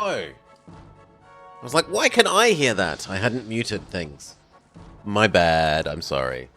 I was like, why can I hear that? I hadn't muted things. My bad, I'm sorry.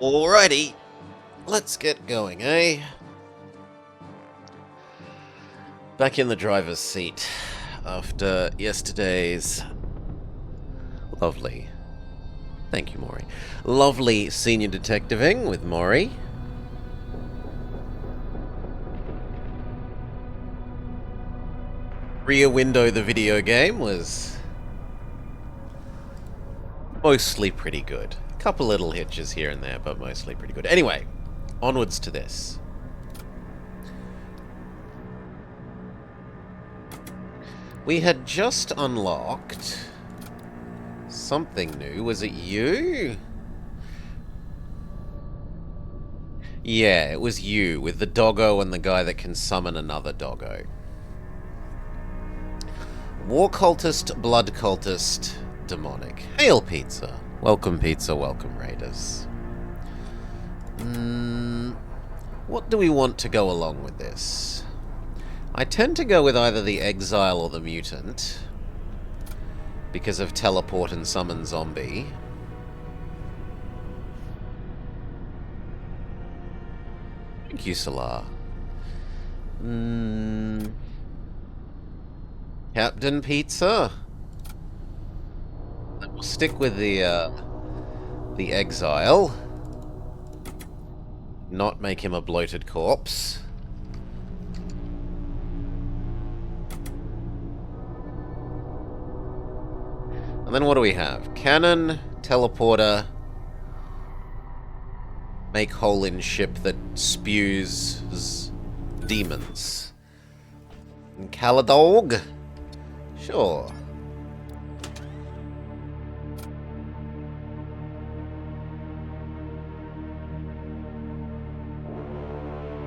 Alrighty, let's get going, eh? Back in the driver's seat after yesterday's lovely, thank you, Maury, lovely senior detectiving with Maury. Rear Window, the video game, was mostly pretty good. Couple little hitches here and there, but mostly pretty good. Anyway, onwards to this. We had just unlocked something new. Was it you? Yeah, it was you, with the doggo and the guy that can summon another doggo. War cultist, blood cultist, demonic. Hail, pizza. Welcome, pizza. Welcome, raiders. What do we want to go along with this? I tend to go with either the exile or the mutant, because of teleport and summon zombie. Thank you, Salah. Captain Pizza. Then we'll stick with the exile. Not make him a bloated corpse. And then what do we have? Cannon, teleporter, make hole in ship that spews demons. And Caladog? Sure.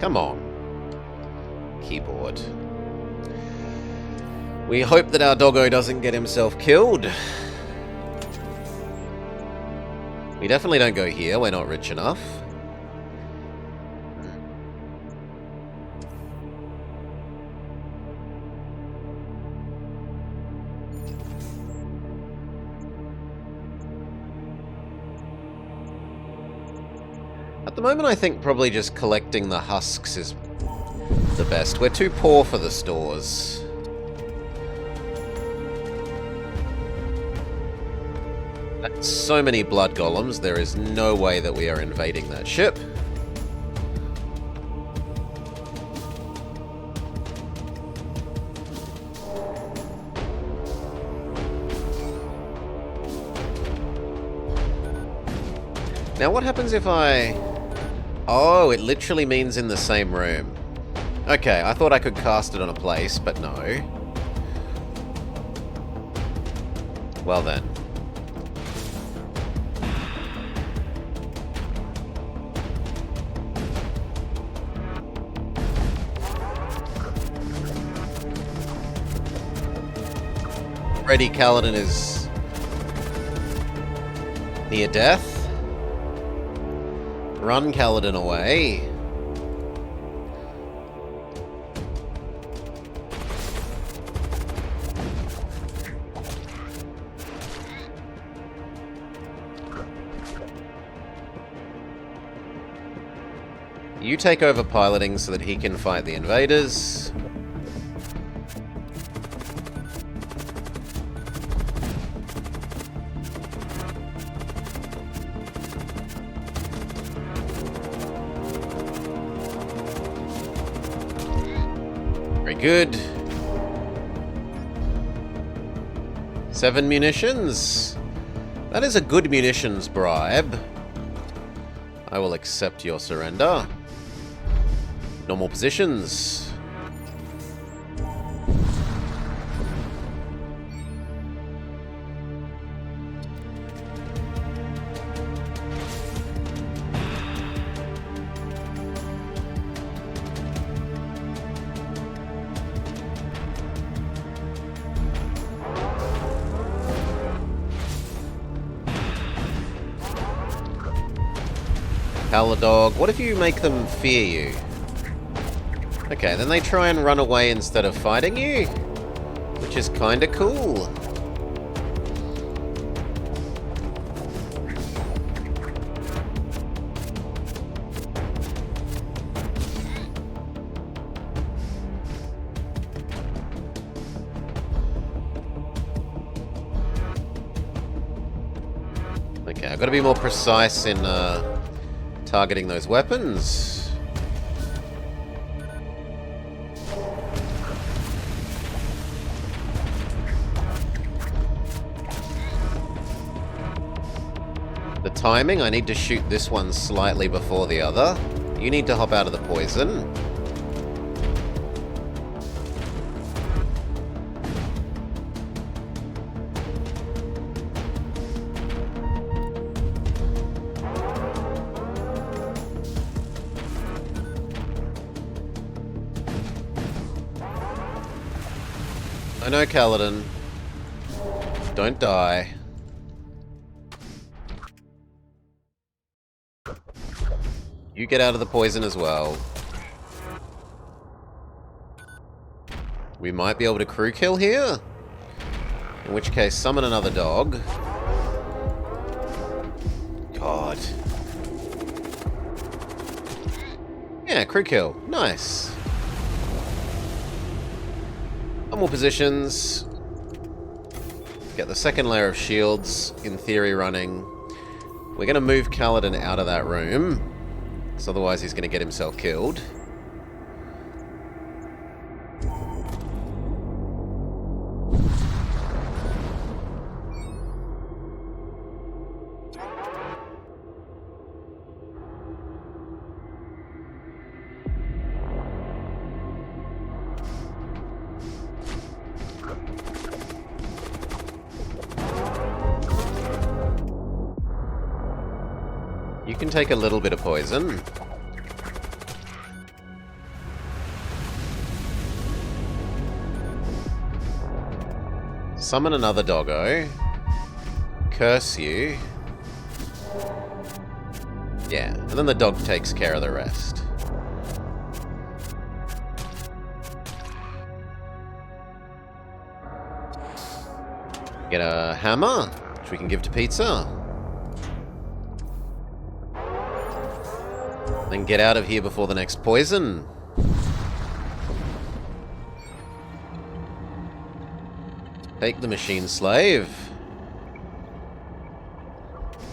Come on. Keyboard. We hope that our doggo doesn't get himself killed. We definitely don't go here, we're not rich enough. At the moment, I think probably just collecting the husks is the best. We're too poor for the stores. That's so many blood golems, there is no way that we are invading that ship. Now what happens if I... Oh, it literally means in the same room. Okay, I thought I could cast it on a place, but no. Well then. Already Kaladin is near death. Run Kaladin away. You take over piloting so that he can fight the invaders. Good. 7 munitions. That is a good munitions bribe. I will accept your surrender. Normal positions. Caladog, what if you make them fear you? Okay, then they try and run away instead of fighting you, which is kinda cool. Okay, I've got to be more precise in targeting those weapons. timing, I need to shoot this one slightly before the other. You need to hop out of the poison. I know, Kaladin. Don't die. You get out of the poison as well. We might be able to crew kill here. In which case, summon another dog. God. Yeah, crew kill. Nice. Normal positions. Get the second layer of shields, in theory, running. We're going to move Kaladin out of that room, because otherwise he's going to get himself killed. You can take a little bit of poison. Summon another doggo. Curse you. Yeah, and then the dog takes care of the rest. Get a hammer, which we can give to Pizza. Then get out of here before the next poison. Take the machine slave.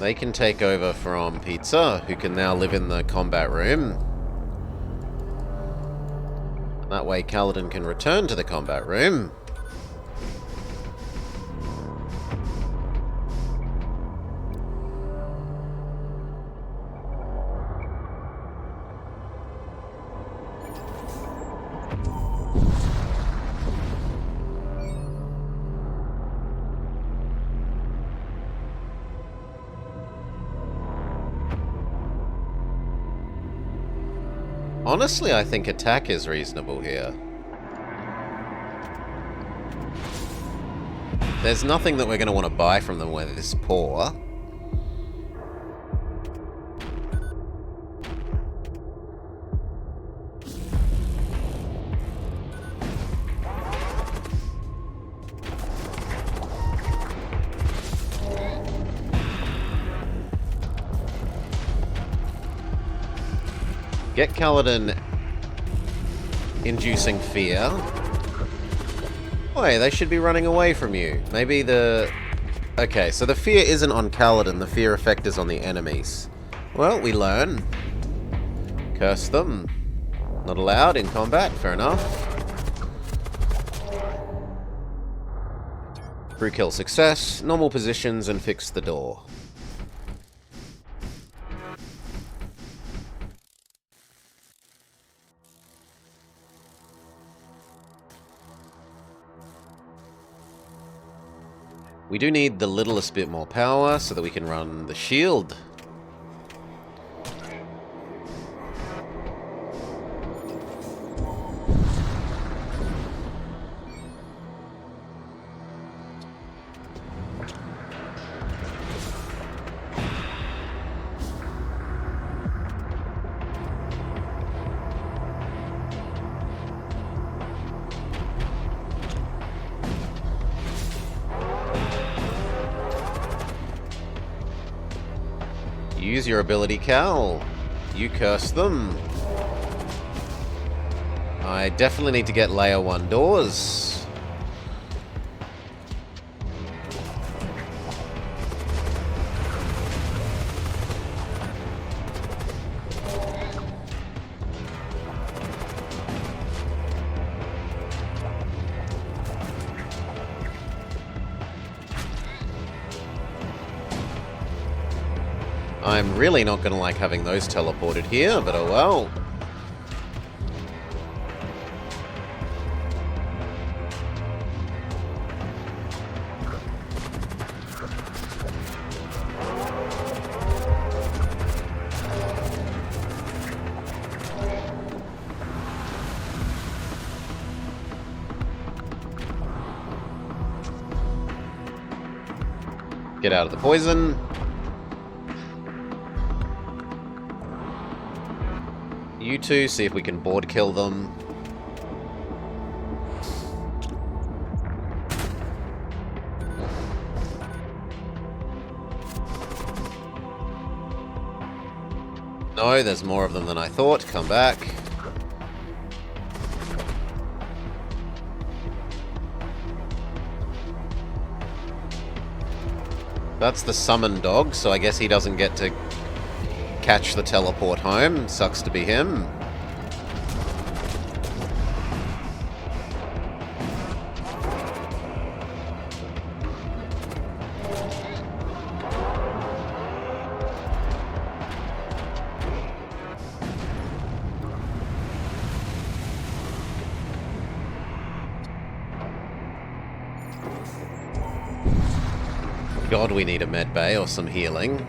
They can take over from Pizza, who can now live in the combat room. That way Kaladin can return to the combat room. Honestly, I think attack is reasonable here. There's nothing that we're going to want to buy from them where they're this poor. Get Kaladin inducing fear. Wait, they should be running away from you. Maybe the... Okay, so the fear isn't on Kaladin, the fear effect is on the enemies. Well, we learn. Curse them. Not allowed in combat, fair enough. Crew kill success, normal positions, and fix the door. We do need the littlest bit more power so that we can run the shield. Use your ability, Cal. You curse them. I definitely need to get layer 1 doors. I'm really not going to like having those teleported here, but oh well. Get out of the poison. You two, see if we can board kill them. No, there's more of them than I thought. Come back. That's the summon dog, so I guess he doesn't get to catch the teleport home. Sucks to be him. God, we need a med bay or some healing.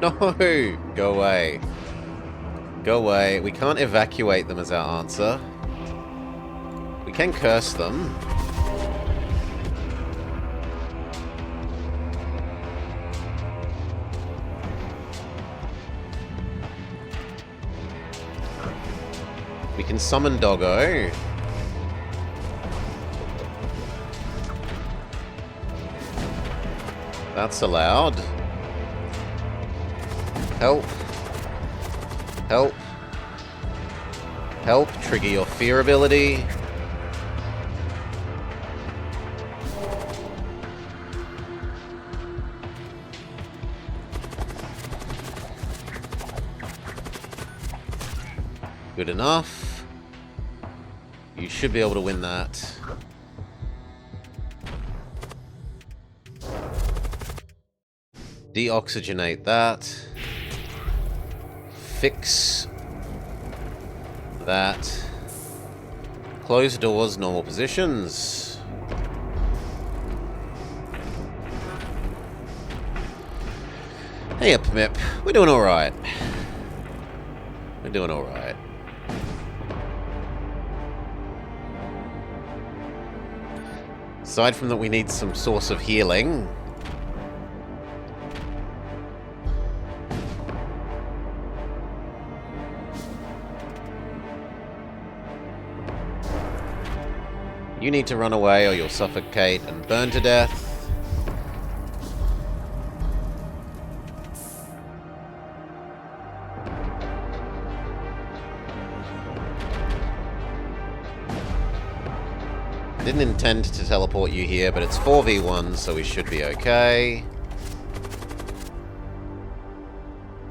No! Go away. Go away. We can't evacuate them as our answer. We can curse them. We can summon Doggo. That's allowed. Help. Help. Help. Trigger your fear ability. Good enough. You should be able to win that. Deoxygenate that. Fix that. Close doors, normal positions. Hey up, Mip. We're doing alright. We're doing alright. Aside from that, we need some source of healing. You need to run away or you'll suffocate and burn to death. I didn't intend to teleport you here, but it's 4v1, so we should be okay.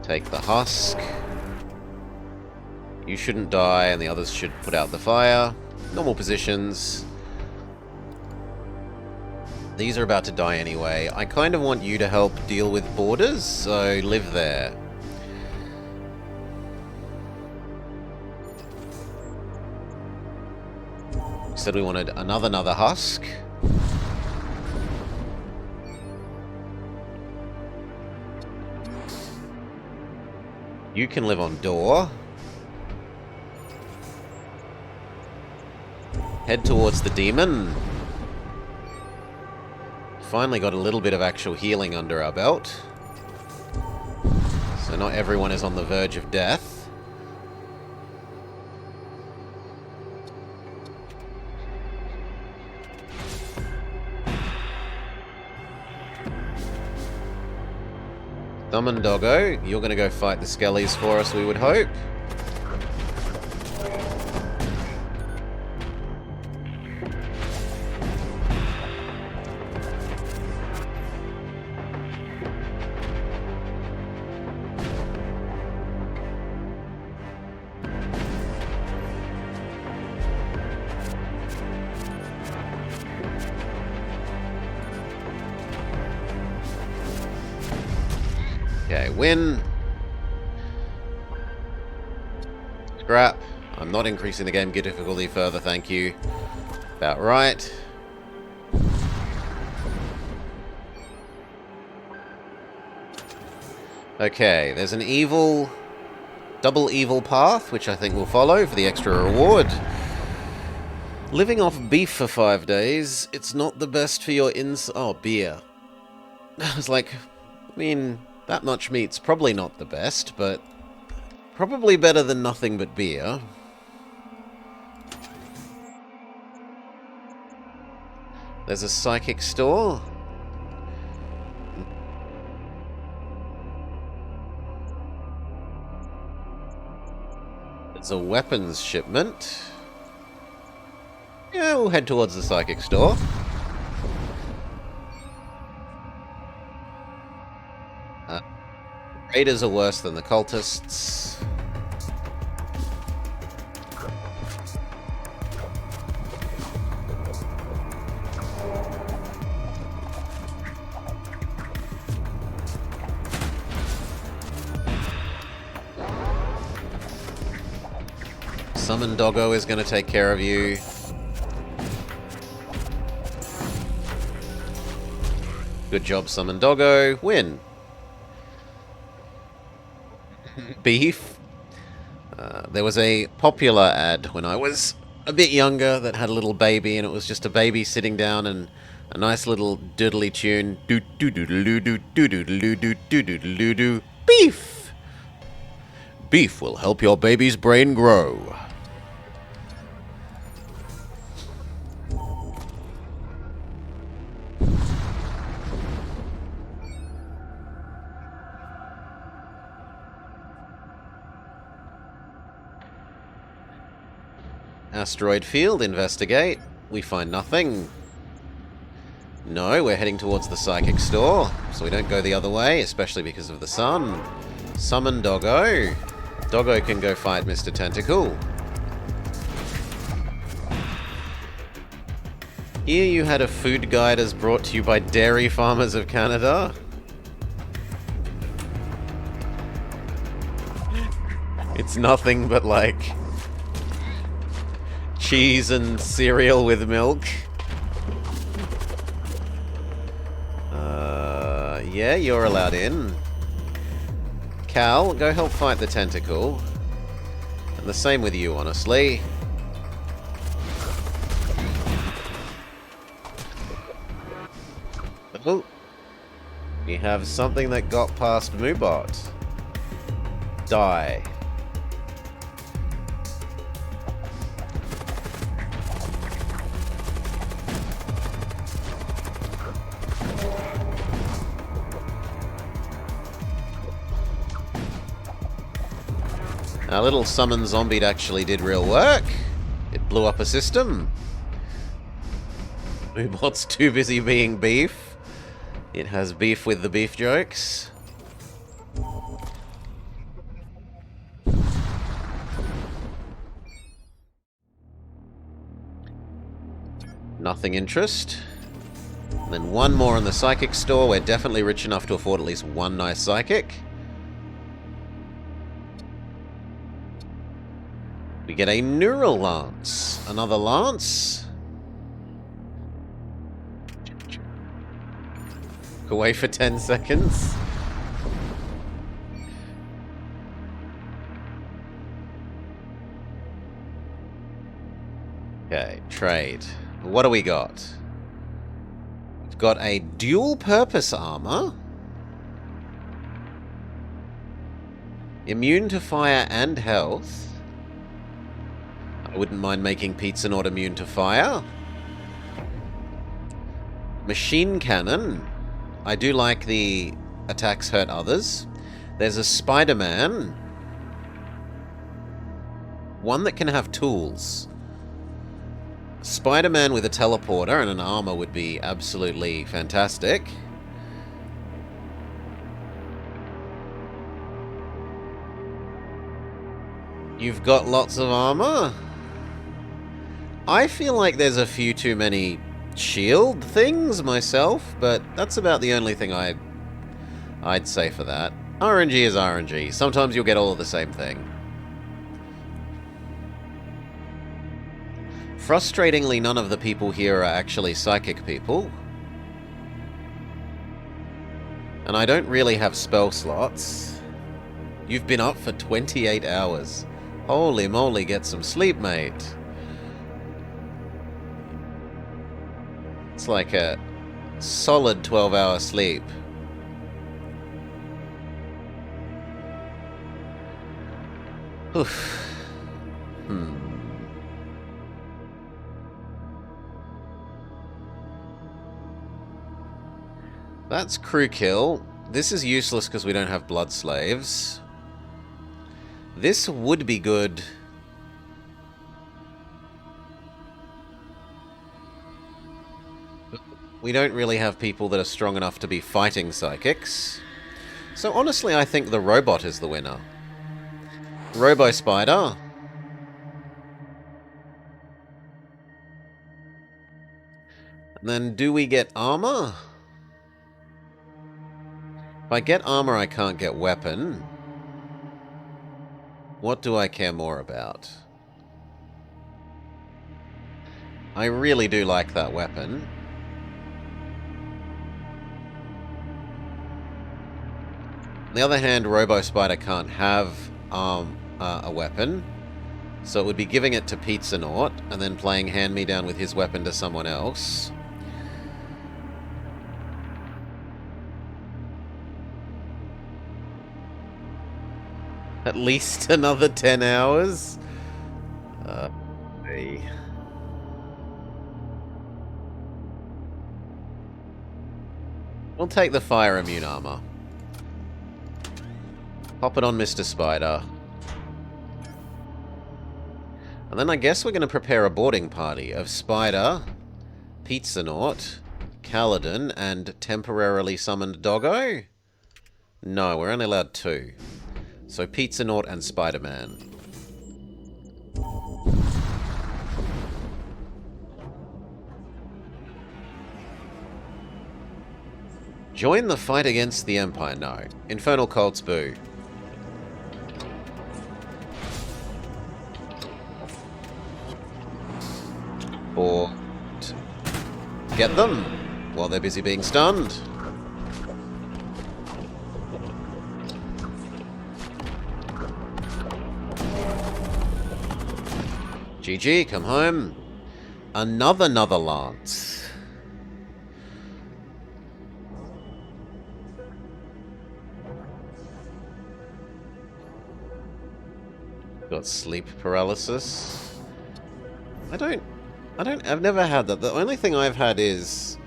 Take the husk. You shouldn't die, and the others should put out the fire. Normal positions. These are about to die anyway. I kind of want you to help deal with borders, so live there. Said we wanted another husk. You can live on door. Head towards the demon. Finally got a little bit of actual healing under our belt. So not everyone is on the verge of death. Thumb and Doggo, you're going to go fight the Skellies for us, we would hope. win. Scrap. I'm not increasing the game difficulty further, thank you. About right. Okay, there's an evil... double evil path, which I think we'll follow for the extra reward. Living off beef for 5 days, it's not the best for your oh, beer. I was like, I mean, that much meat's probably not the best, but probably better than nothing but beer. There's a psychic store. It's a weapons shipment. Yeah, we'll head towards the psychic store. Raiders are worse than the cultists. Summon Doggo is going to take care of you. Good job, Summon Doggo. Win. Beef. There was a popular ad when I was a bit younger that had a little baby, and it was just a baby sitting down and a nice little doodly tune. Do do do do do do do do do do do do. Beef. Beef will help your baby's brain grow. Asteroid field, investigate. We find nothing. No, we're heading towards the psychic store, so we don't go the other way, especially because of the sun. Summon Doggo. Doggo can go fight Mr. Tentacle. Here you had a food guide as brought to you by Dairy Farmers of Canada. It's nothing but like cheese and cereal with milk. Yeah, you're allowed in. Cal, go help fight the tentacle. And the same with you, honestly. Oh, we have something that got past Moobot. Die. Our little summon zombie actually did real work. It blew up a system. Moobot's too busy being beef. It has beef with the beef jokes. Nothing interest. And then one more in the psychic store. We're definitely rich enough to afford at least one nice psychic. We get a neural lance. Another lance. Away for 10 seconds. Okay, trade. What do we got? We've got a dual purpose armor. Immune to fire and health. I wouldn't mind making pizza not immune to fire. Machine cannon. I do like the attacks hurt others. There's a Spider-Man. One that can have tools. Spider-Man with a teleporter and an armor would be absolutely fantastic. You've got lots of armor? I feel like there's a few too many shield things myself, but that's about the only thing I'd say for that. RNG is RNG. Sometimes you'll get all of the same thing. Frustratingly, none of the people here are actually psychic people. And I don't really have spell slots. You've been up for 28 hours. Holy moly, get some sleep, mate. It's like a solid 12-hour sleep. Oof. That's crew kill. This is useless because we don't have blood slaves. This would be good. We don't really have people that are strong enough to be fighting psychics. So honestly, I think the robot is the winner. Robo Spider. And then do we get armor? If I get armor, I can't get weapon. What do I care more about? I really do like that weapon. On the other hand, Robo Spider can't have a weapon, so it would be giving it to Pizza-Naut and then playing hand-me-down with his weapon to someone else. At least another 10 hours? Hey. We'll take the fire immune armor. Pop it on Mr. Spider. And then I guess we're going to prepare a boarding party of Spider, Pizza-Naut, Kaladin, and temporarily summoned Doggo? No, we're only allowed 2. So Pizza-Naut and Spider-Man. Join the fight against the Empire. No. Infernal Cults, boo. Or get them while they're busy being stunned. GG, come home. Another Lance. Got sleep paralysis. I've never had that. The only thing I've had is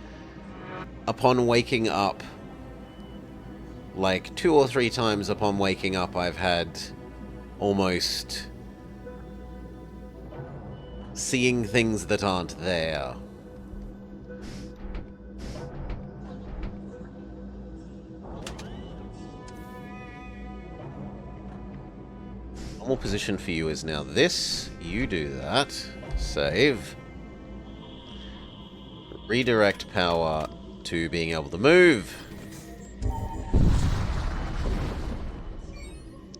upon waking up, like 2 or 3 times upon waking up, I've had almost seeing things that aren't there. Normal position for you is now this. You do that. Save. Redirect power to being able to move.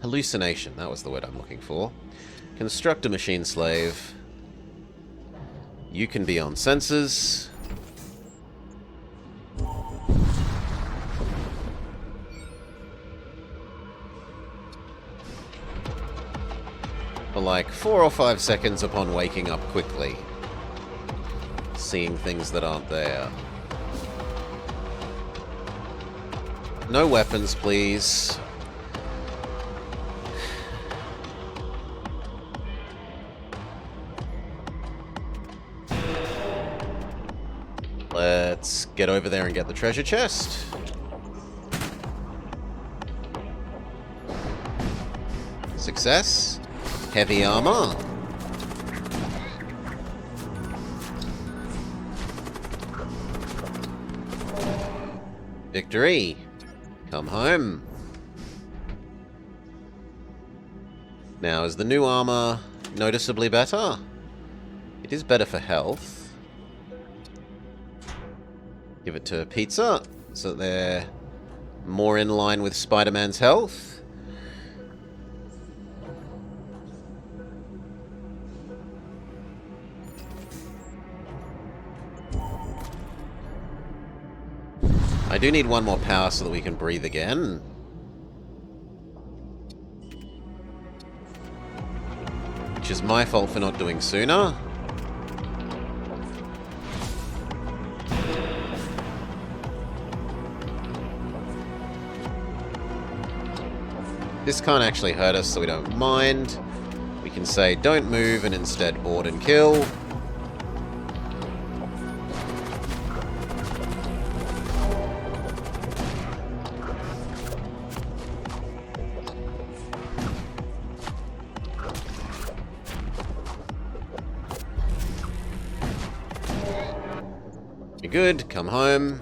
Hallucination, that was the word I'm looking for. Construct a machine slave. You can be on sensors. For like 4 or 5 seconds upon waking up quickly. Seeing things that aren't there. No weapons, please. Let's get over there and get the treasure chest. Success. Heavy armor. Victory. Come home. Now, is the new armor noticeably better? It is better for health. Give it to Pizza, so that they're More in line with Spider-Man's health. I do need one more power so that we can breathe again. Which is my fault for not doing sooner. This can't actually hurt us, so we don't mind. We can say don't move and instead board and kill. You're good, come home.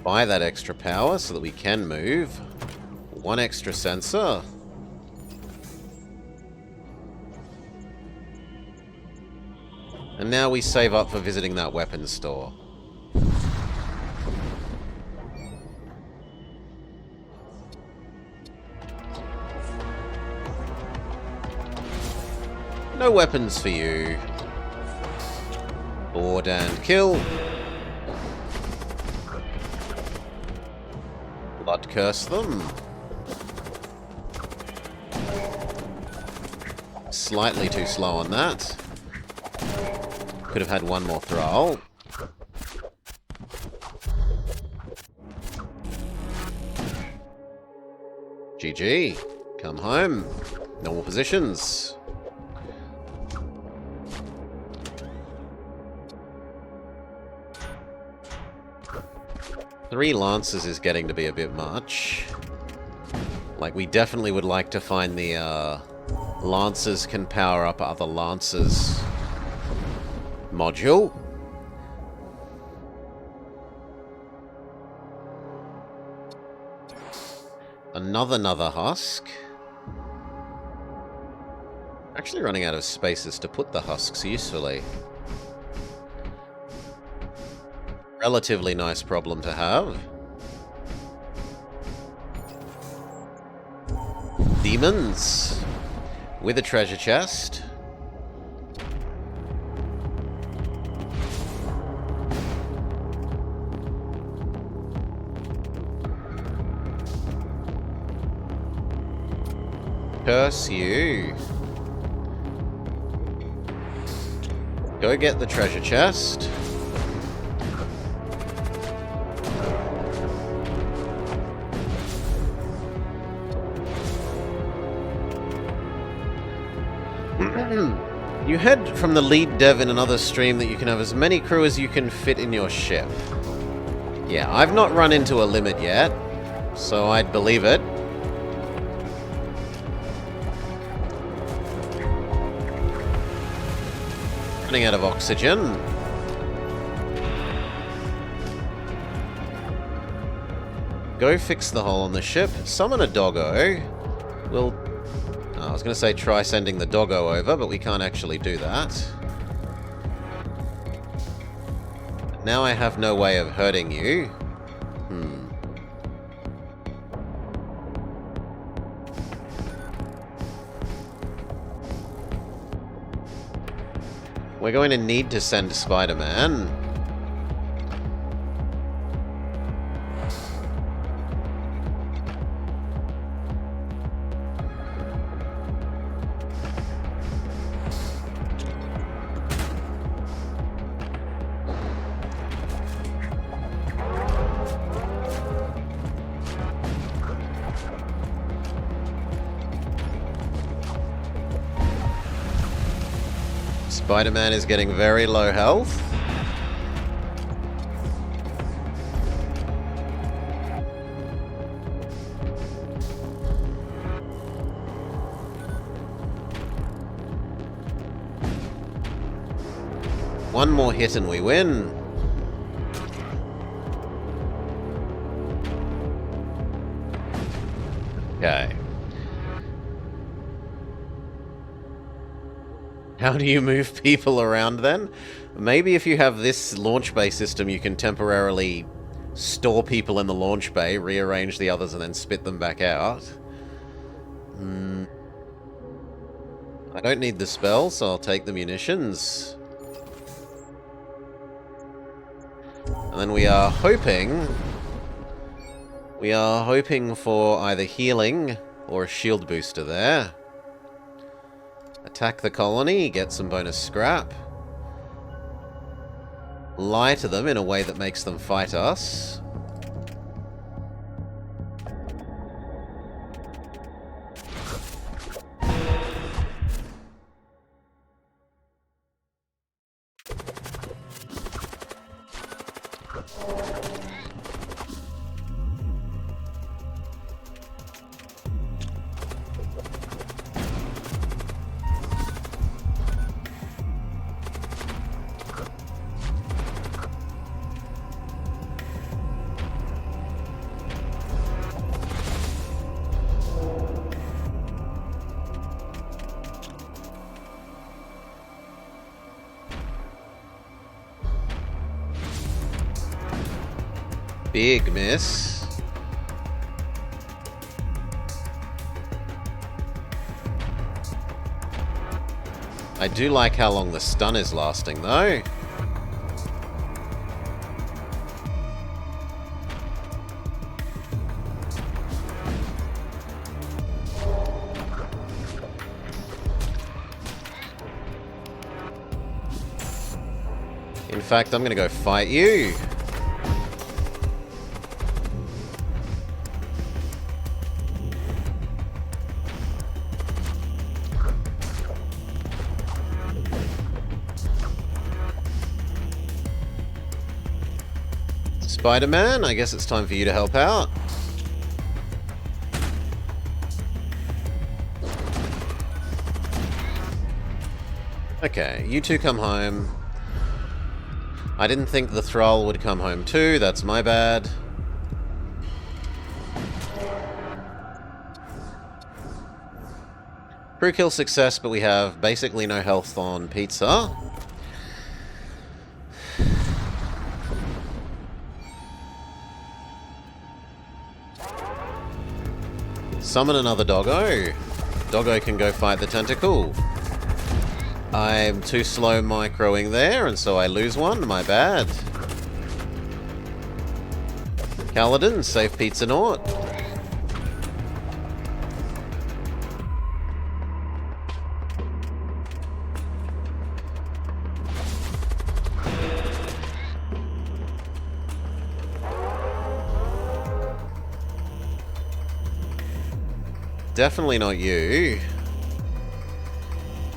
Buy that extra power so that we can move. One extra sensor. And now we save up for visiting that weapons store. No weapons for you. Board and kill. Blood curse them. Slightly too slow on that. Could have had one more thrall. GG. Come home. Normal positions. Three lances is getting to be a bit much. Like, we definitely would like to find the lancers can power up other lancers module. Another husk. Actually running out of spaces to put the husks usefully. Relatively nice problem to have. Demons. With a treasure chest. Curse you. Go get the treasure chest. You heard from the lead dev in another stream that you can have as many crew as you can fit in your ship. Yeah, I've not run into a limit yet, so I'd believe it. Running out of oxygen. Go fix the hole on the ship. Summon a doggo. We'll... I was going to say try sending the doggo over, but we can't actually do that. Now I have no way of hurting you. We're going to need to send Spider-Man. Spider-Man is getting very low health. One more hit and we win. Okay. How do you move people around then? Maybe if you have this launch bay system, you can temporarily store people in the launch bay, rearrange the others, and then spit them back out. I don't need the spell, so I'll take the munitions. And then we are hoping for either healing or a shield booster there. Attack the colony, get some bonus scrap. Lie to them in a way that makes them fight us. Big miss. I do like how long the stun is lasting, though. In fact, I'm gonna go fight you. Spider-Man, I guess it's time for you to help out. Okay, you two come home. I didn't think the Thrall would come home too, that's my bad. Crew kill success, but we have basically no health on Pizza. Summon another doggo. Doggo can go fight the tentacle. I'm too slow microing there, and so I lose one. My bad. Kaladin, save Pizza Nort. Definitely not you.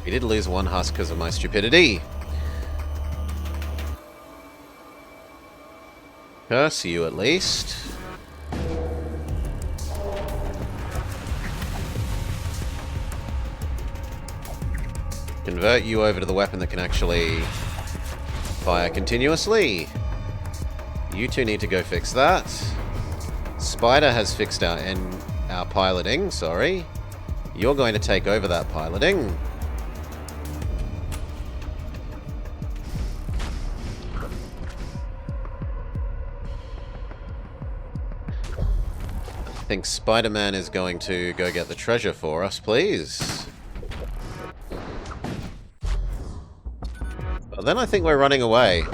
We did lose one husk because of my stupidity. Curse you at least. Convert you over to the weapon that can actually fire continuously. You two need to go fix that. Spider has fixed our piloting, sorry. You're going to take over that piloting. I think Spider-Man is going to go get the treasure for us, please. But then I think we're running away.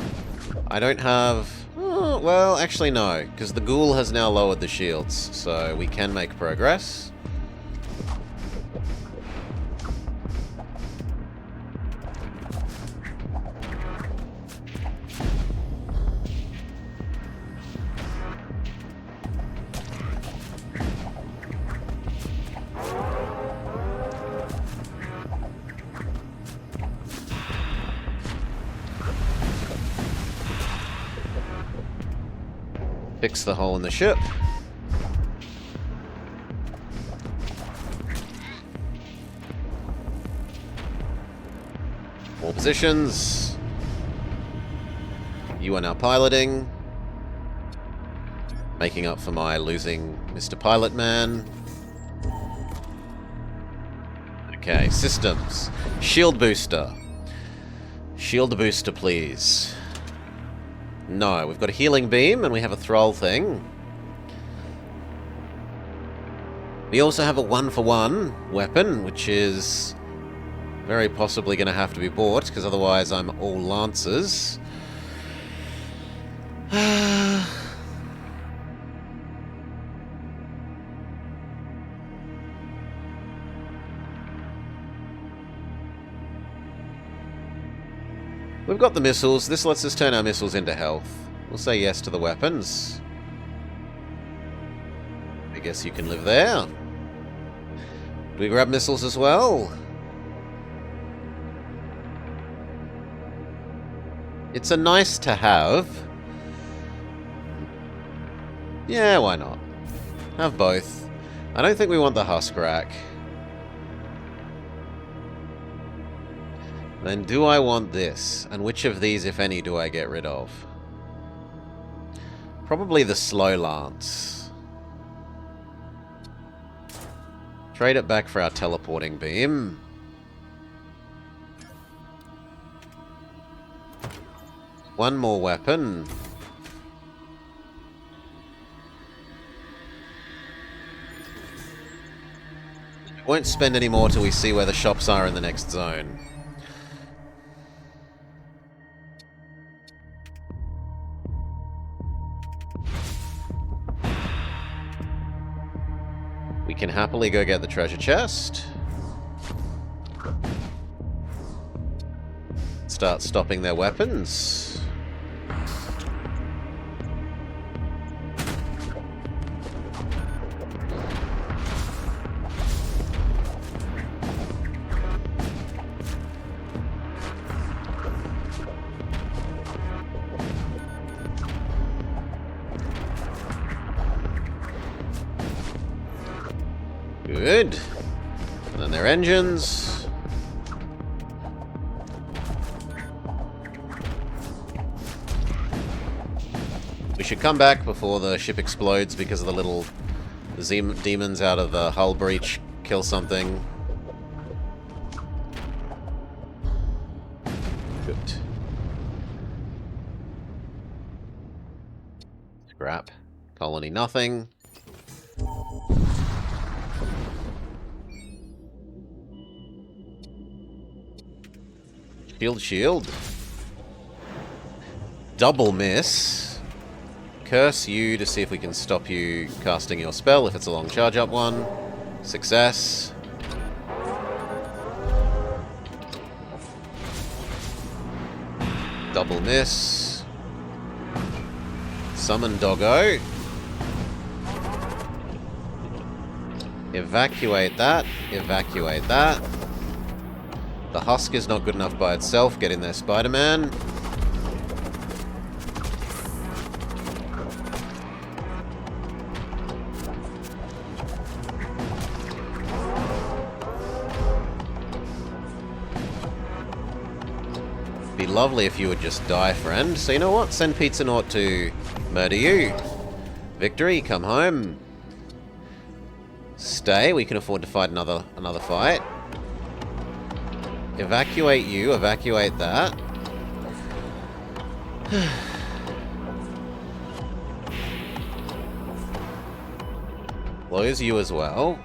I don't have... Oh, well, actually no, because the ghoul has now lowered the shields, so we can make progress. Fix the hole in the ship. All positions. You are now piloting. Making up for my losing Mr. Pilot Man. Okay, systems. Shield booster. Shield booster, please. No, we've got a healing beam and we have a thrall thing. We also have a 1-for-1 weapon, which is very possibly going to have to be bought, because otherwise I'm all lancers. We've got the missiles. This lets us turn our missiles into health. We'll say yes to the weapons. I guess you can live there. Do we grab missiles as well? It's a nice to have. Yeah, why not? Have both. I don't think we want the husk rack. Then do I want this? And which of these, if any, do I get rid of? Probably the slow lance. Trade it back for our teleporting beam. One more weapon. Won't spend any more till we see where the shops are in the next zone. We can happily go get the treasure chest. Start stopping their weapons. Good. And then their engines. We should come back before the ship explodes because of the little demons out of the hull breach kill something. Good. Scrap. Colony nothing. Shield. Double miss. Curse you to see if we can stop you casting your spell if it's a long charge up one. Success. Double miss. Summon doggo. Evacuate that. Evacuate that. The husk is not good enough by itself. Get in there, Spider-Man. Be lovely if you would just die, friend. So you know what? Send Pizza-Naut to murder you. Victory, come home. Stay. We can afford to fight another fight. Evacuate you, evacuate that. Close you as well.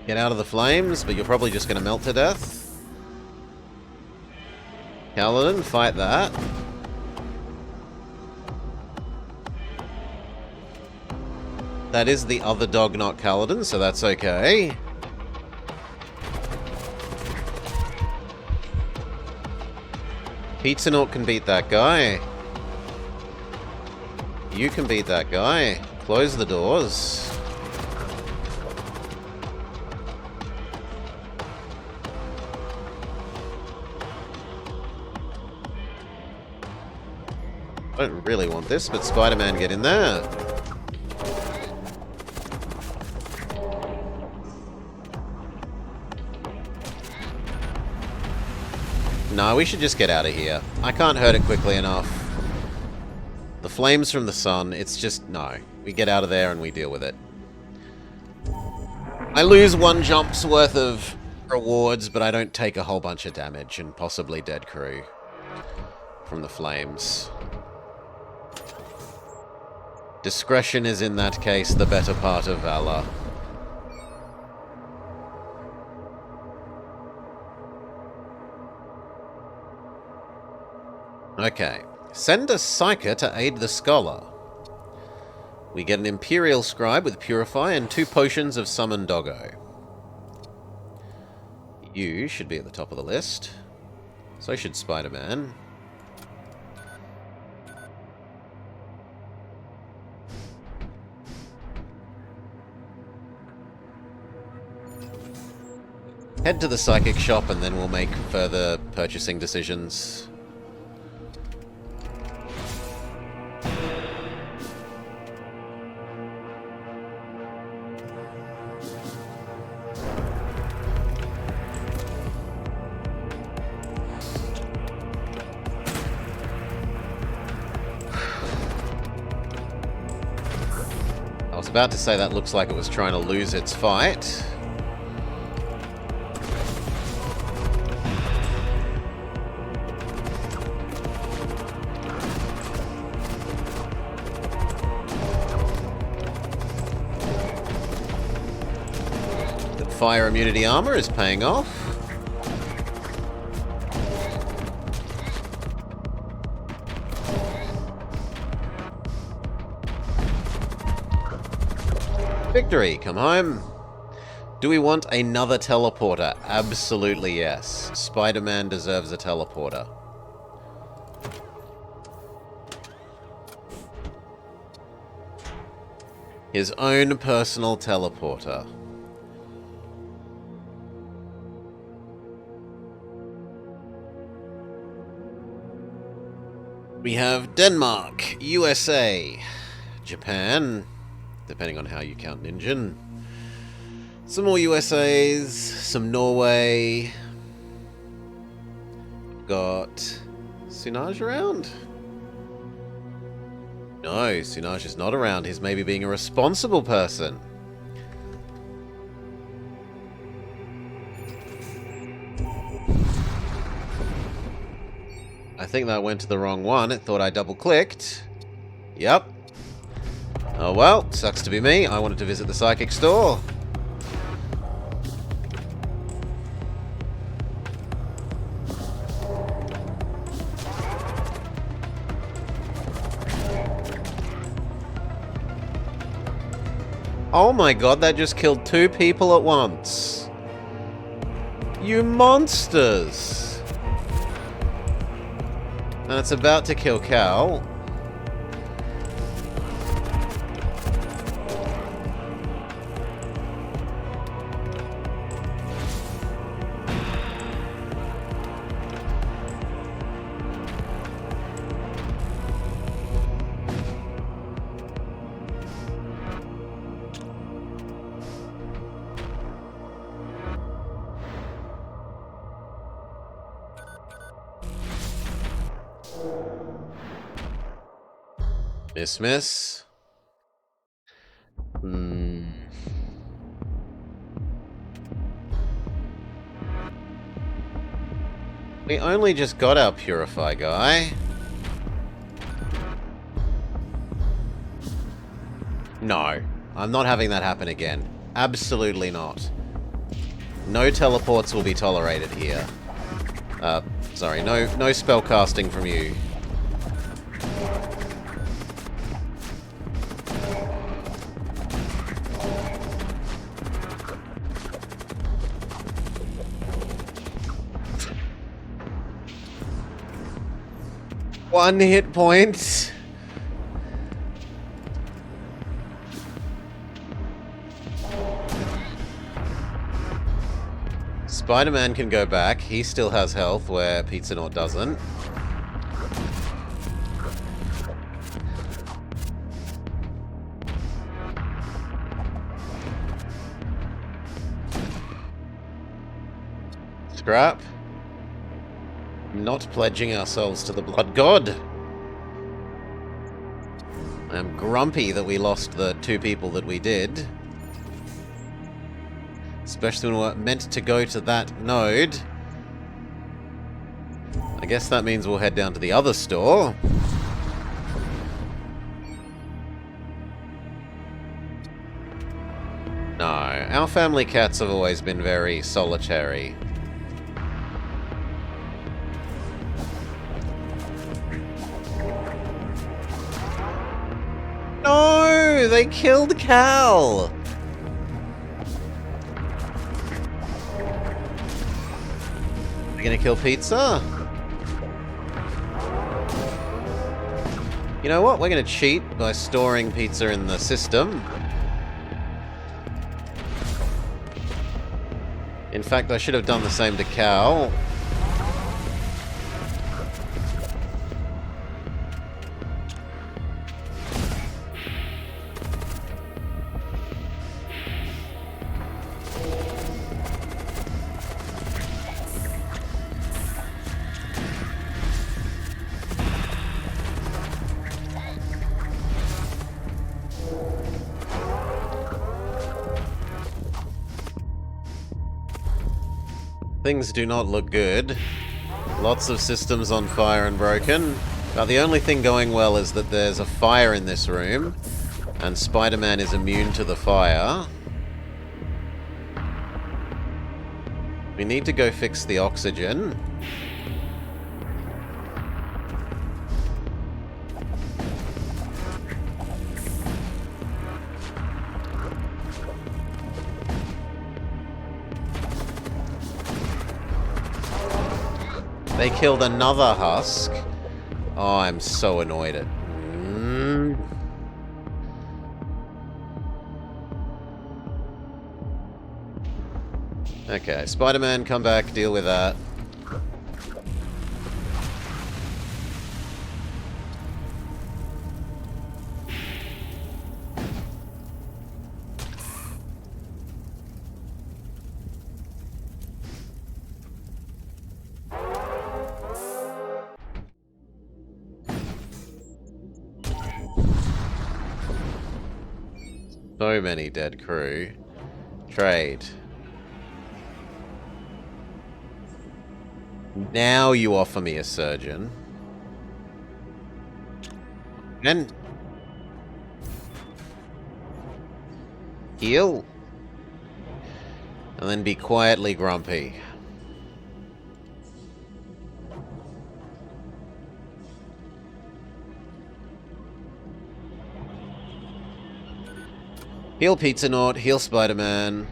Get out of the flames, but you're probably just going to melt to death. Kaladin, fight that. That is the other dog, not Kaladin, so that's okay. Pizza-Naut can beat that guy. You can beat that guy. Close the doors. I don't really want this, but Spider-Man, get in there. No, we should just get out of here. I can't hurt it quickly enough. The flames from the sun, it's just... no. We get out of there and we deal with it. I lose 1 jump's worth of rewards, but I don't take a whole bunch of damage and possibly dead crew from the flames. Discretion is in that case the better part of valor. Okay. Send a Psyker to aid the Scholar. We get an Imperial Scribe with Purify and 2 potions of Summon Doggo. You should be at the top of the list. So should Spider-Man. Head to the Psychic Shop and then we'll make further purchasing decisions. I was about to say that looks like it was trying to lose its fight. The fire immunity armor is paying off. Victory, come home. Do we want another teleporter? Absolutely yes. Spider-Man deserves a teleporter. His own personal teleporter. We have Denmark, USA, Japan, depending on how you count Ninja. Some more USAs, some Norway. Got Sunaj around? No, Sunaj is not around. He's maybe being a responsible person. I think that went to the wrong one. It thought I double-clicked. Yep. Oh well, sucks to be me. I wanted to visit the psychic store. Oh my god, that just killed 2 people at once. You monsters! And it's about to kill Cal. Miss. We only just got our Purify guy. No, I'm not having that happen again. Absolutely not. No teleports will be tolerated here. Sorry, no spell casting from you. One hit point. Spider-Man can go back. He still has health where Pizza doesn't. Scrap. Not pledging ourselves to the Blood God. I'm grumpy that we lost the 2 people that we did. Especially when we're meant to go to that node. I guess that means we'll head down to the other store. No, our family cats have always been very solitary. No! They killed Cal! They're gonna kill Pizza? You know what? We're gonna cheat by storing Pizza in the system. In fact, I should have done the same to Cal. Things do not look good. Lots of systems on fire and broken. But the only thing going well is that there's a fire in this room, and Spider-Man is immune to the fire. We need to go fix the oxygen. They killed another husk. Oh, I'm so annoyed at... Okay, Spider-Man, come back, deal with that. So many dead crew. Trade. Now you offer me a surgeon. And... heal. And then be quietly grumpy. Heal Pizza Naut, heal Spider-Man.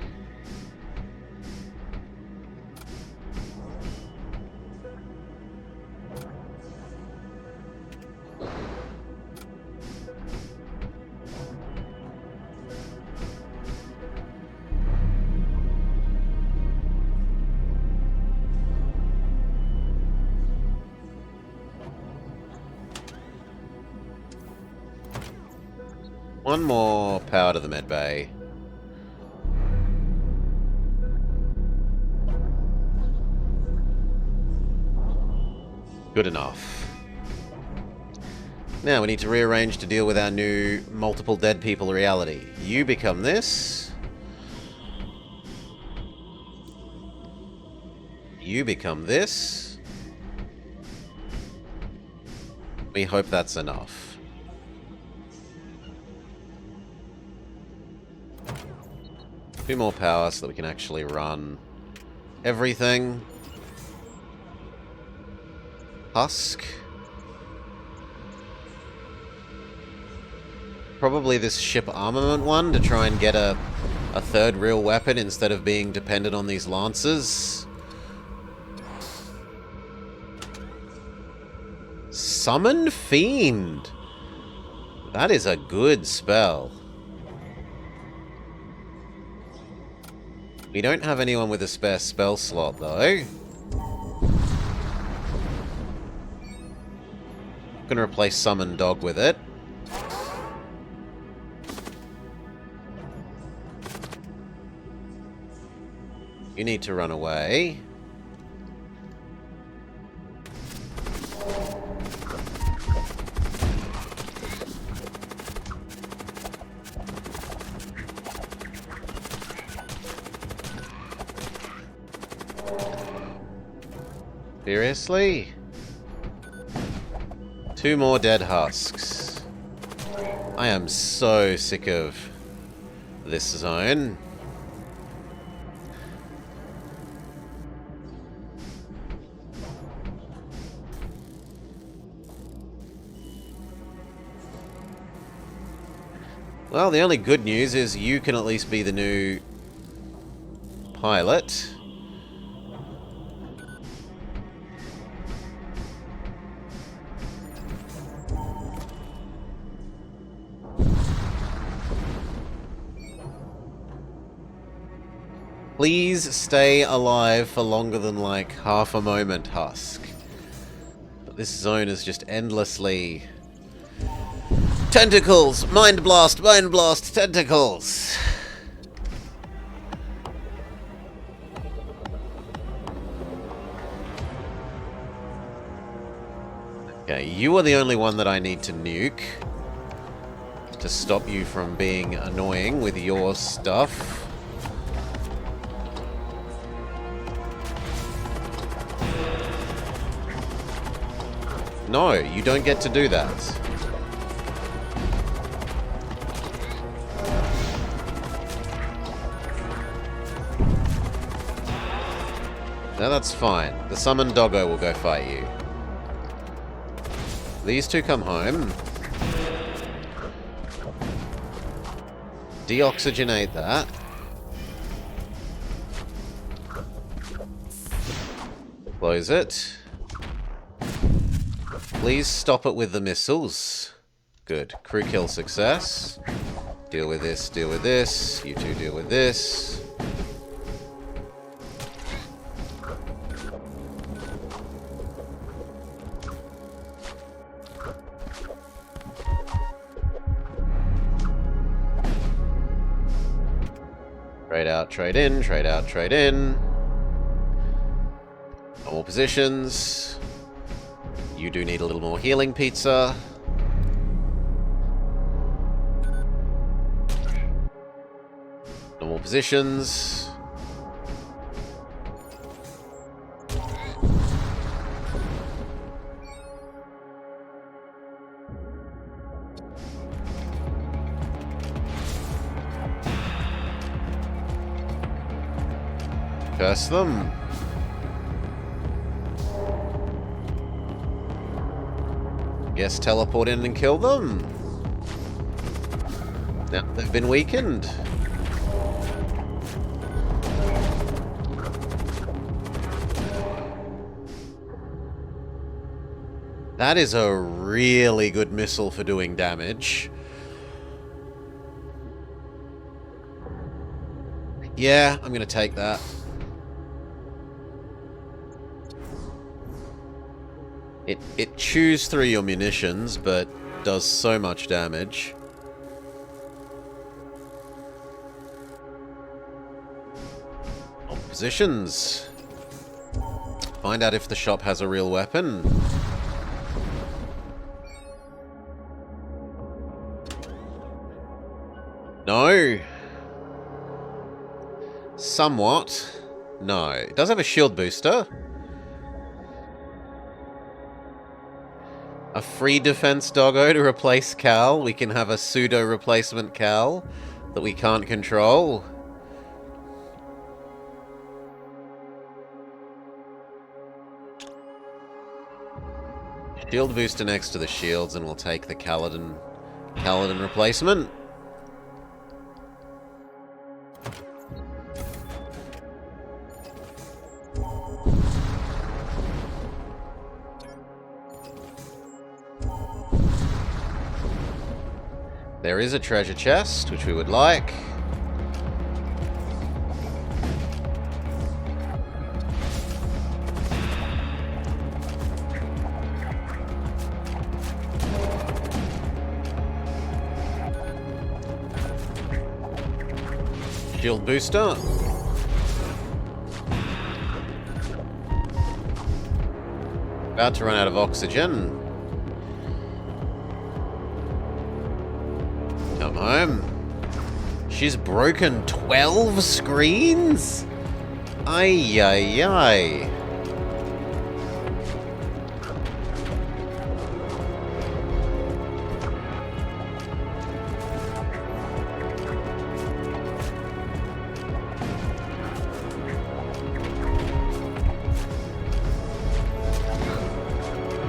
One more power to the med bay. Good enough. Now we need to rearrange to deal with our new multiple dead people reality. You become this. You become this. We hope that's enough. A few more power so that we can actually run everything. Husk. Probably this ship armament one to try and get a third real weapon instead of being dependent on these lancers. Summon Fiend. That is a good spell. We don't have anyone with a spare spell slot, though. I'm gonna replace Summon Dog with it. You need to run away. Seriously? 2 more dead husks. I am so sick of this zone. Well, the only good news is you can at least be the new pilot. Please stay alive for longer than like half a moment, Husk. But this zone is just endlessly... Tentacles! Mind blast! Mind blast! Tentacles! Okay, you are the only one that I need to nuke to stop you from being annoying with your stuff. No, you don't get to do that. No, that's fine. The summoned doggo will go fight you. These two come home. Deoxygenate that. Close it. Please stop it with the missiles. Good. Crew kill success. Deal with this, deal with this. You two deal with this. Trade out, trade in, trade out, trade in. Normal positions. You do need a little more healing, pizza. Normal positions. Curse them. Guess teleport in and kill them. Now they've been weakened. That is a really good missile for doing damage. Yeah, I'm gonna take that. It chews through your munitions, but does so much damage. Positions. Find out if the shop has a real weapon. No. Somewhat. No. It does have a shield booster. A free defense doggo to replace Cal. We can have a pseudo replacement Cal that we can't control. Shield booster next to the shields, and we'll take the Kaladin replacement. There is a treasure chest, which we would like. Shield booster. About to run out of oxygen. Come home. She's broken 12 screens? Ay, ay, ay.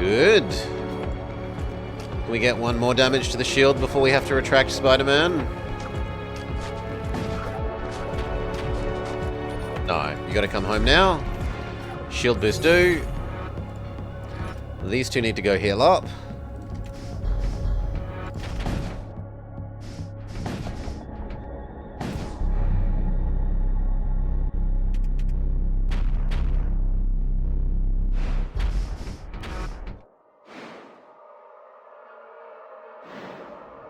Good. Can we get one more damage to the shield before we have to retract Spider-Man? No, you gotta come home now. Shield boost do. These two need to go heal up.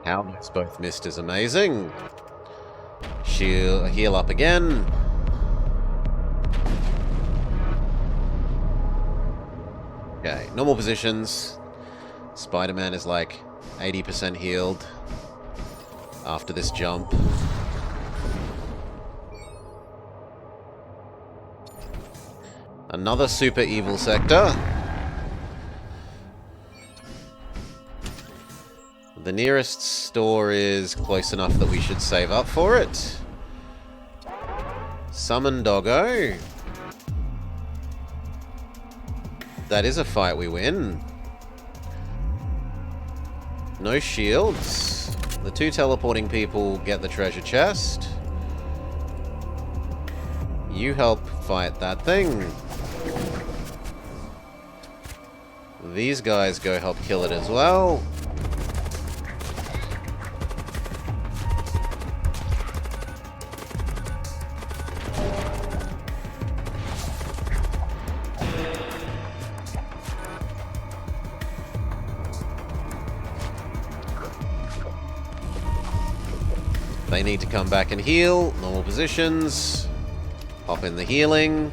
How nice both missed is amazing. Heal up again. Okay, normal positions. Spider-Man is like 80% healed after this jump. Another super evil sector. The nearest store is close enough that we should save up for it. Summon Doggo. That is a fight we win. No shields. The two teleporting people get the treasure chest. You help fight that thing. These guys go help kill it as well. They need to come back and heal. Normal positions. Pop in the healing.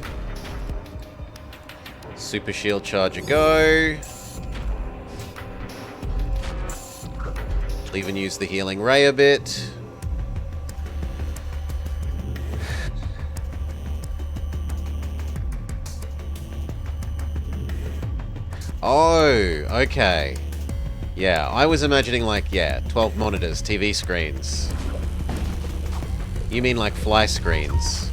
Super shield charger go. Even use the healing ray a bit. Oh, okay. Yeah, I was imagining like, 12 monitors, TV screens. You mean like fly screens.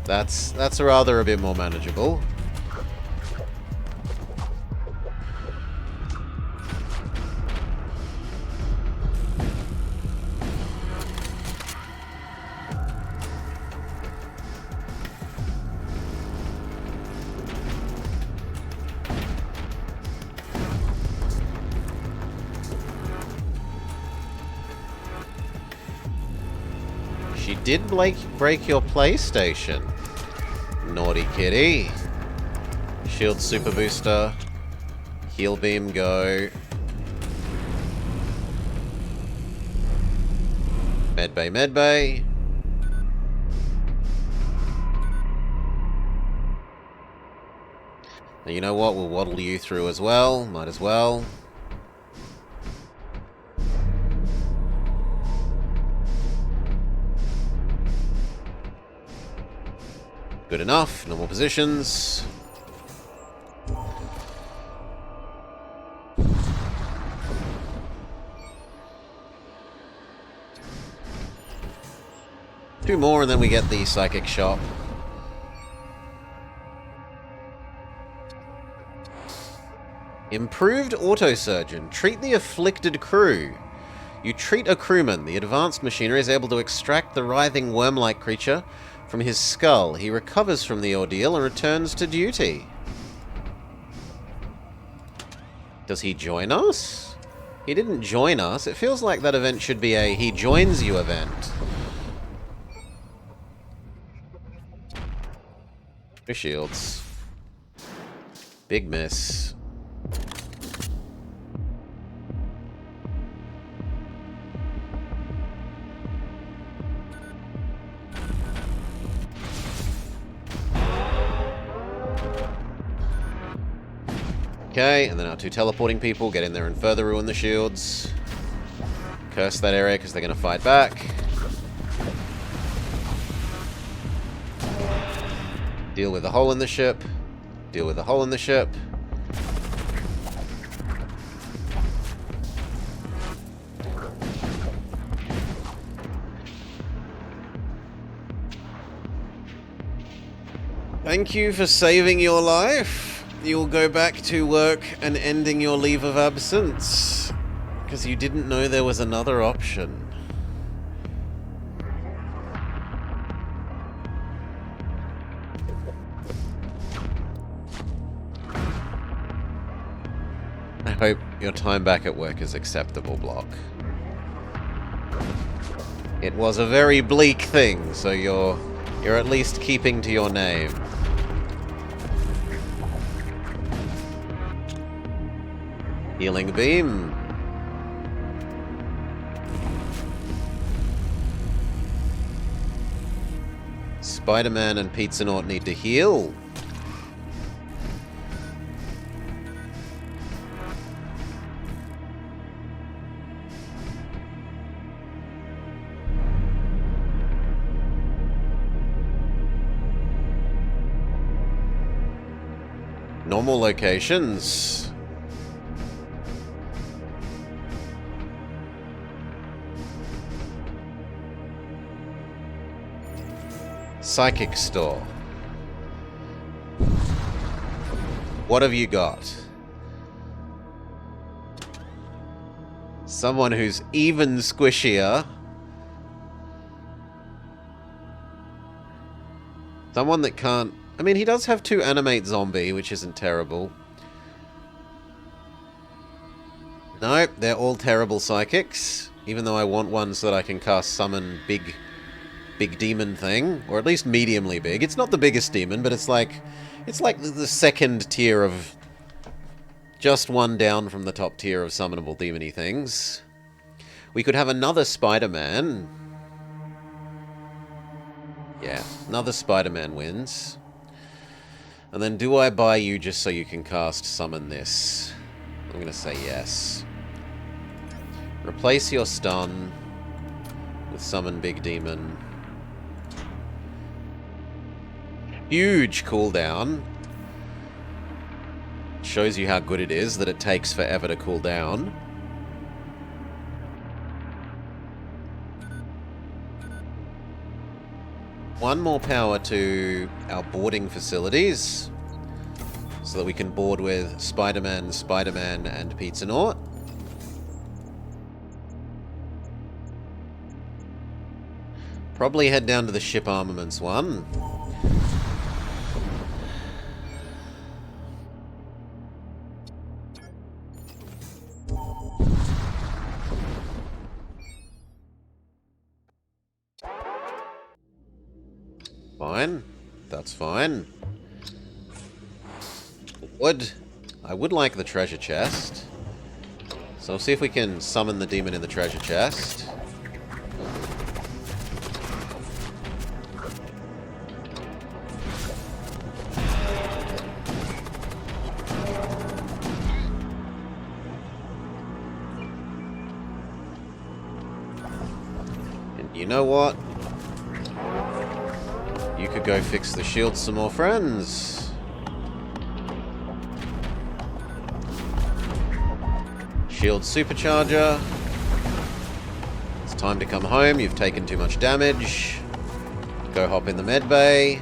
That's rather a bit more manageable. She did break your PlayStation. Naughty kitty. Shield super booster. Heal beam go. Medbay, medbay. Now you know what? We'll waddle you through as well. Might as well. Good enough. Normal positions. Two more and then we get the psychic shop. Improved autosurgeon. Treat the afflicted crew. You treat a crewman. The advanced machinery is able to extract the writhing worm-like creature from his skull. He recovers from the ordeal and returns to duty. Does he join us? He didn't join us. It feels like that event should be a he joins you event. Two shields. Big miss. Okay, and then our two teleporting people get in there and further ruin the shields. Curse that area because they're going to fight back. Deal with the hole in the ship. Deal with the hole in the ship. Thank you for saving your life. you'll go back to work and ending your leave of absence. Because you didn't know there was another option. I hope your time back at work is acceptable, Block. It was a very bleak thing, so you're at least keeping to your name. Healing beam. Spider-Man and Pizza-Naut need to heal. Normal locations. Psychic store. What have you got? Someone who's even squishier. Someone that can't... I mean, he does have 2 animate zombie, which isn't terrible. Nope, they're all terrible psychics. Even though I want one so that I can cast summon big demon thing. Or at least mediumly big. It's not the biggest demon, but it's like the second tier of... just one down from the top tier of summonable demony things. We could have another Spider-Man. Yeah, another Spider-Man wins. And then do I buy you just so you can cast summon this? I'm going to say yes. Replace your stun with summon big demon. Huge cooldown. Shows you how good it is that it takes forever to cool down. One more power to our boarding facilities, so that we can board with Spider-Man, Spider-Man, and Pizza-Naut. Probably head down to the ship armaments one. Fine. That's fine. I would like the treasure chest. So we'll see if we can summon the demon in the treasure chest. And you know what? You could go fix the shield some more, friends. Shield supercharger. It's time to come home. You've taken too much damage. Go hop in the med bay.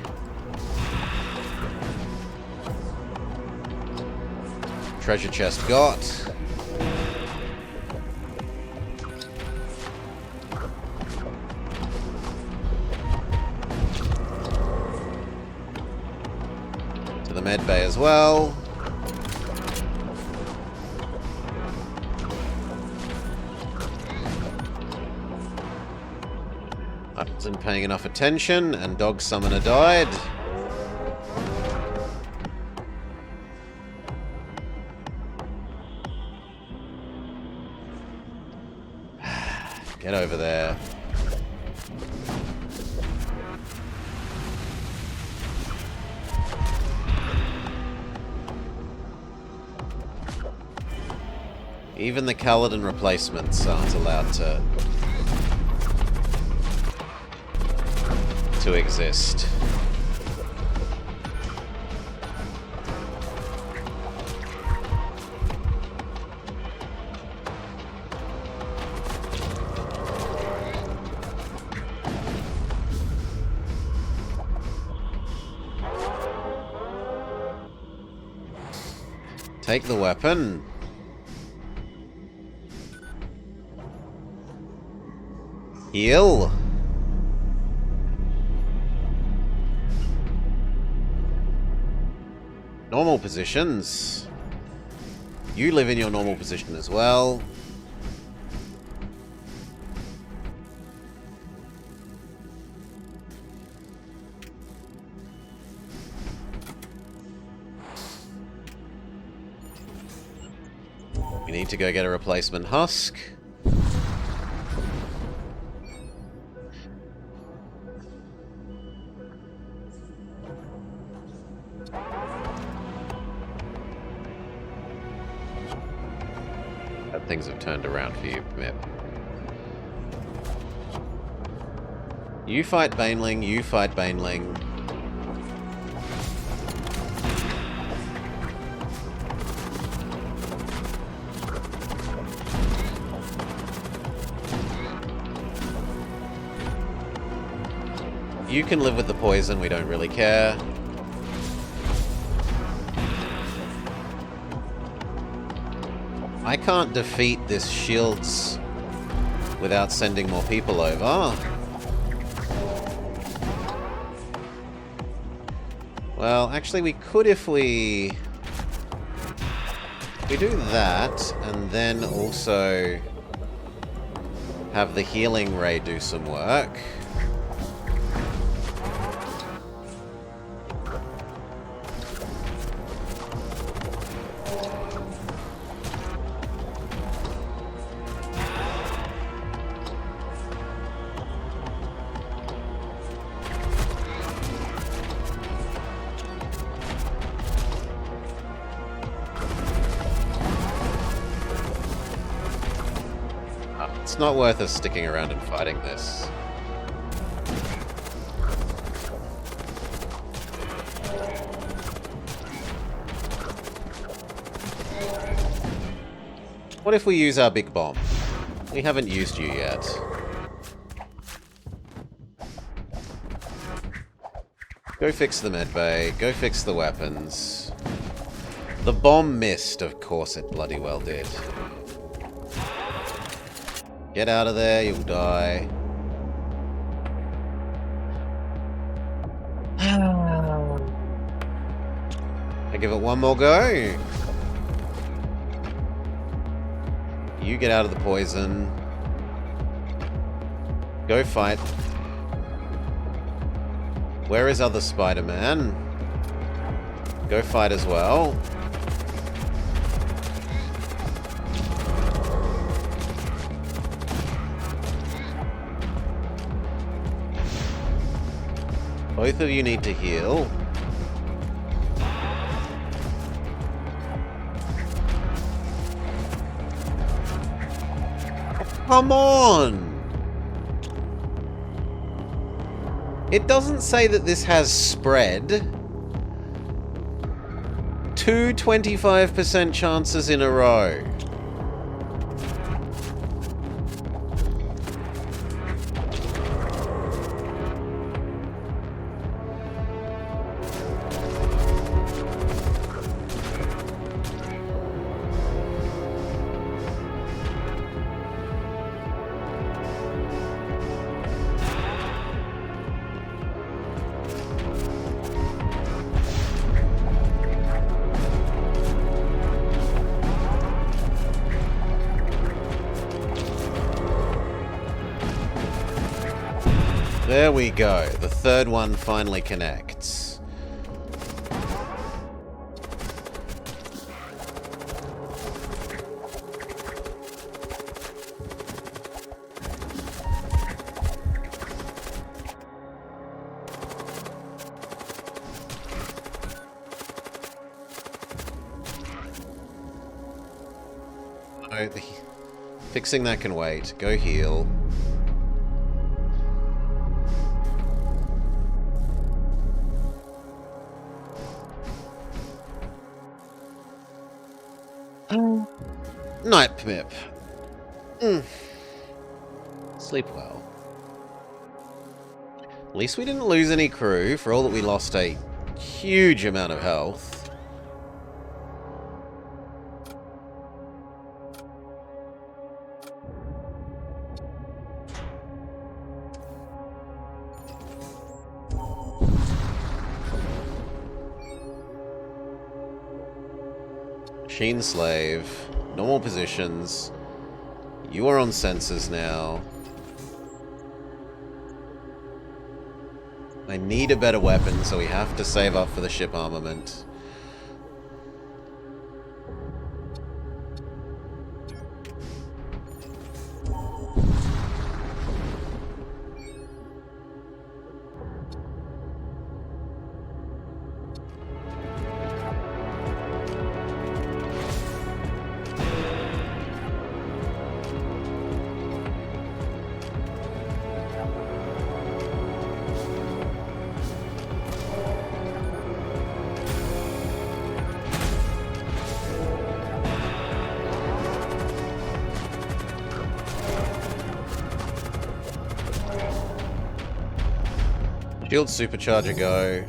Treasure chest got. To the med bay as well. I wasn't paying enough attention, and Dog Summoner died. Get over there. Even the Kaladin replacements aren't allowed to exist. Take the weapon. Heal. Normal positions. You live in your normal position as well. We need to go get a replacement husk. Things have turned around for you, Mip. You fight Baneling, you fight Baneling. You can live with the poison, we don't really care. I can't defeat this shields without sending more people over. Well, actually we could if we do that, and then also have the healing ray do some work. It's not worth us sticking around and fighting this. What if we use our big bomb? We haven't used you yet. Go fix the medbay, go fix the weapons. The bomb missed, of course it bloody well did. Get out of there, you'll die. I give it one more go. You get out of the poison. Go fight. Where is other Spider-Man? Go fight as well. Both of you need to heal. Come on! It doesn't say that this has spread. 2 25% chances in a row. There we go. The third one finally connects. Oh, fixing that can wait. Go heal. Night, Pip. Sleep well. At least we didn't lose any crew, for all that we lost a huge amount of health. Machine slave. Normal positions. You are on sensors now. I need a better weapon, so we have to save up for the ship armament. Shield supercharger go.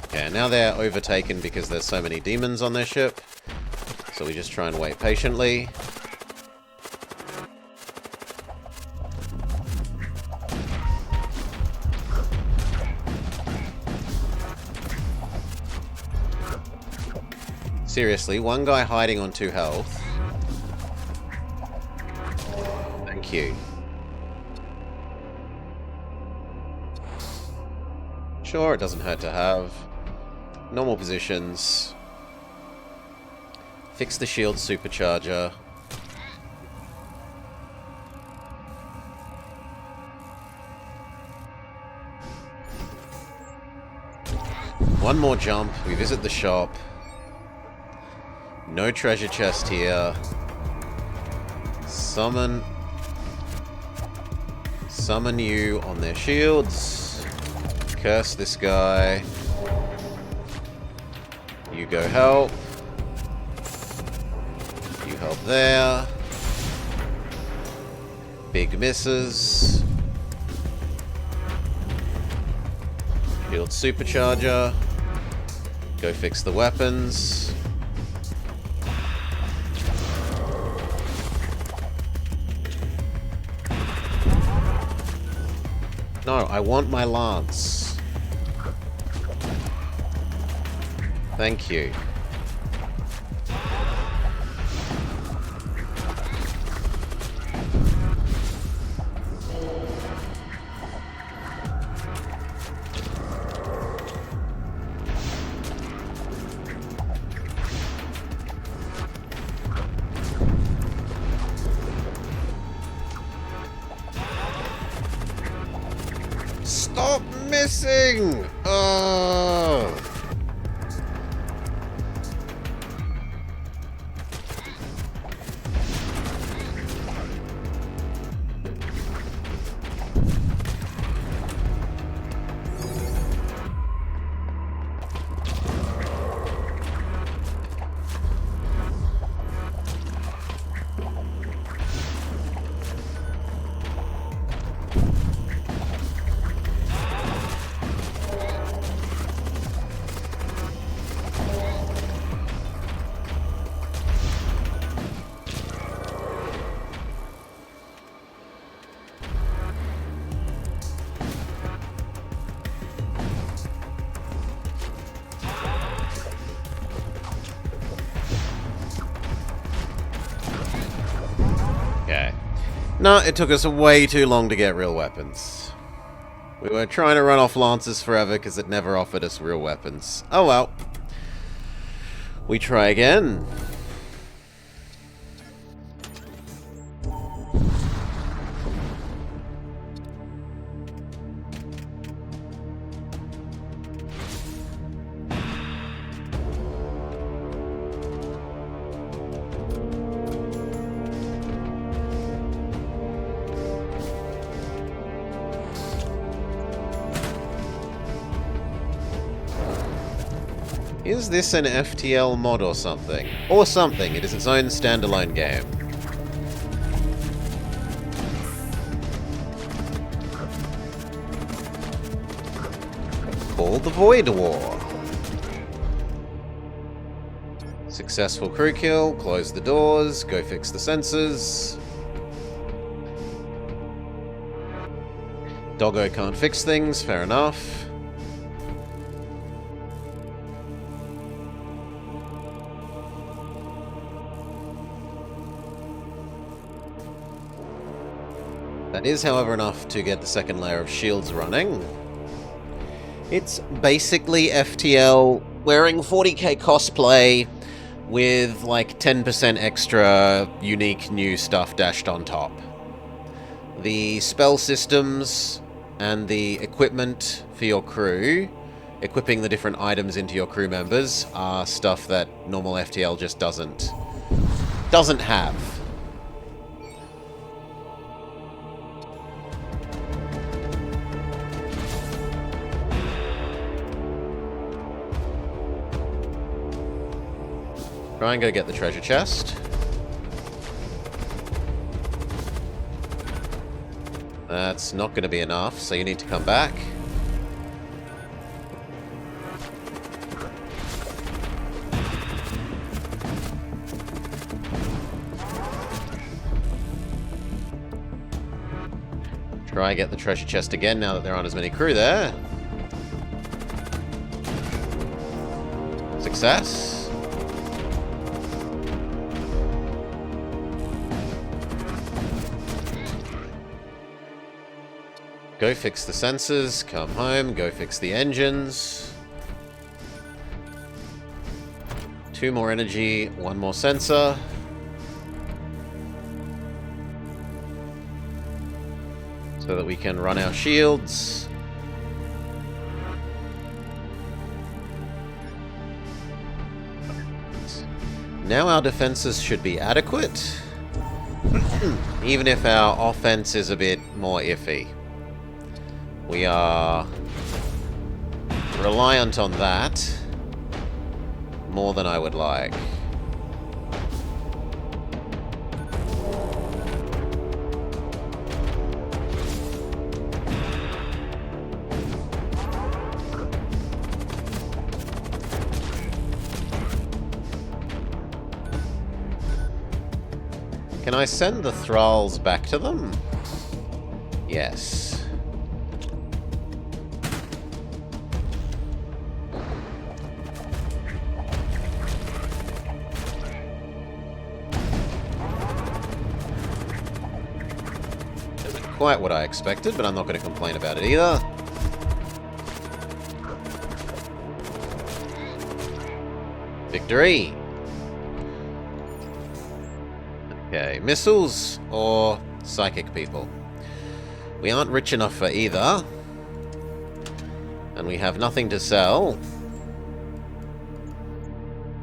Okay, now they're overtaken because there's so many demons on their ship. So we just try and wait patiently. Seriously, one guy hiding on 2 health. Thank you. Sure, it doesn't hurt to have. Normal positions. Fix the shield supercharger. One more jump. We visit the shop. No treasure chest here. Summon you on their shields. Curse this guy. You go help. You help there. Big misses. Shield supercharger. Go fix the weapons. No, I want my lance. Thank you. Stop missing! Oh. No, it took us way too long to get real weapons. We were trying to run off lances forever because it never offered us real weapons. Oh well. We try again. Is this an FTL mod or something? Or something, it is its own standalone game. Called the Void War. Successful crew kill, close the doors, go fix the sensors. Doggo can't fix things, fair enough. That is, however, enough to get the second layer of shields running. It's basically FTL wearing 40k cosplay with like 10% extra unique new stuff dashed on top. The spell systems and the equipment for your crew, equipping the different items into your crew members, are stuff that normal FTL just doesn't have. Try and go get the treasure chest. That's not going to be enough, so you need to come back. Try and get the treasure chest again now that there aren't as many crew there. Success. Go fix the sensors, come home, go fix the engines. 2 more energy, 1 more sensor. So that we can run our shields. Now our defenses should be adequate. Even if our offense is a bit more iffy. We are reliant on that more than I would like. Can I send the thralls back to them? Yes. Quite what I expected, but I'm not going to complain about it either. Victory! Okay, missiles or psychic people? We aren't rich enough for either. And we have nothing to sell.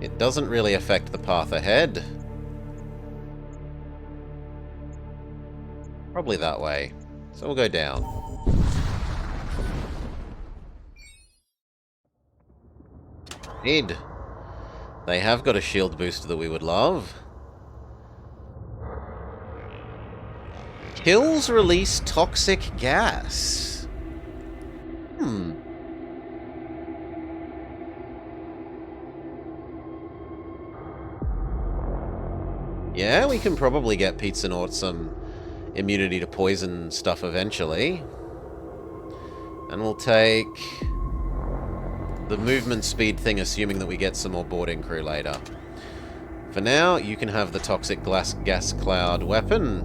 It doesn't really affect the path ahead. Probably that way. So we'll go down. Indeed. They have got a shield booster that we would love. Kills release toxic gas. Yeah, we can probably get Pizza Nort some immunity to poison stuff eventually. And we'll take the movement speed thing, assuming that we get some more boarding crew later. For now, you can have the toxic gas cloud weapon.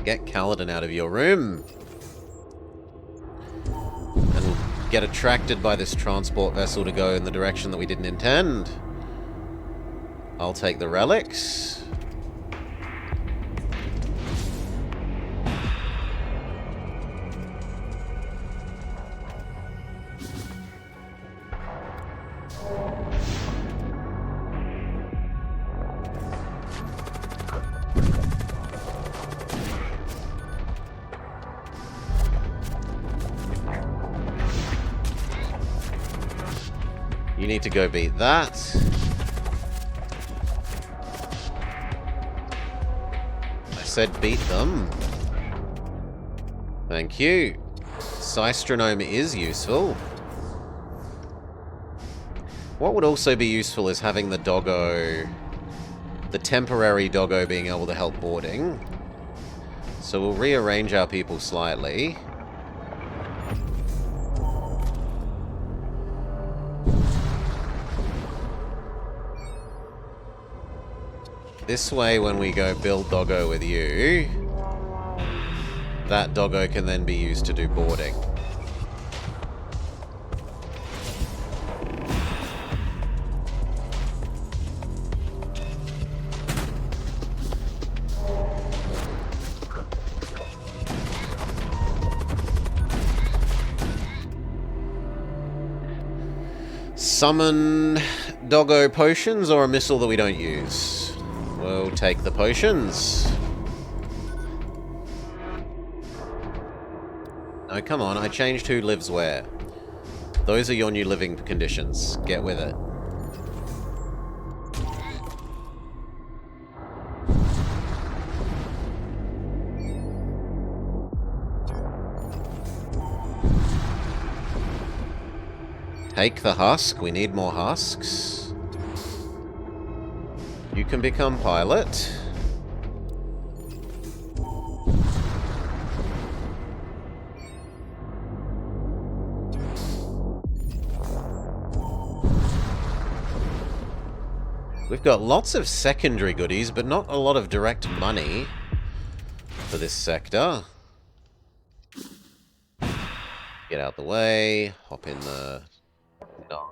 Get Kaladin out of your room. And get attracted by this transport vessel to go in the direction that we didn't intend. I'll take the relics. You need to go beat that. I said beat them. Thank you. Systronome is useful. What would also be useful is having the doggo, the temporary doggo being able to help boarding. So we'll rearrange our people slightly. This way, when we go build doggo with you, that doggo can then be used to do boarding. Summon doggo potions or a missile that we don't use? We'll take the potions. No, come on, I changed who lives where. Those are your new living conditions. Get with it. Take the husk. We need more husks. You can become pilot. We've got lots of secondary goodies, but not a lot of direct money for this sector. Get out the way. Hop in the... No.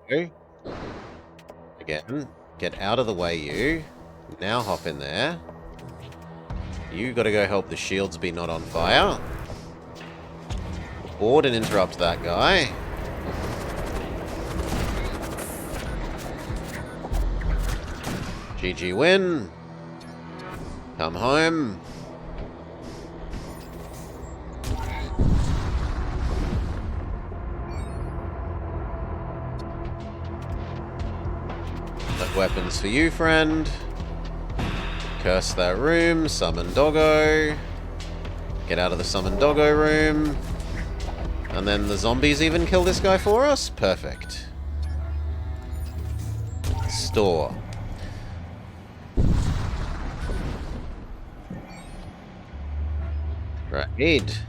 Again. Get out of the way, you. Now hop in there. You gotta go help the shields be not on fire. Board and interrupt that guy. GG win. Come home. Weapons for you, friend. Curse that room. Summon doggo. Get out of the summon doggo room. And then the zombies even kill this guy for us? Perfect. Store. Right.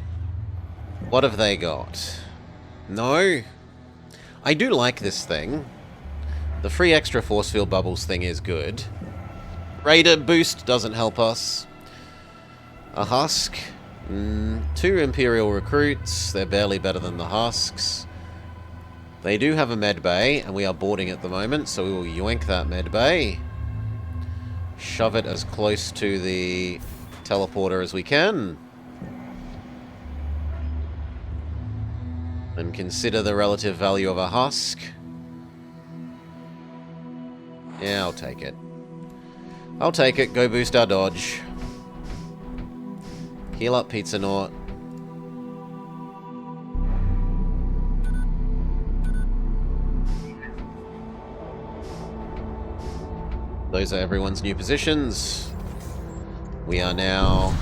What have they got? No. I do like this thing. The free extra force field bubbles thing is good. Raider boost doesn't help us. A husk. 2 Imperial recruits. They're barely better than the husks. They do have a med bay, and we are boarding at the moment, so we will yoink that med bay. Shove it as close to the teleporter as we can. And consider the relative value of a husk. Yeah, I'll take it. I'll take it. Go boost our dodge. Heal up Pizza Nort. Those are everyone's new positions. We are now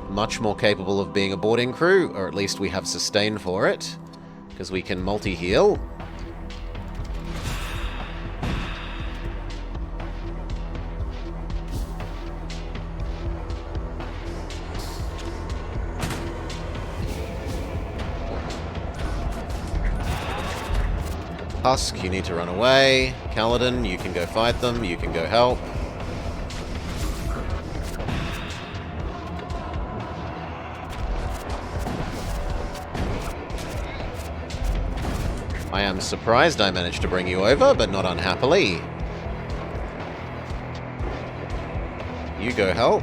much more capable of being a boarding crew, or at least we have sustain for it, because we can multi-heal. Husk, you need to run away. Kaladin, you can go fight them. You can go help. I am surprised I managed to bring you over, but not unhappily. You go help.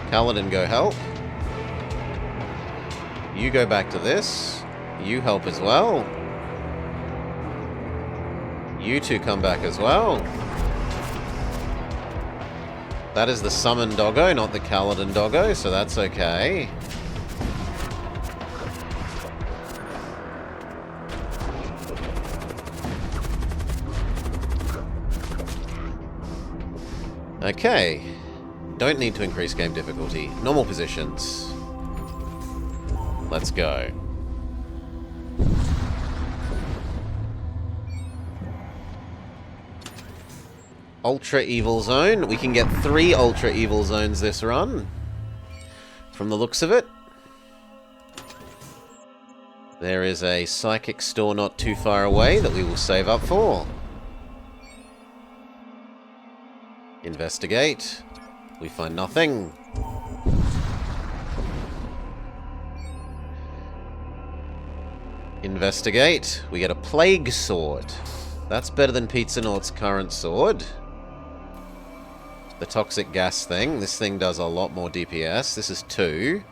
Kaladin, go help. You go back to this. You help as well. You two come back as well. That is the summon doggo, not the Kaladin doggo, so that's okay. Okay. Don't need to increase game difficulty. Normal positions. Let's go. Ultra Evil Zone. We can get 3 Ultra Evil Zones this run. from the looks of it. There is a psychic store not too far away that we will save up for. Investigate. We find nothing. Investigate. We get a plague sword. That's better than Pizza-Naut's current sword. The toxic gas thing. This thing does a lot more DPS. This is 2.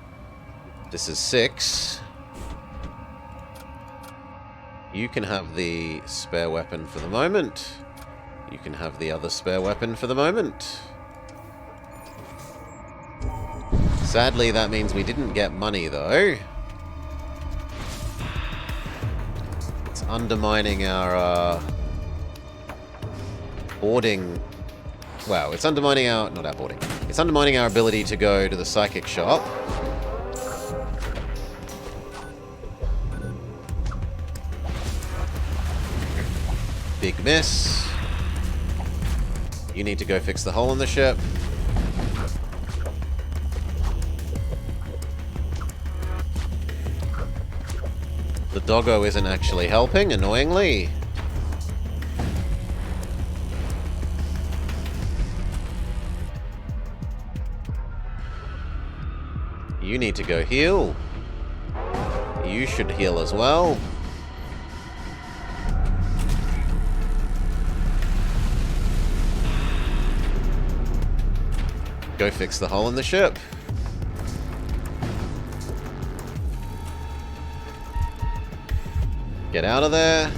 This is 6. You can have the spare weapon for the moment. You can have the other spare weapon for the moment. Sadly, that means we didn't get money, though. It's undermining our boarding. Wow, it's undermining our... not our boarding. It's undermining our ability to go to the psychic shop. Big miss. You need to go fix the hole in the ship. The doggo isn't actually helping, annoyingly. You need to go heal. You should heal as well. Go fix the hole in the ship. Get out of there.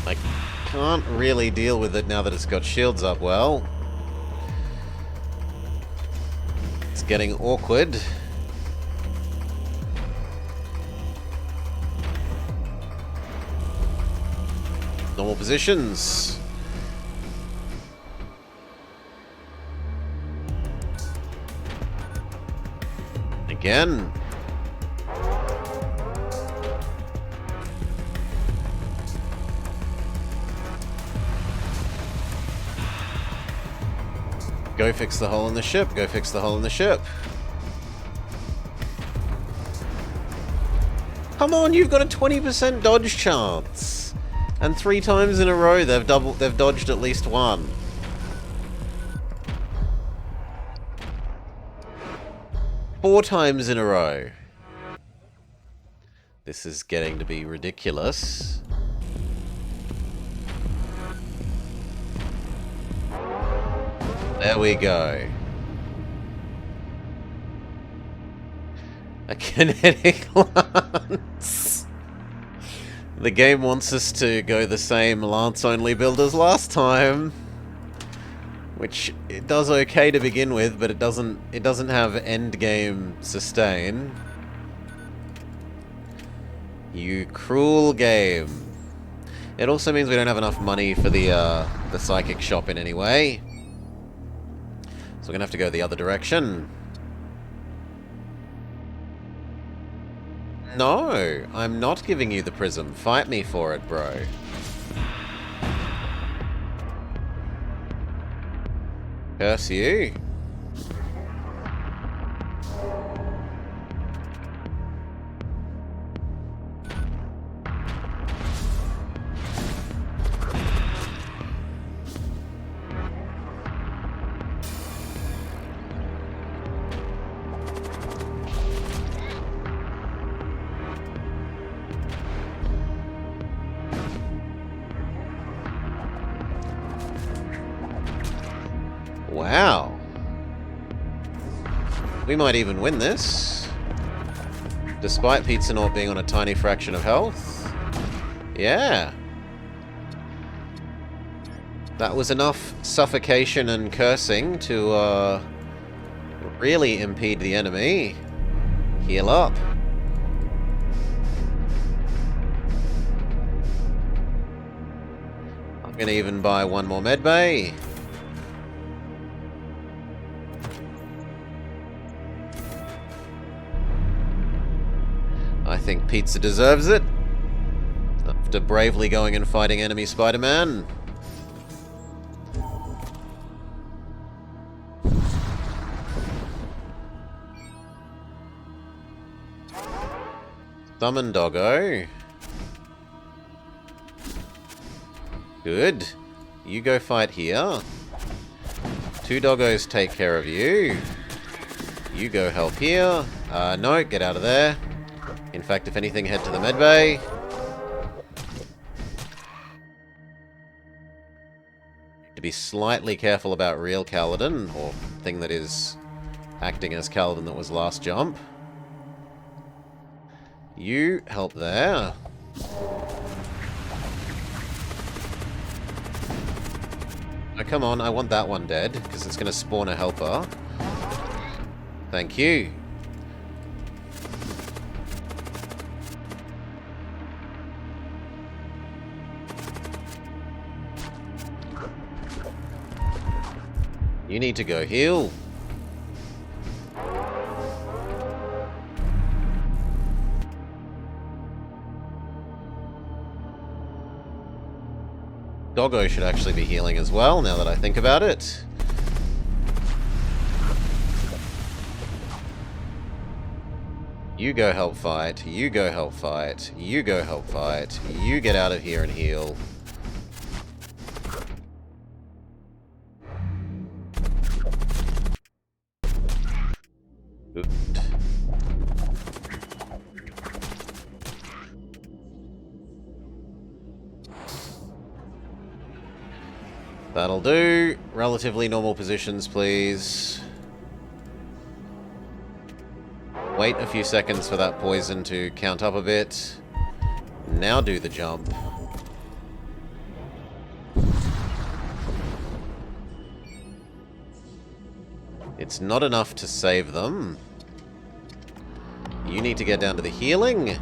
I can't really deal with it now that it's got shields up well. It's getting awkward. Normal positions. Again. Go fix the hole in the ship. Go fix the hole in the ship. Come on, you've got a 20% dodge chance. And 3 times in a row they've dodged at least one. Four times in a row. This is getting to be ridiculous. There we go. A kinetic lance. The game wants us to go the same lance-only build as last time, which it does okay to begin with, but it doesn't have end game sustain. You cruel game. It also means we don't have enough money for the psychic shop in any way. So we're gonna have to go the other direction. No, I'm not giving you the prism. Fight me for it, bro. Curse you. Wow. We might even win this. Despite Pizza-Naut being on a tiny fraction of health. Yeah. That was enough suffocation and cursing to really impede the enemy. Heal up. Gonna even buy one more medbay. I think Pizza deserves it. After bravely going and fighting enemy Spider-Man. Summon Doggo. Good. You go fight here. 2 doggos take care of you. You go help here. No, get out of there. In fact, if anything, head to the medbay. To be slightly careful about real Kaladin, or thing that is acting as Kaladin that was last jump. You help there. Oh, come on, I want that one dead, because it's going to spawn a helper. Thank you. You need to go heal. Doggo should actually be healing as well, now that I think about it. You go help fight. You go help fight. You go help fight. You get out of here and heal. Good. That'll do. Relatively normal positions, please. Wait a few seconds for that poison to count up a bit. Now do the jump. It's not enough to save them. You need to get down to the healing.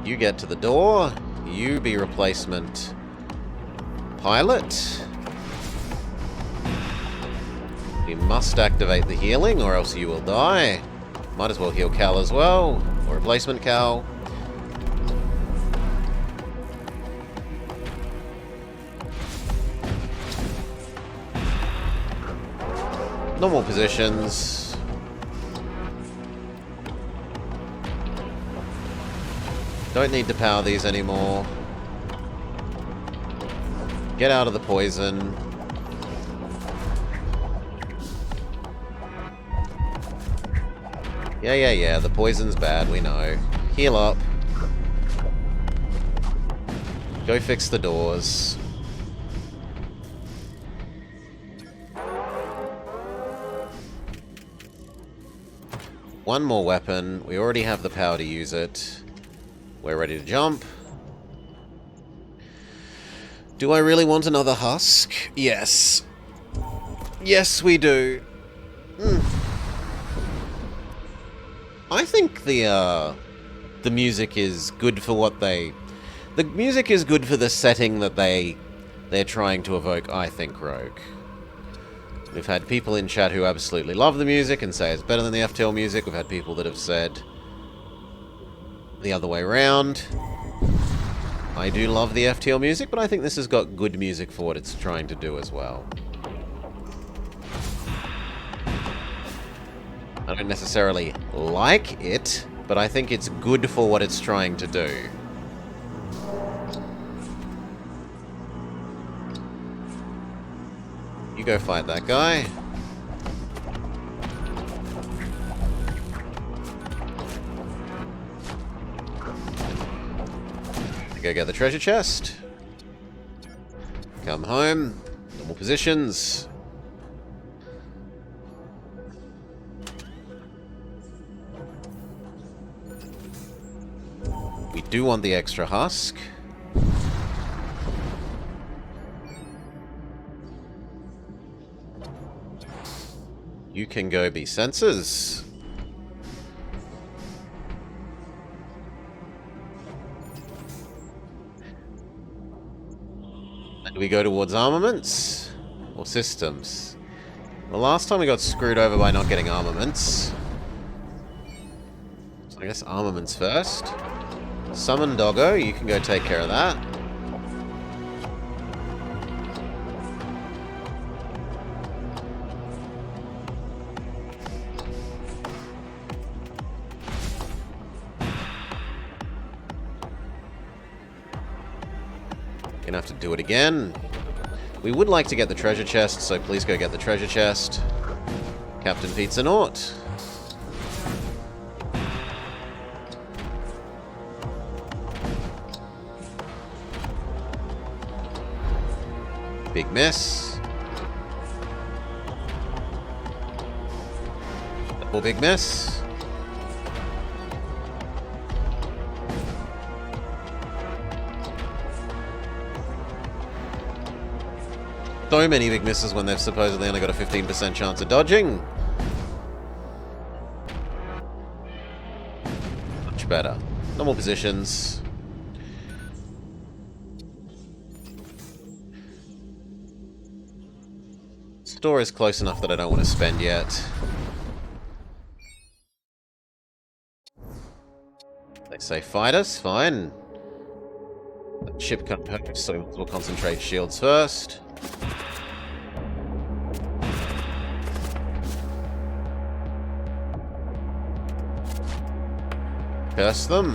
You get to the door. You be replacement pilot. You must activate the healing or else you will die. Might as well heal Cal as well. Or replacement Cal. Normal positions. Don't need to power these anymore. Get out of the poison. Yeah, the poison's bad, we know. Heal up. Go fix the doors. One more weapon. We already have the power to use it. We're ready to jump. Do I really want another husk? Yes. Yes, we do. I think the music is good for what they... The music is good for the setting that they're trying to evoke, I think, Rogue. We've had people in chat who absolutely love the music and say it's better than the FTL music. We've had people that have said the other way around. I do love the FTL music, but I think this has got good music for what it's trying to do as well. I don't necessarily like it, but I think it's good for what it's trying to do. You go fight that guy. Go get the treasure chest. Come home. Normal positions. We do want the extra husk. You can go be sensors. And do we go towards armaments? Or systems? The last time we got screwed over by not getting armaments. So I guess armaments first. Summon Doggo, you can go take care of that. Gonna have to do it again. We would like to get the treasure chest, so please go get the treasure chest. Captain Pizza Naut. Big miss. Double big miss. So many big misses when they've supposedly only got a 15% chance of dodging. Much better. Normal positions. Store is close enough that I don't want to spend yet. They say fight us, fine. That ship can't hurt, so we'll concentrate shields first. Curse them.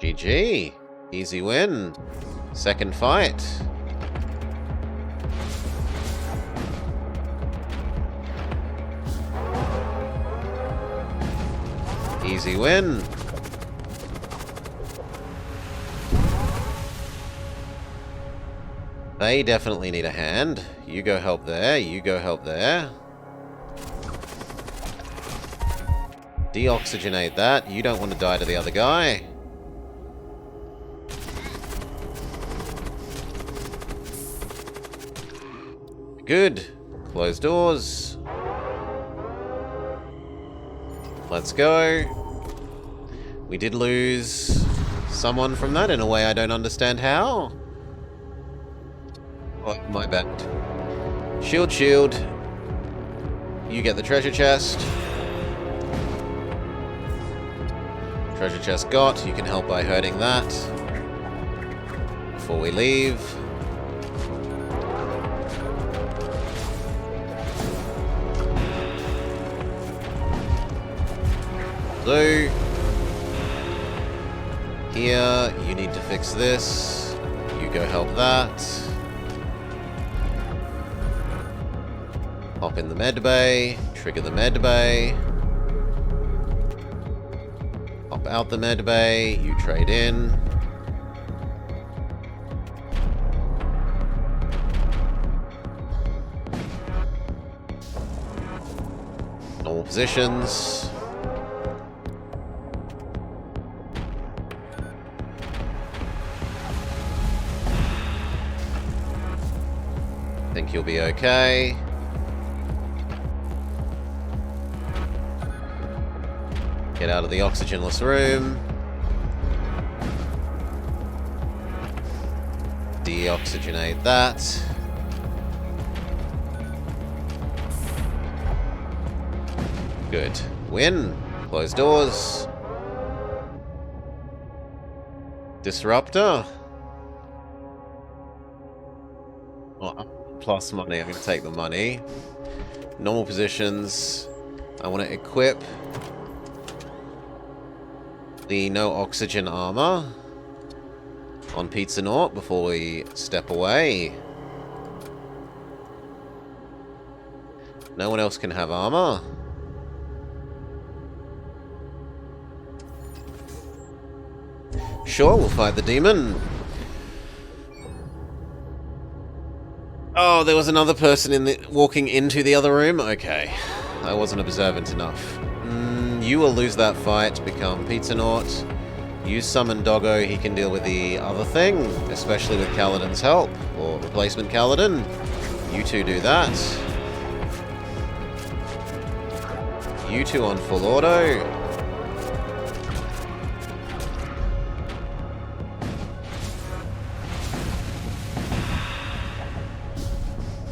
GG. Easy win. Second fight. Easy win. They definitely need a hand. You go help there, you go help there. Deoxygenate that. You don't want to die to the other guy. Good. Close doors. Let's go. We did lose someone from that in a way I don't understand how. Oh, my bad. Shield, shield. You get the treasure chest. Treasure chest got. You can help by hurting that. Before we leave. So, here, you need to fix this. You go help that. Hop in the med bay, trigger the med bay. Hop out the med bay, you trade in. Normal positions. Think you'll be okay. Get out of the oxygenless room. Deoxygenate that. Good. Win. Close doors. Disruptor. Oh, plus money. I'm going to take the money. Normal positions. I want to equip the no oxygen armor on Pizza Naut before we step away. No one else can have armor. Sure, we'll fight the demon. Oh, there was another person walking into the other room? Okay. I wasn't observant enough. You will lose that fight, become Pizza Naut. Use Summon Doggo, he can deal with the other thing, especially with Kaladin's help, or replacement Kaladin. You two do that. You two on full auto.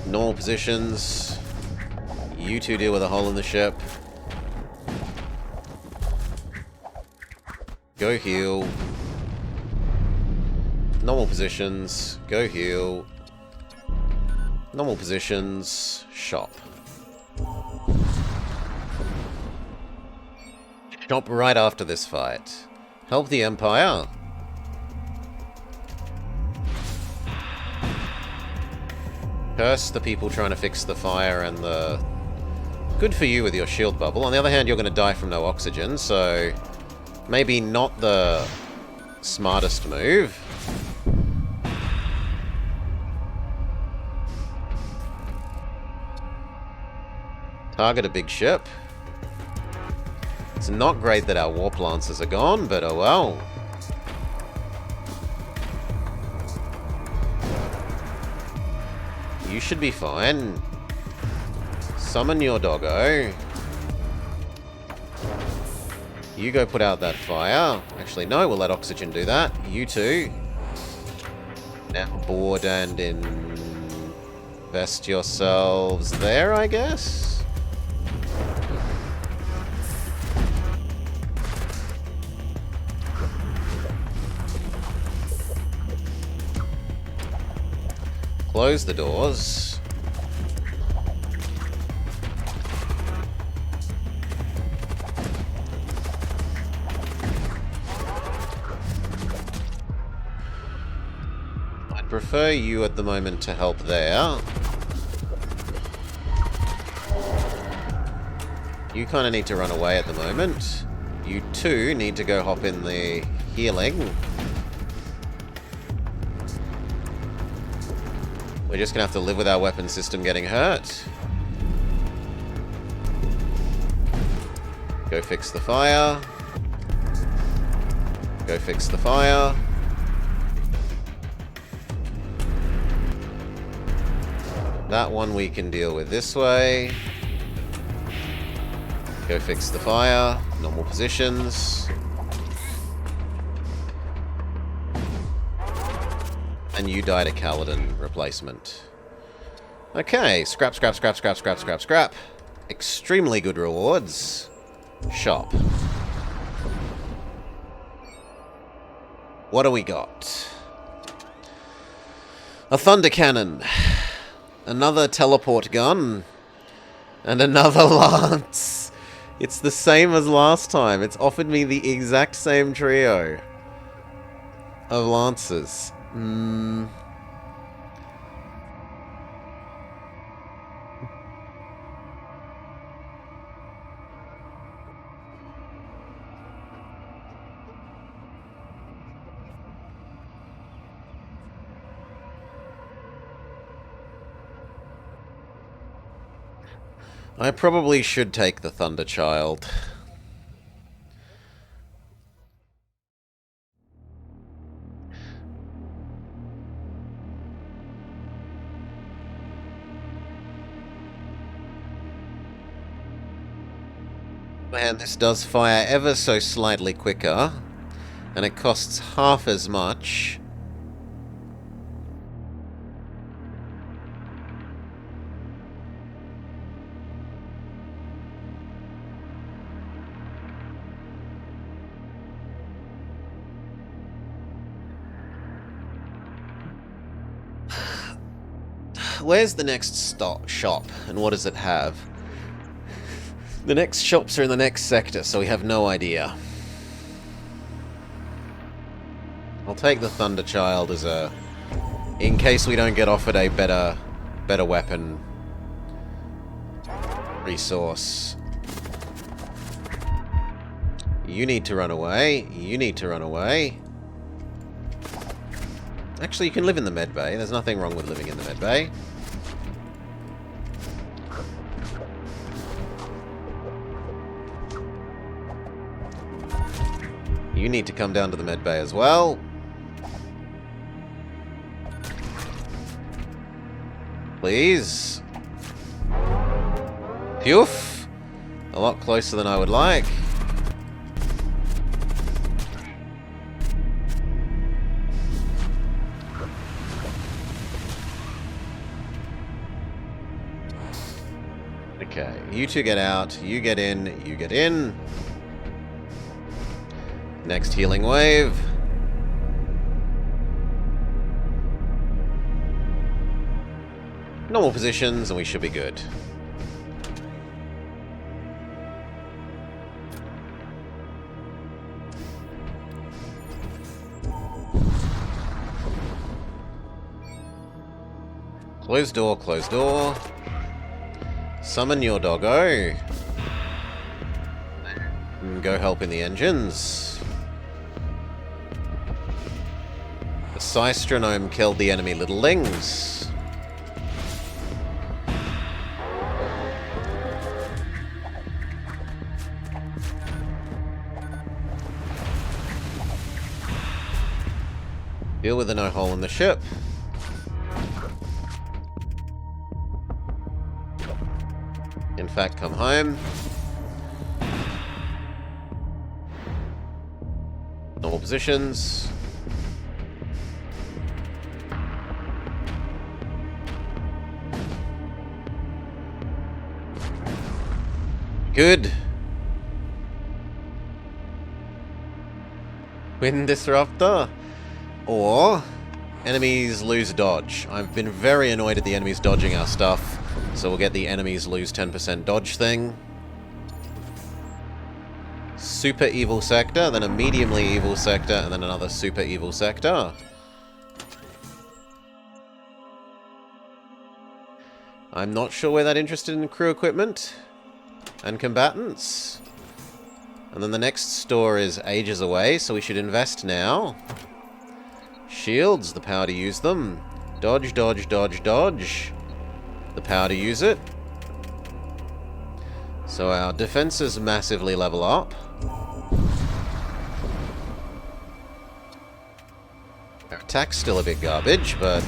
Normal positions. You two deal with a hole in the ship. Go heal. Normal positions. Go heal. Normal positions. Shop. Shop right after this fight. Help the Empire. Curse the people trying to fix the fire and the... Good for you with your shield bubble. On the other hand, you're going to die from no oxygen, so... Maybe not the smartest move. Target a big ship. It's not great that our warp lancers are gone, but oh well. You should be fine. Summon your doggo. You go put out that fire. Actually, no, we'll let oxygen do that. You two. Now board and invest yourselves there, I guess? Close the doors. I'd prefer you at the moment to help there. You kind of need to run away at the moment. You two need to go hop in the healing. We're just gonna have to live with our weapon system getting hurt. Go fix the fire. Go fix the fire. That one we can deal with this way. Go fix the fire. Normal positions. And you died a Kaladin replacement. Okay, scrap, scrap, scrap, scrap, scrap, scrap, scrap. Extremely good rewards. Shop. What do we got? A thunder cannon. Another teleport gun. And another lance. It's the same as last time. It's offered me the exact same trio of lances. I probably should take the Thunder Child. Man, this does fire ever so slightly quicker, and it costs half as much. Where's the next shop, and what does it have? The next shops are in the next sector, so we have no idea. I'll take the Thunder Child as a... in case we don't get offered a better weapon resource. You need to run away. You need to run away. Actually, you can live in the med bay. There's nothing wrong with living in the med bay. You need to come down to the med bay as well. Please. Phew. A lot closer than I would like. You two get out. You get in. You get in. Next healing wave. Normal positions, and we should be good. Closed door, closed door. Summon your doggo. And go help in the engines. The Systronome killed the enemy littlelings. Deal with the no hole in the ship. In fact, come home. Normal positions. Good. Wind disruptor. Or enemies lose dodge. I've been very annoyed at the enemies dodging our stuff, so we'll get the enemies lose 10% dodge thing. Super evil sector, then a mediumly evil sector, and then another super evil sector. I'm not sure we're that interested in crew equipment and combatants. And then the next store is ages away, so we should invest now. Shields, the power to use them. Dodge, dodge, dodge, dodge. The power to use it. So our defenses massively level up. Our attack's still a bit garbage, but...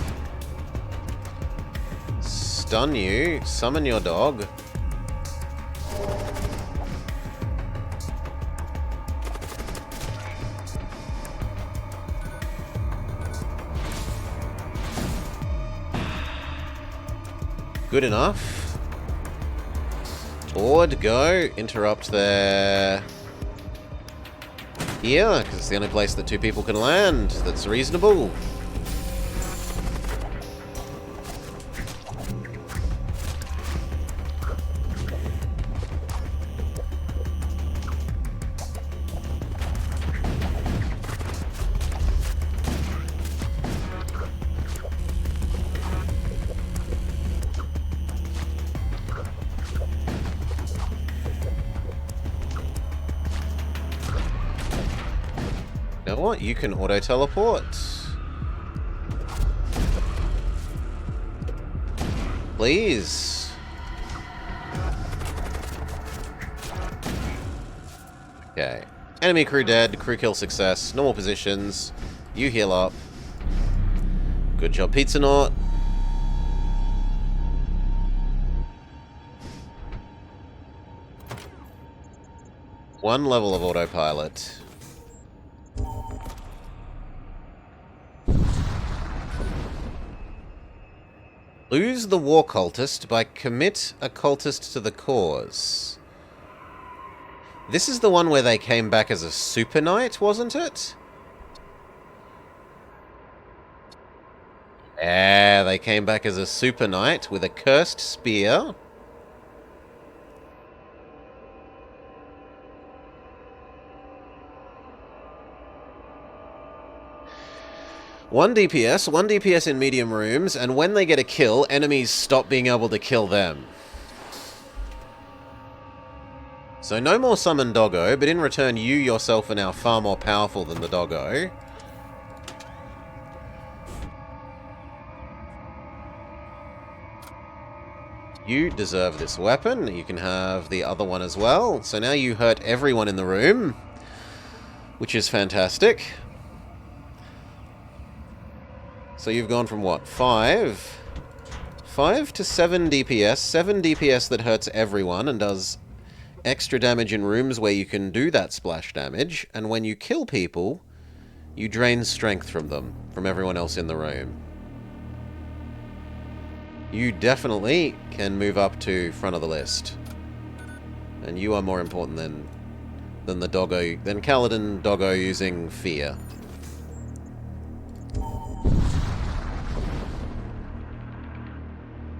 Stun you, summon your dog. Good enough. Board, go. Interrupt there. Here, because it's the only place that two people can land. That's reasonable. You know what? You can auto-teleport. Please. Okay. Enemy crew dead. Crew kill success. Normal positions. You heal up. Good job, Pizza-Naut. One level of autopilot. Lose the war cultist by commit a cultist to the cause. This is the one where they came back as a super knight, wasn't it? Yeah, they came back as a super knight with a cursed spear. One DPS in medium rooms, and when they get a kill, enemies stop being able to kill them. So no more summon doggo, but in return you yourself are now far more powerful than the doggo. You deserve this weapon. You can have the other one as well. So now you hurt everyone in the room, which is fantastic. So you've gone from what? 5 to 7 DPS. 7 DPS that hurts everyone and does extra damage in rooms where you can do that splash damage. And when you kill people, you drain strength from them, from everyone else in the room. You definitely can move up to front of the list. And you are more important than the doggo, than Kaladin doggo using fear.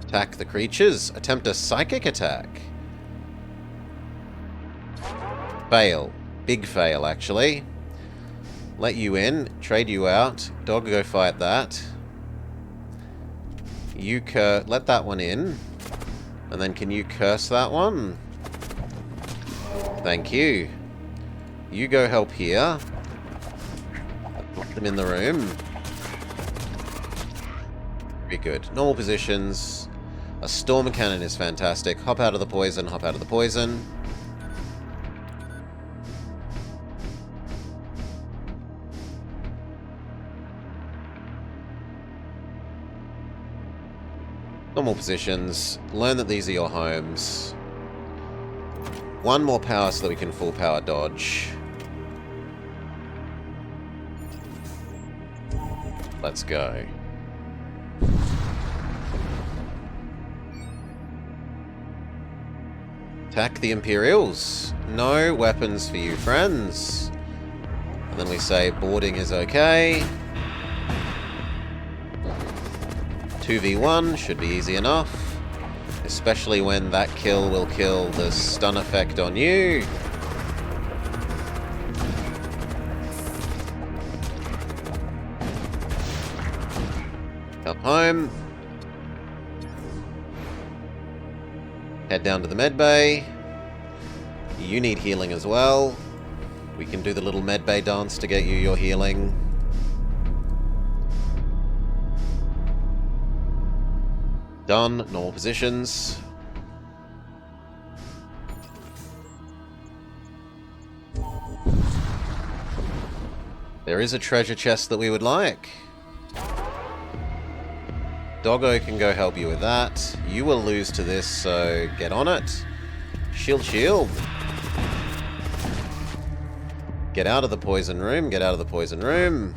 Attack the creatures. Attempt a psychic attack. Fail. Big fail, actually. Let you in. Trade you out. Dog, go fight that. You let that one in. And then can you curse that one? Thank you. You go help here. Put them in the room. Very good. Normal positions. A storm cannon is fantastic. Hop out of the poison, hop out of the poison. Normal positions. Learn that these are your homes. One more power so that we can full power dodge. Let's go. Attack the Imperials. No weapons for you, friends. And then we say boarding is okay. 2v1 should be easy enough. Especially when that kill will kill the stun effect on you. Come home. Head down to the med bay. You need healing as well. We can do the little med bay dance to get you your healing. Done. Normal positions. There is a treasure chest that we would like. Doggo can go help you with that. You will lose to this, so get on it. Shield, shield. Get out of the poison room. Get out of the poison room.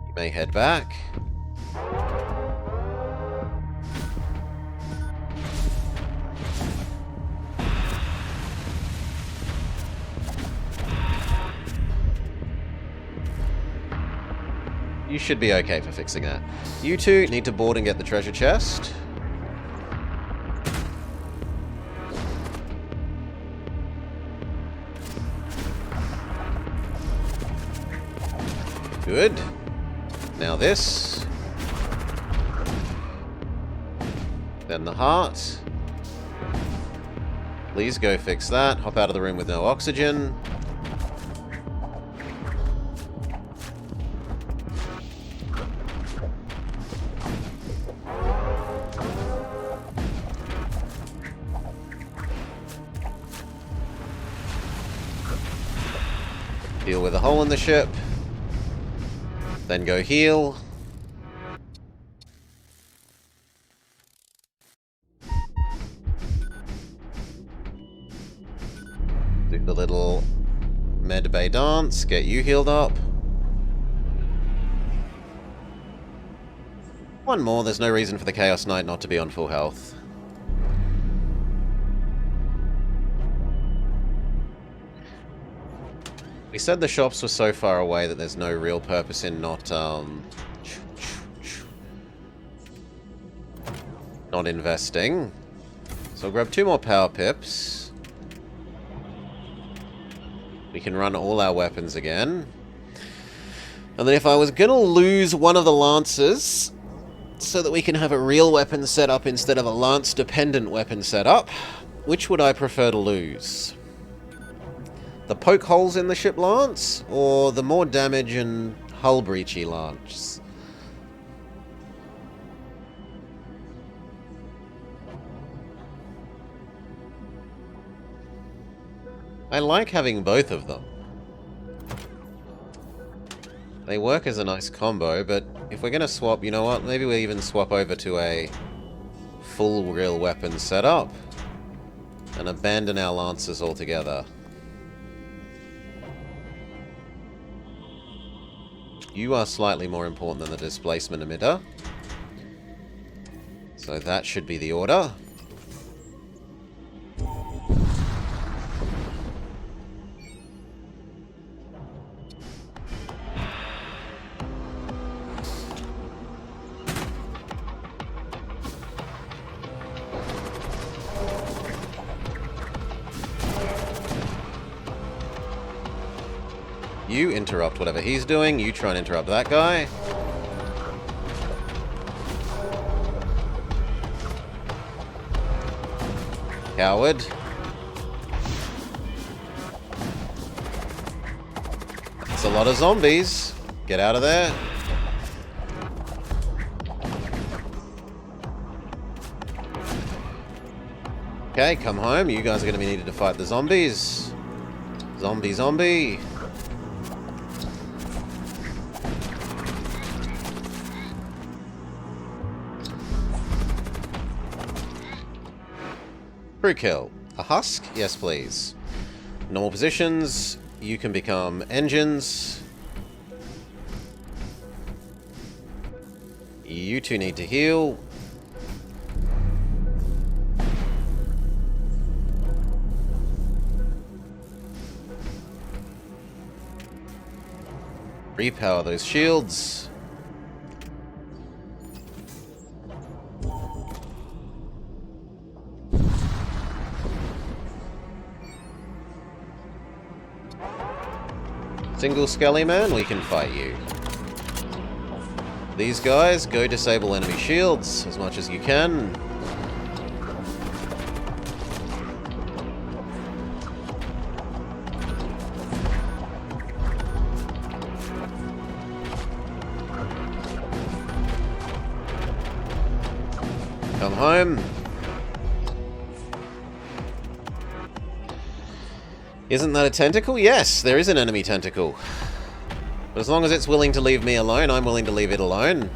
You may head back. You should be okay for fixing that. You two need to board and get the treasure chest. Good. Now this. Then the heart. Please go fix that. Hop out of the room with no oxygen. Deal with a hole in the ship. Then go heal. Do the little med bay dance. Get you healed up. One more. There's no reason for the Chaos Knight not to be on full health. We said the shops were so far away that there's no real purpose in not investing. So I'll grab 2 more power pips. We can run all our weapons again. And then if I was gonna lose one of the lances, so that we can have a real weapon setup instead of a lance-dependent weapon setup, which would I prefer to lose? The poke holes in the ship lance, or the more damage and hull breachy lance? I like having both of them. They work as a nice combo, but if we're gonna swap, you know what? Maybe we'll even swap over to a full real weapon setup and abandon our lances altogether. You are slightly more important than the displacement emitter. So that should be the order. You interrupt whatever he's doing. You try and interrupt that guy. Coward. It's a lot of zombies. Get out of there. Okay, come home. You guys are going to be needed to fight the zombies. Zombie, zombie. Crew kill. A husk? Yes, please. Normal positions. You can become engines. You two need to heal. Repower those shields. Single Skelly Man, we can fight you. These guys, go disable enemy shields as much as you can. Come home. Isn't that a tentacle? Yes, there is an enemy tentacle. But as long as it's willing to leave me alone, I'm willing to leave it alone.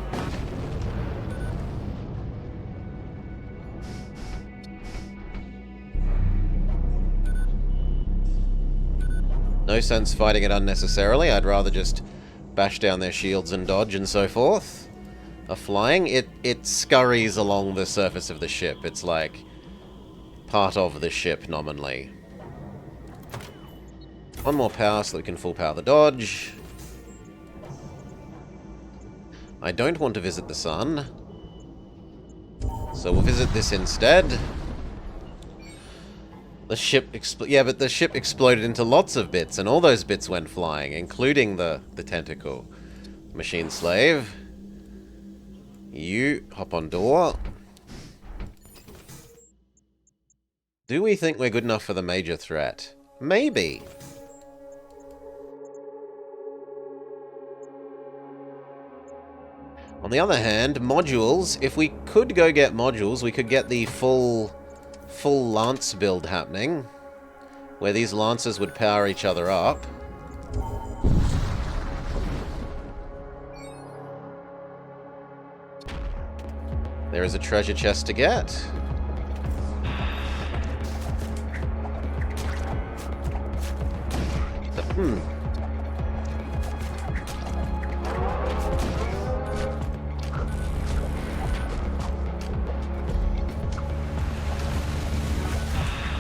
No sense fighting it unnecessarily. I'd rather just bash down their shields and dodge and so forth. Flying, it scurries along the surface of the ship. It's like part of the ship nominally. One more power so that we can full power the dodge. I don't want to visit the sun, so we'll visit this instead. The ship yeah, but the ship exploded into lots of bits, and all those bits went flying, including the tentacle. Machine slave. You hop on door. Do we think we're good enough for the major threat? Maybe. On the other hand, modules, if we could go get modules, we could get the full lance build happening, where these lances would power each other up. There is a treasure chest to get.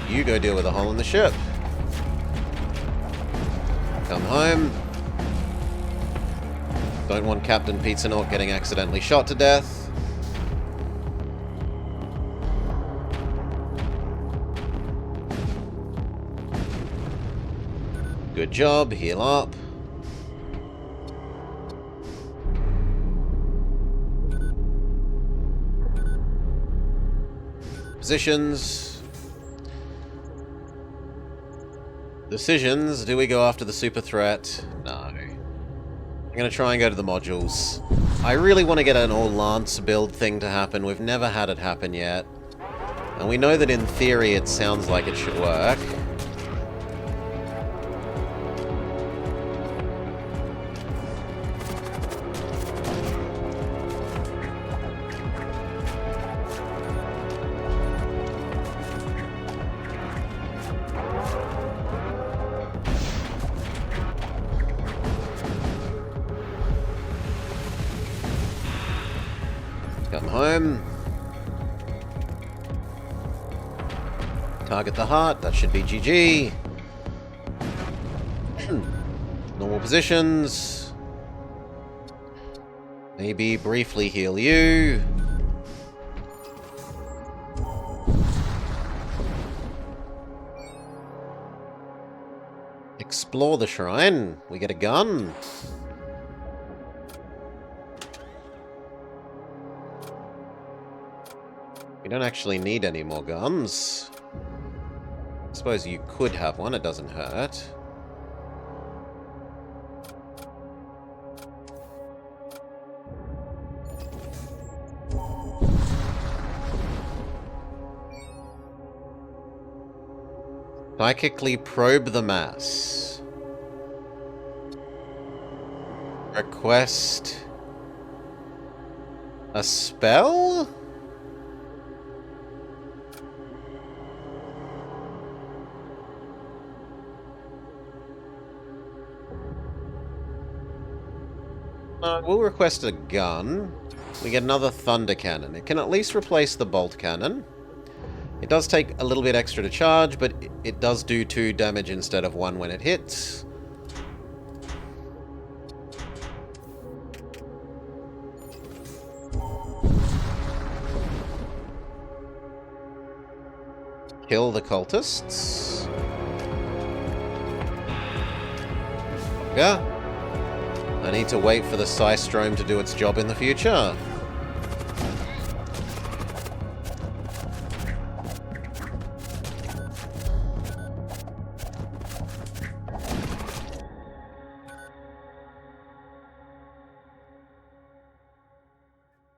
You go deal with a hole in the ship. Come home. Don't want Captain Pizzanaut getting accidentally shot to death. Good job, heal up. Positions. Decisions. Do we go after the super threat? No. I'm going to try and go to the modules. I really want to get an all-lance build thing to happen. We've never had it happen yet. And we know that in theory it sounds like it should work. Come home. Target the heart. That should be GG. Normal positions. Maybe briefly heal you. Explore the shrine. We get a gun. We don't actually need any more guns. I suppose you could have one, it doesn't hurt. Psychically probe the mass. Request a spell? We'll request a gun. We get another thunder cannon. It can at least replace the bolt cannon. It does take a little bit extra to charge, but it does do 2 damage instead of 1 when it hits. Kill the cultists. Yeah. I need to wait for the Psystrome to do its job in the future.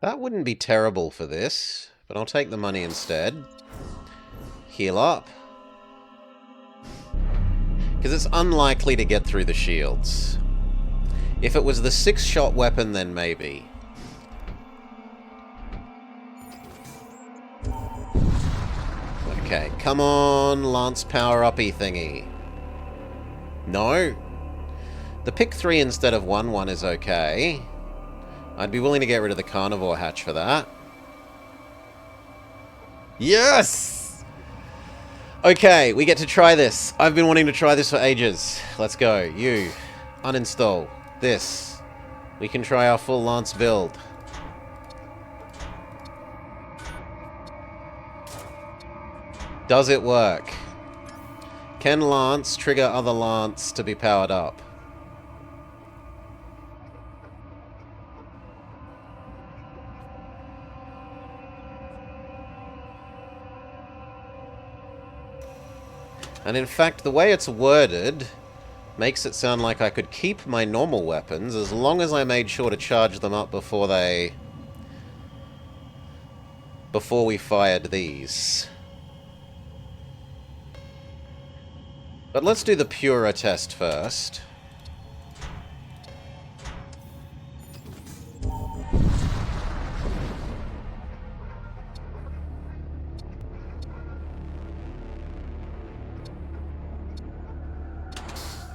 That wouldn't be terrible for this, but I'll take the money instead. Heal up. Because it's unlikely to get through the shields. If it was the 6-shot weapon, then maybe. Okay, come on, Lance power-uppy thingy. No. The pick 3 instead of 1 is okay. I'd be willing to get rid of the carnivore hatch for that. Yes! Okay, we get to try this. I've been wanting to try this for ages. Let's go. You. Uninstall. This. We can try our full Lance build. Does it work? Can Lance trigger other Lance to be powered up? And in fact, the way it's worded makes it sound like I could keep my normal weapons as long as I made sure to charge them up before we fired these. But let's do the Pura test first.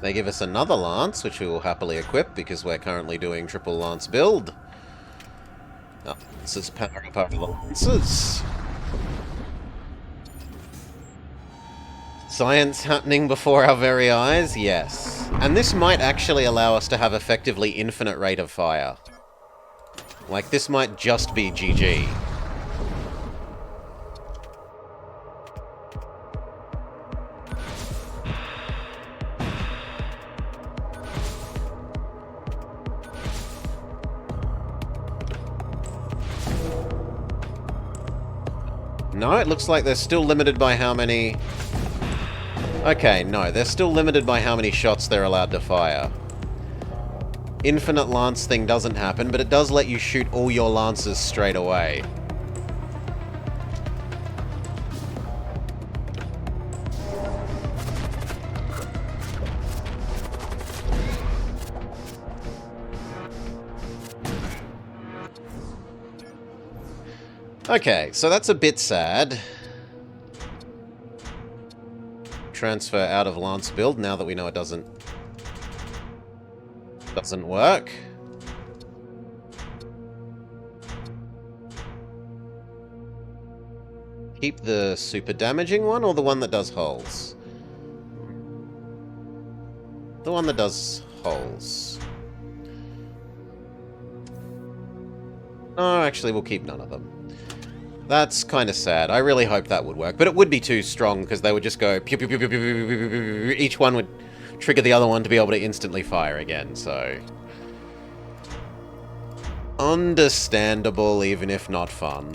They give us another Lance, which we will happily equip because we're currently doing triple Lance build. Oh, this is power up our Lances. Science happening before our very eyes? Yes. And this might actually allow us to have effectively infinite rate of fire. Like, this might just be GG. No, it looks like they're still limited by how many... Okay, no, they're still limited by how many shots they're allowed to fire. Infinite Lance thing doesn't happen, but it does let you shoot all your Lances straight away. Okay, so that's a bit sad. Transfer out of Lance build now that we know it doesn't work. Keep the super damaging one or the one that does holes? The one that does holes. Oh, actually, we'll keep none of them. That's kind of sad. I really hope that would work. But it would be too strong because they would just go... Pew, pew, pew, pew, pew, pew, pew, pew, pew. Each one would trigger the other one to be able to instantly fire again, so... understandable, even if not fun.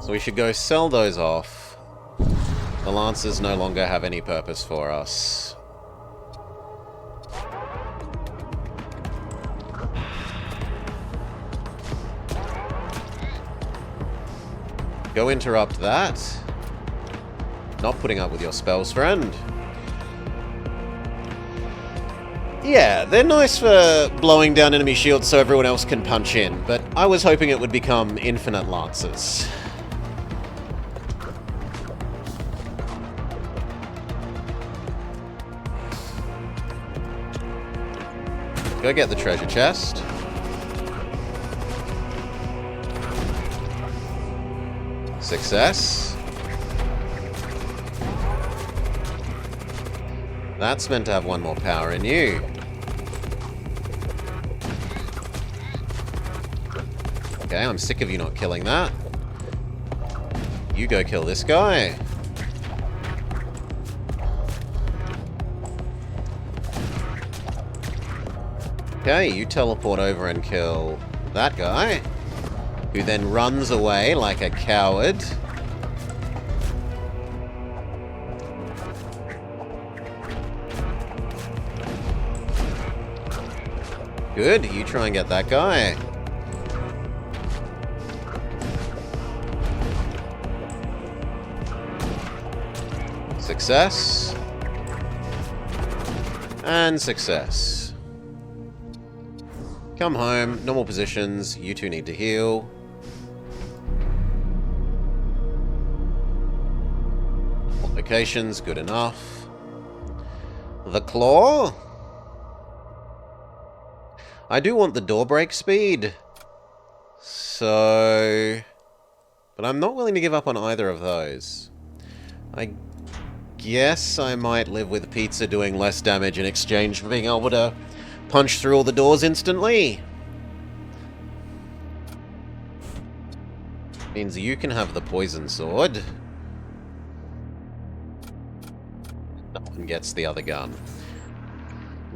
So we should go sell those off. The Lancers no longer have any purpose for us. Go interrupt that. Not putting up with your spells, friend. Yeah, they're nice for blowing down enemy shields so everyone else can punch in, but I was hoping it would become infinite Lancers. Go get the treasure chest. Success. That's meant to have one more power in you. Okay, I'm sick of you not killing that. You go kill this guy. Okay, you teleport over and kill that guy, who then runs away like a coward. Good, you try and get that guy. Success. And success. Come home, normal positions, you two need to heal. Locations, good enough. The claw. I do want the door break speed. So... but I'm not willing to give up on either of those. I guess I might live with pizza doing less damage in exchange for being able to punch through all the doors instantly. Means you can have the poison sword. No one gets the other gun.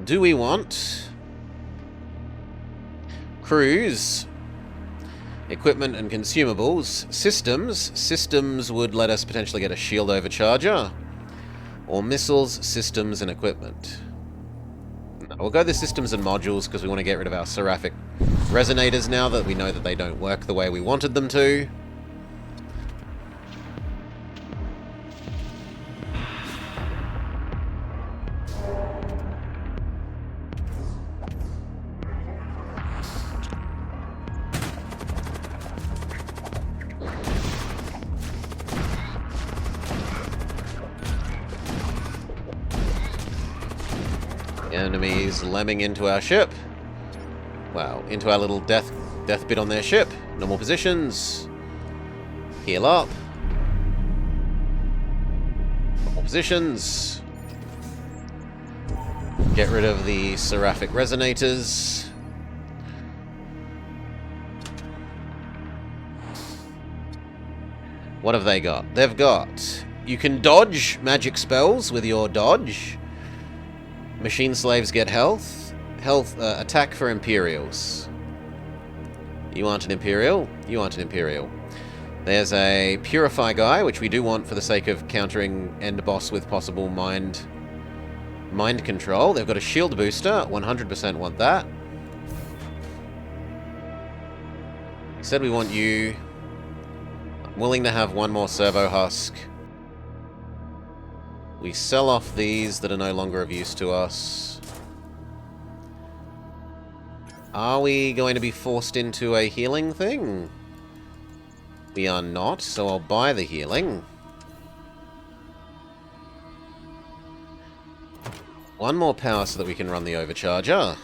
Do we want... crews, equipment and consumables, systems. Systems would let us potentially get a shield overcharger, or missiles, systems, and equipment. No, we'll go the systems and modules because we want to get rid of our Seraphic resonators now that we know that they don't work the way we wanted them to. Enemies lemming into our ship. Wow, into our little death bit on their ship. Normal positions. Heal up. Normal positions. Get rid of the Seraphic resonators. What have they got? They've got... you can dodge magic spells with your dodge. Machine slaves get health. Attack for Imperials. You aren't an Imperial? You aren't an Imperial. There's a Purify guy, which we do want for the sake of countering end boss with possible mind control. They've got a shield booster. 100% want that. We said we want you. I'm willing to have one more Servo Husk. We sell off these that are no longer of use to us. Are we going to be forced into a healing thing? We are not, so I'll buy the healing. One more power so that we can run the overcharger.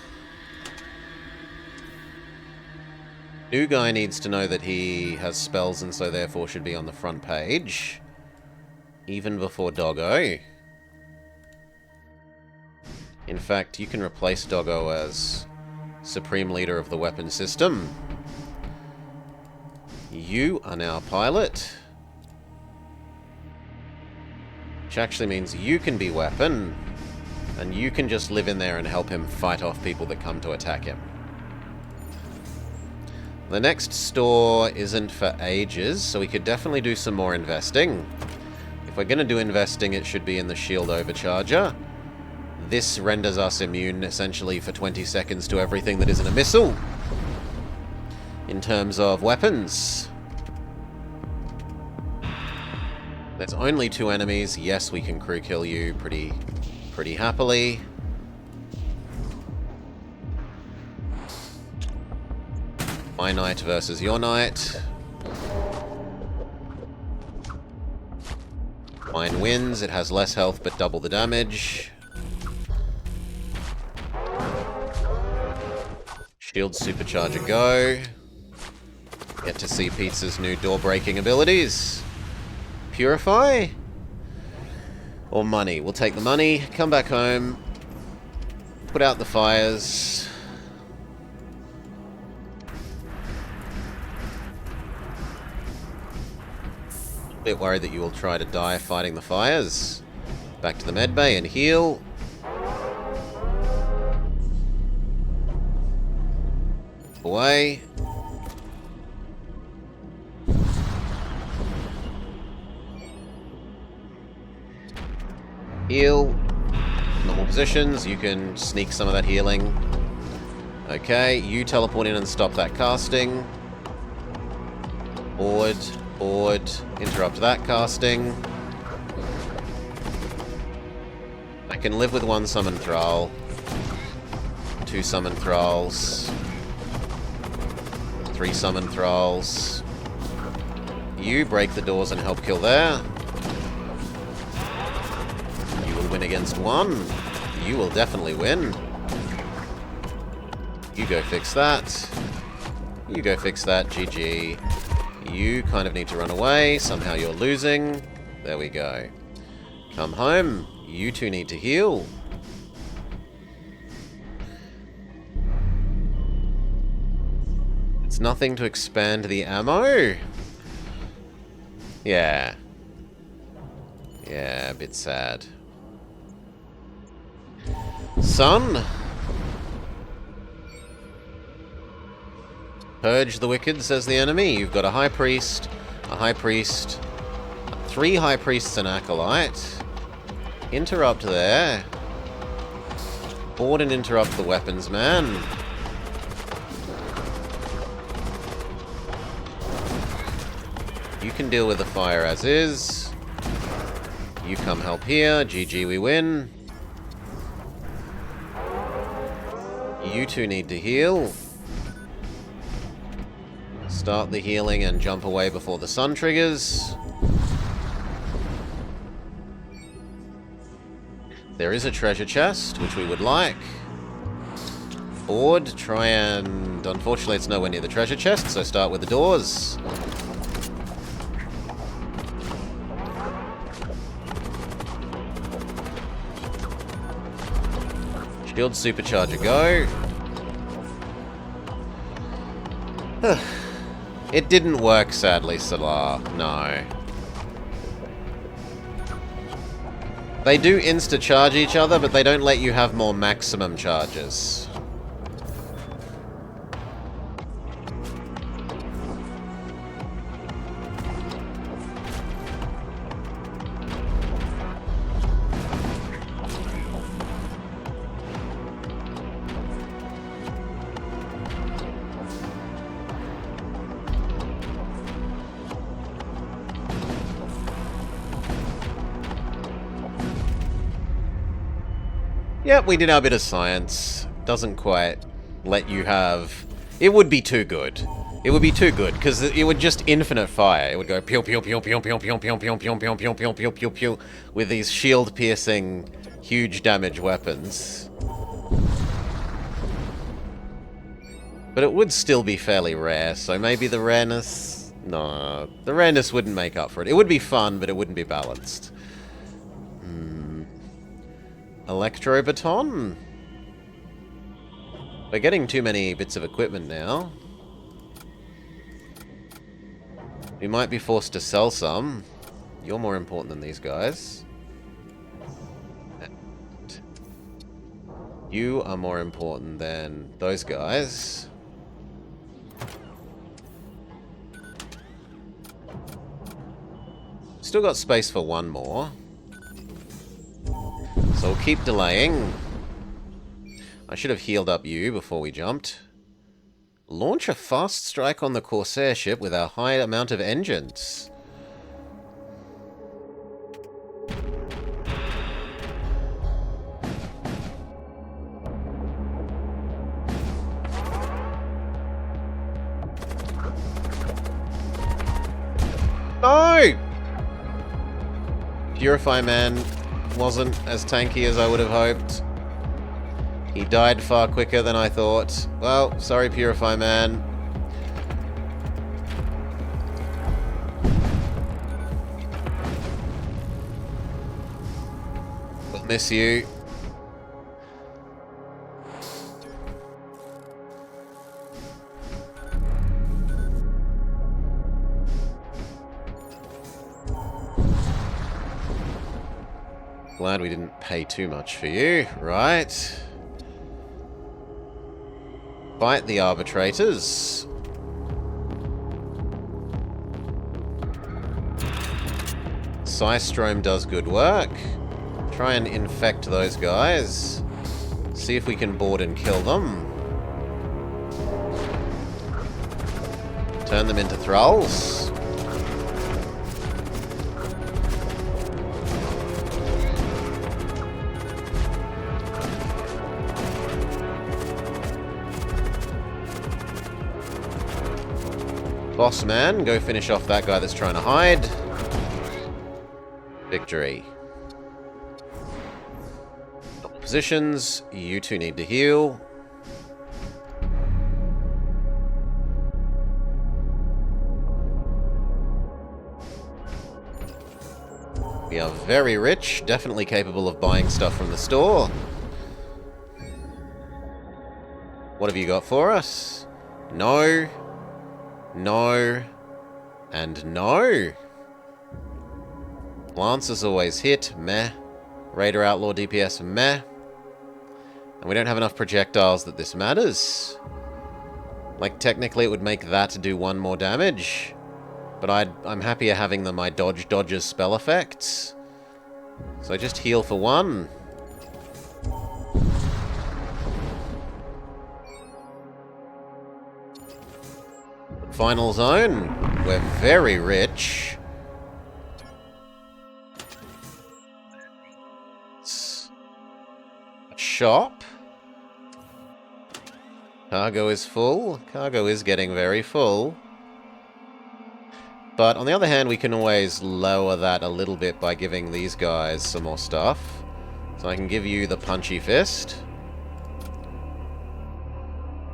New guy needs to know that he has spells and so therefore should be on the front page. Even before Doggo. In fact, you can replace Doggo as Supreme Leader of the weapon system. You are now pilot. Which actually means you can be weapon, and you can just live in there and help him fight off people that come to attack him. The next store isn't for ages, so we could definitely do some more investing. If we're going to do investing, it should be in the shield overcharger. This renders us immune, essentially, for 20 seconds to everything that isn't a missile. In terms of weapons. There's only 2 enemies. Yes, we can crew kill you pretty happily. My knight versus your knight. Mine wins. It has less health but double the damage. Shield supercharger go. Get to see Pizza's new door-breaking abilities. Purify? Or money? We'll take the money, come back home, put out the fires. A bit worried that you will try to die fighting the fires. Back to the medbay and heal. Away. Heal. Normal positions. You can sneak some of that healing. Okay, you teleport in and stop that casting. Board. Interrupt that casting. I can live with 1 summon thrall. 2 summon thralls. 3 summon thralls. You break the doors and help kill there. You will win against 1. You will definitely win. You go fix that. You go fix that. GG. You kind of need to run away. Somehow you're losing. There we go. Come home. You 2 need to heal. It's nothing to expand the ammo. Yeah. Yeah, a bit sad. Son. Purge the wicked, says the enemy. You've got a high priest, 3 high priests, and acolyte. Interrupt there. Board and interrupt the weapons, man. You can deal with the fire as is. You come help here. GG, we win. You 2 need to heal. Start the healing and jump away before the sun triggers. There is a treasure chest, which we would like. Board, try and... Unfortunately, it's nowhere near the treasure chest, so start with the doors. Shield supercharger go. It didn't work, sadly, Salar. No. They do insta-charge each other, but they don't let you have more maximum charges. Yep, we did our bit of science. Doesn't quite let you have... It would be too good. It would be too good, because it would just infinite fire. It would go pew pew pew pew pew pew pew pew pew pew pew pew pew pew pew with these shield-piercing, huge damage weapons. But it would still be fairly rare, so maybe the rareness... No, the rareness wouldn't make up for it. It would be fun, but it wouldn't be balanced. Electro baton? We're getting too many bits of equipment now. We might be forced to sell some. You're more important than these guys. You are more important than those guys. Still got space for one more. So we'll keep delaying. I should have healed up you before we jumped. Launch a fast strike on the Corsair ship with a high amount of engines. No! Purify Man wasn't as tanky as I would have hoped. He died far quicker than I thought. Well, sorry, Purify Man. We'll miss you. Glad we didn't pay too much for you, right? Fight the arbitrators. Systrom does good work. Try and infect those guys. See if we can board and kill them. Turn them into thralls. Boss man, go finish off that guy that's trying to hide. Victory. Double positions. You two need to heal. We are very rich, definitely capable of buying stuff from the store. What have you got for us? No. No. And no. Lancers always hit. Meh. Raider Outlaw DPS. Meh. And we don't have enough projectiles that this matters. Like, technically it would make that do one more damage. But I'm happier having the my dodges spell effects. So I just heal for one. Final zone. We're very rich. Shop. Cargo is full. Cargo is getting very full. But on the other hand, we can always lower that a little bit by giving these guys some more stuff. So I can give you the Punchy Fist.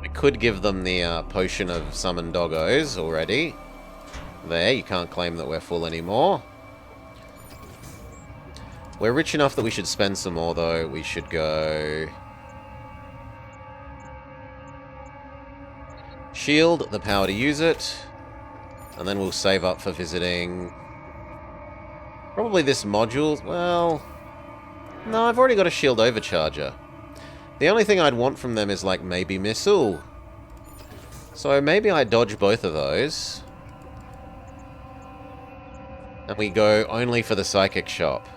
I could give them the Potion of Summon Doggos already. There, you can't claim that we're full anymore. We're rich enough that we should spend some more, though. We should go... Shield, the power to use it. And then we'll save up for visiting... Probably this module. Well... No, I've already got a shield overcharger. The only thing I'd want from them is, like, maybe missile. So maybe I dodge both of those. And we go only for the psychic shop.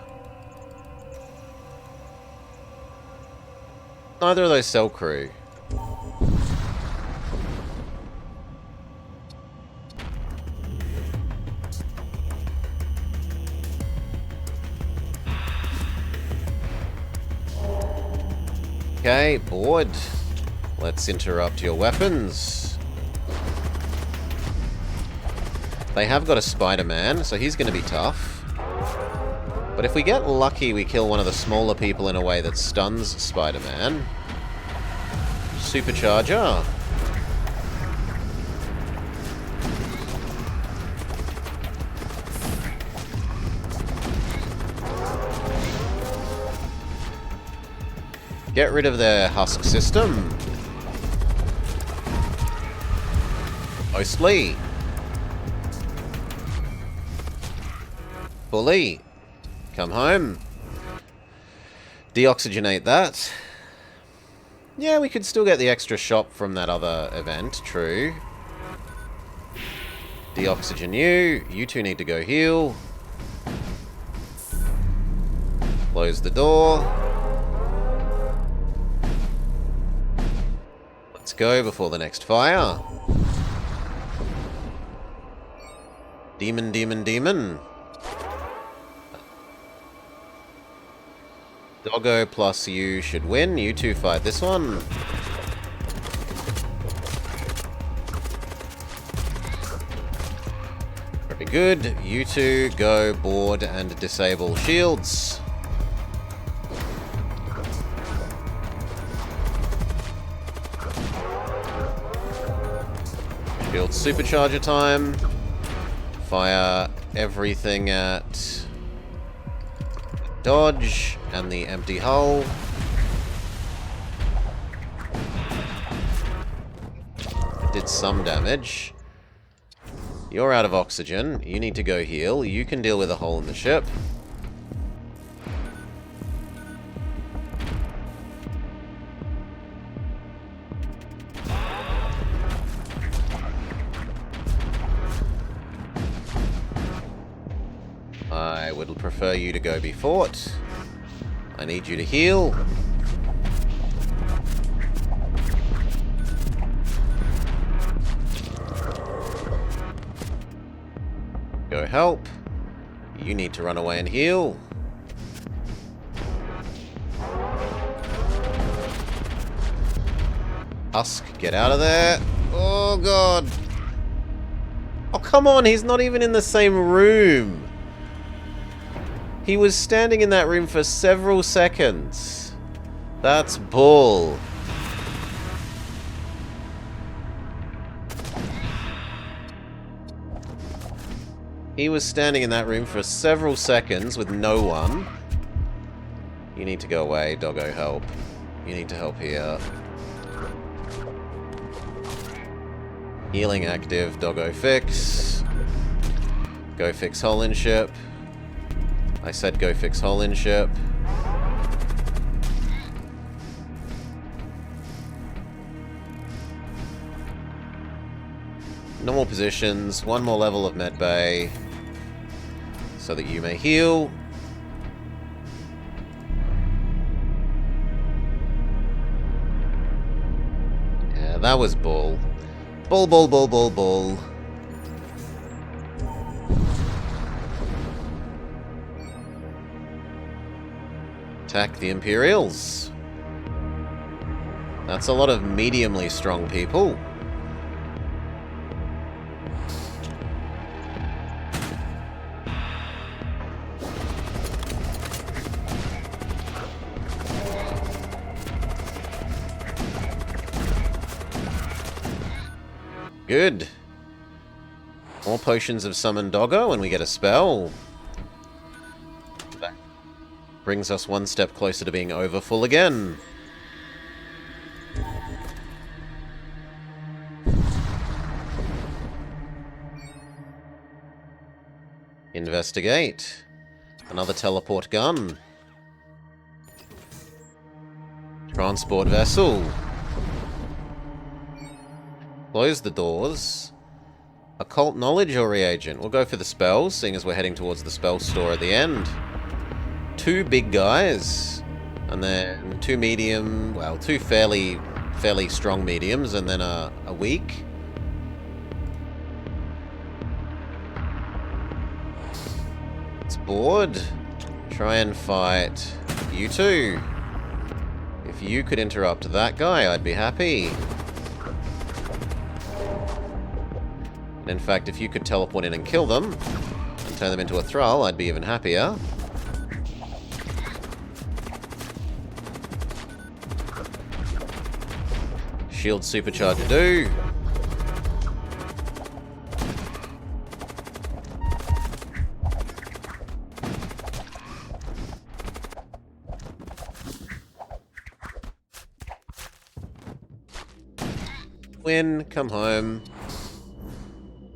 Neither of those sell crew. Okay, board. Let's interrupt your weapons. They have got a Spider-Man, so he's going to be tough. But if we get lucky, we kill one of the smaller people in a way that stuns Spider-Man. Supercharger. Get rid of their husk system. Mostly. Fully. Come home. Deoxygenate that. Yeah, we could still get the extra shop from that other event, true. Deoxygen you. You two need to go heal. Close the door. Let's go before the next fire. Demon, demon, demon. Doggo plus you should win. You two fight this one. Very good. You two go board and disable shields. Shield supercharger time. Fire everything at dodge and the empty hull. It did some damage. You're out of oxygen. You need to go heal. You can deal with a hole in the ship. I would prefer you to go be fought. I need you to heal. Go help. You need to run away and heal. Husk, get out of there. Oh god. Oh come on, he's not even in the same room. He was standing in that room for several seconds. That's bull. He was standing in that room for several seconds with no one. You need to go away, doggo, help. You need to help here. Healing active, doggo fix. Go fix hole in ship. I said go fix hole in ship. Normal positions, one more level of med bay so that you may heal. Yeah, that was bull. Bull, bull, bull, bull, bull. Attack the Imperials. That's a lot of mediumly strong people. Good. More potions of summon doggo and we get a spell. That brings us one step closer to being over full again. Investigate. Another teleport gun. Transport vessel. Close the doors. Occult knowledge or reagent? We'll go for the spells, seeing as we're heading towards the spell store at the end. 2 big guys. And then 2 medium... Well, 2 fairly strong mediums, and then a weak. It's bored. Try and fight you two. If you could interrupt that guy, I'd be happy. In fact, if you could teleport in and kill them, and turn them into a thrall, I'd be even happier. Shield supercharger do. Win, come home.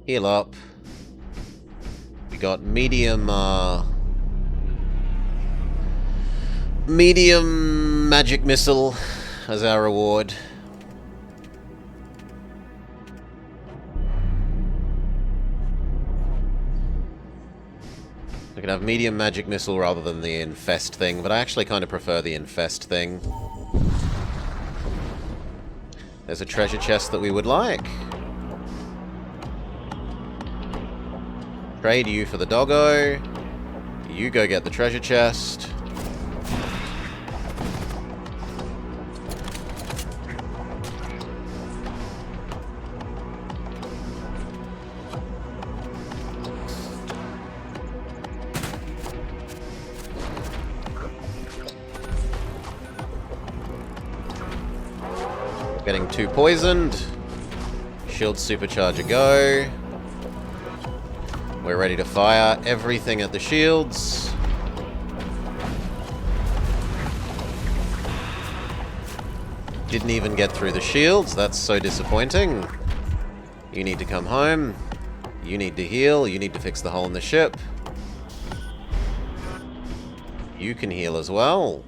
Heal up. We got medium magic missile as our reward. We can have medium magic missile rather than the infest thing, but I actually kind of prefer the infest thing. There's a treasure chest that we would like. Trade you for the doggo. You go get the treasure chest. Getting 2 poisoned. Shield supercharger go. We're ready to fire everything at the shields. Didn't even get through the shields. That's so disappointing. You need to come home. You need to heal. You need to fix the hole in the ship. You can heal as well.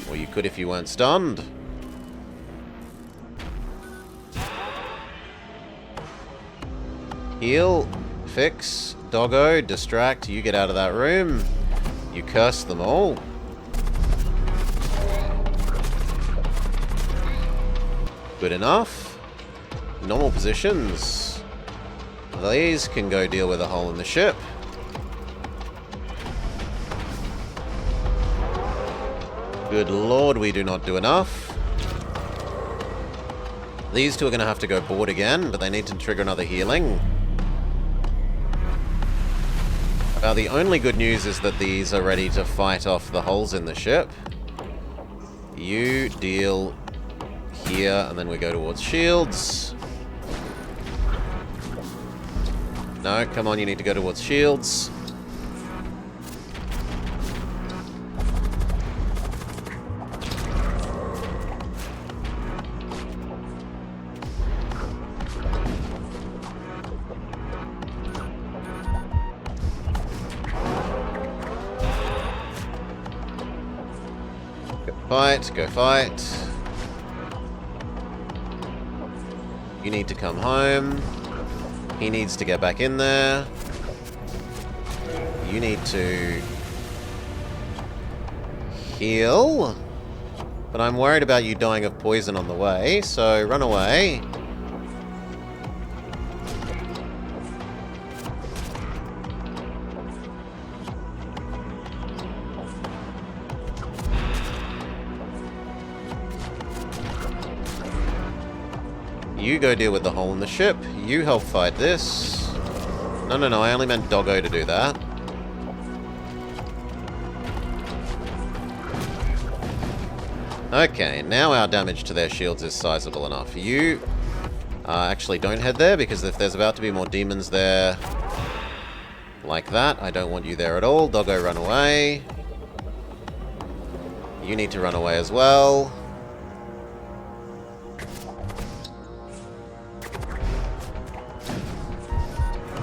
Or you could if you weren't stunned. Heal, fix, doggo, distract, you get out of that room. You curse them all. Good enough. Normal positions. These can go deal with a hole in the ship. Good lord, we do not do enough. These two are going to have to go board again, but they need to trigger another healing. The only good news is that these are ready to fight off the holes in the ship. You deal here, and then we go towards shields. No, come on, you need to go towards shields. Fight, go fight. You need to come home. He needs to get back in there. You need to heal. But I'm worried about you dying of poison on the way, so run away. You go deal with the hole in the ship. You help fight this. No, I only meant doggo to do that. Okay, now our damage to their shields is sizable enough. You actually don't head there, because if there's about to be more demons there like that, I don't want you there at all. Doggo, run away. You need to run away as well.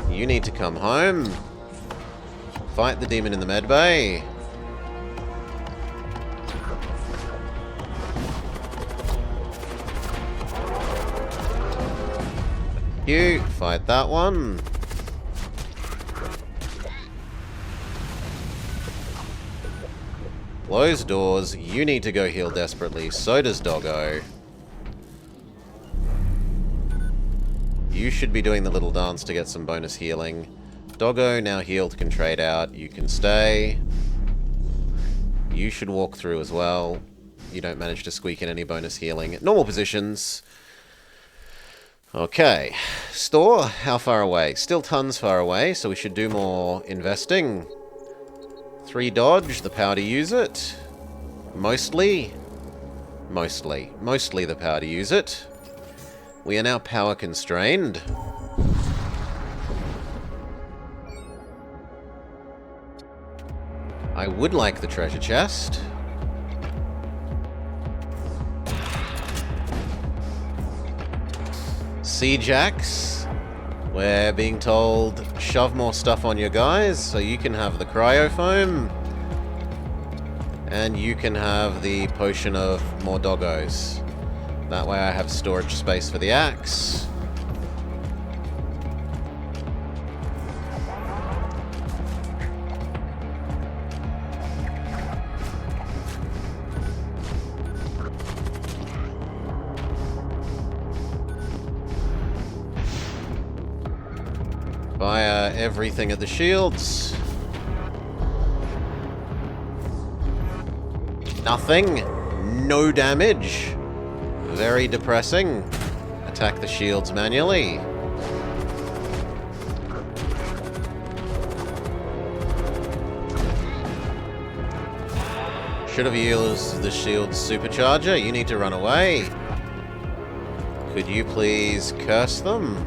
You need to come home. Fight the demon in the med bay. You fight that one. Close doors. You need to go heal desperately. So does Doggo. You should be doing the little dance to get some bonus healing. Doggo, now healed, can trade out. You can stay. You should walk through as well. You don't manage to squeak in any bonus healing. Normal positions. Okay. Store, how far away? Still tons far away, so we should do more investing. 3 dodge, the power to use it. Mostly the power to use it. We are now power constrained. I would like the treasure chest. Siege Axe. We're being told, shove more stuff on your guys so you can have the cryofoam. And you can have the potion of more doggos. That way I have storage space for the axe. Fire everything at the shields. Nothing. No damage. Very depressing. Attack the shields manually. Should have used the shield's supercharger. You need to run away. Could you please curse them?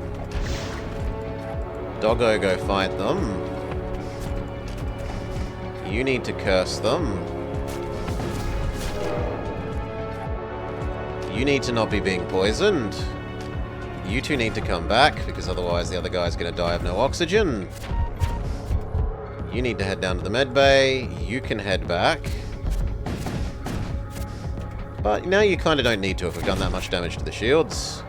Doggo, go fight them. You need to curse them. You need to not be being poisoned. You two need to come back, because otherwise the other guy's going to die of no oxygen. You need to head down to the med bay. You can head back. But now you kind of don't need to if we've done that much damage to the shields.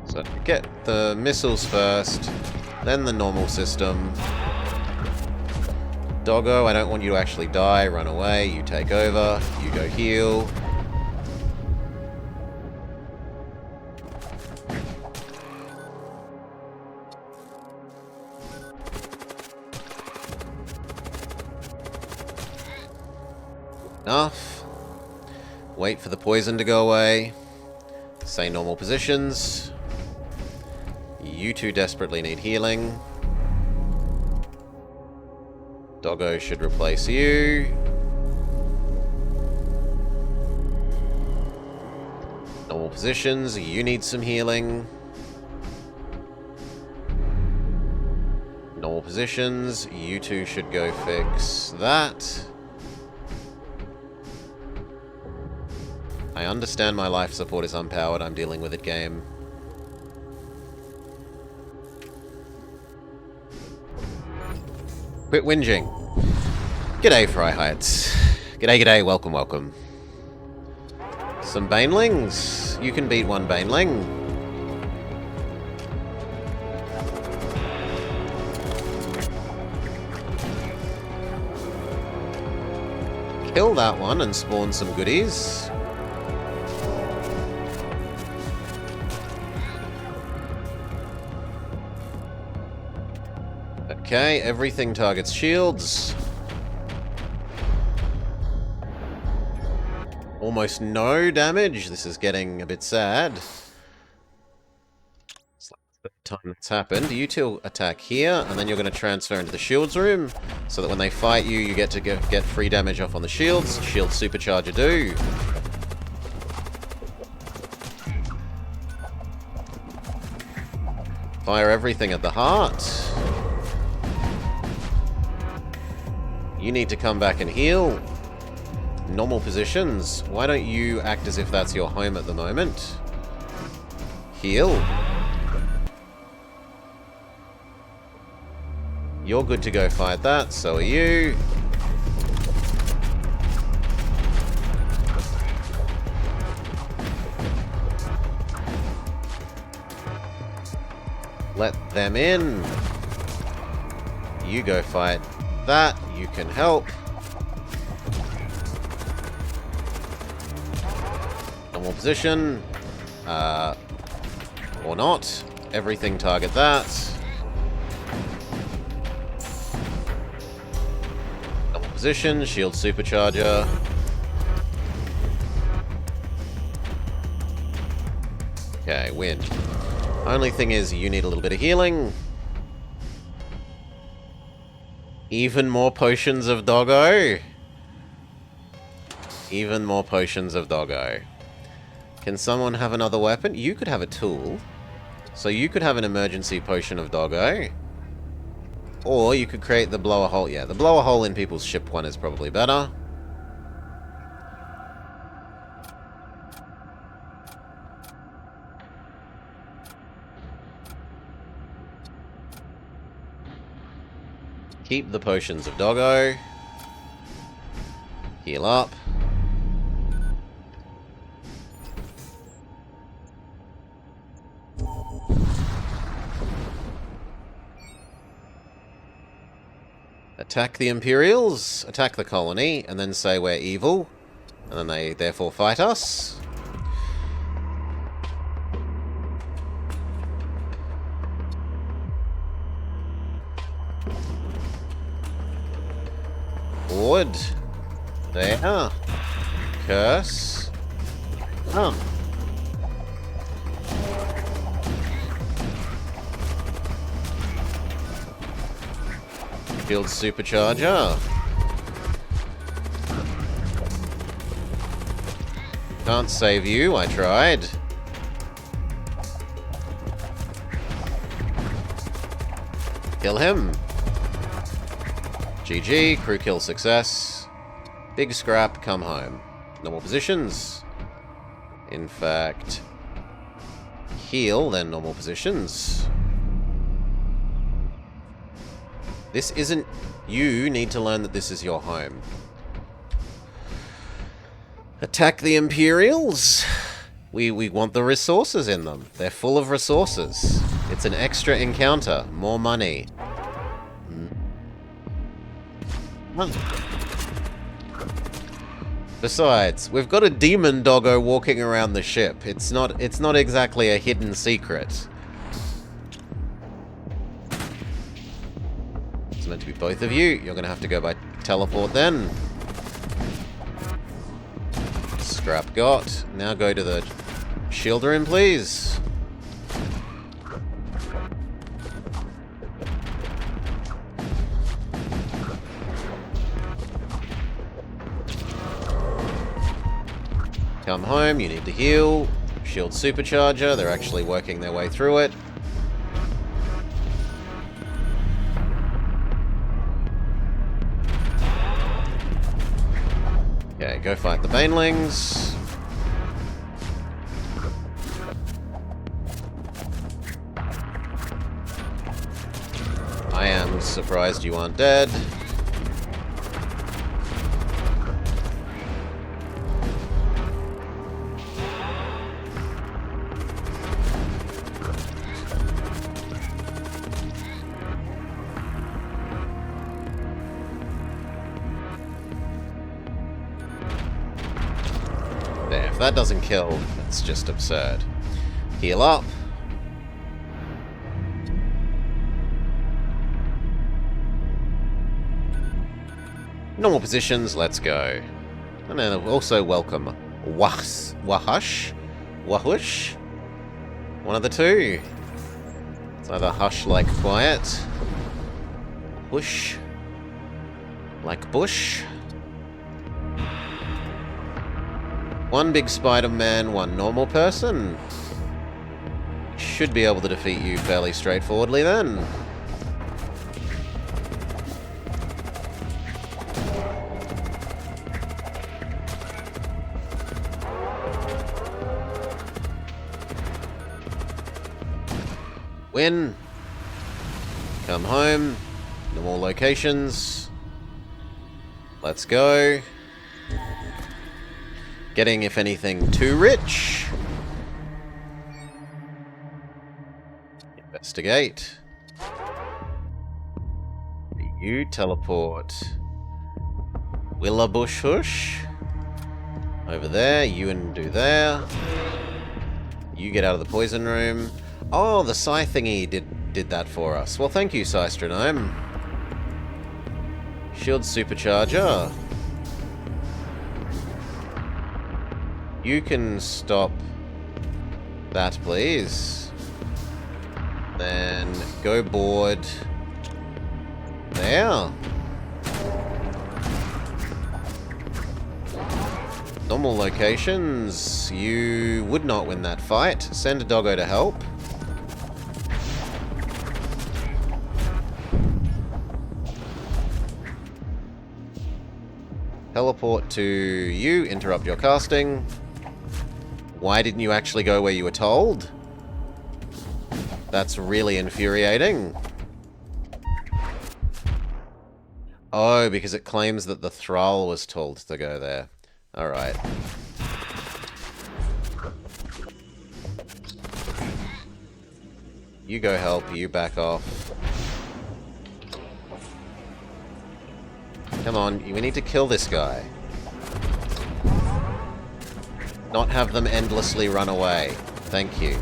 So get the missiles first. Then the normal system. Doggo, I don't want you to actually die. Run away. You take over. You go heal. Enough. Wait for the poison to go away. Say normal positions. You two desperately need healing. Doggo should replace you. Normal positions. You need some healing. Normal positions. You two should go fix that. I understand my life support is unpowered. I'm dealing with it, game. Quit whinging. G'day, Fryhites. G'day, g'day. Welcome, welcome. Some banelings. You can beat one baneling. Kill that one and spawn some goodies. Okay, everything targets shields. Almost no damage. This is getting a bit sad. It's like the third time that's happened. You two attack here, and then you're going to transfer into the shields room, so that when they fight you, you get to get free damage off on the shields. Shield supercharger do. Fire everything at the heart. You need to come back and heal. Normal positions. Why don't you act as if that's your home at the moment? Heal. You're good to go fight that, so are you. Let them in. You go fight that. You can help. Normal position. Or not. Everything target that. Normal position. Shield supercharger. Okay, win. Only thing is, you need a little bit of healing. Even more potions of Doggo. Even more potions of Doggo. Can someone have another weapon? You could have a tool. So you could have an emergency potion of Doggo. Or you could create the blow a hole. Yeah, the blow a hole in people's ship one is probably better. Keep the potions of Doggo. Heal up. Attack the Imperials, attack the colony, and then say we're evil. And then they therefore fight us. Forward. There. Curse. Oh. Shield Supercharger. Can't save you, I tried. Kill him. GG, crew kill success. Big scrap, come home. Normal positions. In fact, heal, then normal positions. This isn't... You need to learn that this is your home. Attack the Imperials. We want the resources in them. They're full of resources. It's an extra encounter. More money. Besides, we've got a demon doggo walking around the ship. It's not exactly a hidden secret. It's meant to be both of you. You're going to have to go by teleport then. Scrap got. Now go to the shield room, please. Come home, you need to heal. Shield Supercharger, they're actually working their way through it. Okay, go fight the Banelings. I am surprised you aren't dead. If that doesn't kill, it's just absurd. Heal up. Normal positions, let's go. And then also welcome Wahush. One of the two. It's either hush like quiet. Whoosh. Like bush. One big Spider-Man, one normal person. Should be able to defeat you fairly straightforwardly then. Win. Come home. Normal locations. Let's go. Getting, if anything, too rich. Investigate. You teleport. Willabush. Over there. You and do there. You get out of the poison room. Oh, the Psy thingy did that for us. Well, thank you, Psy Stronome. Shield Supercharger. You can stop that, please. Then go board. There. Normal locations. You would not win that fight. Send a doggo to help. Teleport to you. Interrupt your casting. Why didn't you actually go where you were told? That's really infuriating. Oh, because it claims that the Thrall was told to go there. Alright. You go help, you back off. Come on, we need to kill this guy. Not have them endlessly run away. Thank you.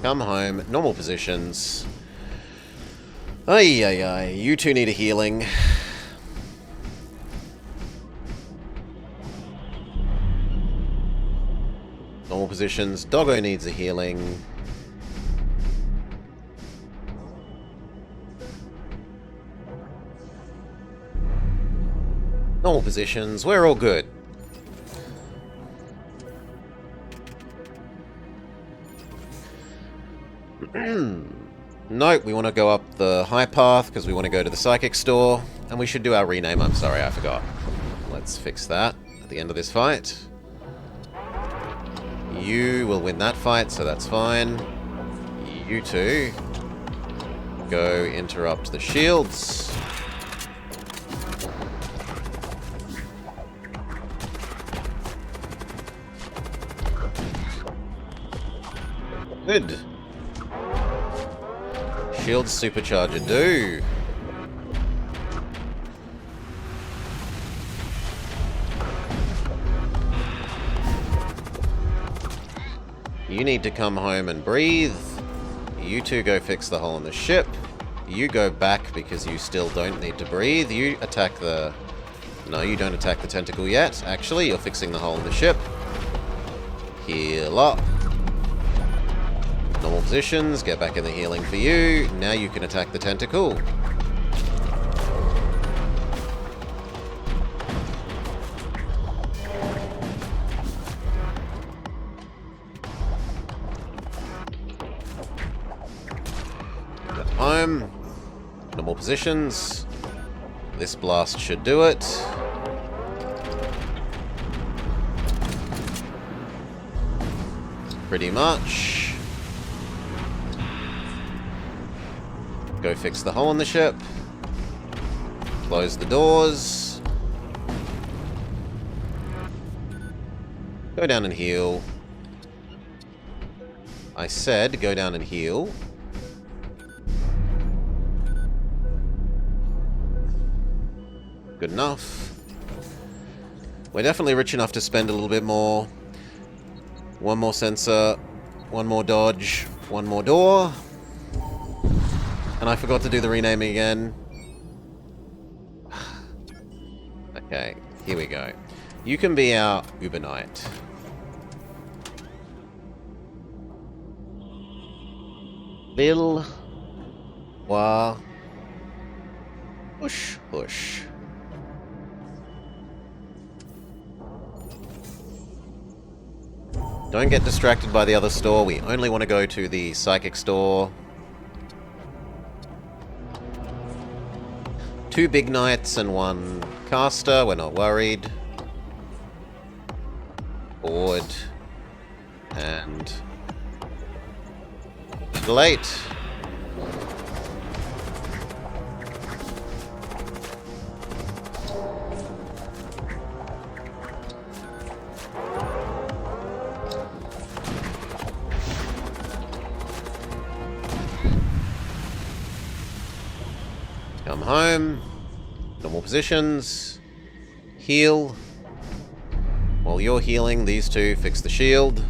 Come home. Normal positions. Ay, ay, ay. You two need a healing. Normal positions. Doggo needs a healing. Normal positions. We're all good. Nope, we want to go up the high path because we want to go to the psychic store. And we should do our rename. I'm sorry, I forgot. Let's fix that at the end of this fight. You will win that fight, so that's fine. You two go interrupt the shields. Good. Shield supercharger do. You need to come home and breathe. You two go fix the hole in the ship. You go back because you still don't need to breathe. You attack the... No, you don't attack the tentacle yet. Actually, you're fixing the hole in the ship. Heal up. Normal positions, get back in the healing for you. Now you can attack the tentacle. Get home. Normal positions. This blast should do it. Pretty much. Go fix the hole in the ship. Close the doors. Go down and heal. I said go down and heal. Good enough. We're definitely rich enough to spend a little bit more. One more sensor. One more dodge. One more door. And I forgot to do the renaming again. Okay, here we go. You can be our Uber Knight. Lil Wa Hush Hush. Don't get distracted by the other store. We only want to go to the psychic store. 2 big knights and 1 caster. We're not worried. Forward. And... late. Come home. Normal positions. Heal. While you're healing, these two fix the shield.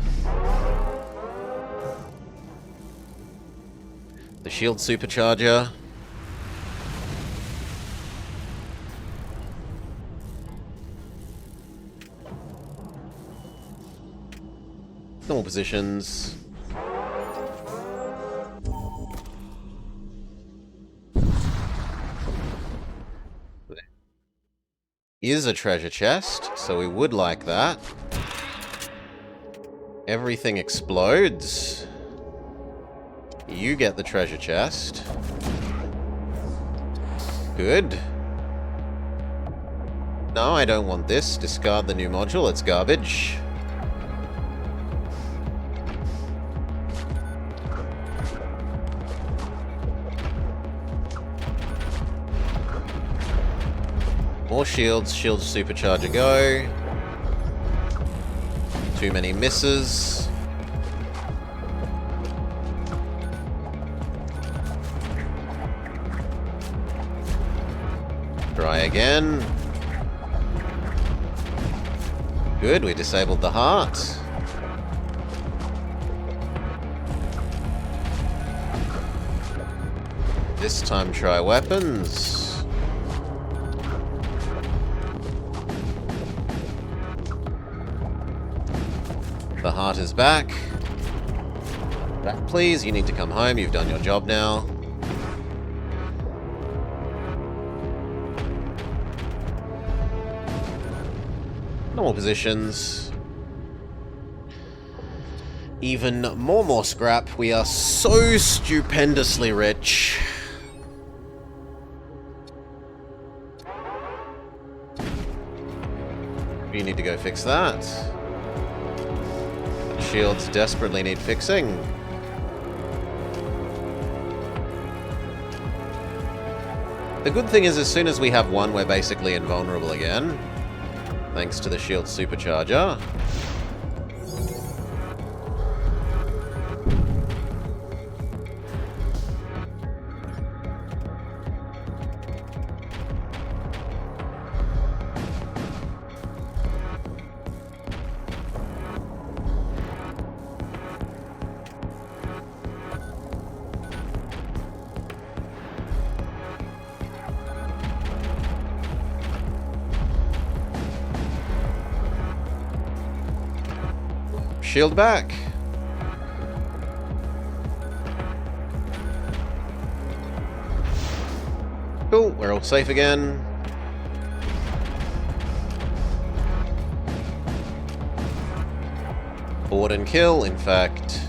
The shield supercharger. Normal positions. Is a treasure chest, so we would like that. Everything explodes. You get the treasure chest. Good. No, I don't want this. Discard the new module. It's garbage. More shields. Shield supercharger go. Too many misses. Try again. Good, we disabled the heart. This time try weapons. The heart is back. Back please, you need to come home, you've done your job now. Normal positions. Even more scrap. We are so stupendously rich. You need to go fix that. Shields desperately need fixing. The good thing is, as soon as we have one, we're basically invulnerable again. Thanks to the shield supercharger. Shield back. Cool, we're all safe again. Board and kill, in fact.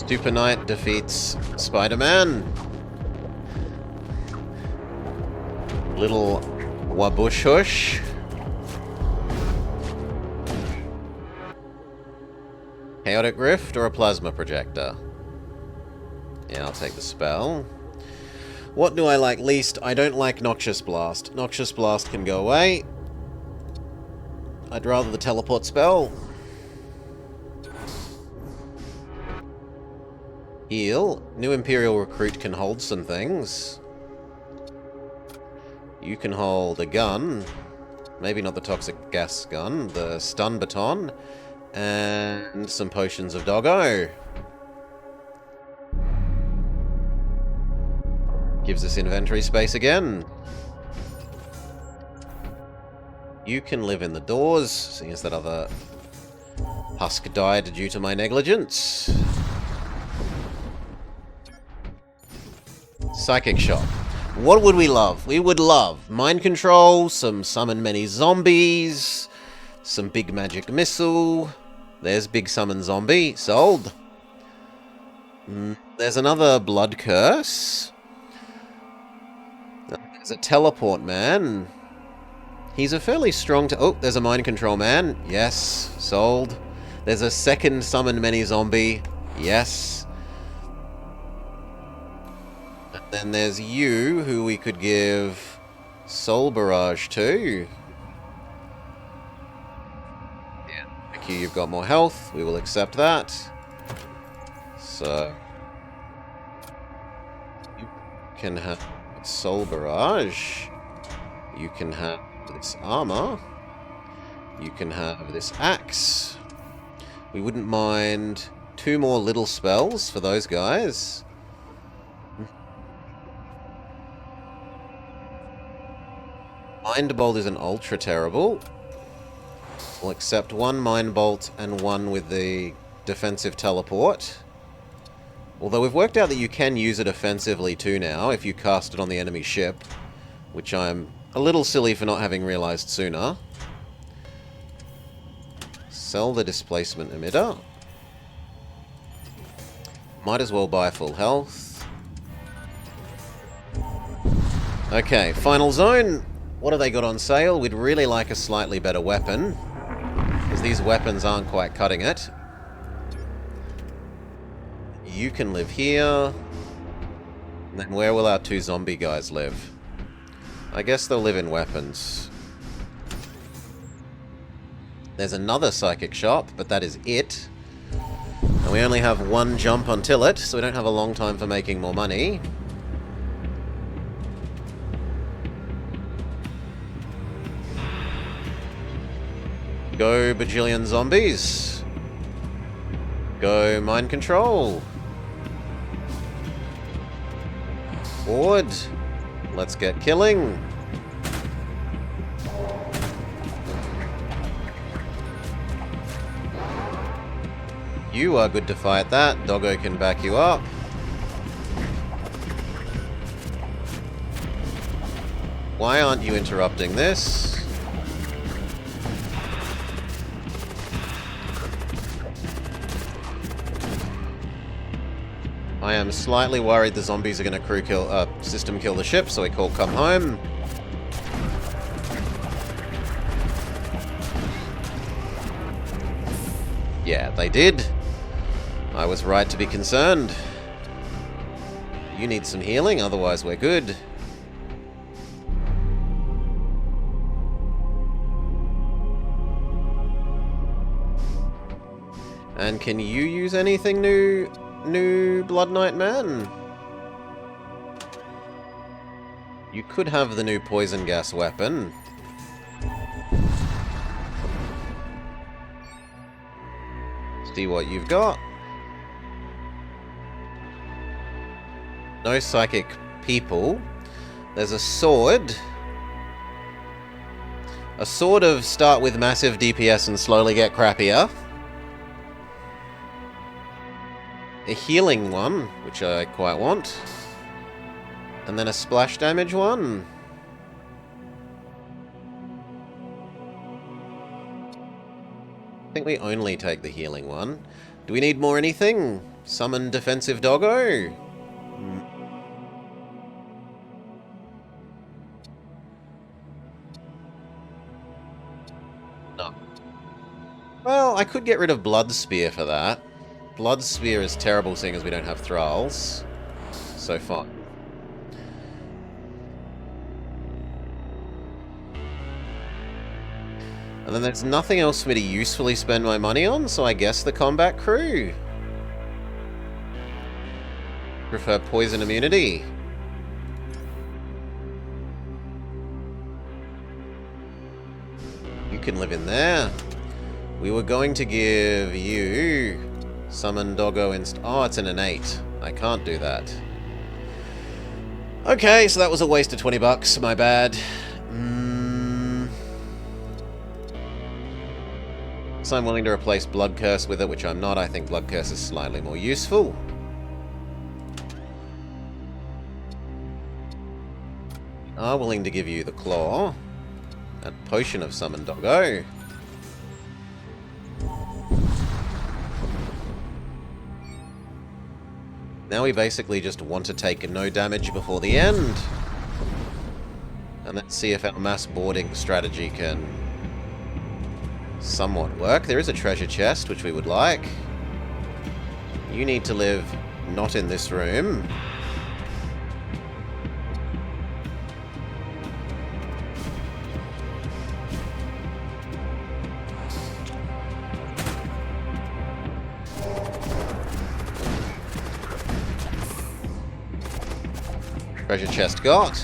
Super Knight defeats Spider-Man. Little Wabush-hush. Chaotic Rift or a Plasma Projector? Yeah, I'll take the spell. What do I like least? I don't like Noxious Blast. Noxious Blast can go away. I'd rather the teleport spell. Heal. New Imperial Recruit can hold some things. You can hold a gun. Maybe not the toxic gas gun. The stun baton. And some potions of doggo. Gives us inventory space again. You can live in the doors, seeing as that other husk died due to my negligence. Psychic Shock. What would we love? We would love mind control, some summon many zombies, some big magic missile. There's big summon zombie. Sold. There's another blood curse. There's a teleport man. He's a fairly strong... Oh, there's a mind control man. Yes. Sold. There's a second summon many zombie. Yes. And then there's you, who we could give Soul Barrage to. Yeah. Thank you, you've got more health. We will accept that. So... you can have Soul Barrage. You can have this armor. You can have this axe. We wouldn't mind 2 more little spells for those guys. Mind Bolt isn't ultra terrible. We'll accept 1 Mind Bolt and 1 with the defensive teleport. Although we've worked out that you can use it offensively too now if you cast it on the enemy ship, which I'm a little silly for not having realized sooner. Sell the displacement emitter. Might as well buy full health. Okay, final zone. What have they got on sale? We'd really like a slightly better weapon, because these weapons aren't quite cutting it. You can live here. And then where will our 2 zombie guys live? I guess they'll live in weapons. There's another psychic shop, but that is it. And we only have 1 jump until it, so we don't have a long time for making more money. Go bajillion zombies. Go mind control. Forward. Let's get killing. You are good to fight that. Doggo can back you up. Why aren't you interrupting this? I am slightly worried the zombies are going to system kill the ship, so we call come home. Yeah, they did. I was right to be concerned. You need some healing, otherwise we're good. And can you use anything new, Blood Knight Man? You could have the new poison gas weapon. See what you've got. No psychic people. There's a sword. A sword of start with massive DPS and slowly get crappier. A healing one, which I quite want. And then a splash damage one. I think we only take the healing one. Do we need more anything? Summon defensive doggo? No. Well, I could get rid of Blood Spear for that. Blood Spear is terrible seeing as we don't have thralls. So fine. And then there's nothing else for me to usefully spend my money on, so I guess the combat crew. Prefer poison immunity. You can live in there. We were going to give you summon doggo oh, it's an innate. I can't do that. Okay, so that was a waste of 20 bucks. My bad. So I'm willing to replace Blood Curse with it, which I'm not. I think Blood Curse is slightly more useful. Are willing to give you the Claw. And Potion of Summon Doggo. Now we basically just want to take no damage before the end. And let's see if our mass boarding strategy can somewhat work. There is a treasure chest, which we would like. You need to live not in this room. Treasure chest got.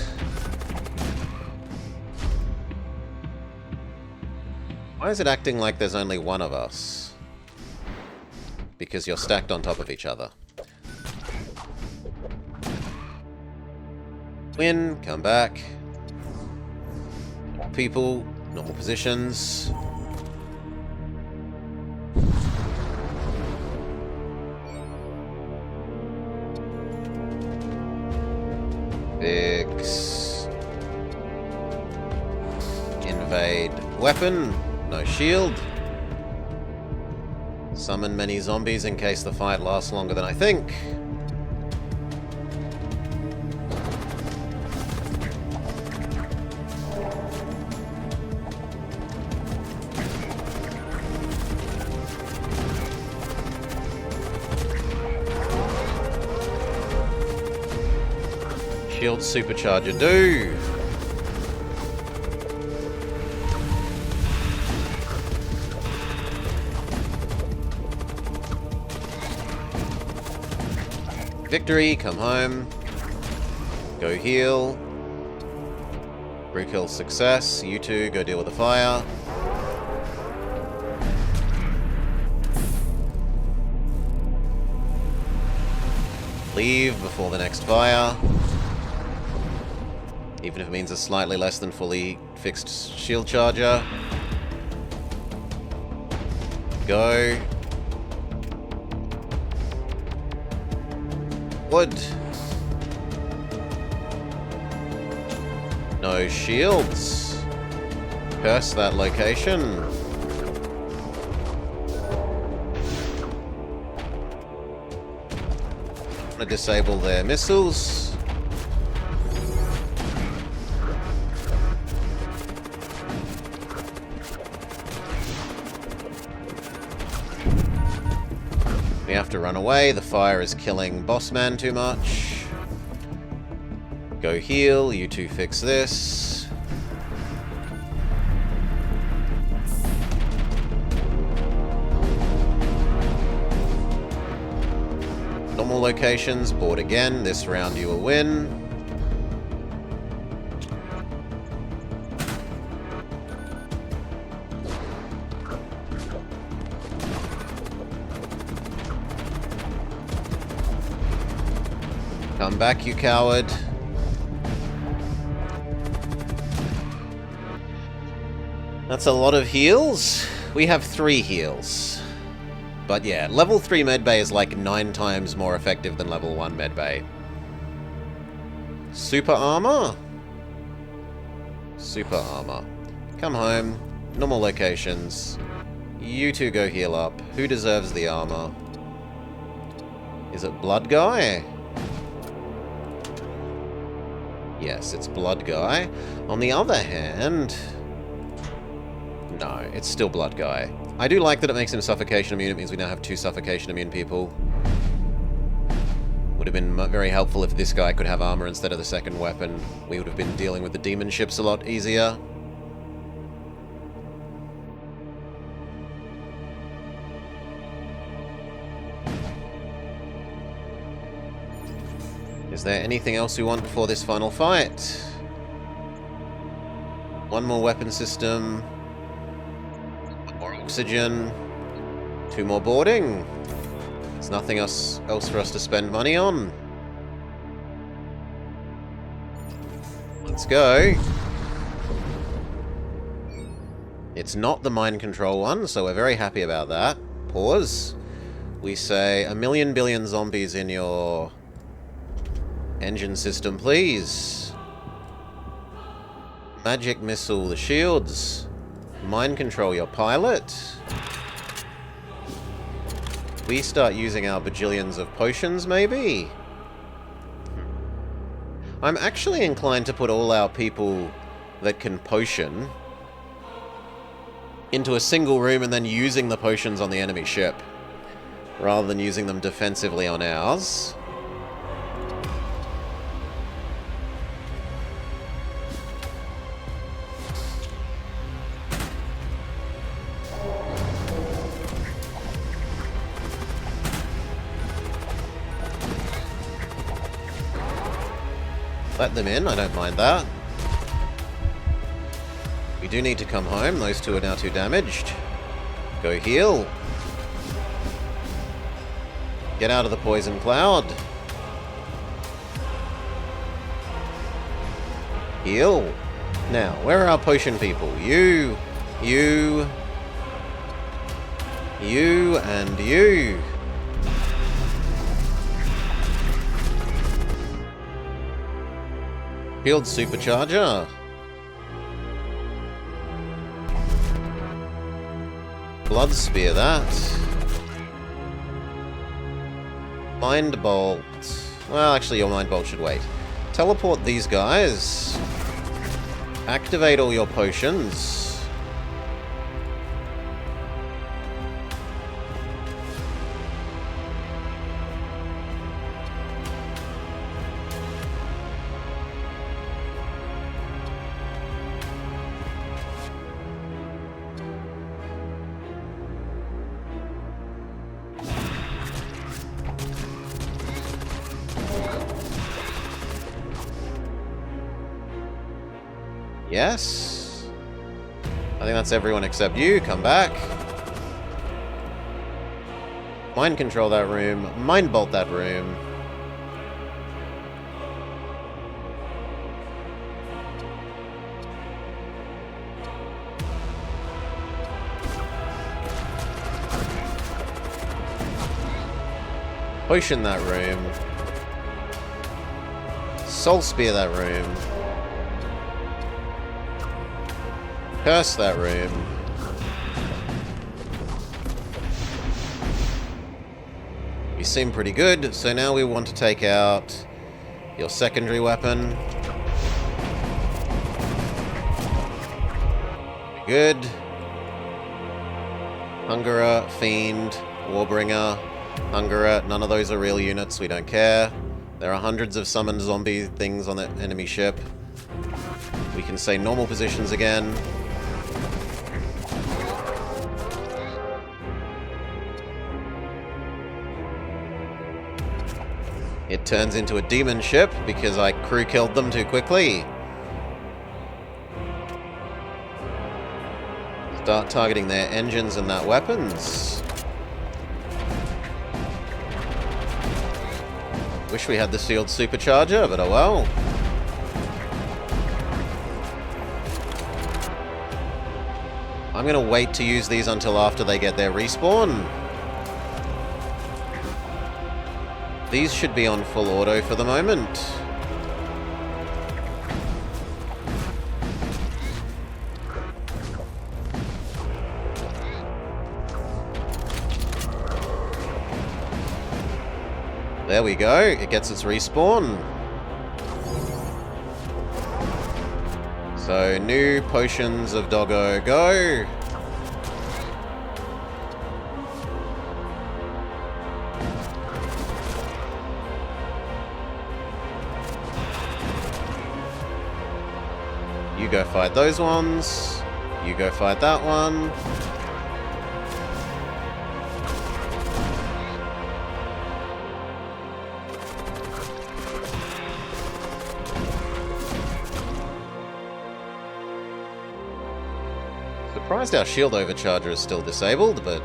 Why is it acting like there's only one of us? Because you're stacked on top of each other. Win, come back. People, normal positions. Fix. Invade weapon. No shield. Summon many zombies in case the fight lasts longer than I think. Shield supercharger, do! Victory, come home. Go heal. Brick Hill success. You two go deal with the fire. Leave before the next fire. Even if it means a slightly less than fully fixed shield charger. Go. Wood. No shields. Curse that location. I'm gonna disable their missiles. We have to run away. The fire is killing Bossman too much. Go heal. You two fix this. Normal locations. Board again. This round you will win. Come back, you coward. That's a lot of heals. We have 3 heals. But yeah, level 3 medbay is like 9 times more effective than level 1 medbay. Super armor? Super armor. Come home. Normal locations. You two go heal up. Who deserves the armor? Is it Blood Guy? Yes, it's Blood Guy. On the other hand... No, it's still Blood Guy. I do like that it makes him suffocation immune. It means we now have 2 suffocation immune people. Would have been very helpful if this guy could have armor instead of the second weapon. We would have been dealing with the demon ships a lot easier. Is there anything else we want before this final fight? 1 more weapon system. 1 more oxygen. 2 more boarding. There's nothing else for us to spend money on. Let's go. It's not the mind control one, so we're very happy about that. Pause. We say 1,000,000 billion zombies in your... engine system, please. Magic missile, the shields. Mind control your pilot. We start using our bajillions of potions, maybe? I'm actually inclined to put all our people that can potion into a single room and then using the potions on the enemy ship, rather than using them defensively on ours. Let them in, I don't mind that. We do need to come home, those 2 are now too damaged. Go heal. Get out of the poison cloud. Heal. Now, where are our potion people? You, and you. Shield supercharger. Blood spear that. Mind bolt. Well, actually, your mind bolt should wait. Teleport these guys. Activate all your potions. Yes. I think that's everyone except you. Come back. Mind control that room. Mind bolt that room. Potion that room. Soul Spear that room. Curse that room. You seem pretty good, so now we want to take out your secondary weapon. Good. Hungerer, Fiend, Warbringer. Hungerer, none of those are real units, we don't care. There are hundreds of summoned zombie things on the enemy ship. We can say normal positions again. It turns into a demon ship because I crew killed them too quickly. Start targeting their engines and that weapons. Wish we had the sealed supercharger, but oh well. I'm gonna wait to use these until after they get their respawn. These should be on full auto for the moment. There we go, it gets its respawn. So, new potions of Doggo, go! You go fight those ones. You go fight that one. Surprised our shield overcharger is still disabled, but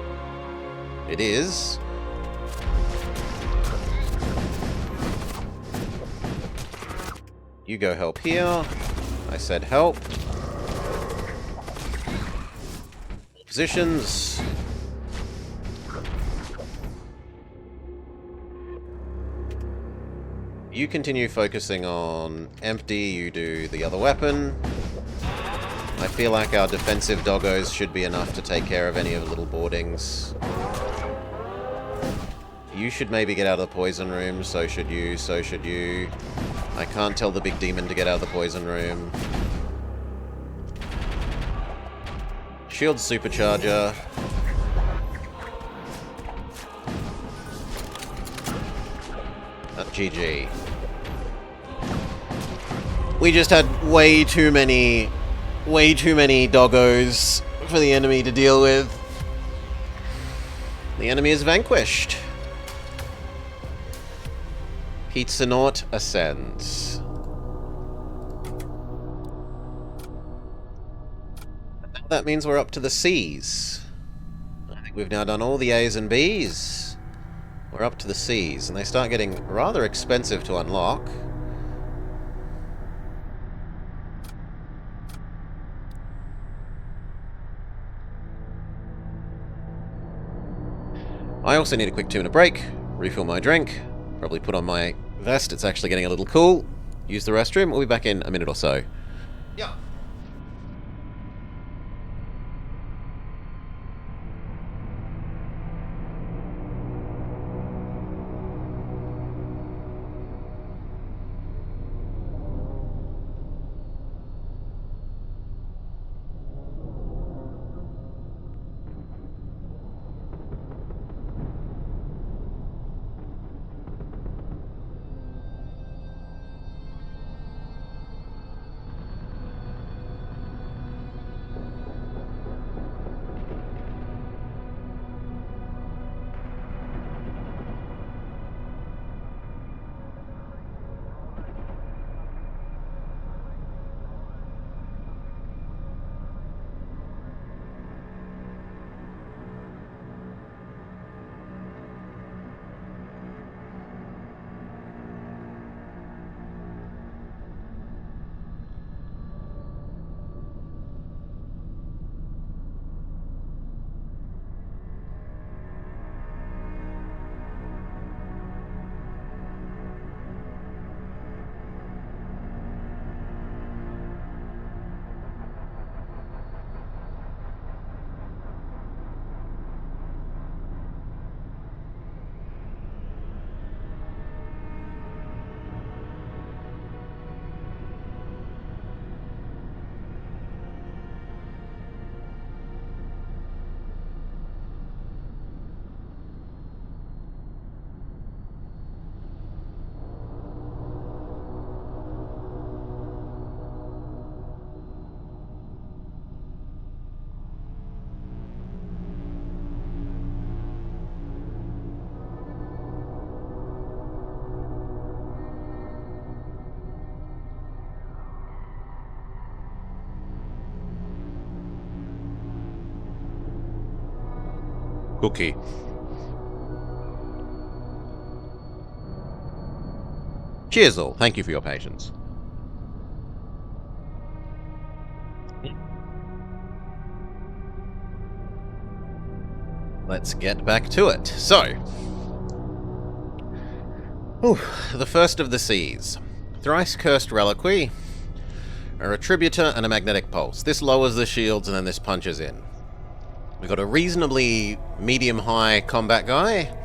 it is. You go help here. I said help. Positions. You continue focusing on empty, you do the other weapon. I feel like our defensive doggos should be enough to take care of any of the little boardings. You should maybe get out of the poison room, so should you, so should you. I can't tell the big demon to get out of the poison room. Shield supercharger. GG. We just had way too many doggos for the enemy to deal with. The enemy is vanquished. Pizza-Naut ascends. That means we're up to the C's. I think we've now done all the A's and B's. We're up to the C's, and they start getting rather expensive to unlock. I also need a quick 2-minute break, refill my drink, probably put on my vest, it's actually getting a little cool, use the restroom, we'll be back in a minute or so. Yeah. Cookie. Cheers all. Thank you for your patience. Let's get back to it. So, the first of the C's. Thrice cursed reliquary, a retributor, and a magnetic pulse. This lowers the shields and then this punches in. We've got a reasonably medium-high combat guy,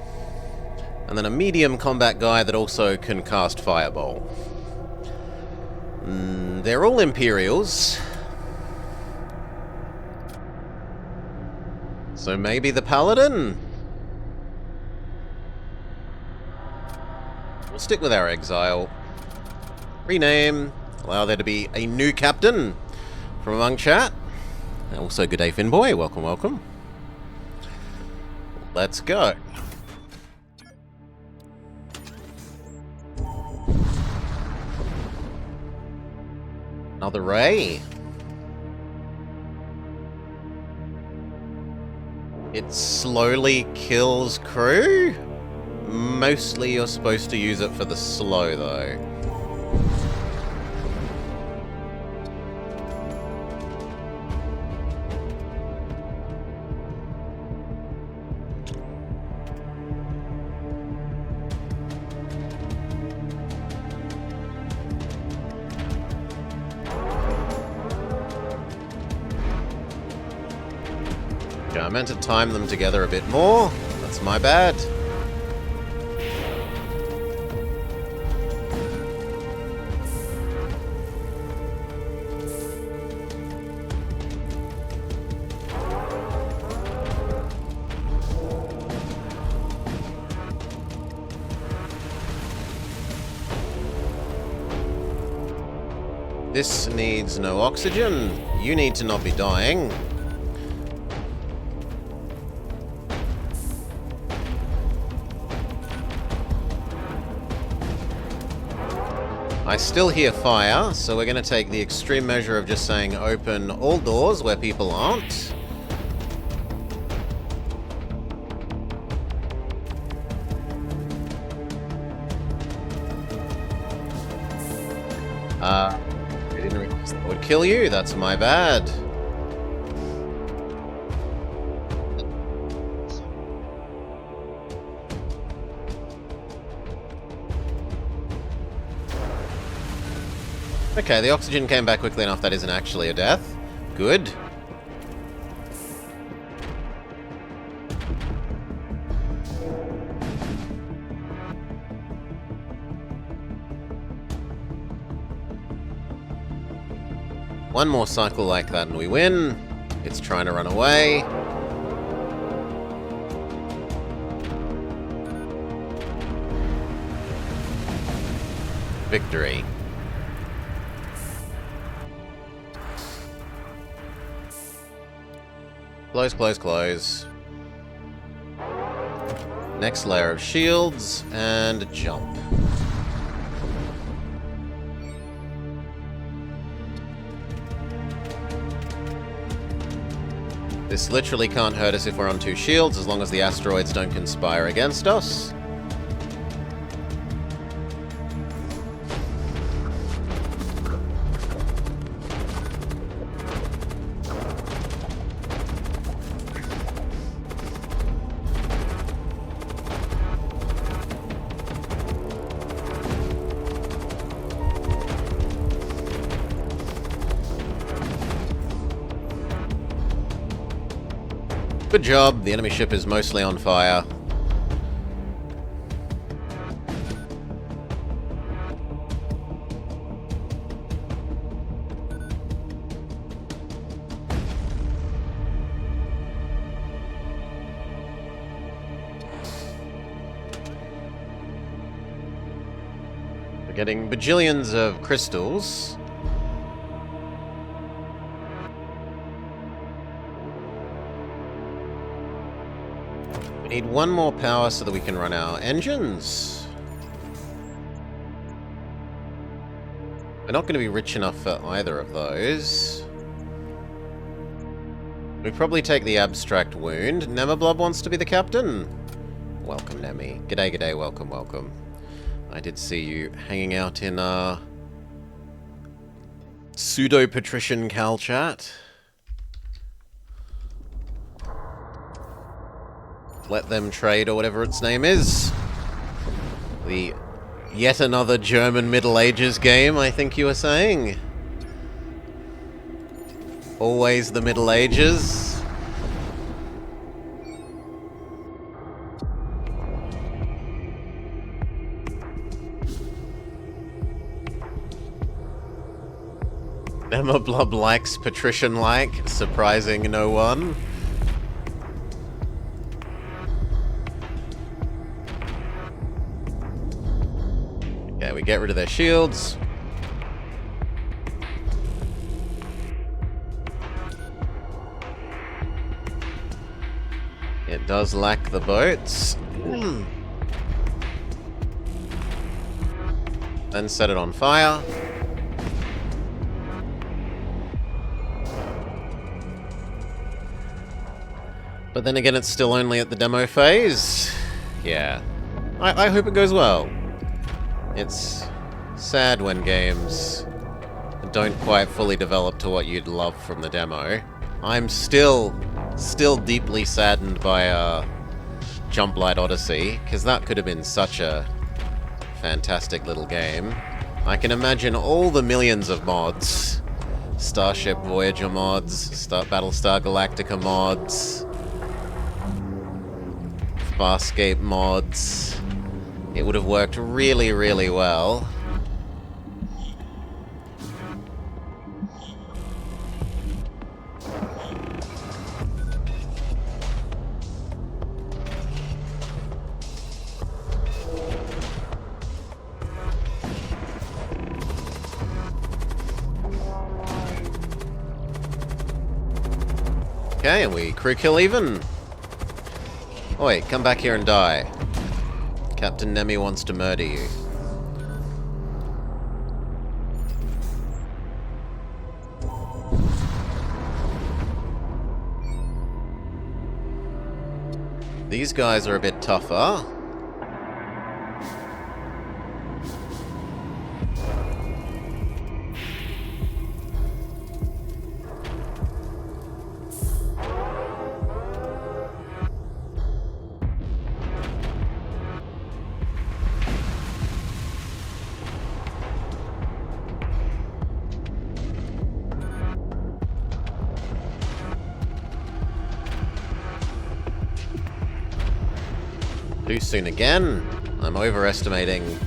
and then a medium combat guy that also can cast Fireball. They're all Imperials. So maybe the Paladin? We'll stick with our exile. Rename. Allow there to be a new captain from among chat. And also, good day, Finboy. Welcome, welcome. Let's go. Another ray. It slowly kills crew? Mostly you're supposed to use it for the slow, though. I meant to time them together a bit more. That's my bad. This needs no oxygen. You need to not be dying. I still hear fire, so we're going to take the extreme measure of just saying open all doors where people aren't. I didn't realize that would kill you. That's my bad. Okay, the oxygen came back quickly enough that isn't actually a death. Good. One more cycle like that and we win. It's trying to run away. Victory. Close, close, close. Next layer of shields, and jump. This literally can't hurt us if we're on 2 shields, as long as the asteroids don't conspire against us. Good job, the enemy ship is mostly on fire. We're getting bajillions of crystals. We need one more power so that we can run our engines. We're not going to be rich enough for either of those. We probably take the abstract wound. Nemablob wants to be the captain. Welcome, Nemi. G'day, g'day, welcome, welcome. I did see you hanging out in, pseudo-patrician Cal chat. Let them trade, or whatever its name is. The yet another German Middle Ages game, I think you were saying. Always the Middle Ages. Nemablob likes patrician-like, surprising no one. Okay, we get rid of their shields. It does lack the boats. Then set it on fire. But then again, it's still only at the demo phase. Yeah. I hope it goes well. It's sad when games don't quite fully develop to what you'd love from the demo. I'm still deeply saddened by Jump Light Odyssey, because that could have been such a fantastic little game. I can imagine all the millions of mods. Starship Voyager mods, Battlestar Galactica mods, Farscape mods. It would have worked really, really well. Okay, and we crew kill even. Oh wait, come back here and die. Captain Nemi wants to murder you. These guys are a bit tougher. Too soon again. I'm overestimating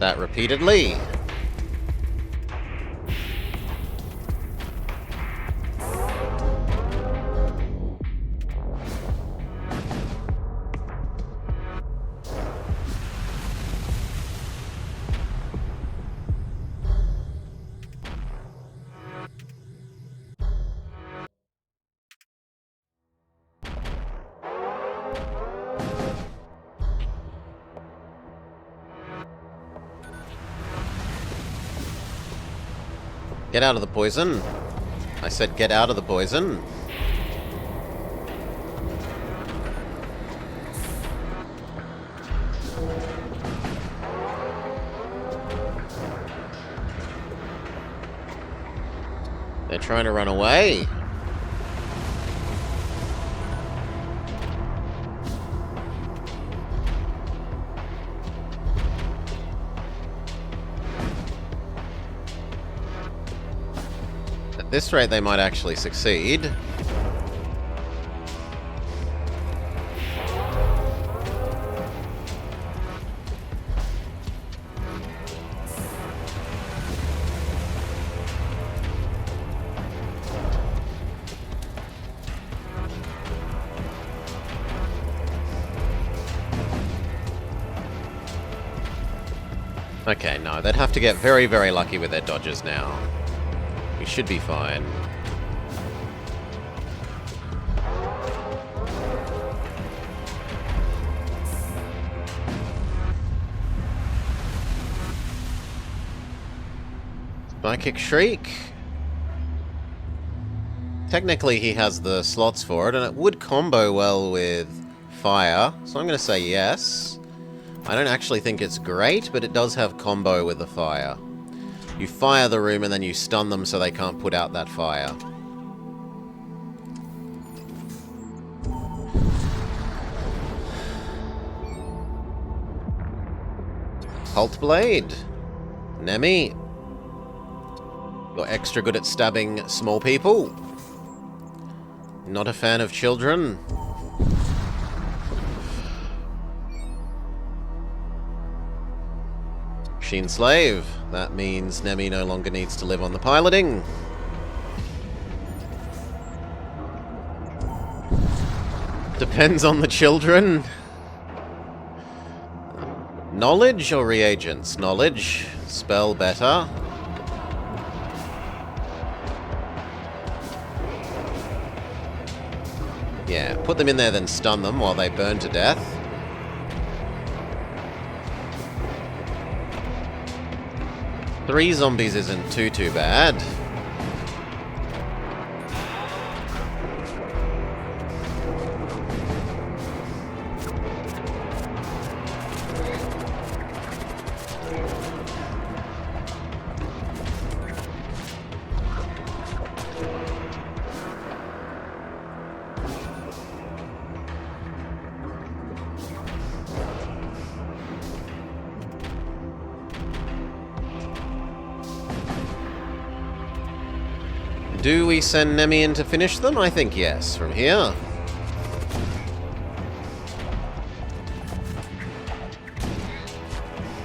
that repeatedly. Get out of the poison. I said get out of the poison. They're trying to run away. At this rate, they might actually succeed. Okay, no, they'd have to get very, very lucky with their dodges now. We should be fine. Psychic Shriek. Technically, he has the slots for it, and it would combo well with fire, so I'm going to say yes. I don't actually think it's great, but it does have combo with the fire. You fire the room and then you stun them so they can't put out that fire. Cult Blade. Nemi. You're extra good at stabbing small people. Not a fan of children. Sheen Slave. That means Nemi no longer needs to live on the piloting. Depends on the children. Knowledge or reagents? Knowledge. Spell better. Yeah, put them in there then stun them while they burn to death. Three zombies isn't too bad. Do we send Nemi in to finish them? I think yes, from here.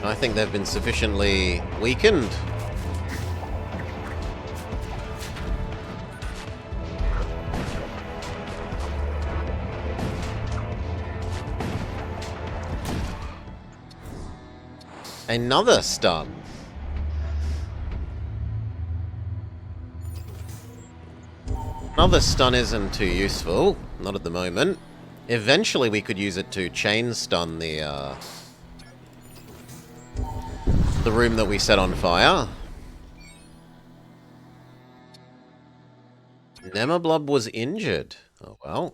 I think they've been sufficiently weakened. Another stun. Another stun isn't too useful. Not at the moment. Eventually we could use it to chain stun the room that we set on fire. Nemablob was injured. Oh well.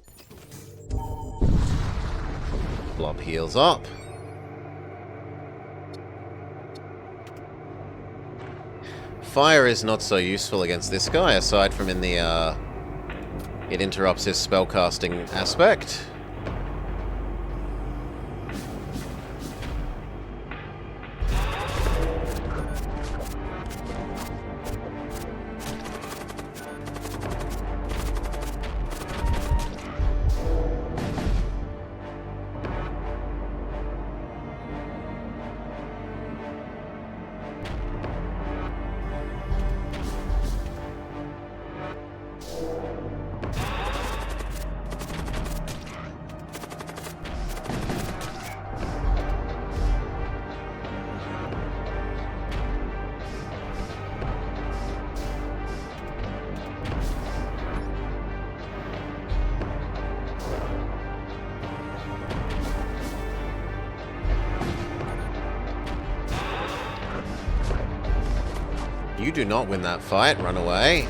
Blob heals up. Fire is not so useful against this guy, aside from in the, it interrupts his spellcasting aspect. You do not win that fight. Run away.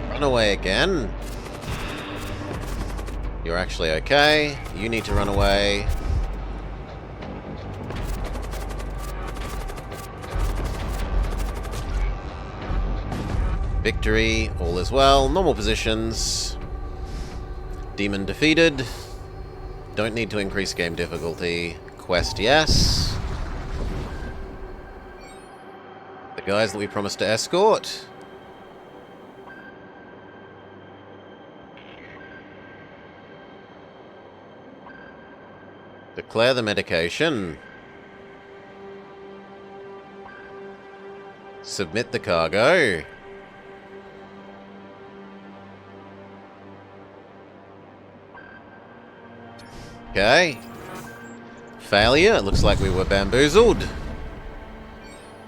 Run away again. You're actually okay. You need to run away. Victory, all is well, normal positions. Demon defeated. Don't need to increase game difficulty. Quest, yes. The guys that we promised to escort. Declare the medication. Submit the cargo. Okay. Failure. It looks like we were bamboozled.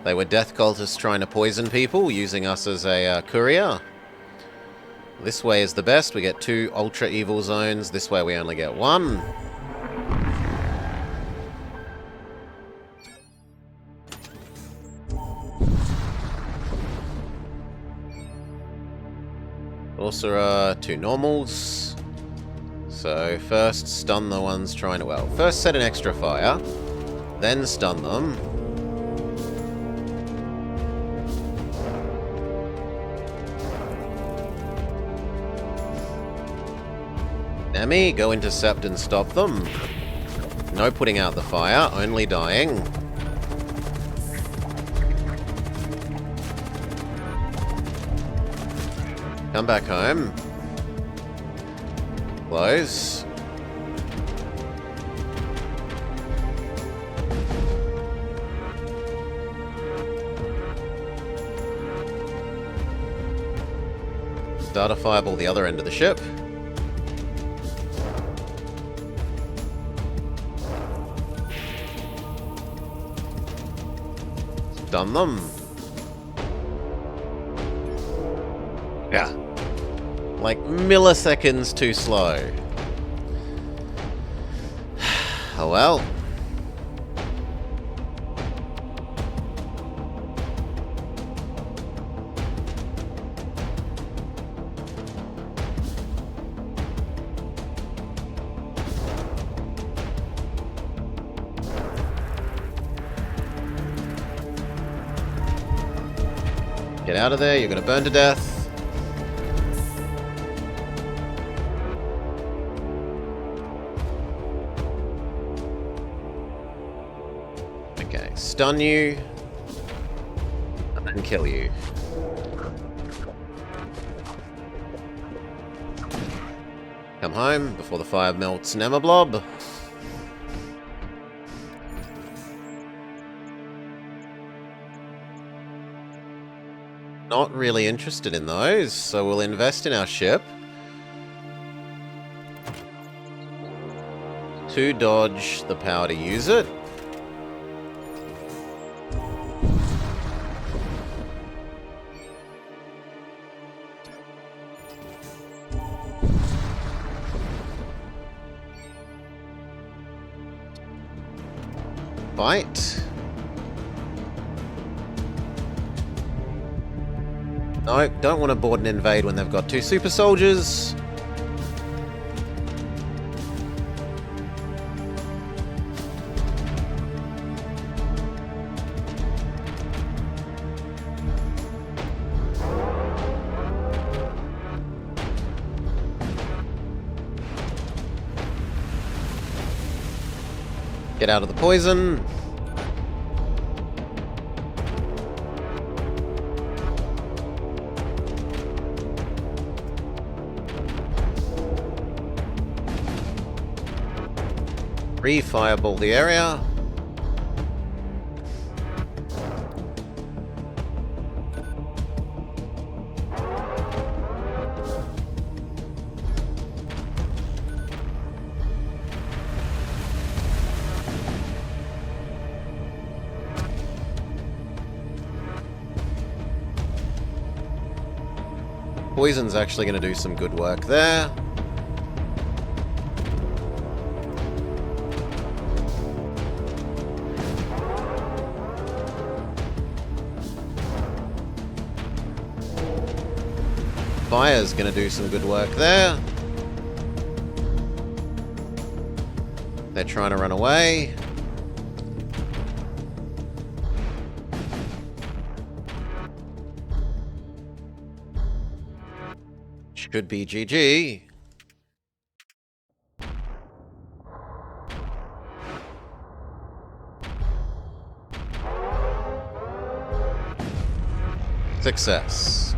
They were death cultists trying to poison people, using us as a courier. This way is the best. We get 2 ultra evil zones. This way we only get 1. Sorcerer, 2 normals. So first stun the ones trying to... Well, first set an extra fire. Then stun them. Nemi, go intercept and stop them. No putting out the fire, only dying. Come back home. Close. Start a fireball the other end of the ship. Done them. Yeah. Like milliseconds too slow. Oh well. Get out of there, you're gonna burn to death. Okay, stun you, and then kill you. Come home before the fire melts Nemablob. Not really interested in those, so we'll invest in our ship. To dodge the power to use it. Fight. No, don't want to board and invade when they've got 2 super soldiers. Get out of the poison. Re-fireball the area. Poison's actually going to do some good work there. Fire's going to do some good work there. They're trying to run away. Should be GG. Success.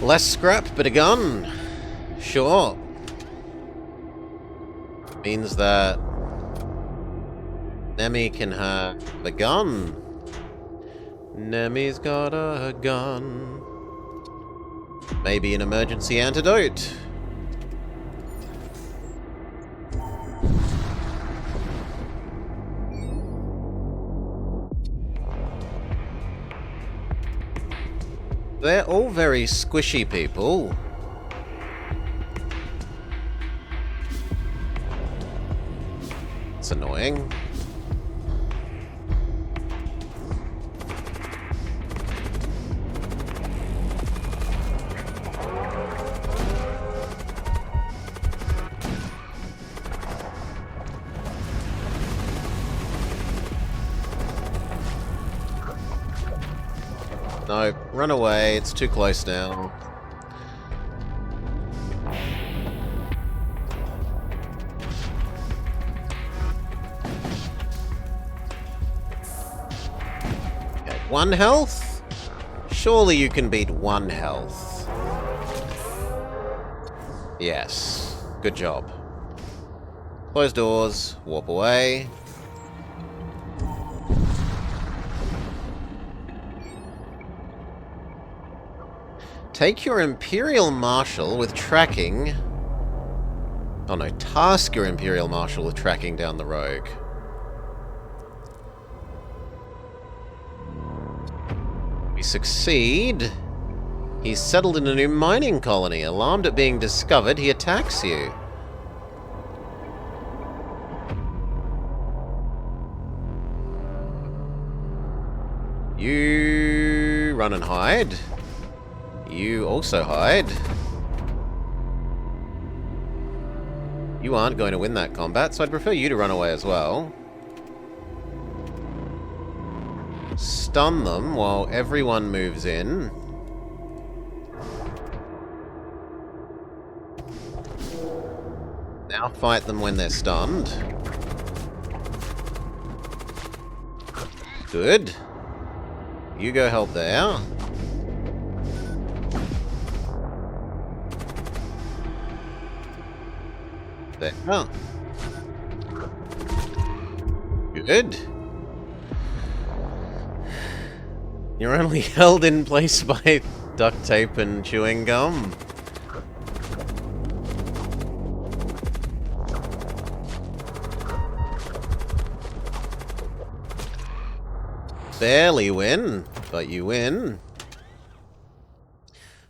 Less scrap, but a gun. Sure. Means that Nemi can have a gun. Nemi's got a gun. Maybe an emergency antidote. They're all very squishy people. It's annoying. No, run away. It's too close now. Okay, 1 health? Surely you can beat 1 health. Yes. Good job. Close doors. Warp away. Take your Imperial Marshal with tracking... Oh no, task your Imperial Marshal with tracking down the rogue. We succeed. He's settled in a new mining colony. Alarmed at being discovered, he attacks you. You run and hide. You also hide. You aren't going to win that combat, so I'd prefer you to run away as well. Stun them while everyone moves in. Now fight them when they're stunned. Good. You go help there. There. Oh. Good. You're only held in place by duct tape and chewing gum. Barely win, but you win.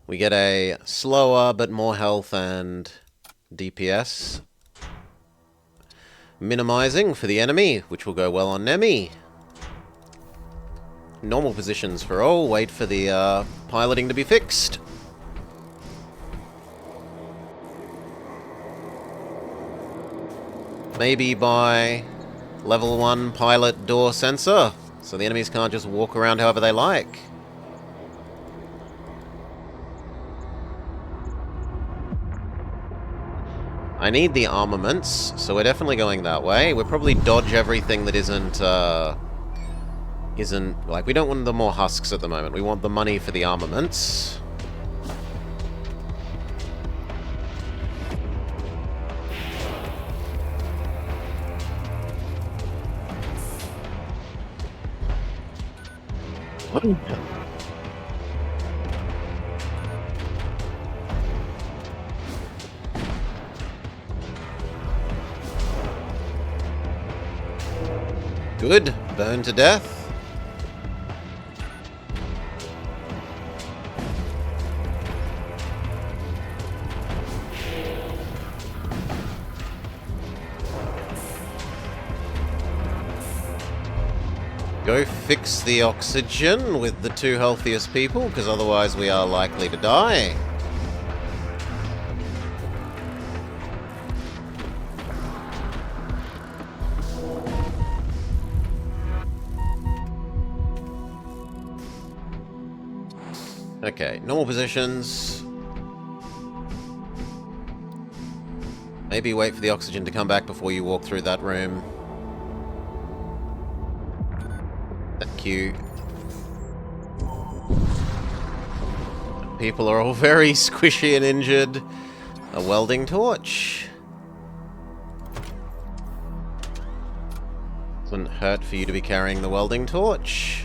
We get a slower but more health and DPS minimizing for the enemy, which will go well on Nemi. Normal positions for all. Wait for the piloting to be fixed. Maybe by level 1 pilot door sensor, so the enemies can't just walk around however they like. I need the armaments, so we're definitely going that way. We'll probably dodge everything that isn't, like, we don't want the more husks at the moment. We want the money for the armaments. Good. Burn to death. Go fix the oxygen with the 2 healthiest people, because otherwise we are likely to die. Okay, normal positions. Maybe wait for the oxygen to come back before you walk through that room. Thank you. People are all very squishy and injured. A welding torch. Wouldn't hurt for you to be carrying the welding torch.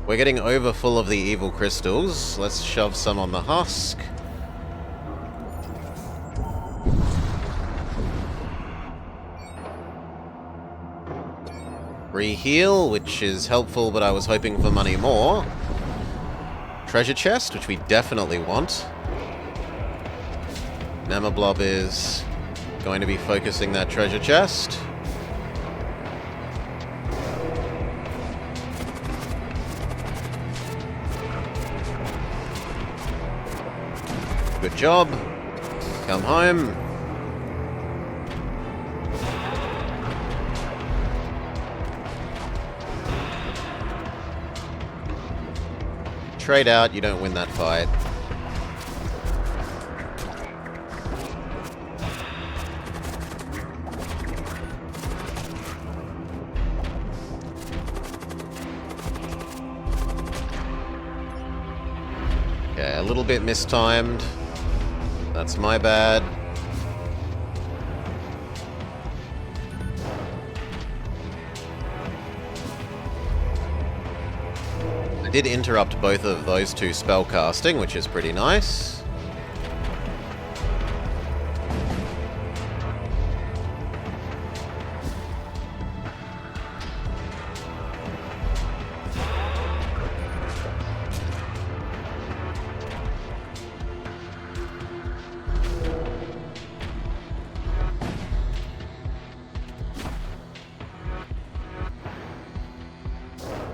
We're getting over full of the evil crystals. Let's shove some on the husk. Re-heal, which is helpful, but I was hoping for money more. treasure chest, which we definitely want. Namablob is going to be focusing that treasure chest. Good job. Come home. Trade out, you don't win that fight. Okay, a little bit mistimed. That's my bad. I did interrupt both of those two spell casting, which is pretty nice.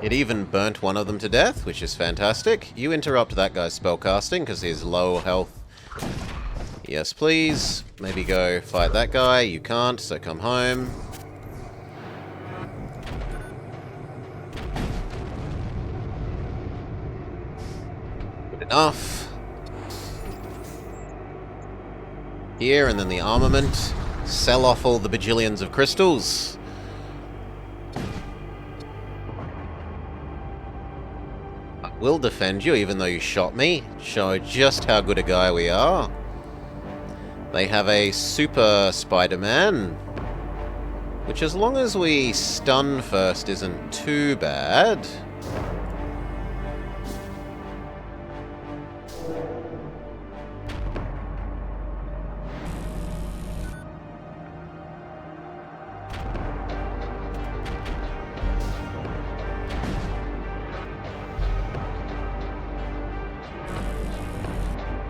It even burnt one of them to death, which is fantastic. You interrupt that guy's spellcasting because he's low health. Yes, please. Maybe go fight that guy. You can't, so come home. Good enough. Here, and then the armament. Sell off all the bajillions of crystals. Will defend you even though you shot me. Show just how good a guy we are. They have a super Spider-Man, which as long as we stun first isn't too bad.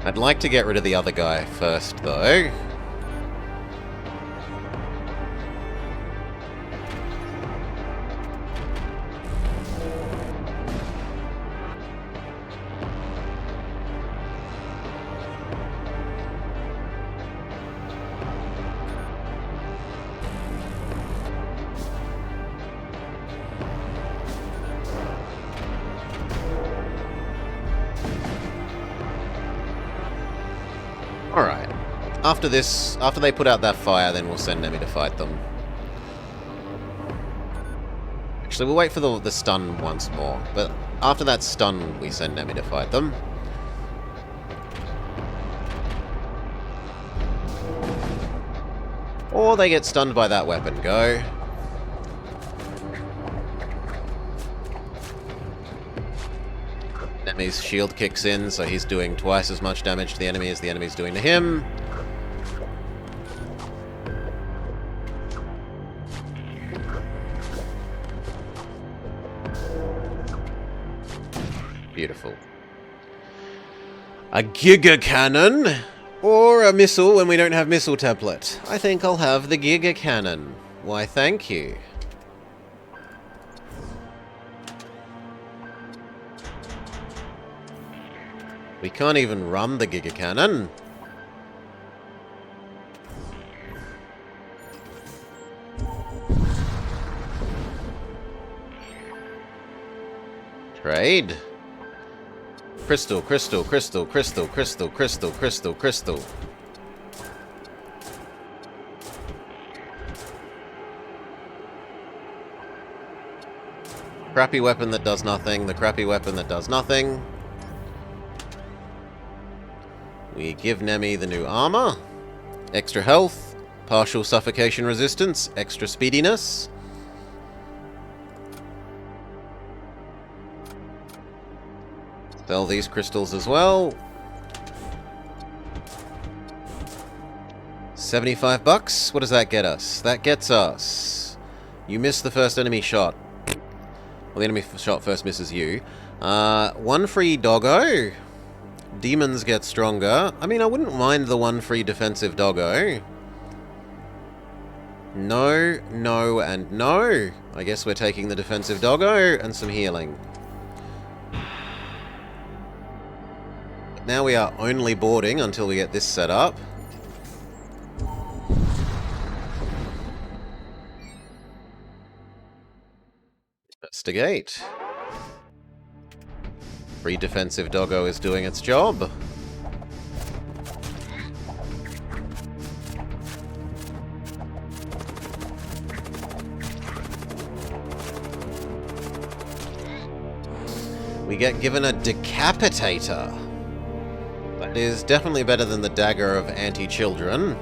I'd like to get rid of the other guy first, though. Alright. After this, after they put out that fire, then we'll send Nemi to fight them. Actually, we'll wait for the stun once more. But after that stun, we send Nemi to fight them. Or they get stunned by that weapon. Go. Nemi's shield kicks in, so he's doing twice as much damage to the enemy as the enemy's doing to him. Beautiful. A Giga Cannon? Or a missile when we don't have missile tablet. I think I'll have the Giga Cannon. Why, thank you. We can't even run the Giga Cannon. Trade. Crystal, crystal, crystal, crystal, crystal, crystal, crystal, crystal. Crappy weapon that does nothing, the crappy weapon that does nothing. We give Nemi the new armor. Extra health, partial suffocation resistance, extra speediness. Sell these crystals as well. 75 bucks? What does that get us? That gets us... You missed the first enemy shot. Well, the enemy shot first misses you. One free doggo. Demons get stronger. I mean, I wouldn't mind the one free defensive doggo. No, no, and no. I guess we're taking the defensive doggo and some healing. Now we are only boarding until we get this set up. Investigate. Free defensive doggo is doing its job. We get given a decapitator. That is definitely better than the dagger of anti-children.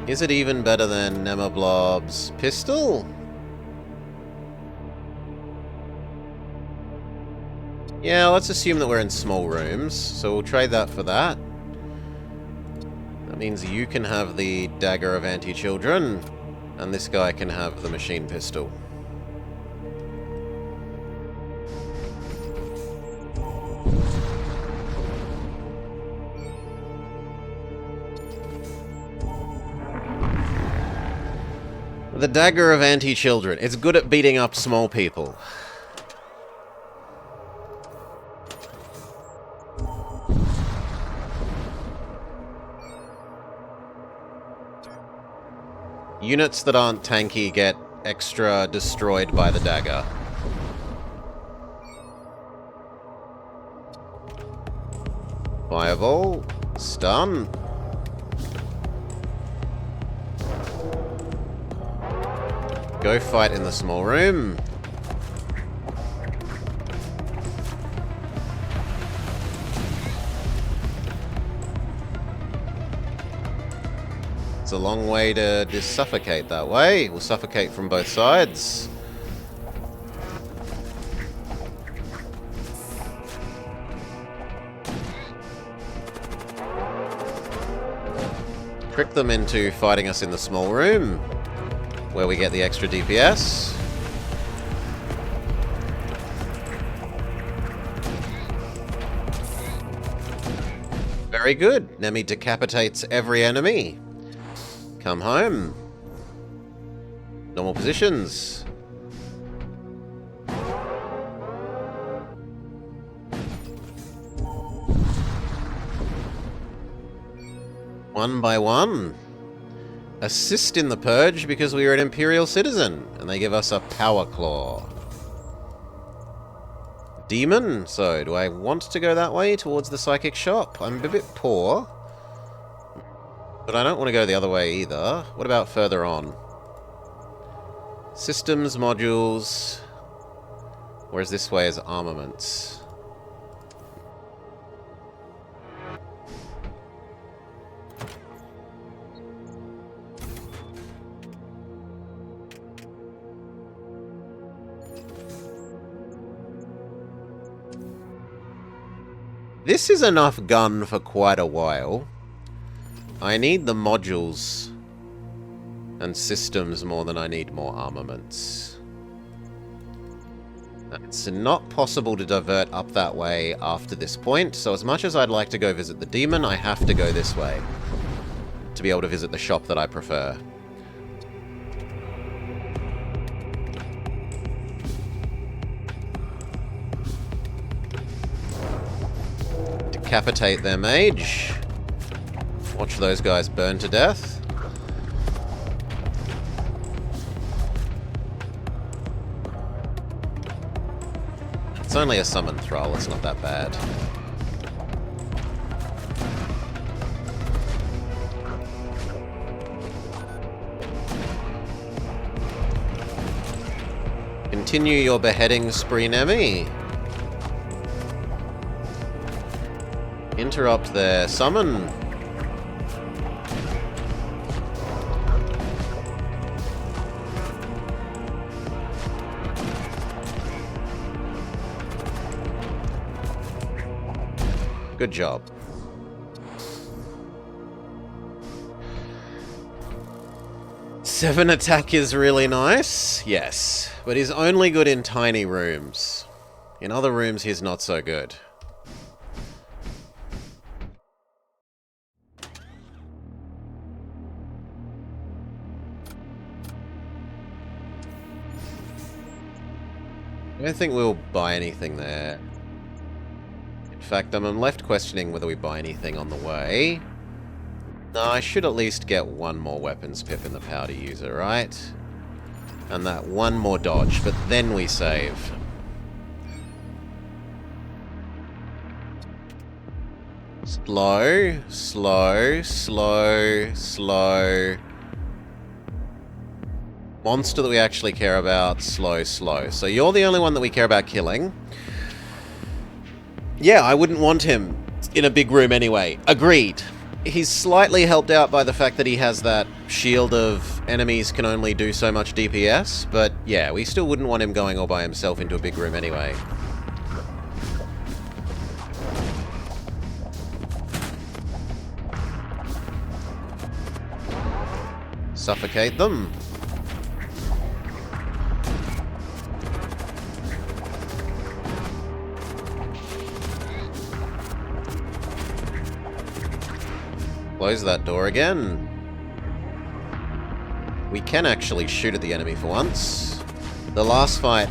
Is it even better than Nemoblob's pistol? Yeah, let's assume that we're in small rooms, so we'll trade that for that. That means you can have the dagger of anti-children, and this guy can have the machine pistol. The dagger of anti-children. It's good at beating up small people. Units that aren't tanky get extra destroyed by the dagger. Fireball. Stun. Go fight in the small room. It's a long way to suffocate that way. We'll suffocate from both sides. Trick them into fighting us in the small room, where we get the extra DPS. Very good. Nemi decapitates every enemy. Come home. Normal positions. One by one. Assist in the purge because we are an Imperial citizen, and they give us a Power Claw. Demon? So, do I want to go that way towards the Psychic Shop? I'm a bit poor. But I don't want to go the other way either. What about further on? Systems, modules. Whereas this way is armaments. This is enough gun for quite a while. I need the modules and systems more than I need more armaments. It's not possible to divert up that way after this point, so as much as I'd like to go visit the demon, I have to go this way to be able to visit the shop that I prefer. Decapitate their mage. Watch those guys burn to death. It's only a summon thrall, it's not that bad. Continue your beheading spree, Nemi. Interrupt their summon. Good job. 7 attack is really nice, yes, but he's only good in tiny rooms. In other rooms, he's not so good. I don't think we'll buy anything there. In fact, I'm left questioning whether we buy anything on the way. No, I should at least get one more weapons pip in the powder user, right? And that one more dodge, but then we save. Slow, slow, slow, slow. Monster that we actually care about, slow, slow. So you're the only one that we care about killing. Yeah, I wouldn't want him in a big room anyway. Agreed. He's slightly helped out by the fact that he has that shield of enemies can only do so much DPS, but yeah, we still wouldn't want him going all by himself into a big room anyway. Suffocate them. Close that door again. We can actually shoot at the enemy for once. The last fight,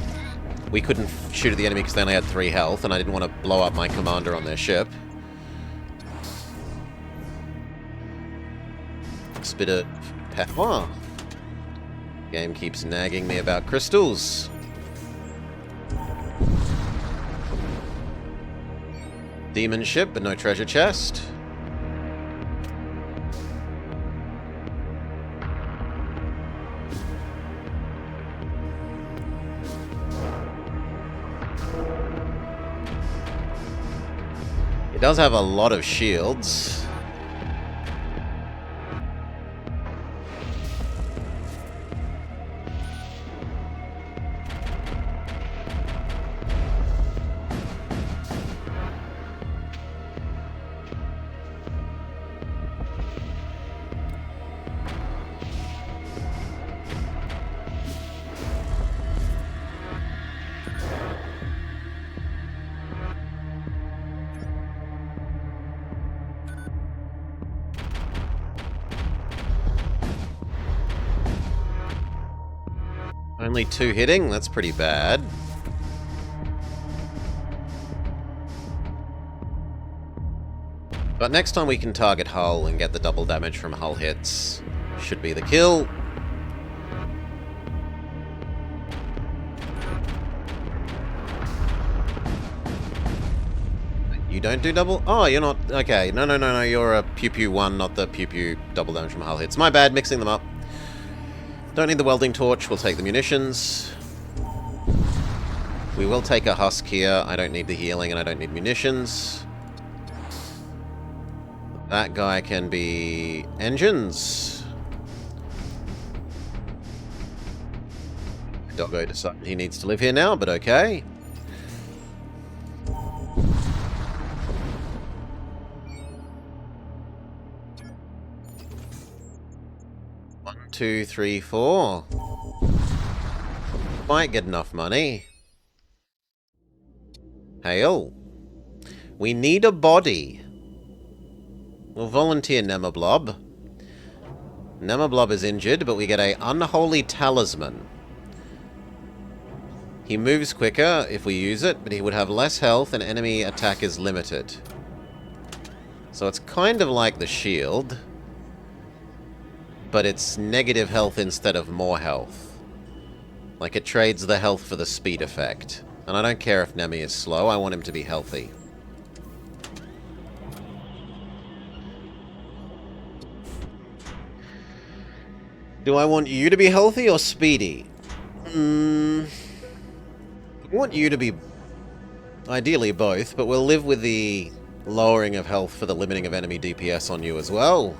we couldn't shoot at the enemy because they only had 3 health, and I didn't want to blow up my commander on their ship. This bit of power. Game keeps nagging me about crystals. Demon ship, but no treasure chest. It does have a lot of shields. Only 2 hitting? That's pretty bad. But next time we can target hull and get the double damage from hull hits. Should be the kill. You don't do double? Oh, you're not... Okay, no, you're a pew-pew 1, not the pew-pew double damage from hull hits. My bad, mixing them up. Don't need the welding torch, we'll take the munitions. We will take a husk here. I don't need the healing and I don't need munitions. That guy can be engines. Doggo decided he needs to live here now, but okay. One, 2, 3, 4. Might get enough money. Hail. We need a body. We'll volunteer Nemablob. Nemablob is injured, but we get a unholy talisman. He moves quicker if we use it, but he would have less health and enemy attack is limited. So it's kind of like the shield, but it's negative health instead of more health. Like it trades the health for the speed effect. And I don't care if Nemi is slow, I want him to be healthy. Do I want you to be healthy or speedy? I want you to be ideally both, but we'll live with the lowering of health for the limiting of enemy DPS on you as well.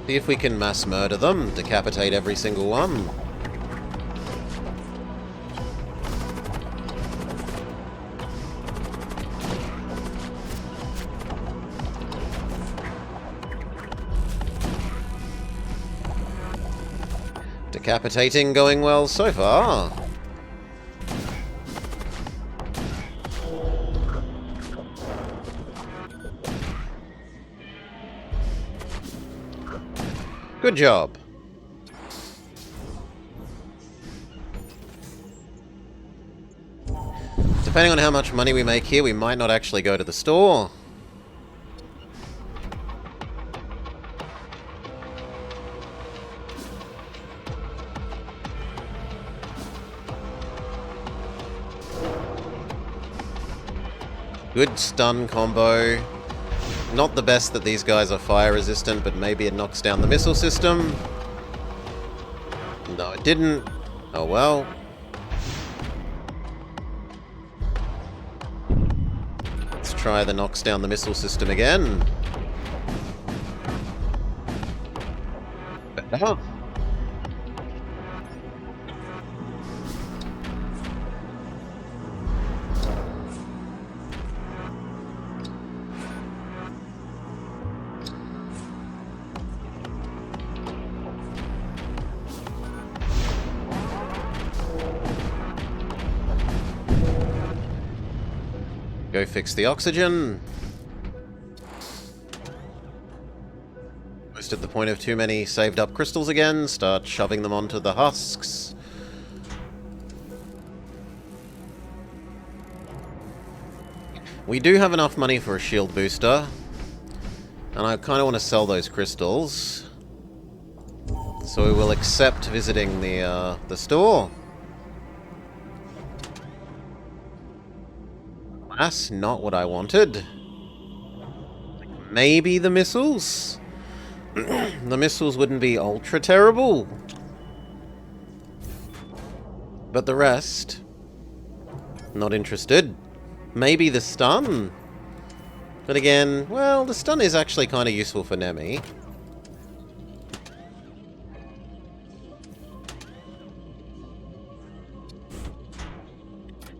See if we can mass murder them, decapitate every single one. Decapitating going well so far. Good job. Depending on how much money we make here, we might not actually go to the store. Good stun combo. Not the best that these guys are fire resistant, but maybe it knocks down the missile system. No, it didn't. Oh well. Let's try the knocks down the missile system again. Better. Go fix the oxygen. Almost at the point of too many saved up crystals again. Start shoving them onto the husks. We do have enough money for a shield booster. And I kind of want to sell those crystals. So we will accept visiting the store. That's not what I wanted. Maybe the missiles? The missiles wouldn't be ultra terrible. But the rest? Not interested. Maybe the stun? But again, well, the stun is actually kind of useful for Nemi.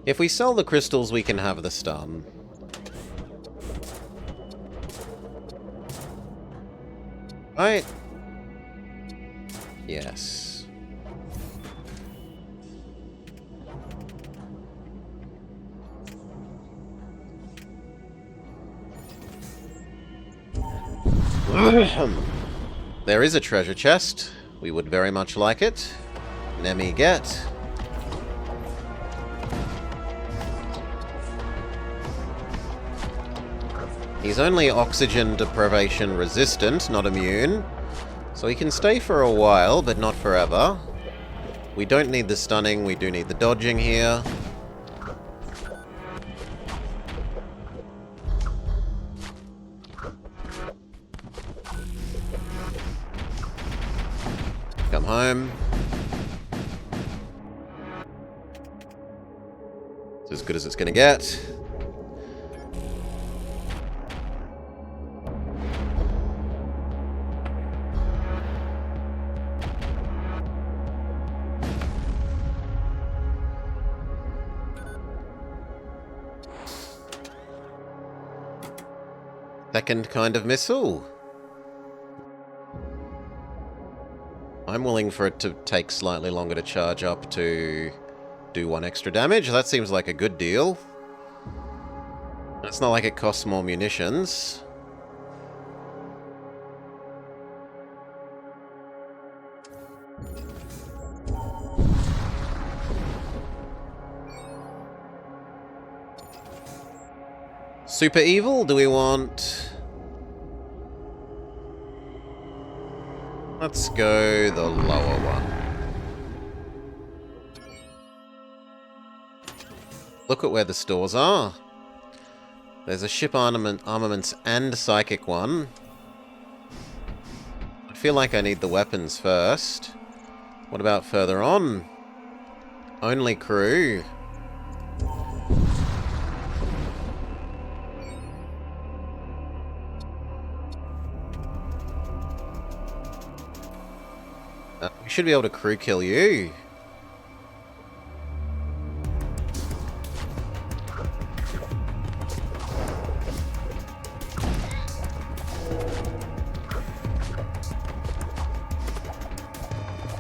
If we sell the crystals, we can have the stun. Right? Yes. There is a treasure chest. We would very much like it. Nemi get. He's only oxygen deprivation resistant, not immune. So he can stay for a while, but not forever. We don't need the stunning, we do need the dodging here. Come home. It's as good as it's gonna get. Second kind of missile. I'm willing for it to take slightly longer to charge up to do 1 extra damage. That seems like a good deal. It's not like it costs more munitions. Super evil? Do we want... Let's go the lower one. Look at where the stores are. There's a ship armaments and psychic one. I feel like I need the weapons first. What about further on? Only crew. We should be able to crew kill you.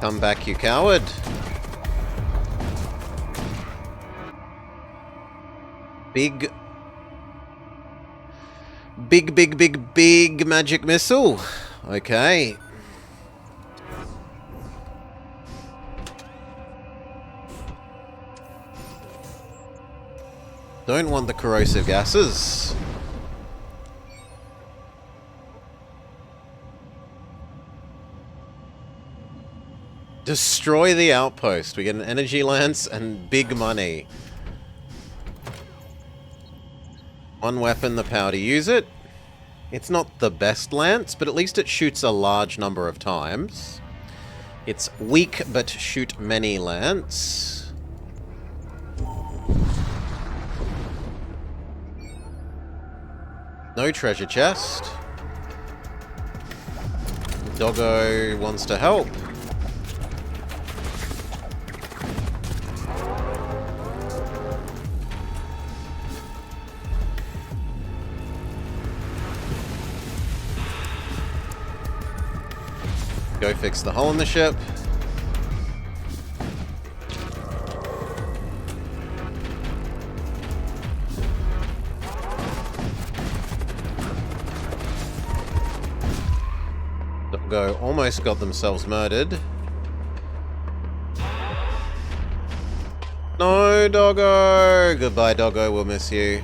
Come back, you coward. Big magic missile. Okay. Don't want the corrosive gases. Destroy the outpost. We get an energy lance and big money. One weapon, the power to use it. It's not the best lance, but at least it shoots a large number of times. It's weak but shoot many lance. No treasure chest. Doggo wants to help. Go fix the hole in the ship. Doggo almost got themselves murdered. No, Doggo! Goodbye, Doggo. We'll miss you.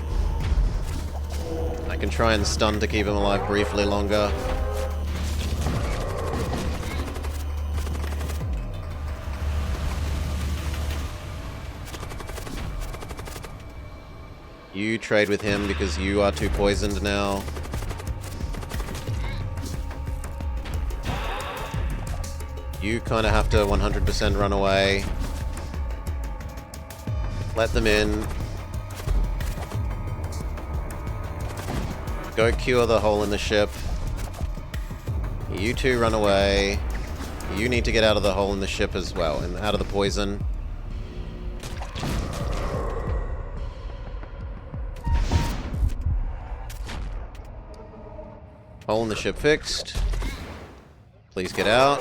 I can try and stun to keep him alive briefly longer. You trade with him because you are too poisoned now. You kind of have to 100% run away. Let them in. Go cure the hole in the ship. You two run away. You need to get out of the hole in the ship as well, and out of the poison. Hole in the ship fixed. Please get out.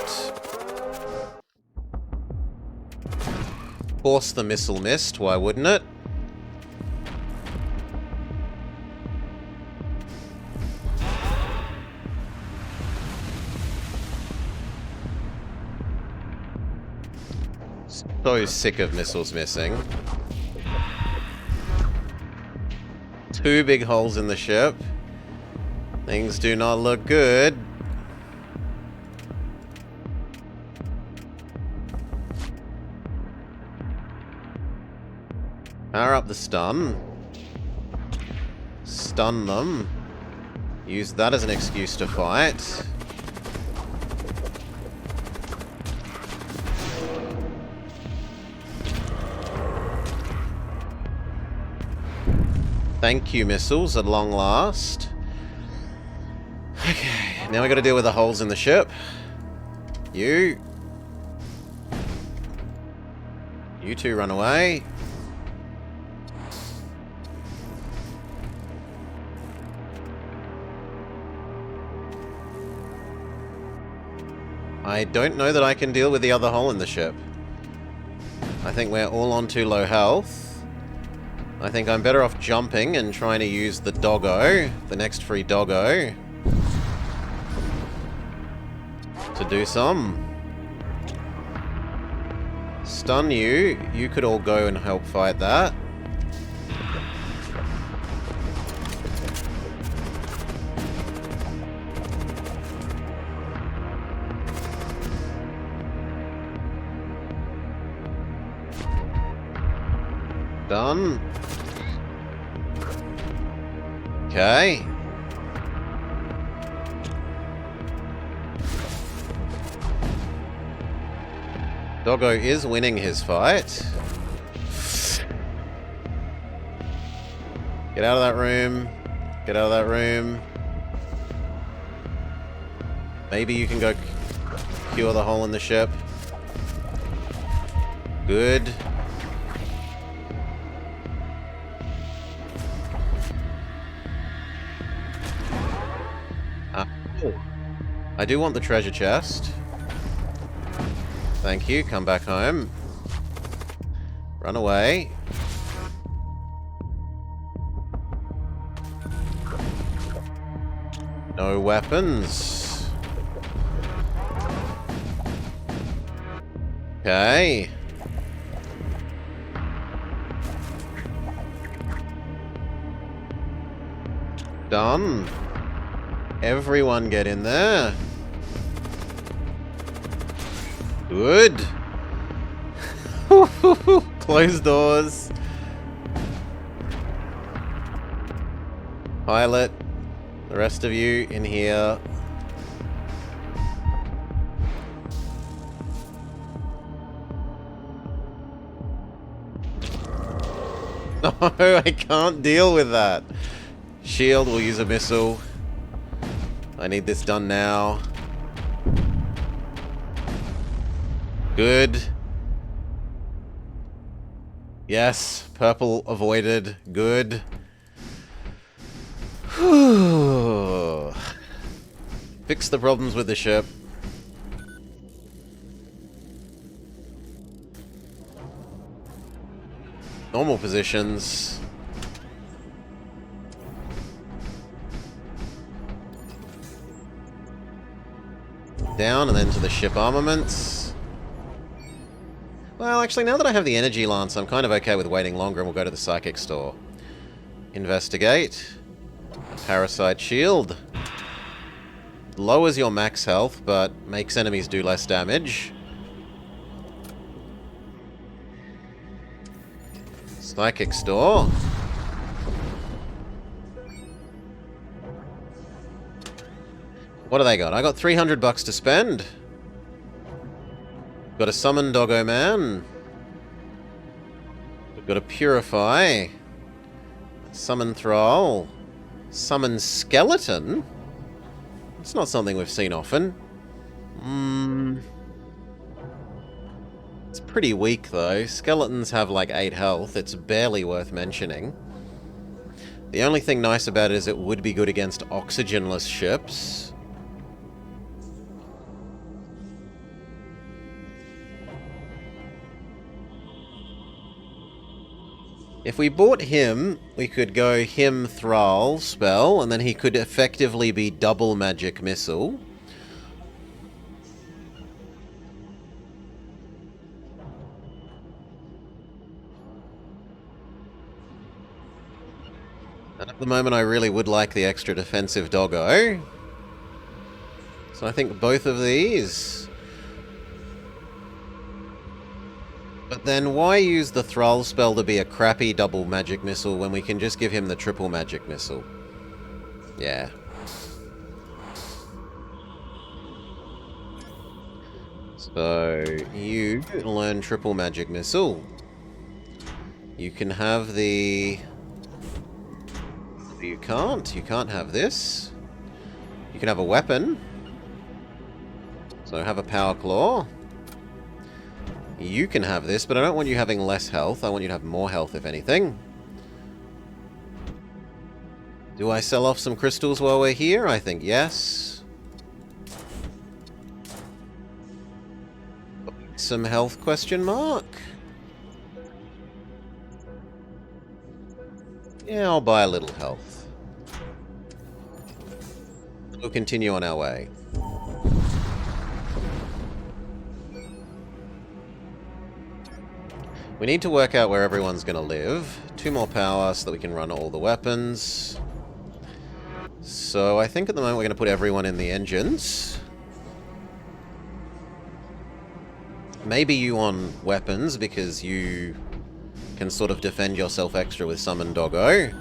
Of course the missile missed, why wouldn't it? So sick of missiles missing. 2 big holes in the ship. Things do not look good. Power up the stun. Stun them. Use that as an excuse to fight. Thank you, missiles, at long last. Okay, now we gotta deal with the holes in the ship. You two run away. I don't know that I can deal with the other hole in the ship. I think we're all on too low health. I think I'm better off jumping and trying to use the doggo, the next free doggo, to do some. Stun you. You could all go and help fight that. Done. Okay. Doggo is winning his fight. Get out of that room. Get out of that room. Maybe you can go cure the hole in the ship. Good. I do want the treasure chest. Thank you. Come back home. Run away. No weapons. Okay. Done. Everyone get in there. Good. Close doors. Pilot. The rest of you in here. No, I can't deal with that. Shield will use a missile. I need this done now. Good. Yes, purple avoided. Good. Fix the problems with the ship. Normal positions. Down and then to the ship armaments. Well, actually, now that I have the energy lance, I'm kind of okay with waiting longer, and we'll go to the psychic store. Investigate. Parasite shield. Lowers your max health, but makes enemies do less damage. Psychic store. What do they got? I got 300 bucks to spend. Got a summon Doggo Man. We've got a Purify. Summon Thrall. Summon Skeleton? It's not something we've seen often. It's pretty weak, though. Skeletons have like 8 health. It's barely worth mentioning. The only thing nice about it is it would be good against oxygenless ships. If we bought him, we could go him Thrall spell, and then he could effectively be double magic missile. And at the moment I really would like the extra defensive Doggo. So I think both of these. But then why use the Thrall spell to be a crappy double magic missile when we can just give him the triple magic missile? Yeah. So, you learn triple magic missile. You can have the... You can't. You can't have this. You can have a weapon. So have a power claw. You can have this, but I don't want you having less health. I want you to have more health, if anything. Do I sell off some crystals while we're here? I think yes. Some health question mark? Yeah, I'll buy a little health. We'll continue on our way. We need to work out where everyone's going to live. 2 more power so that we can run all the weapons. So I think at the moment we're going to put everyone in the engines. Maybe you on weapons because you can sort of defend yourself extra with Summon Doggo.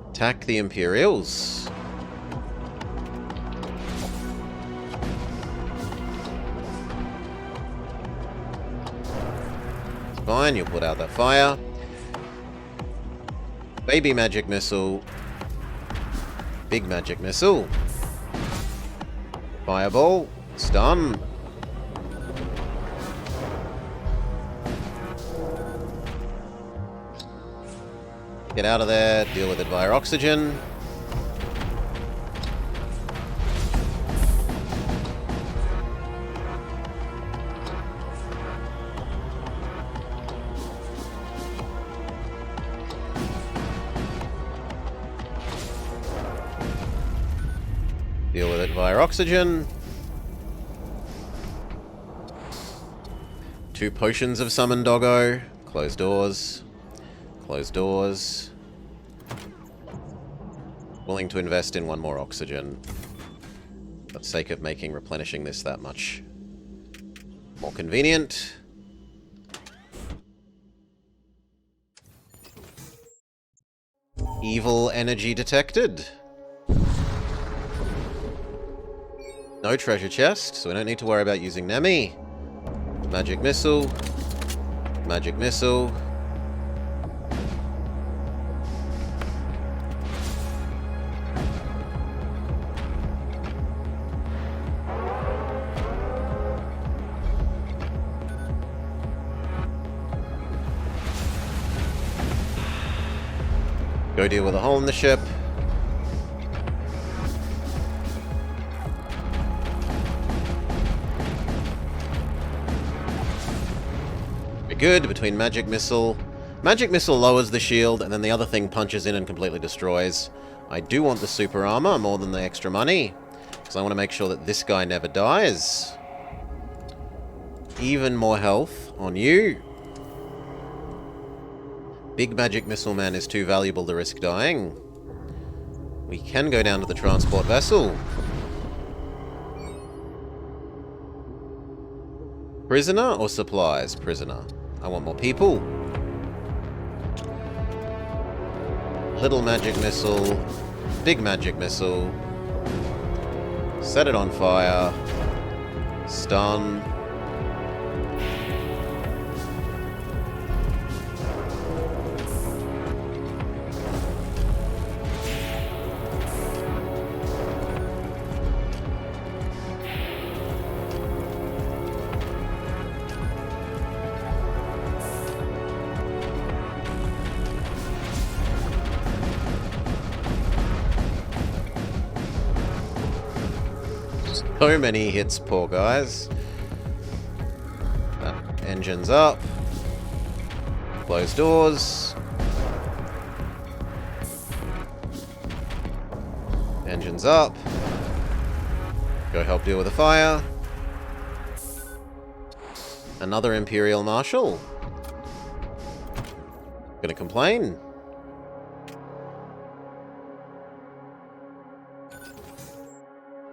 Attack the Imperials. Fine, you'll put out that fire. Baby magic missile. Big magic missile. Fireball. Stun. Get out of there. Deal with it via oxygen. Deal with it via oxygen. 2 potions of Summon Doggo. Close doors. Close doors. Willing to invest in 1 more oxygen. For the sake of making replenishing this that much more convenient. Evil energy detected. No treasure chest, so we don't need to worry about using Nemi. Magic missile. Magic missile. Go deal with a hole in the ship. We're good between Magic Missile. Magic Missile lowers the shield, and then the other thing punches in and completely destroys. I do want the super armor more than the extra money, because I want to make sure that this guy never dies. Even more health on you. Big Magic Missile Man is too valuable to risk dying. We can go down to the transport vessel. Prisoner or supplies? Prisoner. I want more people. Little Magic Missile. Big Magic Missile. Set it on fire. Stun. So many hits, poor guys. Engines up. Close doors. Engines up. Go help deal with the fire. Another Imperial Marshal. Gonna complain.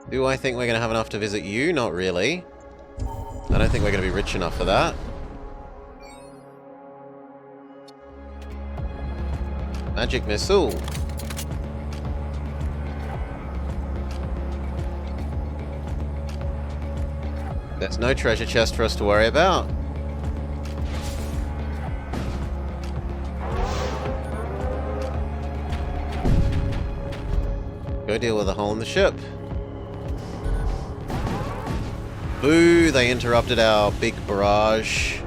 Do I think we're going to have enough to visit you? Not really. I don't think we're going to be rich enough for that. Magic Missile. There's no treasure chest for us to worry about. Go deal with a hole in the ship. Boo, they interrupted our big barrage.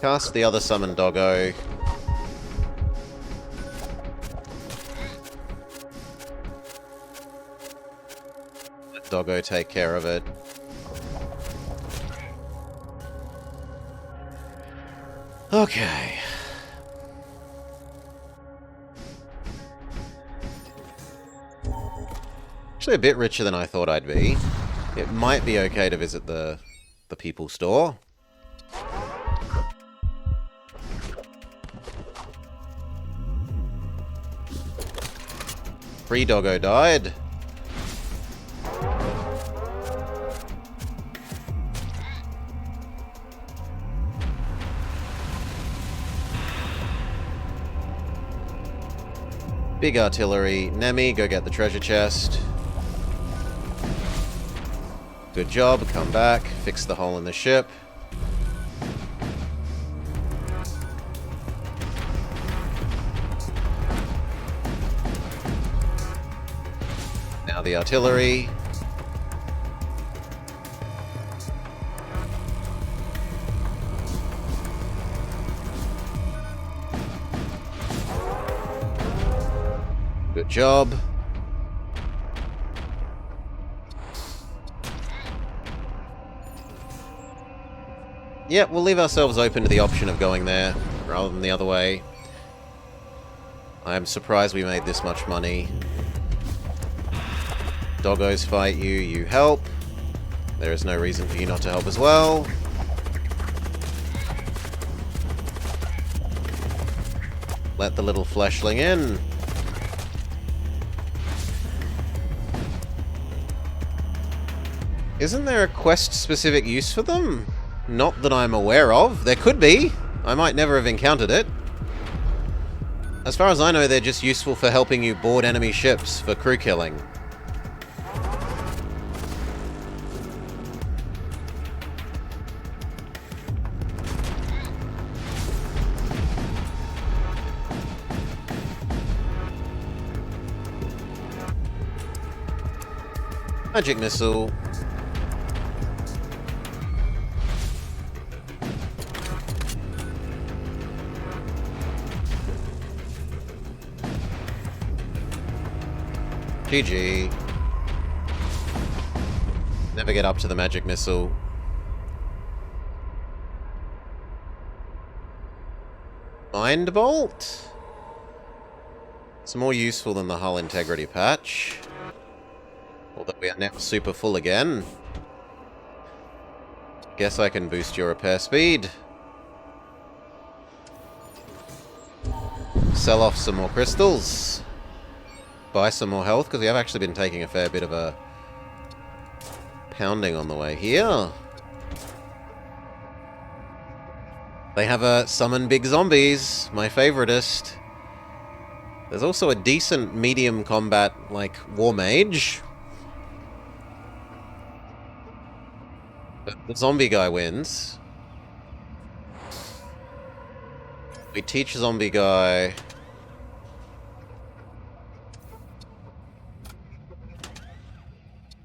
Cast the other Summon Doggo. Let Doggo take care of it. Okay. Actually a bit richer than I thought I'd be. It might be okay to visit the People Store. Free Doggo died. Big artillery. Nemi, go get the treasure chest. Good job, come back, fix the hole in the ship. the artillery. Good job. Yeah, we'll leave ourselves open to the option of going there rather than the other way. I am surprised we made this much money. Doggos fight you, you help. There is no reason for you not to help as well. Let the little fleshling in. Isn't there a quest-specific use for them? Not that I'm aware of. There could be. I might never have encountered it. As far as I know, they're just useful for helping you board enemy ships for crew killing. Magic missile. GG. Never get up to the magic missile. Mind Bolt? It's more useful than the hull integrity patch. Although we are now super full again. Guess I can boost your repair speed. Sell off some more crystals. Buy some more health, because we have actually been taking a fair bit of a pounding on the way here. They have a summon big zombies, my favoritist. There's also a decent medium combat, like, war mage. But the zombie guy wins. We teach zombie guy...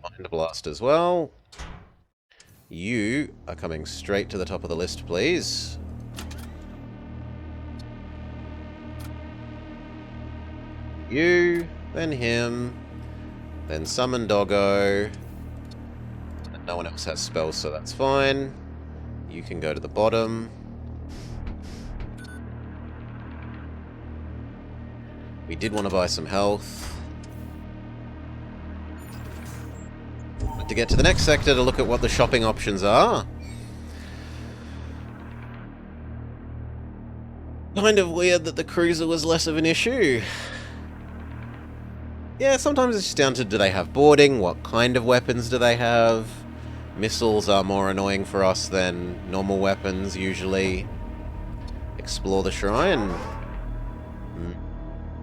Mind Blast as well. You are coming straight to the top of the list, please. You, then him, then summon Doggo. And no one else has spells, so that's fine. You can go to the bottom. We did want to buy some health. To get to the next sector to look at what the shopping options are. Kind of weird that the cruiser was less of an issue. Yeah, sometimes it's just down to, do they have boarding? What kind of weapons do they have? Missiles are more annoying for us than normal weapons, usually. Explore the shrine.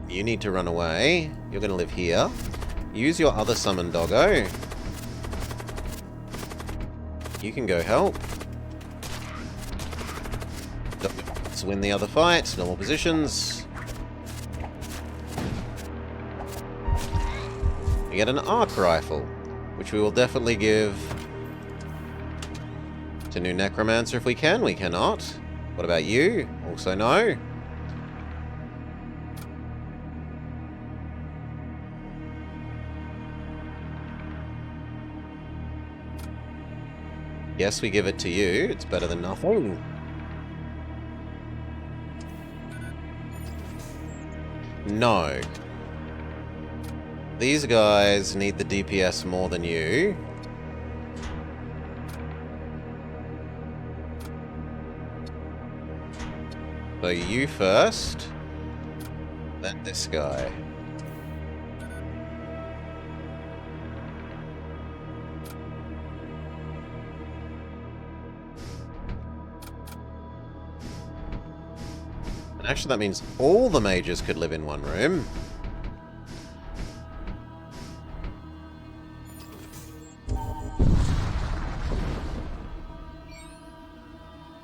You need to run away. You're going to live here. Use your other summon Doggo. You can go help. Let's win the other fight. Normal positions. We get an arc rifle, which we will definitely give to new Necromancer if we can. We cannot. What about you? Also no. Yes, we give it to you. It's better than nothing. No. These guys need the DPS more than you. So you first, then this guy. Actually, that means all the mages could live in one room.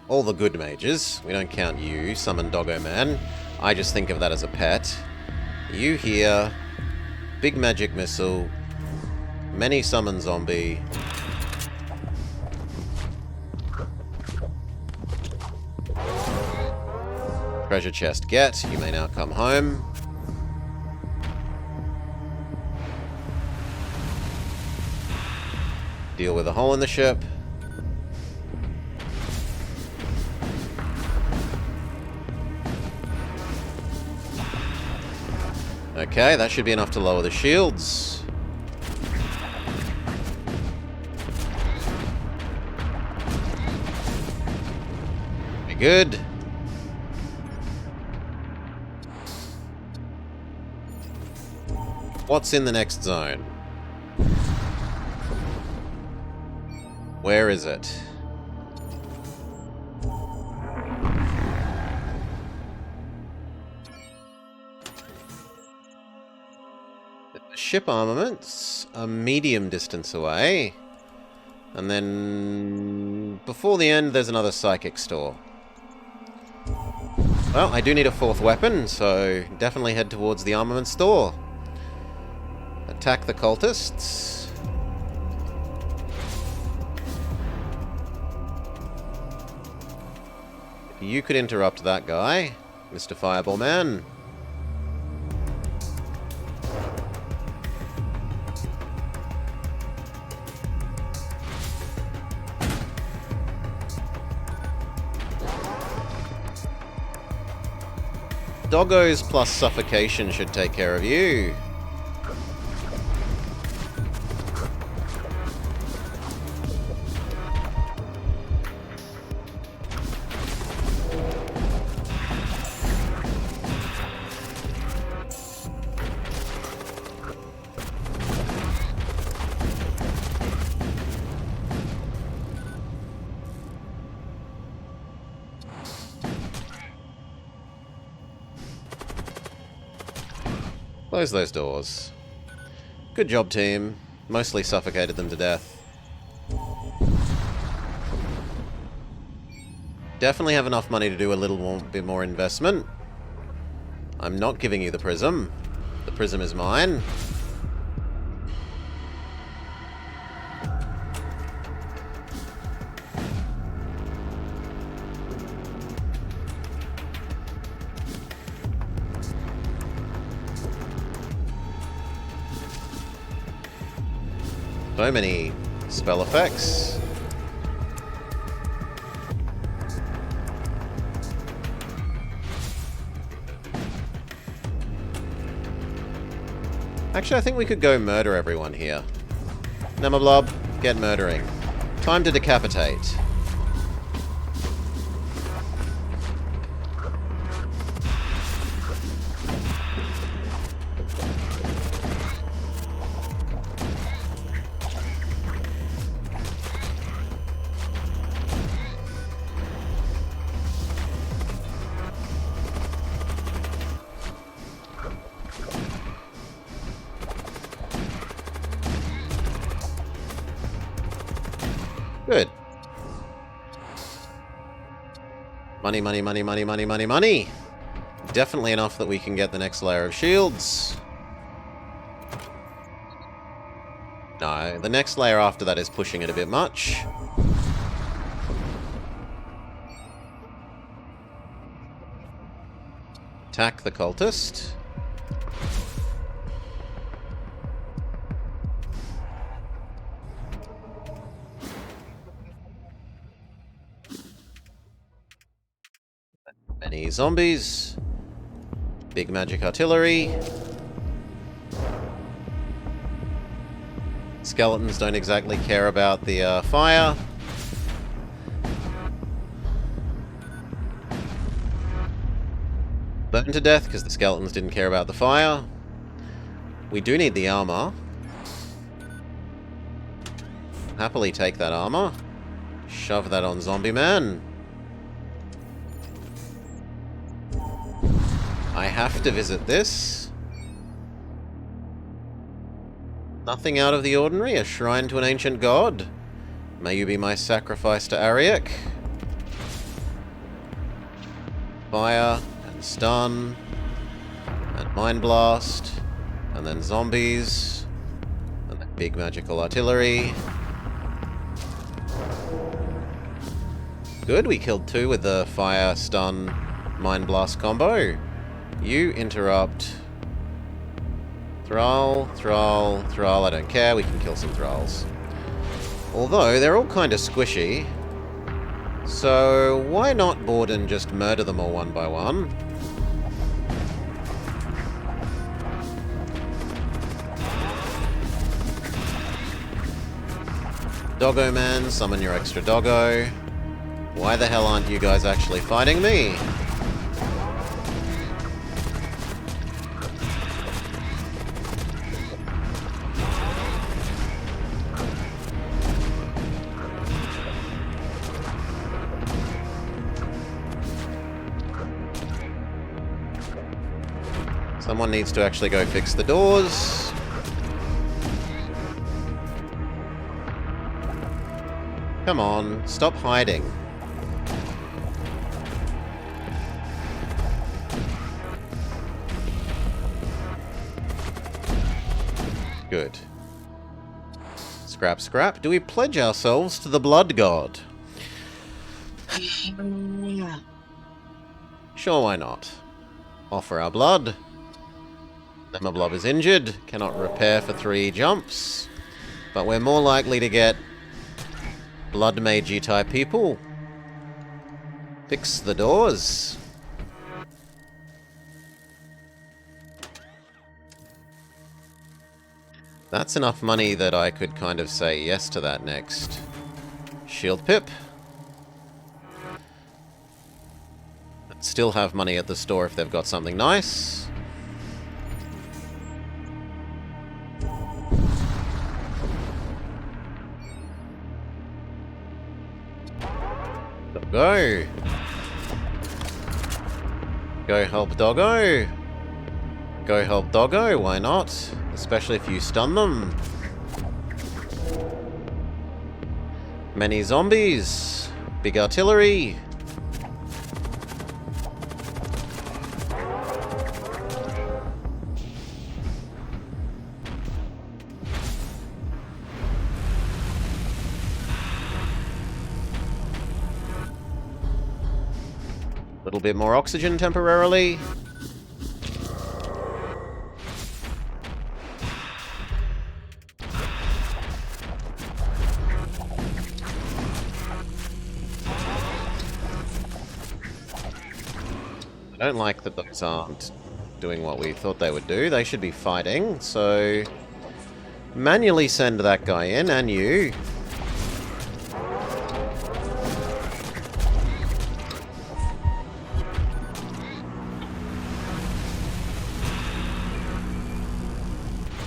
All the good mages. We don't count you, Summon Doggo Man. I just think of that as a pet. You here. Big magic missile. Many summon zombie. Treasure chest get. You may now come home. Deal with a hole in the ship. Okay, that should be enough to lower the shields. Very good. What's in the next zone? Where is it? The ship armaments are medium distance away. And then before the end, there's another psychic store. Well, I do need a fourth weapon, so definitely head towards the armament store. Attack the cultists. If you could interrupt that guy, Mr. Fireball Man. Doggos plus suffocation should take care of you. Close those doors. Good job, team. Mostly suffocated them to death. Definitely have enough money to do a little bit more investment. I'm not giving you the prism. The prism is mine. So many spell effects. Actually, I think we could go murder everyone here. Nemablob, get murdering. Time to decapitate. Good. Money, money, money, money, money, money, money! Definitely enough that we can get the next layer of shields. No, the next layer after that is pushing it a bit much. Attack the cultist. Many zombies. Big magic artillery. Skeletons don't exactly care about the fire. Burned to death because the skeletons didn't care about the fire. We do need the armor. Happily take that armor. Shove that on Zombie Man. I have to visit this. Nothing out of the ordinary. A shrine to an ancient god. May you be my sacrifice to Ariok. Fire and stun and mind blast and then zombies and then big magical artillery. Good, we killed 2 with the fire, stun, mind blast combo. You interrupt. Thrall, Thrall, Thrall, I don't care, we can kill some Thralls. Although, they're all kind of squishy. So, why not board and just murder them all one by one? Doggo Man, summon your extra doggo. Why the hell aren't you guys actually fighting me? Someone needs to actually go fix the doors. Come on, stop hiding. Good. Scrap, scrap. Do we pledge ourselves to the Blood God? Sure, why not? Offer our blood. Nemablob is injured, cannot repair for 3 jumps. But we're more likely to get Blood Magey type people. Fix the doors. That's enough money that I could kind of say yes to that next. Shield Pip. Still have money at the store if they've got something nice. Doggo. Go help Doggo. Go help Doggo, why not? Especially if you stun them. Many zombies. Big artillery. Little bit more oxygen temporarily. I don't like that those aren't doing what we thought they would do. They should be fighting, so manually send that guy in, and you.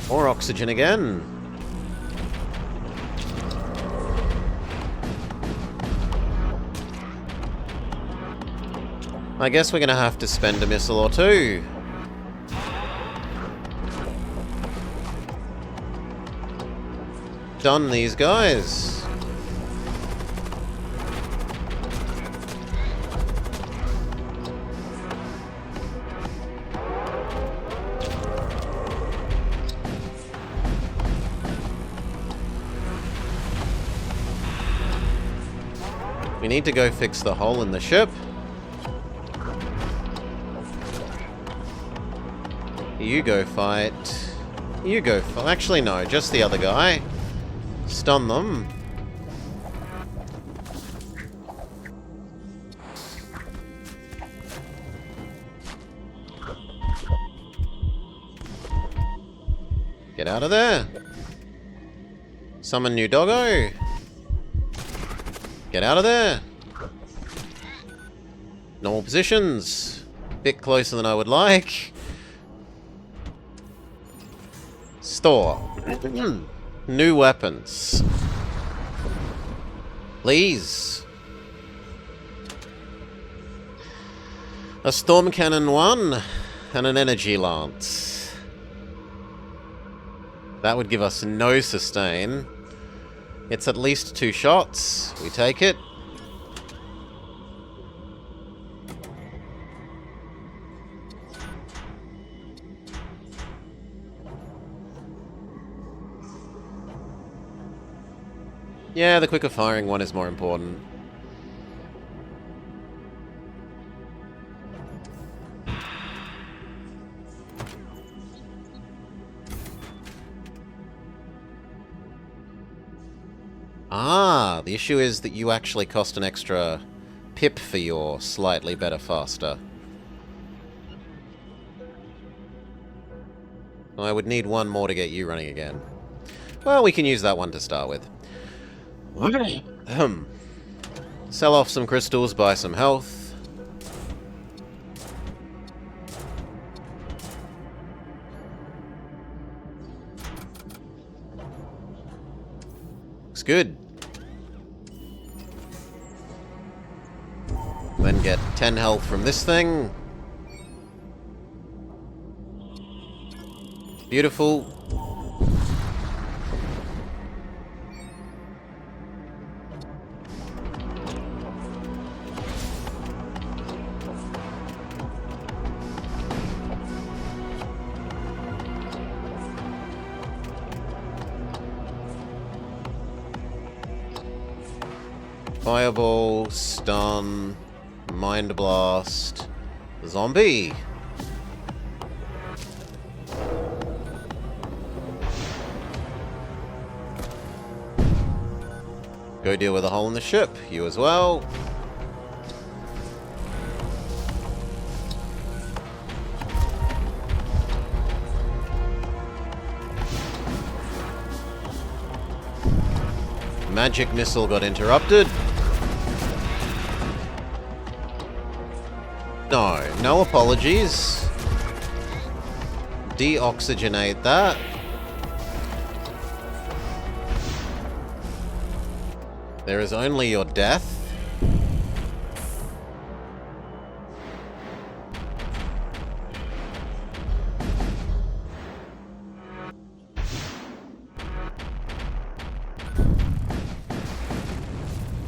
More oxygen again. I guess we're gonna have to spend a missile or 2. Done these guys. We need to go fix the hole in the ship. You go fight. You go fight. Actually, no, just the other guy. Stun them. Get out of there. Summon new doggo. Get out of there. Normal positions. Bit closer than I would like. Store. New weapons. Please. A Storm Cannon 1 and an Energy Lance. That would give us no sustain. It's at least 2 shots. We take it. Yeah, the quicker firing one is more important. Ah, the issue is that you actually cost an extra pip for your slightly better faster. I would need one more to get you running again. Well, we can use that one to start with. Sell off some crystals, buy some health. Looks good. Then get 10 health from this thing. Beautiful. Fireball, stun, mind blast, zombie. Go deal with a hole in the ship. You as well. Magic missile got interrupted. No apologies. Deoxygenate that. There is only your death.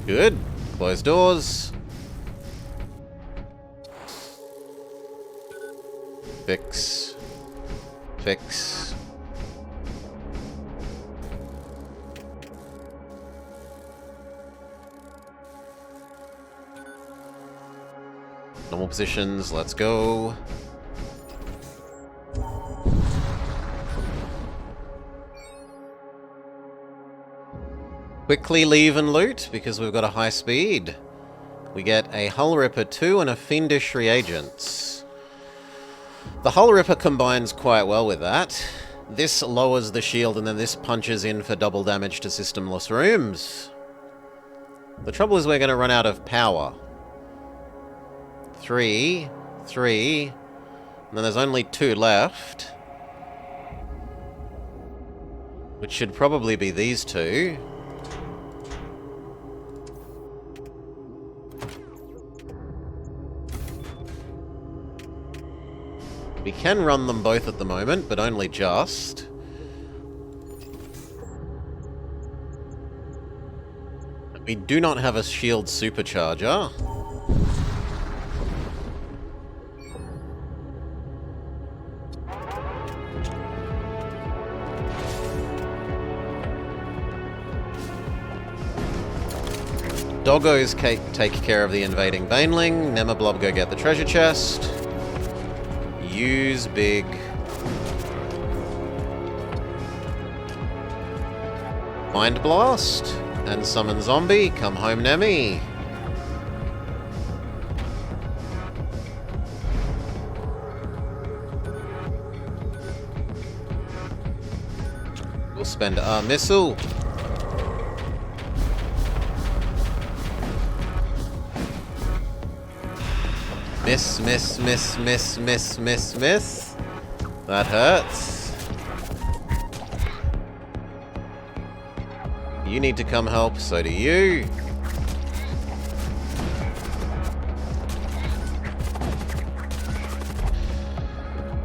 Good. Close doors. Fix. Fix. Normal positions, let's go. Quickly leave and loot, because we've got a high speed. We get a Hull Ripper 2 and a Fiendish Reagents. The Hull Ripper combines quite well with that. This lowers the shield and then this punches in for double damage to systemless rooms. The trouble is we're going to run out of power. 3, and then there's only 2 left. Which should probably be these 2. We can run them both at the moment, but only just. We do not have a shield supercharger. Doggos take care of the invading Baneling. Nemablob go get the treasure chest. Use big. Mind blast. And summon zombie. Come home, Nemi. We'll spend our missile. Miss. That hurts. You need to come help, so do you.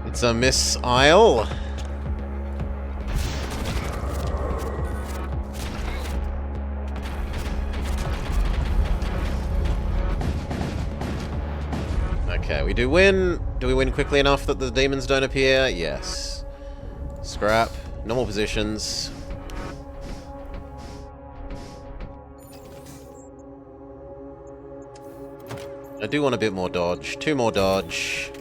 It's a Miss Isle. Okay, we do win. Do we win quickly enough that the demons don't appear? Yes. Scrap. Normal positions. I do want a bit more dodge. 2 more dodge.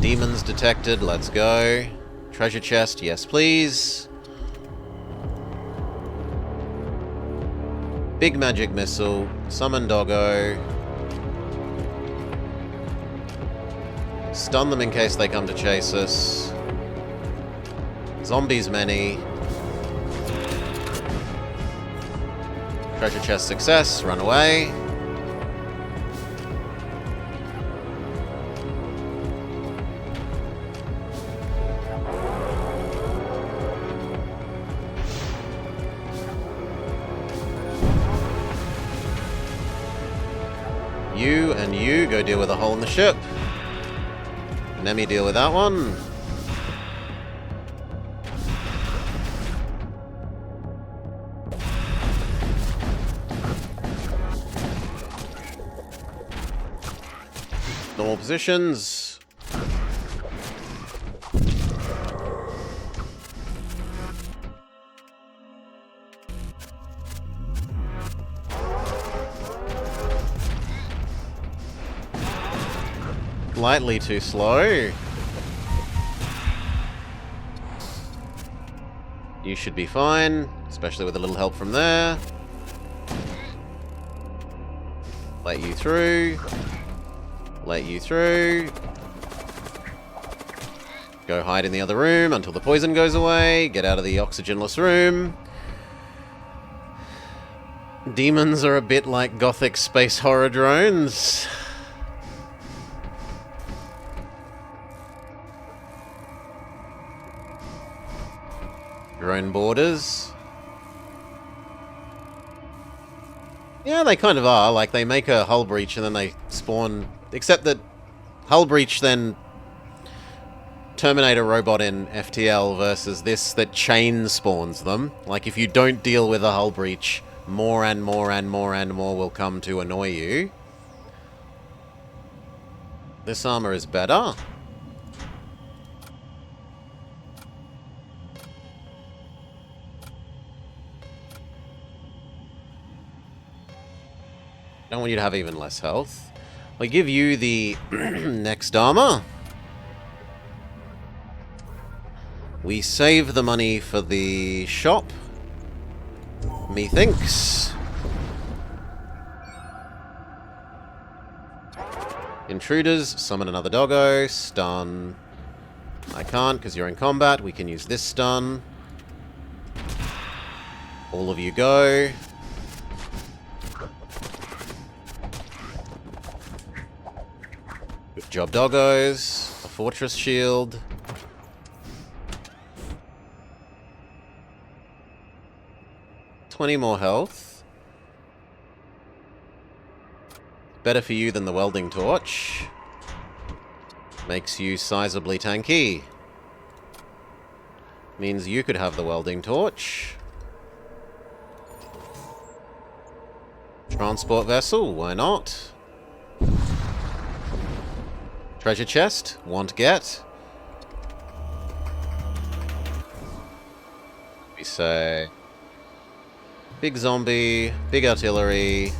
Demons detected, let's go. Treasure chest, yes please. Big magic missile. Summon doggo. Stun them in case they come to chase us. Zombies many. Treasure chest success, run away. You and you go deal with a hole in the ship. Nemi deal with that one. Normal positions. Slightly too slow. You should be fine, especially with a little help from there. Let you through. Let you through. Go hide in the other room until the poison goes away. Get out of the oxygenless room. Demons are a bit like gothic space horror drones. Drone borders. Yeah, they kind of are. Like, they make a hull breach and then they spawn... Except that hull breach then terminate a robot in FTL versus this that chain spawns them. Like, if you don't deal with a hull breach, more and more and more and more will come to annoy you. This armor is better. Don't want you to have even less health. I give you the next armor. We save the money for the shop. Methinks. Intruders, summon another doggo, stun. I can't because you're in combat. We can use this stun. All of you go. Good job, doggos. A fortress shield. More health. Better for you than the welding torch. Makes you sizably tanky. Means you could have the welding torch. Transport vessel, why not? Treasure chest, want get. We say... Big zombie, big artillery,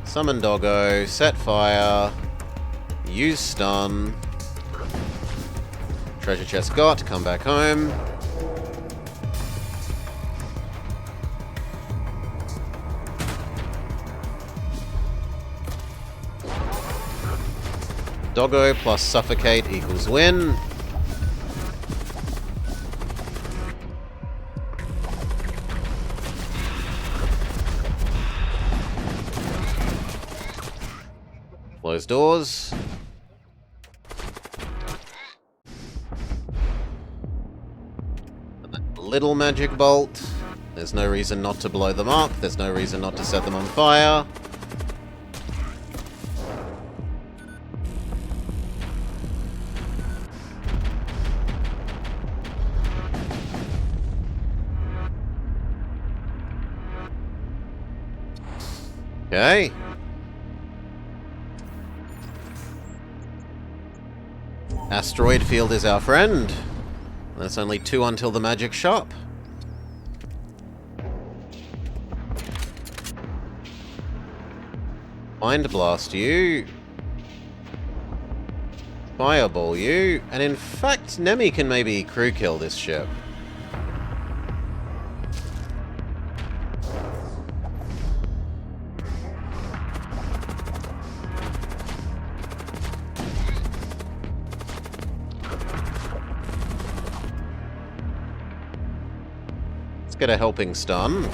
summon doggo, set fire, use stun, treasure chest got, come back home. Doggo plus suffocate equals win. Close doors. Little magic bolt. There's no reason not to blow them up. There's no reason not to set them on fire. Okay. Asteroid field is our friend. That's only 2 until the magic shop. Mind Blast you. Fireball you. And in fact, Nemi can maybe crew kill this ship. Let's get a helping stun.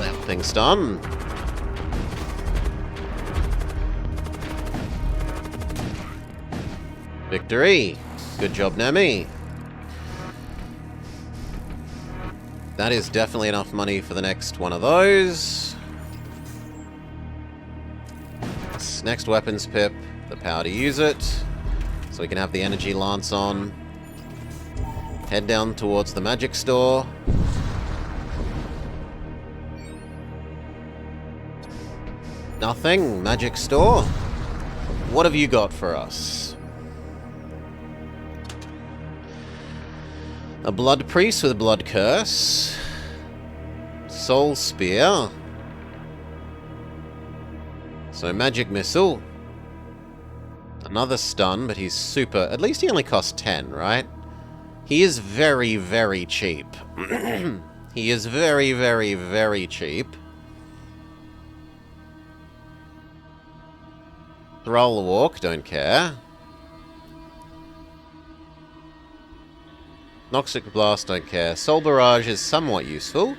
Helping stun. Victory. Good job, Nemi. That is definitely enough money for the next one of those. Next weapons pip, the power to use it. So we can have the energy lance on. Head down towards the magic store. Nothing. Magic store. What have you got for us? A blood priest with a blood curse. Soul spear. So magic missile. Another stun, but he's super. At least he only costs 10, right? He is very, very cheap. He is very, very, very cheap. Thrall walk, don't care. Noxic blast, don't care. Soul barrage is somewhat useful.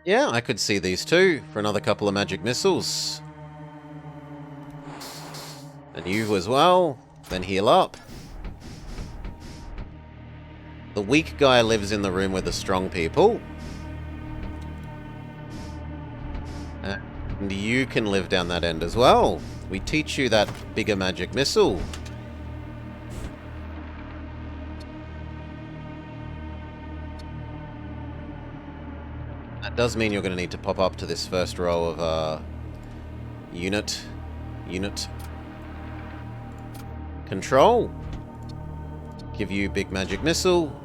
Yeah, I could see these two for another couple of magic missiles. And you as well. Then heal up. The weak guy lives in the room with the strong people. And you can live down that end as well. We teach you that bigger magic missile. That does mean you're going to need to pop up to this first row of unit control. Give you big magic missile.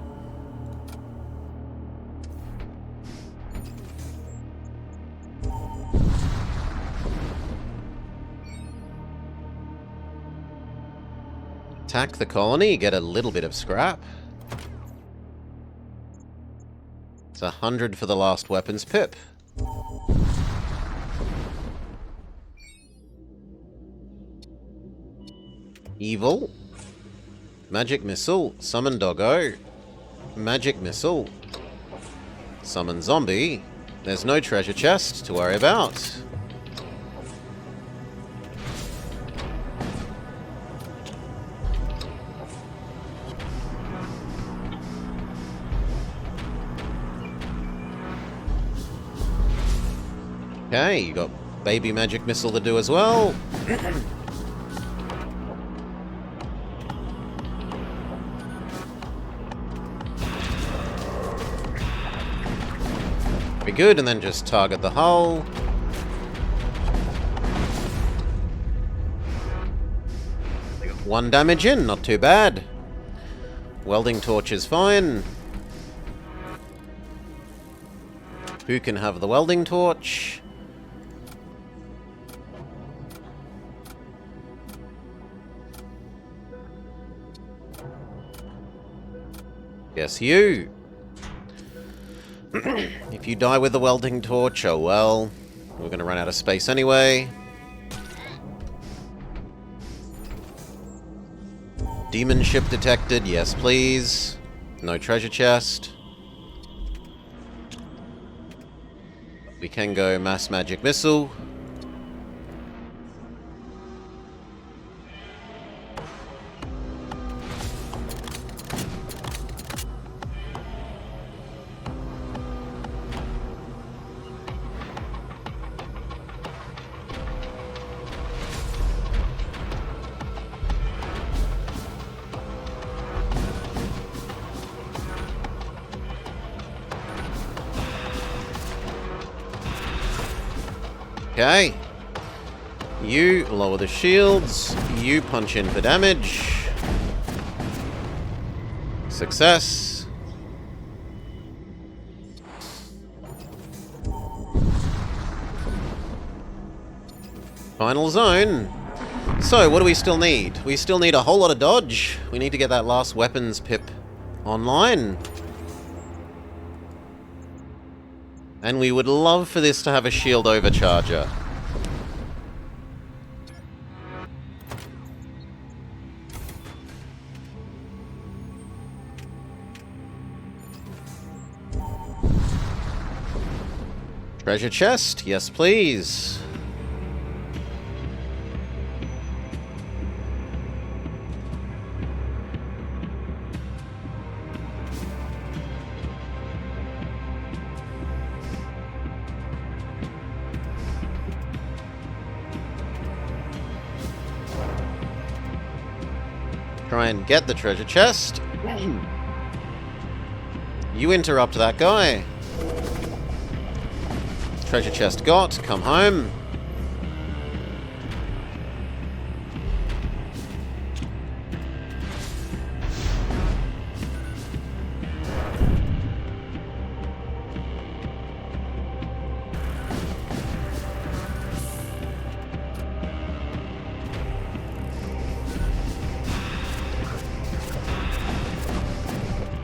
Attack the colony, get a little bit of scrap. It's 100 for the last weapons pip. Evil. Magic missile. Summon doggo. Magic missile. Summon zombie. There's no treasure chest to worry about. Okay, you got baby magic missile to do as well. Very good, and then just target the hull. One damage in, not too bad. Welding torch is fine. Who can have the welding torch? Yes, you. If you die with the welding torch, oh well. We're going to run out of space anyway. Demon ship detected. Yes, please. No treasure chest. We can go mass magic missile. Okay. You lower the shields. You punch in for damage. Success. Final zone. So, what do we still need? We still need a whole lot of dodge. We need to get that last weapons pip online. And we would love for this to have a shield overcharger. Treasure chest? Yes, please. Try and get the treasure chest. You interrupt that guy. Treasure chest got. Come home.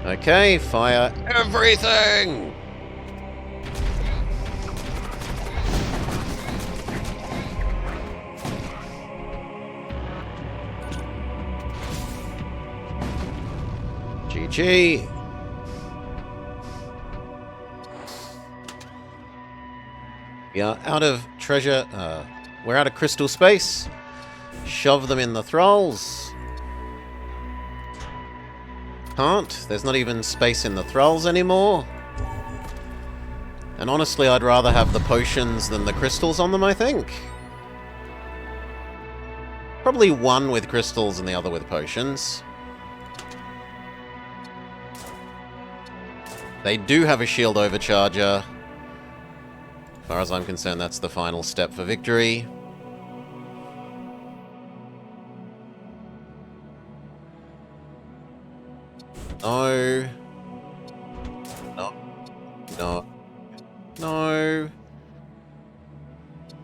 Okay, fire everything! GG. We are out of treasure. We're out of crystal space. Shove them in the thralls. Can't. There's not even space in the thralls anymore. And honestly, I'd rather have the potions than the crystals on them, I think. Probably one with crystals and the other with potions. They do have a shield overcharger. As far as I'm concerned, that's the final step for victory. No. No. No. No.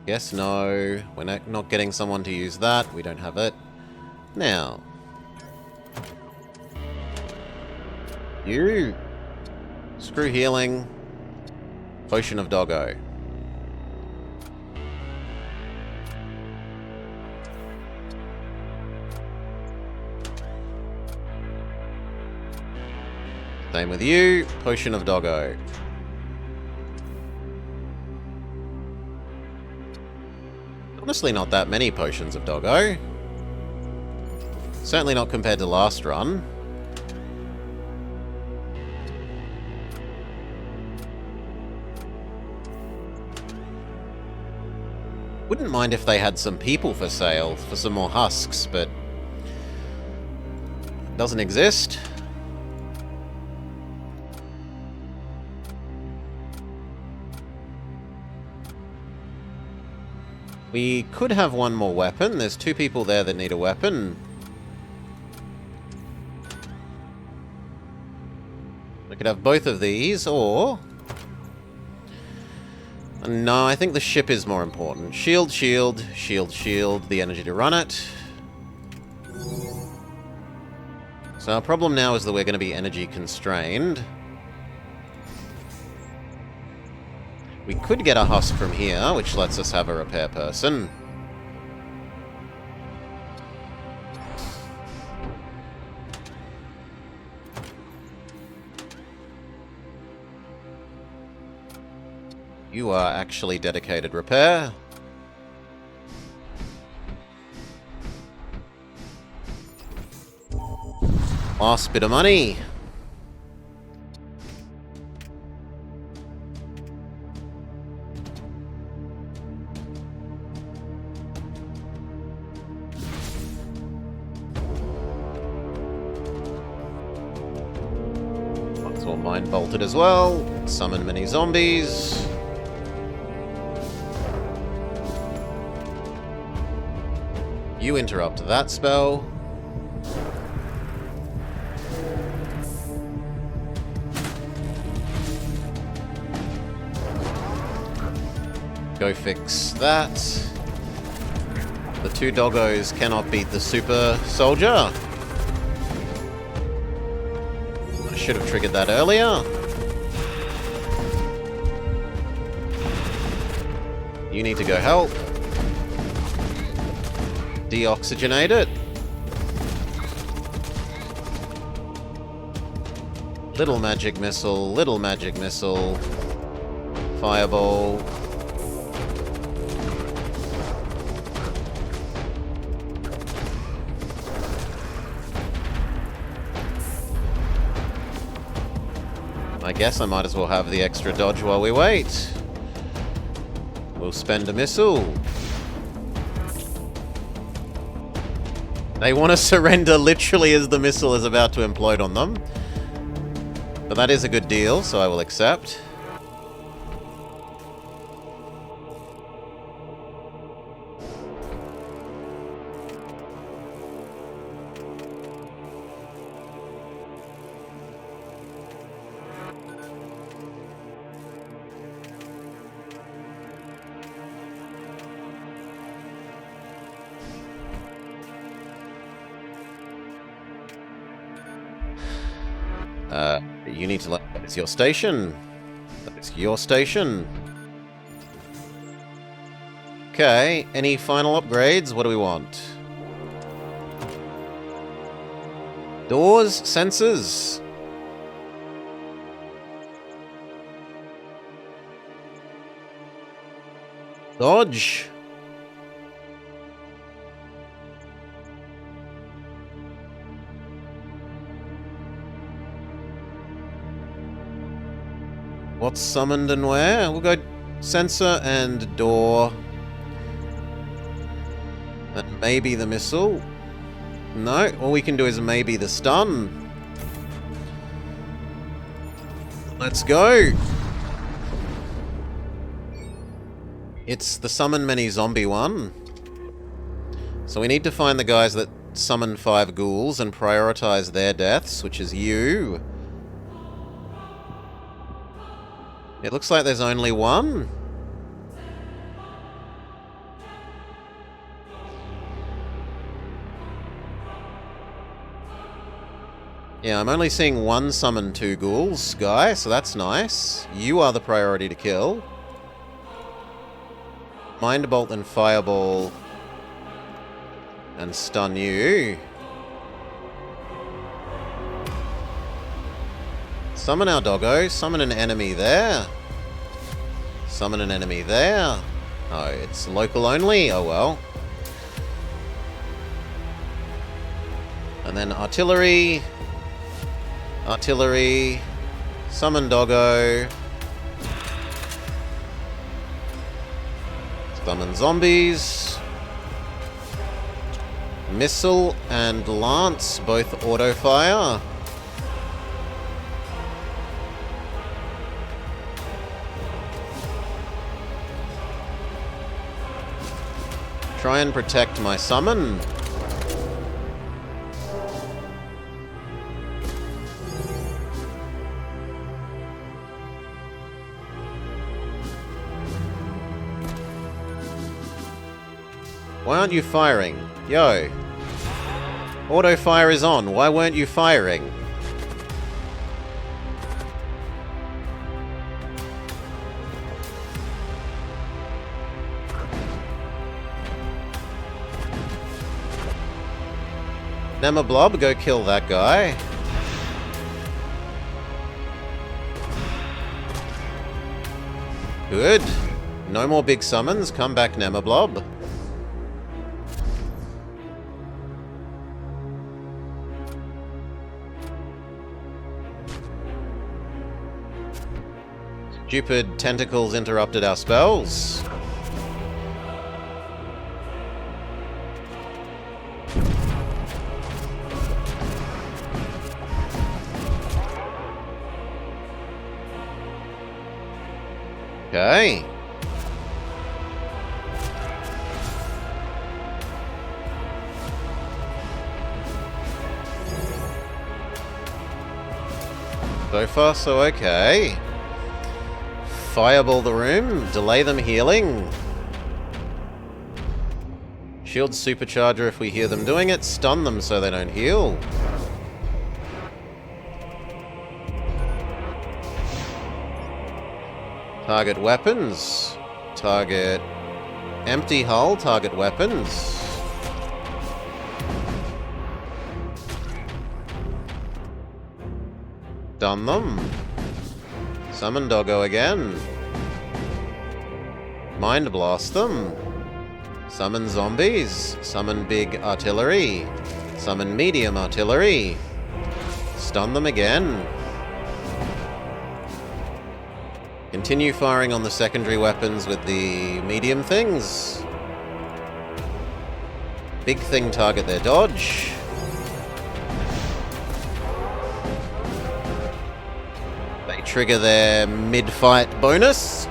Yes, no. We're not getting someone to use that. We don't have it. Now. You. Screw healing. Potion of Doggo. Same with you. Potion of Doggo. Honestly, not that many potions of Doggo. Certainly not compared to last run. Wouldn't mind if they had some people for sale for some more husks, but doesn't exist. We could have one more weapon. There's two people there that need a weapon. We could have both of these, or... No, I think the ship is more important. Shield, shield, shield, shield, the energy to run it. So our problem now is that we're going to be energy constrained. We could get a husk from here, which lets us have a repair person. You are actually dedicated repair. Last bit of money. All mine bolted as well. Summon many zombies. You interrupt that spell. Go fix that. The two doggos cannot beat the super soldier. I should have triggered that earlier. You need to go help. Deoxygenate it. Little magic missile, little magic missile. Fireball. I guess I might as well have the extra dodge while we wait. We'll spend a missile. They want to surrender literally as the missile is about to implode on them. But that is a good deal, so I will accept. You need to let... That is your station. That is your station. Okay, any final upgrades? What do we want? Doors, sensors. Dodge. What's summoned and where? We'll go sensor and door. And maybe the missile. No, all we can do is maybe the stun. Let's go. It's the summon many zombie one. So we need to find the guys that summon 5 ghouls and prioritize their deaths, which is you. It looks like there's only one. Yeah, I'm only seeing one summon 2 ghouls, guy, so that's nice. You are the priority to kill. Mind Bolt and Fireball. And stun you. Summon our doggo. Summon an enemy there. Summon an enemy there. Oh, it's local only? Oh well. And then artillery. Artillery. Summon doggo. Summon zombies. Missile and lance, both auto fire. Try and protect my summon. Why aren't you firing? Yo. Auto fire is on. Why weren't you firing? Nemablob, go kill that guy. Good. No more big summons. Come back, Nemablob. Stupid tentacles interrupted our spells. Okay. So far, so okay. Fireball the room. Delay them healing. Shield supercharger if we hear them doing it. Stun them so they don't heal. Target weapons. Target empty hull. Target weapons. Stun them. Summon Doggo again. Mind blast them. Summon zombies. Summon big artillery. Summon medium artillery. Stun them again. Continue firing on the secondary weapons with the medium things. Big thing target their dodge. They trigger their mid-fight bonus.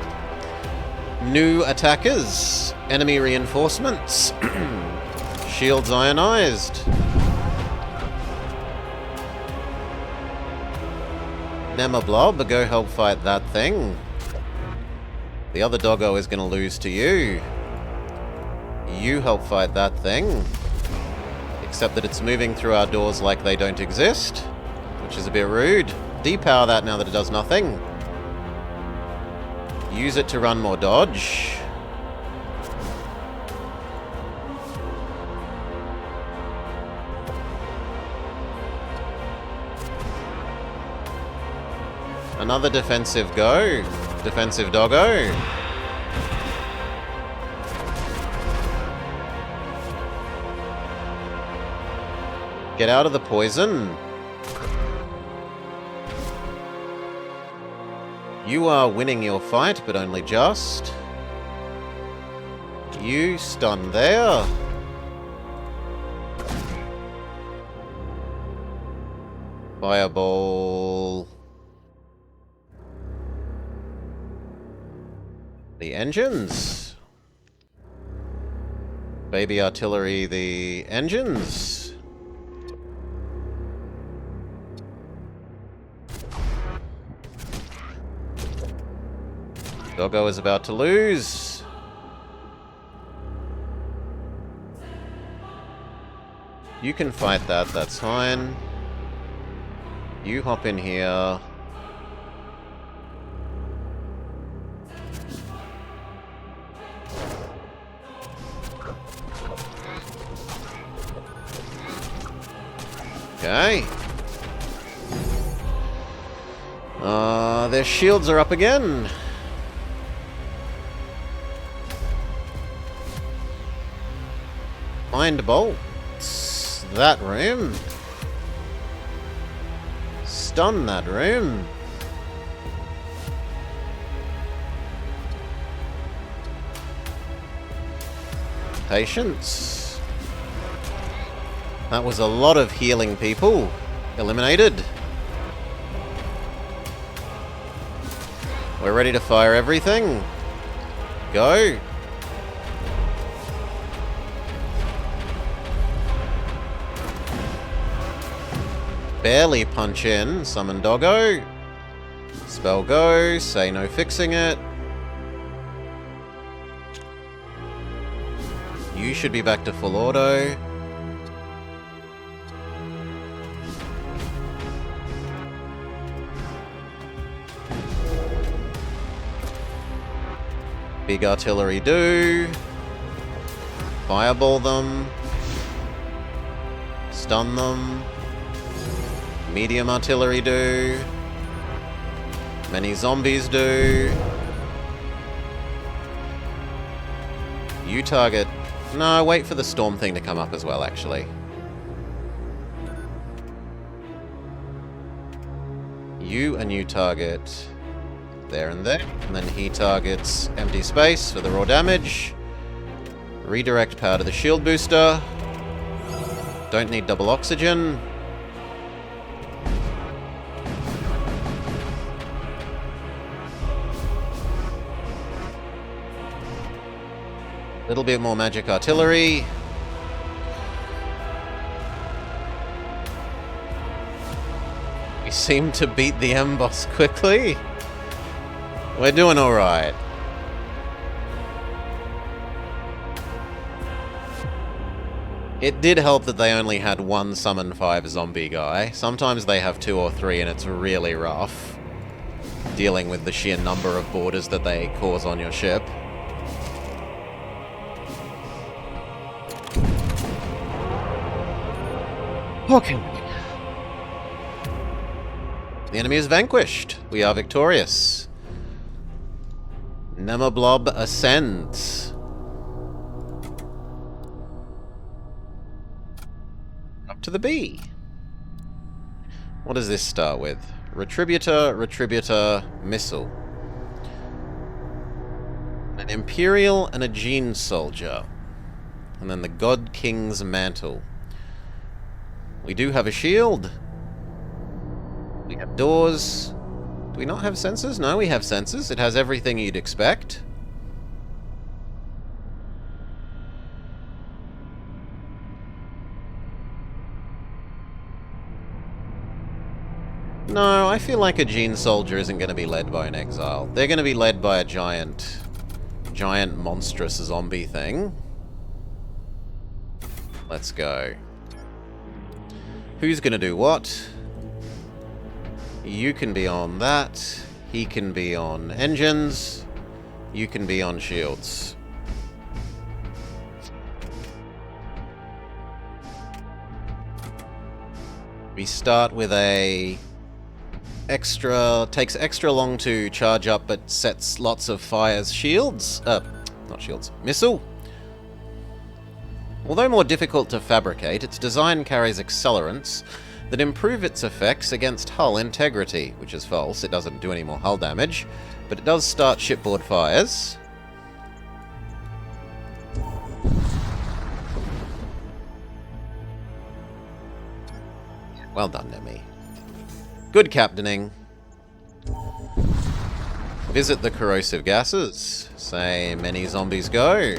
New attackers. Enemy reinforcements. Shields ionized. Nemablob, go help fight that thing. The other doggo is going to lose to you. You help fight that thing. Except that it's moving through our doors like they don't exist, which is a bit rude. Depower that now that it does nothing. Use it to run more dodge. Another defensive go. Defensive doggo. Get out of the poison. You are winning your fight, but only just. You stun there. Fireball. The engines. Baby artillery, the engines. Doggo is about to lose. You can fight that, that's fine. You hop in here. Okay. Their shields are up again. Mind bolts that room. Stun that room. Patience. That was a lot of healing people eliminated. We're ready to fire everything. Go. Barely punch in. Summon Doggo. Spell go. Say no fixing it. You should be back to full auto. Big artillery do. Fireball them. Stun them. Medium artillery do. Many zombies do. You target. No, wait for the storm thing to come up as well, actually. You and you target there and there. And then he targets empty space for the raw damage. Redirect power to the shield booster. Don't need double oxygen. Little bit more magic artillery. We seem to beat the M-Boss quickly. We're doing alright. It did help that they only had one summon 5 zombie guy. Sometimes they have 2 or 3 and it's really rough dealing with the sheer number of borders that they cause on your ship. Okay. The enemy is vanquished. We are victorious. Nemablob ascends. Up to the B. What does this start with? Retributor, Retributor, Missile. An Imperial and a Gene Soldier. And then the God King's Mantle. We do have a shield. We have doors. Do we not have sensors? No, we have sensors. It has everything you'd expect. No, I feel like a Gene Soldier isn't going to be led by an Exile. They're going to be led by a giant monstrous zombie thing. Let's go. Who's going to do what? You can be on that. He can be on engines. You can be on shields. We start with a takes extra long to charge up, but sets lots of fires shields. Not shields. Missile. Although more difficult to fabricate, its design carries accelerants that improve its effects against hull integrity, which is false. It doesn't do any more hull damage, but it does start shipboard fires. Well done, Nemi. Good captaining. Visit the corrosive gases. Say, many zombies go.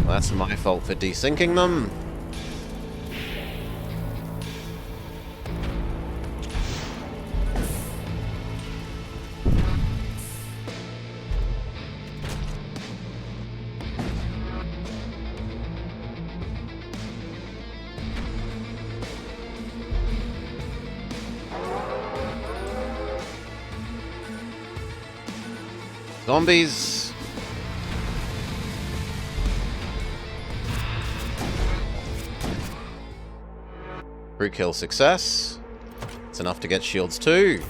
That's my fault for desyncing them. Zombies. Crew kill success. It's enough to get shields too.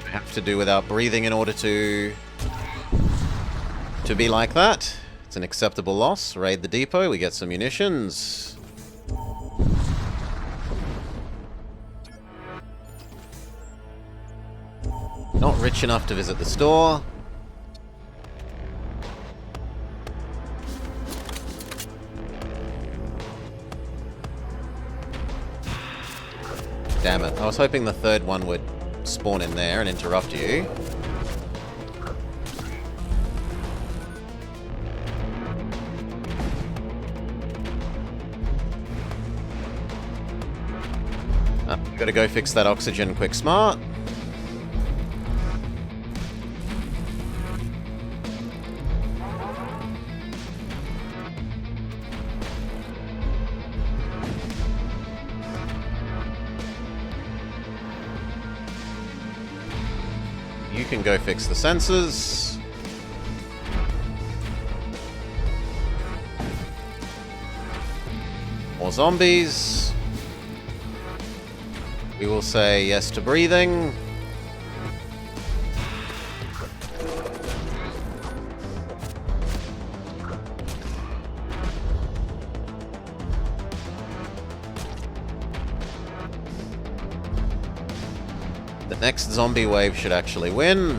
I have to do without breathing in order to be like that. It's an acceptable loss. Raid the depot, we get some munitions. Not rich enough to visit the store. Damn it. I was hoping the third one would spawn in there and interrupt you. Gotta go fix that oxygen quick smart. You can go fix the sensors. More zombies. We will say yes to breathing. The next zombie wave should actually win.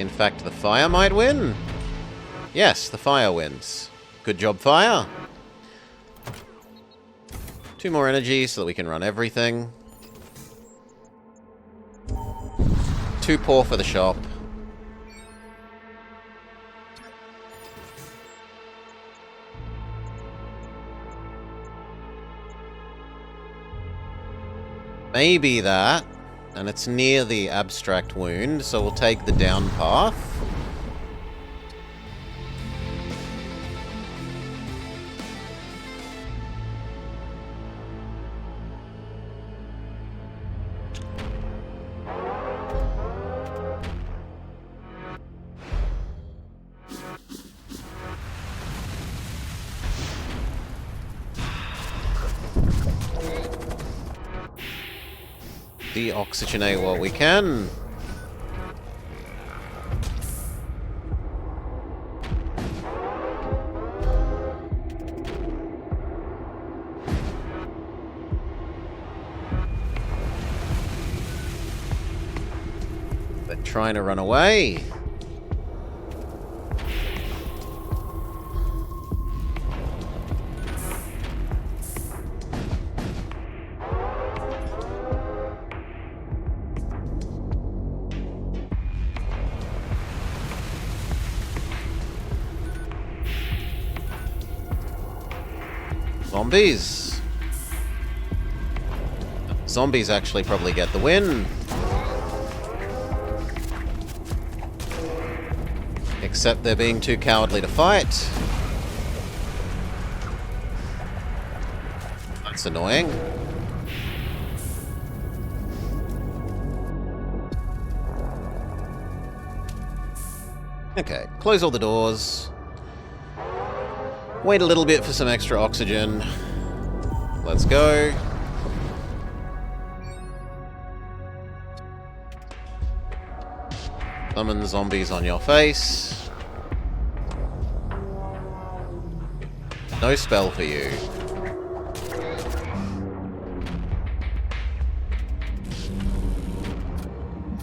In fact, the fire might win. Yes, the fire wins. Good job, fire. 2 more energy so that we can run everything. 2 poor for the shop. Maybe that. And it's near the abstract wound, so we'll take the down path. Deoxygenate what we can. They're trying to run away. Zombies. Zombies actually probably get the win. Except they're being too cowardly to fight. That's annoying. Okay, close all the doors. Wait a little bit for some extra oxygen. Let's go. Summon zombies on your face. No spell for you.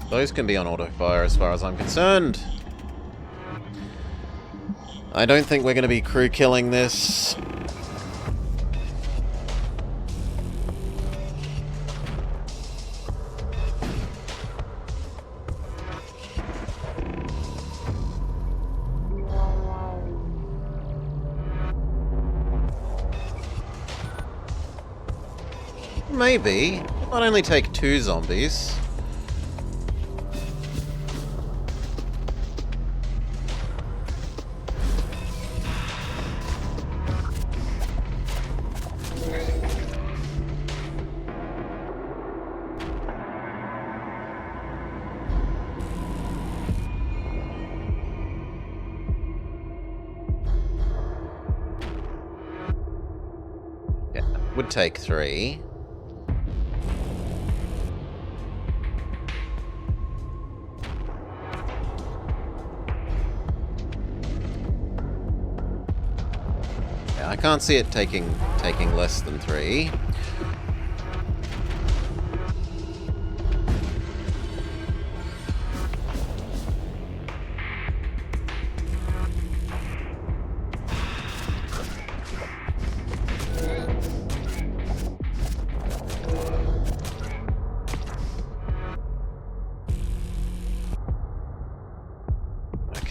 Those can be on auto fire as far as I'm concerned. I don't think we're going to be crew killing this. Maybe. Might only take 2 zombies. Would take 3. Yeah, I can't see it taking less than 3.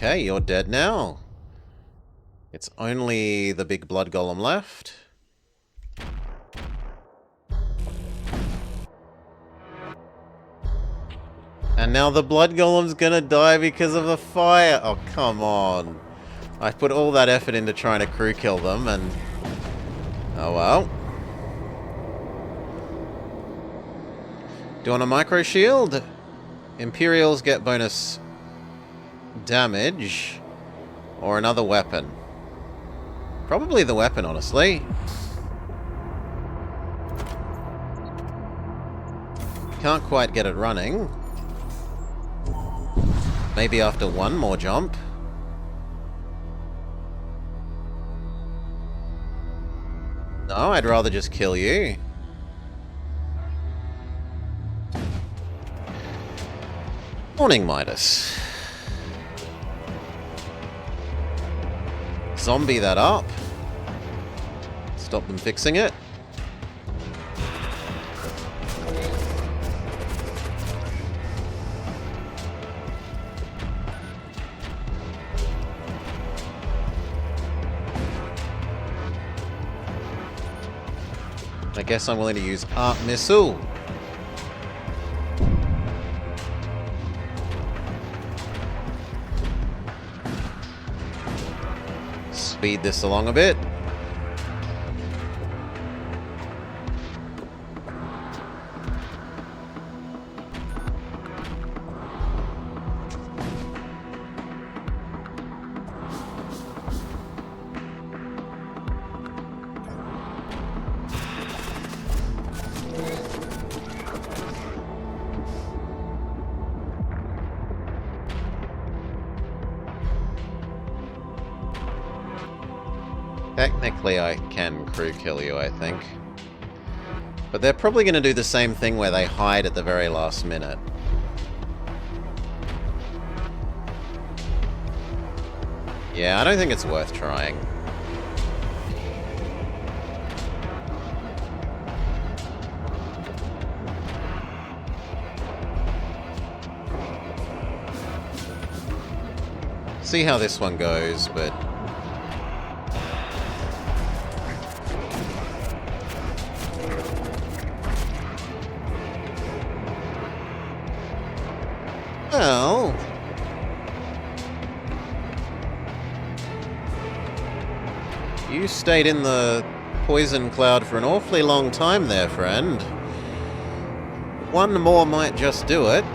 Okay, you're dead now. It's only the big blood golem left. And now the blood golem's gonna die because of the fire. Oh, come on. I put all that effort into trying to crew kill them and... oh well. Do you want a micro shield? Imperials get bonus damage, or another weapon. Probably the weapon, honestly. Can't quite get it running. Maybe after 1 more jump. No, I'd rather just kill you. Morning, Midas. zombie that up. Stop them fixing it. I guess I'm willing to use Arc Missile. Speed this along a bit. Technically, I can crew kill you, I think. But they're probably going to do the same thing where they hide at the very last minute. Yeah, I don't think it's worth trying. See how this one goes, but... Well... You stayed in the poison cloud for an awfully long time there, friend. One more might just do it.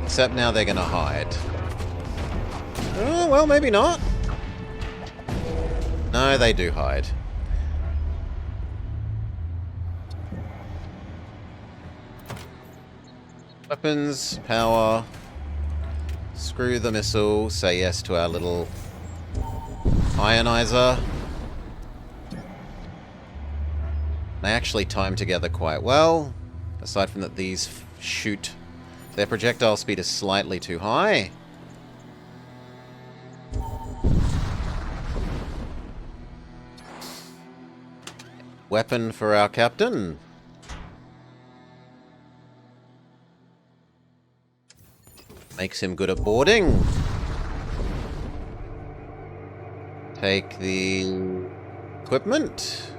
Except now they're going to hide. Oh, well, maybe not. No, they do hide. Weapons, power. Screw the missile. Say yes to our little ionizer. They actually time together quite well. Aside from that, these shoot... Their projectile speed is slightly too high. Weapon for our captain. Makes him good at boarding. Take the equipment.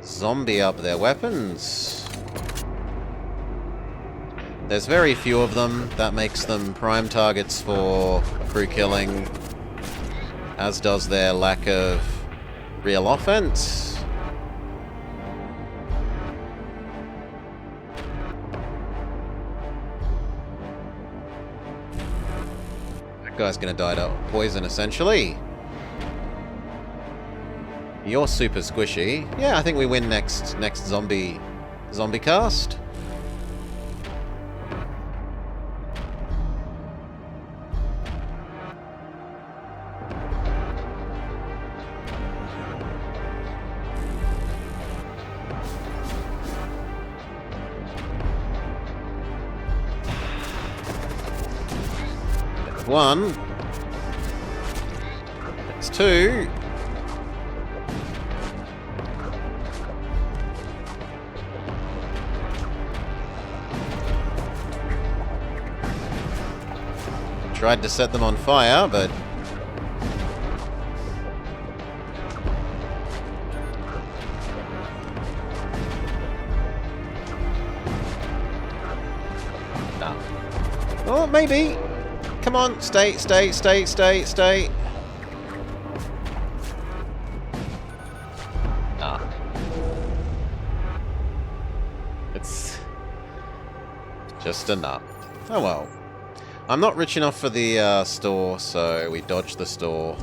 Zombie up their weapons. There's very few of them. That makes them prime targets for crew killing, as does their lack of real offense. That guy's gonna die to poison, essentially. You're super squishy. Yeah, I think we win next zombie cast. One. That's two. Tried to set them on fire, but... No. Oh, maybe. Come on, stay. Ah. It's just enough. Oh well. I'm not rich enough for the store, so we dodge the store.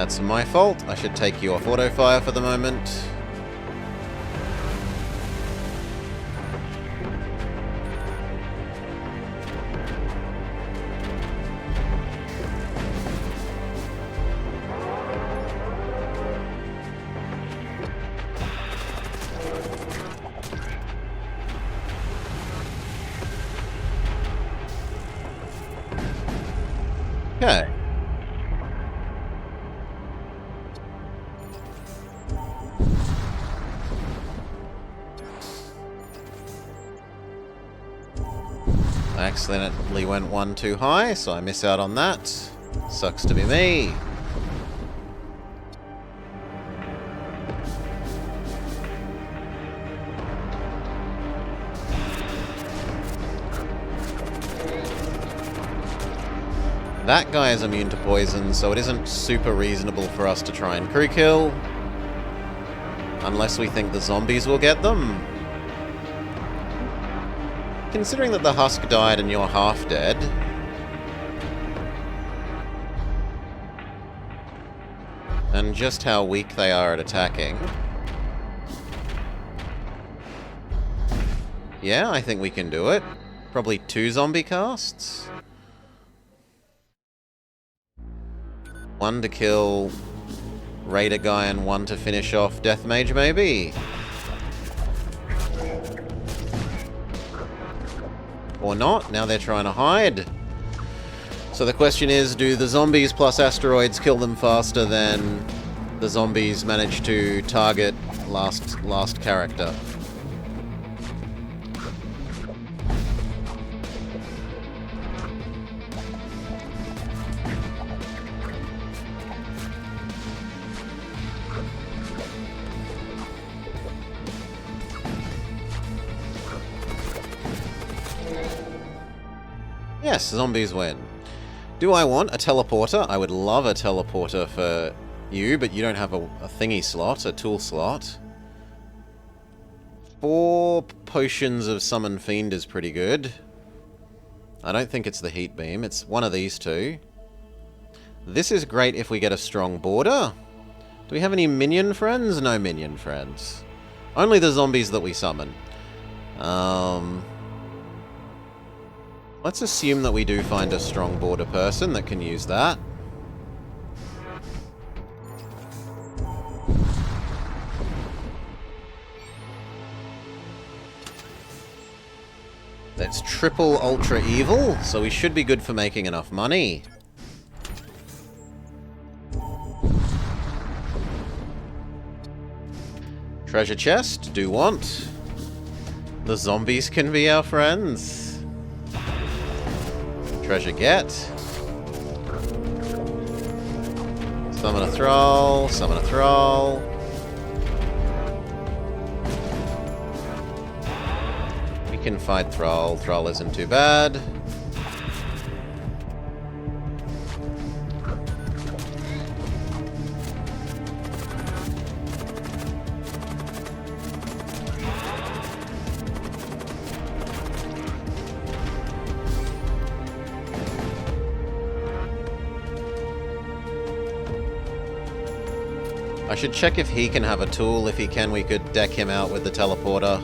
That's my fault. I should take you off auto-fire for the moment. Okay. I accidentally went one too high, so I miss out on that. Sucks to be me. That guy is immune to poison, so it isn't super reasonable for us to try and crew kill. Unless we think the zombies will get them. Considering that the husk died and you're half dead... and just how weak they are at attacking... yeah, I think we can do it. Probably 2 zombie casts? 1 to kill Raider guy and 1 to finish off Death Mage, maybe? Or not, now they're trying to hide. So the question is, do the zombies plus asteroids kill them faster than the zombies manage to target last character? Yes, zombies win. Do I want a teleporter? I would love a teleporter for you, but you don't have a thingy slot, a tool slot. 4 potions of Summon Fiend is pretty good. I don't think it's the Heat Beam, it's one of these 2. This is great if we get a strong border. Do we have any minion friends? No minion friends. Only the zombies that we summon. Let's assume that we do find a strong border person that can use that. That's triple ultra evil, so we should be good for making enough money. Treasure chest, do want. The zombies can be our friends. Treasure get. Summon a thrall, summon a thrall. We can fight thrall. Thrall isn't too bad. I should check if he can have a tool. If he can, we could deck him out with the teleporter.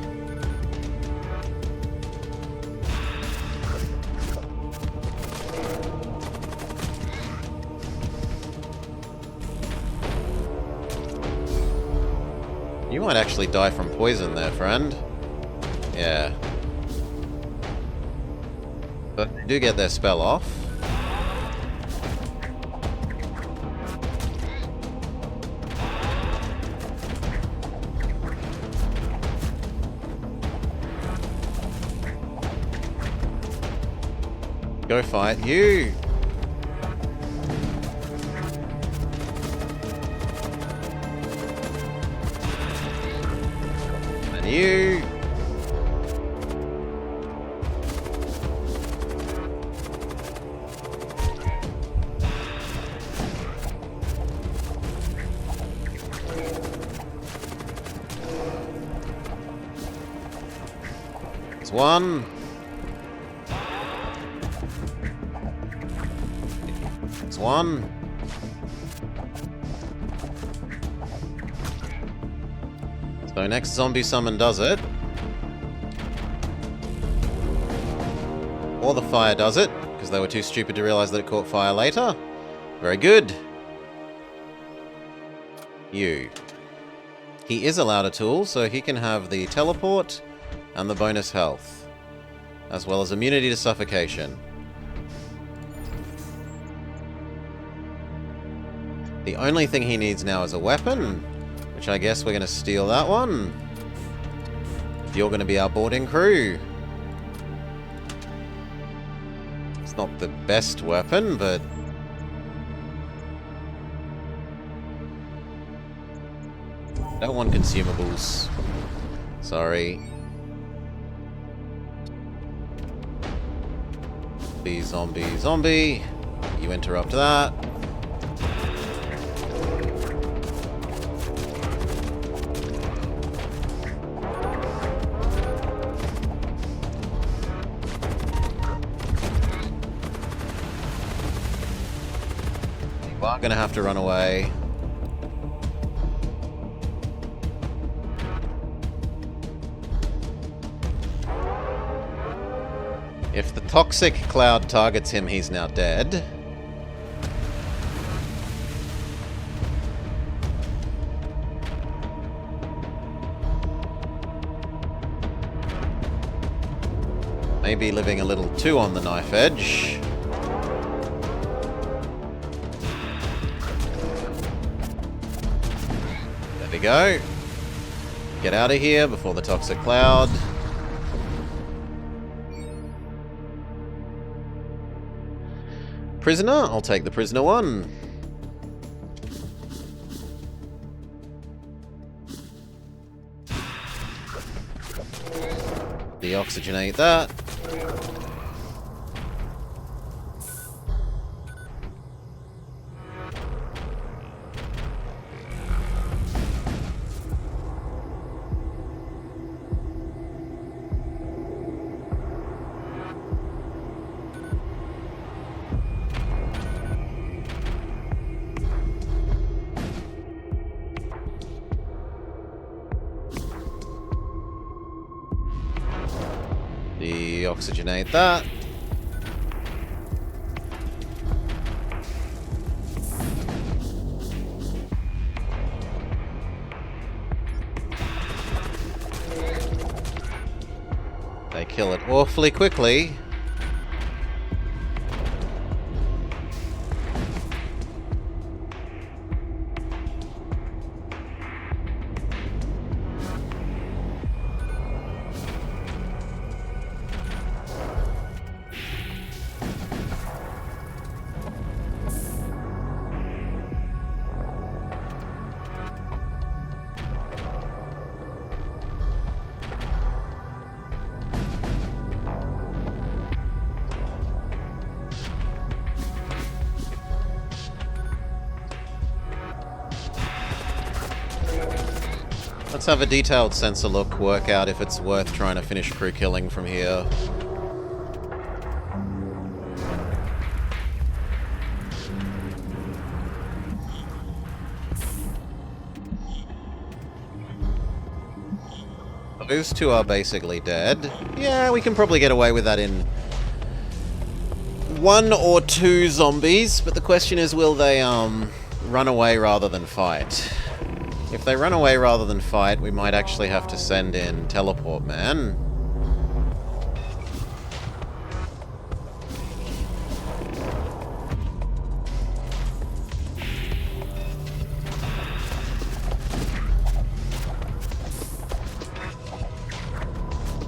You might actually die from poison there, friend. Yeah. But they do get their spell off. Go fight you! And you! It's one. It's one. So next zombie summon does it. Or the fire does it, because they were too stupid to realize that it caught fire later. Very good. You. He is allowed a tool, so he can have the teleport and the bonus health, as well as immunity to suffocation. The only thing he needs now is a weapon, which I guess we're going to steal that one. You're going to be our boarding crew. It's not the best weapon, but... don't want consumables. Sorry. Zombie, zombie. You interrupt that. You are gonna have to run away. If the toxic cloud targets him, he's now dead. Maybe living a little too on the knife edge. There we go. Get out of here before the toxic cloud. Prisoner? I'll take the prisoner one. Deoxygenate that. Deoxygenate that. They kill it awfully quickly. Let's have a detailed sensor look, work out if it's worth trying to finish crew killing from here. Those two are basically dead. Yeah, we can probably get away with that in 1 or 2 zombies, but the question is, will they run away rather than fight? If they run away rather than fight, we might actually have to send in Teleport Man.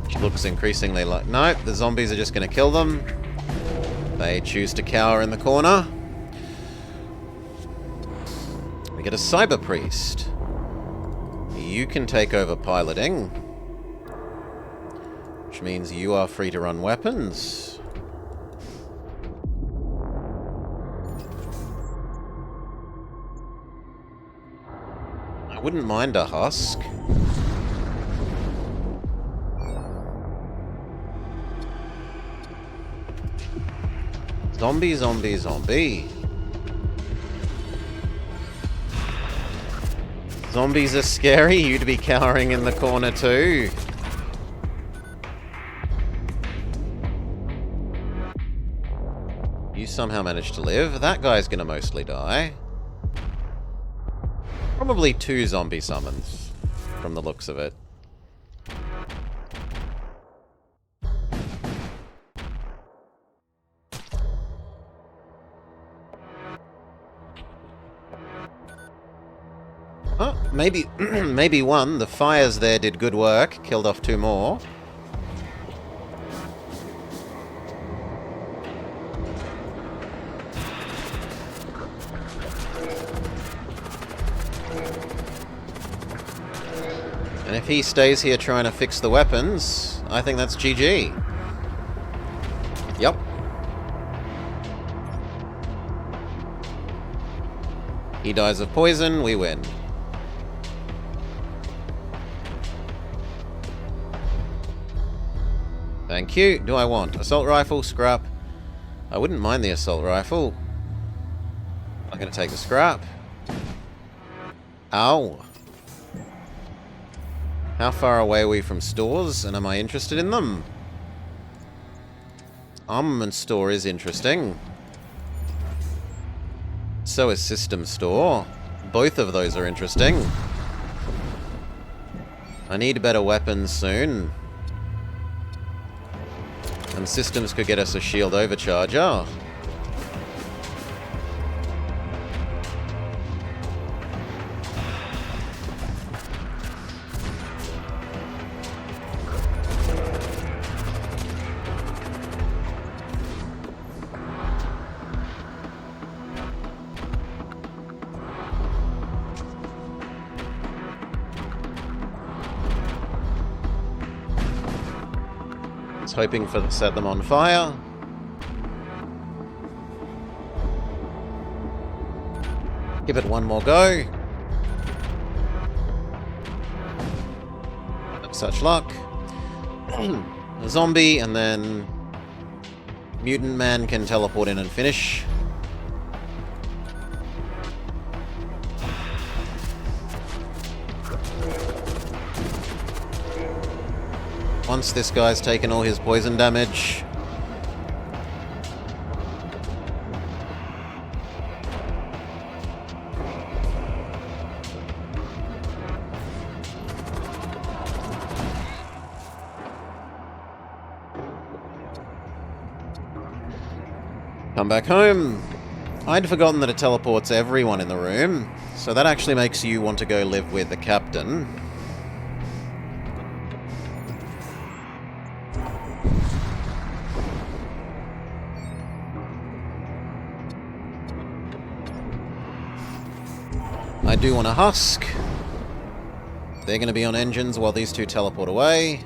Which looks increasingly like... nope, the zombies are just going to kill them. They choose to cower in the corner. We get a Cyber Priest. You can take over piloting, which means you are free to run weapons. I wouldn't mind a husk. Zombie, zombie, zombie. Zombies are scary. You'd be cowering in the corner too. You somehow managed to live. That guy's gonna mostly die. Probably 2 zombie summons, from the looks of it. Oh, maybe, maybe 1. The fires there did good work. Killed off 2 more. And if he stays here trying to fix the weapons, I think that's GG. Yep. He dies of poison, we win. Thank you. Do I want assault rifle, scrap? I wouldn't mind the assault rifle. I'm going to take the scrap. Ow. How far away are we from stores, and am I interested in them? Armament store is interesting. So is system store. Both of those are interesting. I need better weapons soon. And systems could get us a shield overcharger. Hoping for set them on fire. Give it one more go. Such luck. A zombie, and then Mutant Man can teleport in and finish. Once this guy's taken all his poison damage. Come back home. I'd forgotten that it teleports everyone in the room, so that actually makes you want to go live with the captain. I do want a husk. They're going to be on engines while these 2 teleport away.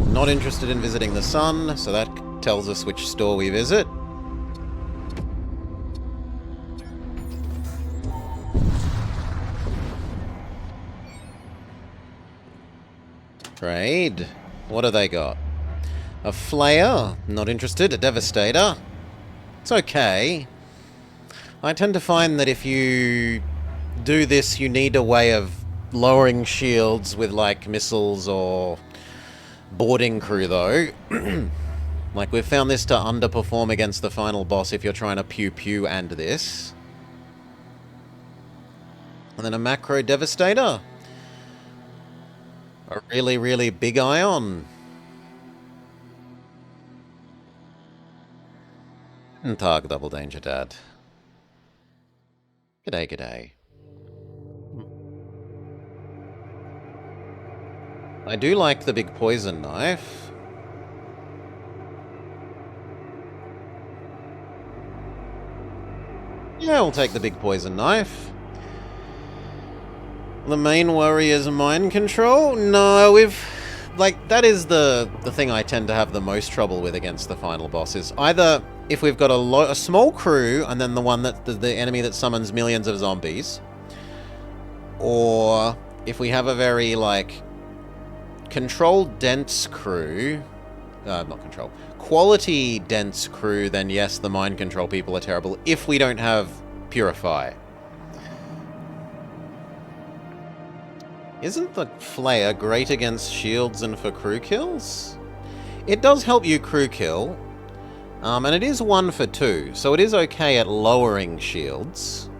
Not interested in visiting the sun, so that tells us which store we visit. Trade. What do they got? A Flayer? Not interested. A Devastator? It's okay. I tend to find that if you do this, you need a way of lowering shields with, like, missiles or boarding crew, though. Like, we've found this to underperform against the final boss if you're trying to pew-pew and this. And then a Macro Devastator. A really, really big ion. And Targ Double Danger Dad. G'day, g'day. I do like the big poison knife. Yeah, we'll take the big poison knife. The main worry is mind control? No, we've... Like, that is the thing I tend to have the most trouble with against the final boss, is either if we've got a small crew, and then the one that... the enemy that summons millions of zombies, or if we have a very, like, control dense crew... not control. Quality dense crew, then yes, the mind control people are terrible if we don't have Purify. Isn't the Flare great against shields and for crew kills? It does help you crew kill, and it is 1 for 2, so it is okay at lowering shields.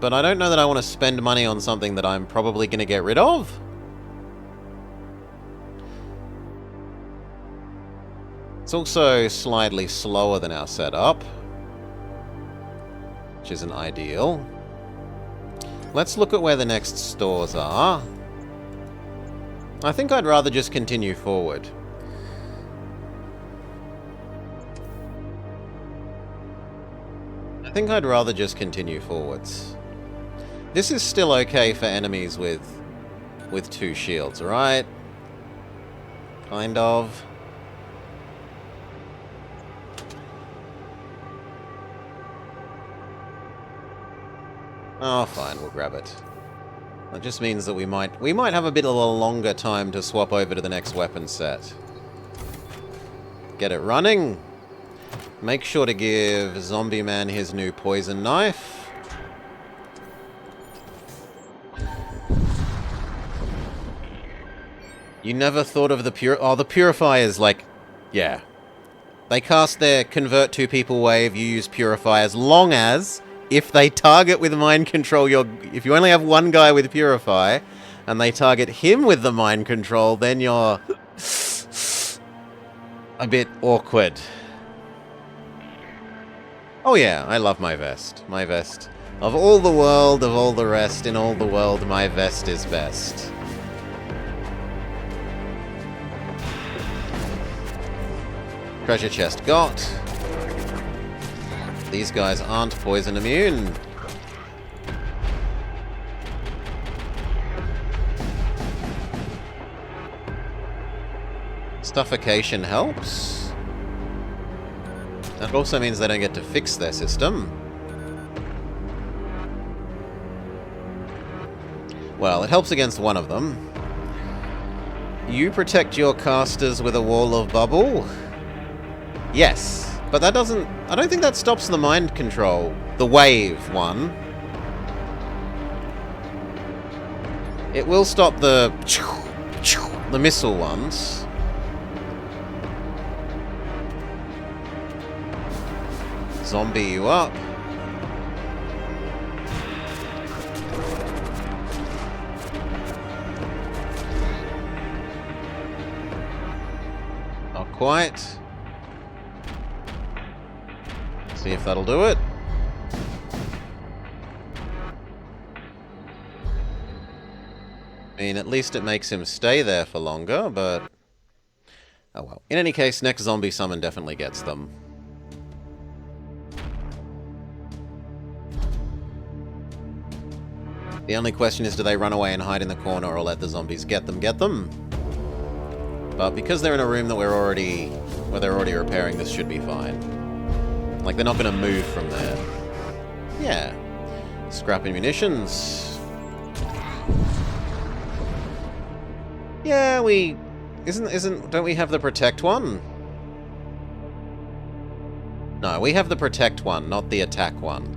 But I don't know that I want to spend money on something that I'm probably going to get rid of. It's also slightly slower than our setup, which isn't ideal. Let's look at where the next stores are. I think I'd rather just continue forward. I think I'd rather just continue forwards. This is still okay for enemies with 2 shields, right? Kind of. Oh, fine, we'll grab it. That just means that we might have a bit of a longer time to swap over to the next weapon set. Get it running. Make sure to give Zombie Man his new poison knife. You never thought of the the Purifiers, like... Yeah. They cast their Convert 2 People wave, you use Purify as long as... If they target with mind control, if you only have one guy with Purify, and they target him with the mind control, then you're a bit awkward. Oh yeah, I love my vest. My vest. Of all the world, of all the rest, in all the world, my vest is best. Treasure chest got. These guys aren't poison immune. Stuffication helps. That also means they don't get to fix their system. Well, it helps against one of them. You protect your casters with a wall of bubble? Yes. But that doesn't... I don't think that stops the mind control. The wave one. It will stop the missile ones. Zombie you up. Not quite. See if that'll do it. I mean, at least it makes him stay there for longer, but... Oh well. In any case, next zombie summon definitely gets them. The only question is, do they run away and hide in the corner or let the zombies get them? But because they're in a room that where they're already repairing, this should be fine. Like, they're not going to move from there. Yeah. Scrapping munitions. Yeah, don't we have the protect one? No, we have the protect one, not the attack one.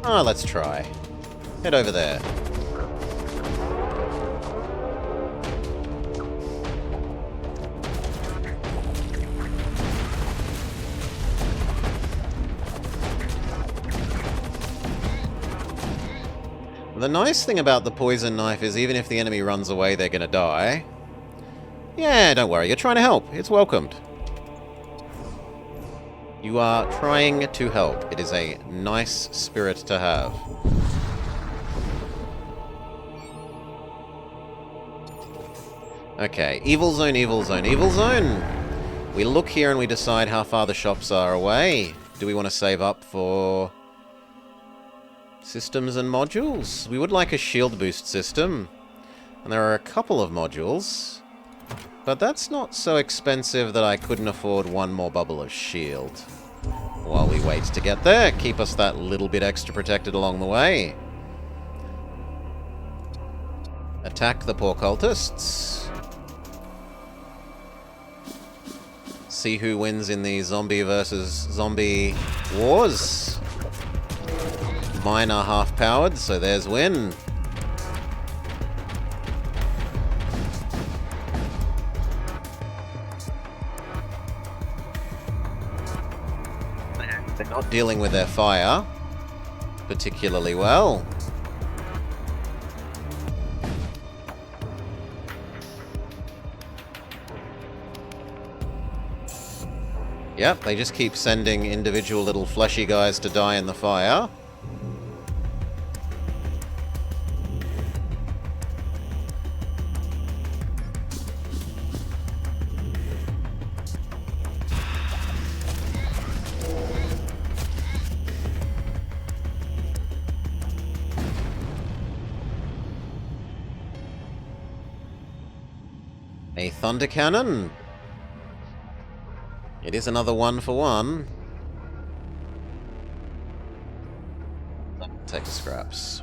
Ah, let's try. Head over there. The nice thing about the poison knife is even if the enemy runs away, they're gonna die. Yeah, don't worry, you're trying to help. It's welcomed. You are trying to help. It is a nice spirit to have. Okay, evil zone, evil zone, evil zone. We look here and we decide how far the shops are away. Do we want to save up for systems and modules? We would like a shield boost system. And there are a couple of modules. But that's not so expensive that I couldn't afford one more bubble of shield. While we wait to get there, keep us that little bit extra protected along the way. Attack the poor cultists. See who wins in the zombie versus zombie wars. Mine are half-powered, so there's win. They're not dealing with their fire particularly well. Yep, they just keep sending individual little fleshy guys to die in the fire. A thunder cannon. It is another 1-for-1. Take the scraps.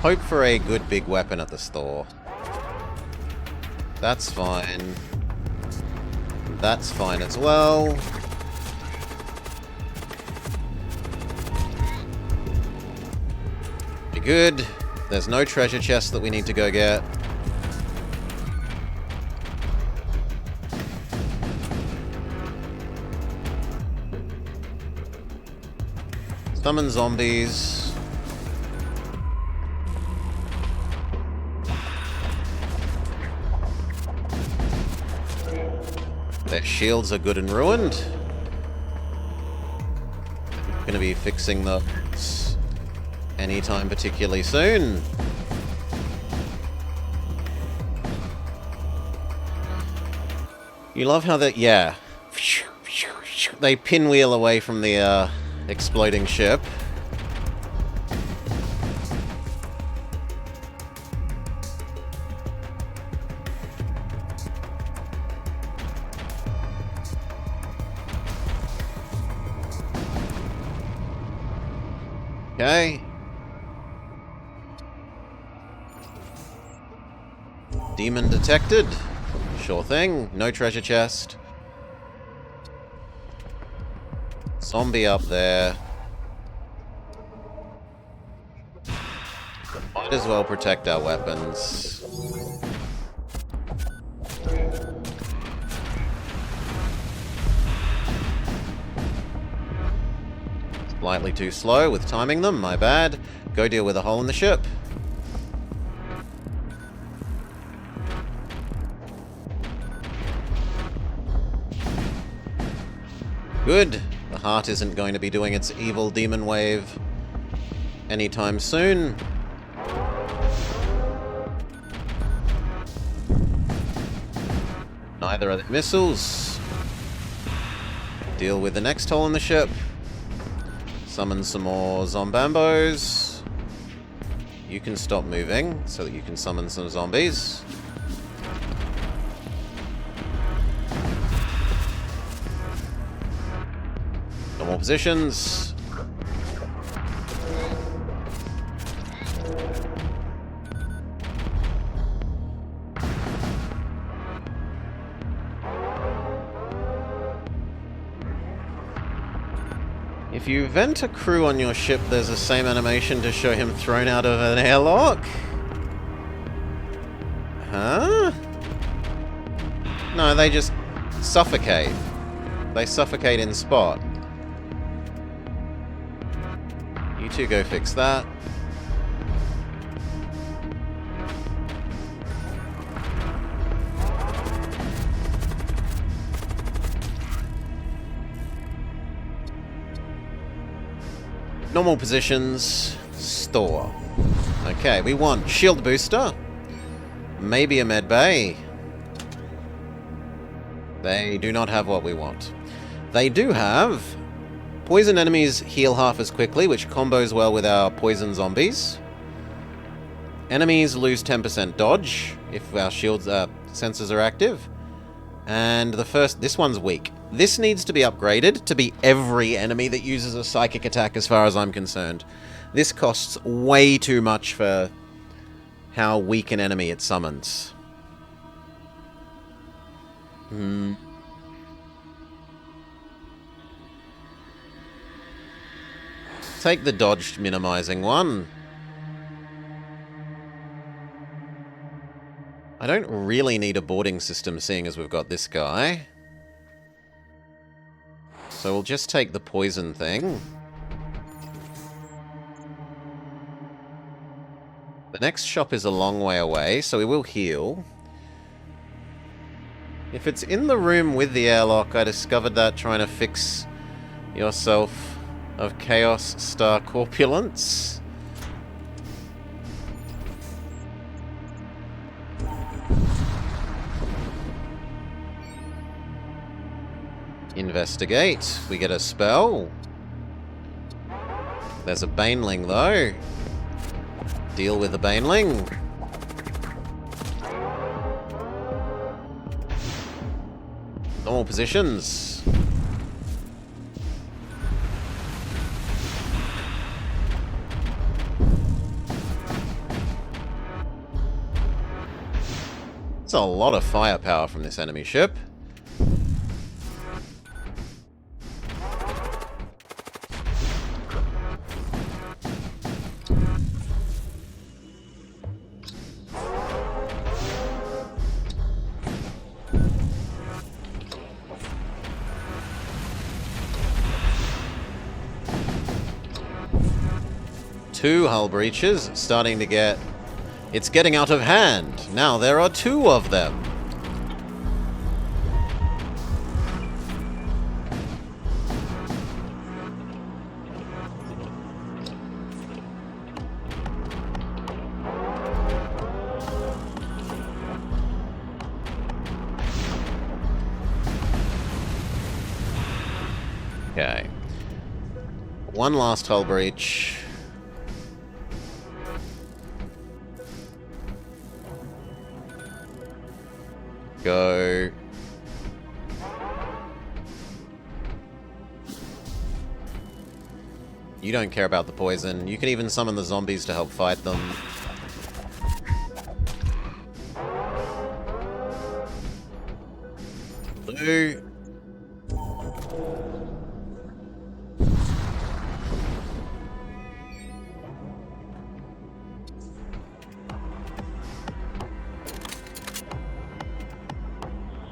Hope for a good big weapon at the store. That's fine. That's fine as well. Be good. There's no treasure chest that we need to go get. Summon zombies. Their shields are good and ruined. Gonna be fixing those anytime particularly soon. You love how that, yeah. They pinwheel away from the exploding ship. Okay. Demon detected. Sure thing. No treasure chest. Zombie up there. Might as well protect our weapons. Slightly too slow with timing them, my bad. Go deal with a hole in the ship. Good. The heart isn't going to be doing its evil demon wave anytime soon. Neither are the missiles. Deal with the next hole in the ship. Summon some more zombambos. You can stop moving so that you can summon some zombies. Normal positions. If you vent a crew on your ship, there's the same animation to show him thrown out of an airlock? Huh? No, they just suffocate. They suffocate in spot. You two go fix that. Normal positions, store. Okay, we want shield booster, maybe a med bay. They do not have what we want. They do have... Poison enemies heal half as quickly, which combos well with our poison zombies. Enemies lose 10% dodge if our shields sensors are active. And this one's weak. This needs to be upgraded to be every enemy that uses a psychic attack as far as I'm concerned. This costs way too much for how weak an enemy it summons. Take the dodge minimizing one. I don't really need a boarding system seeing as we've got this guy. So we'll just take the poison thing. The next shop is a long way away, so we will heal. If it's in the room with the airlock, I discovered that trying to fix yourself of Chaos Star Corpulence. Investigate. We get a spell. There's a Baneling, though. Deal with the Baneling. Normal positions. It's a lot of firepower from this enemy ship. Two hull breaches, starting to get... It's getting out of hand. Now there are two of them. Okay. One last hull breach. Go. You don't care about the poison. You can even summon the zombies to help fight them. Blue.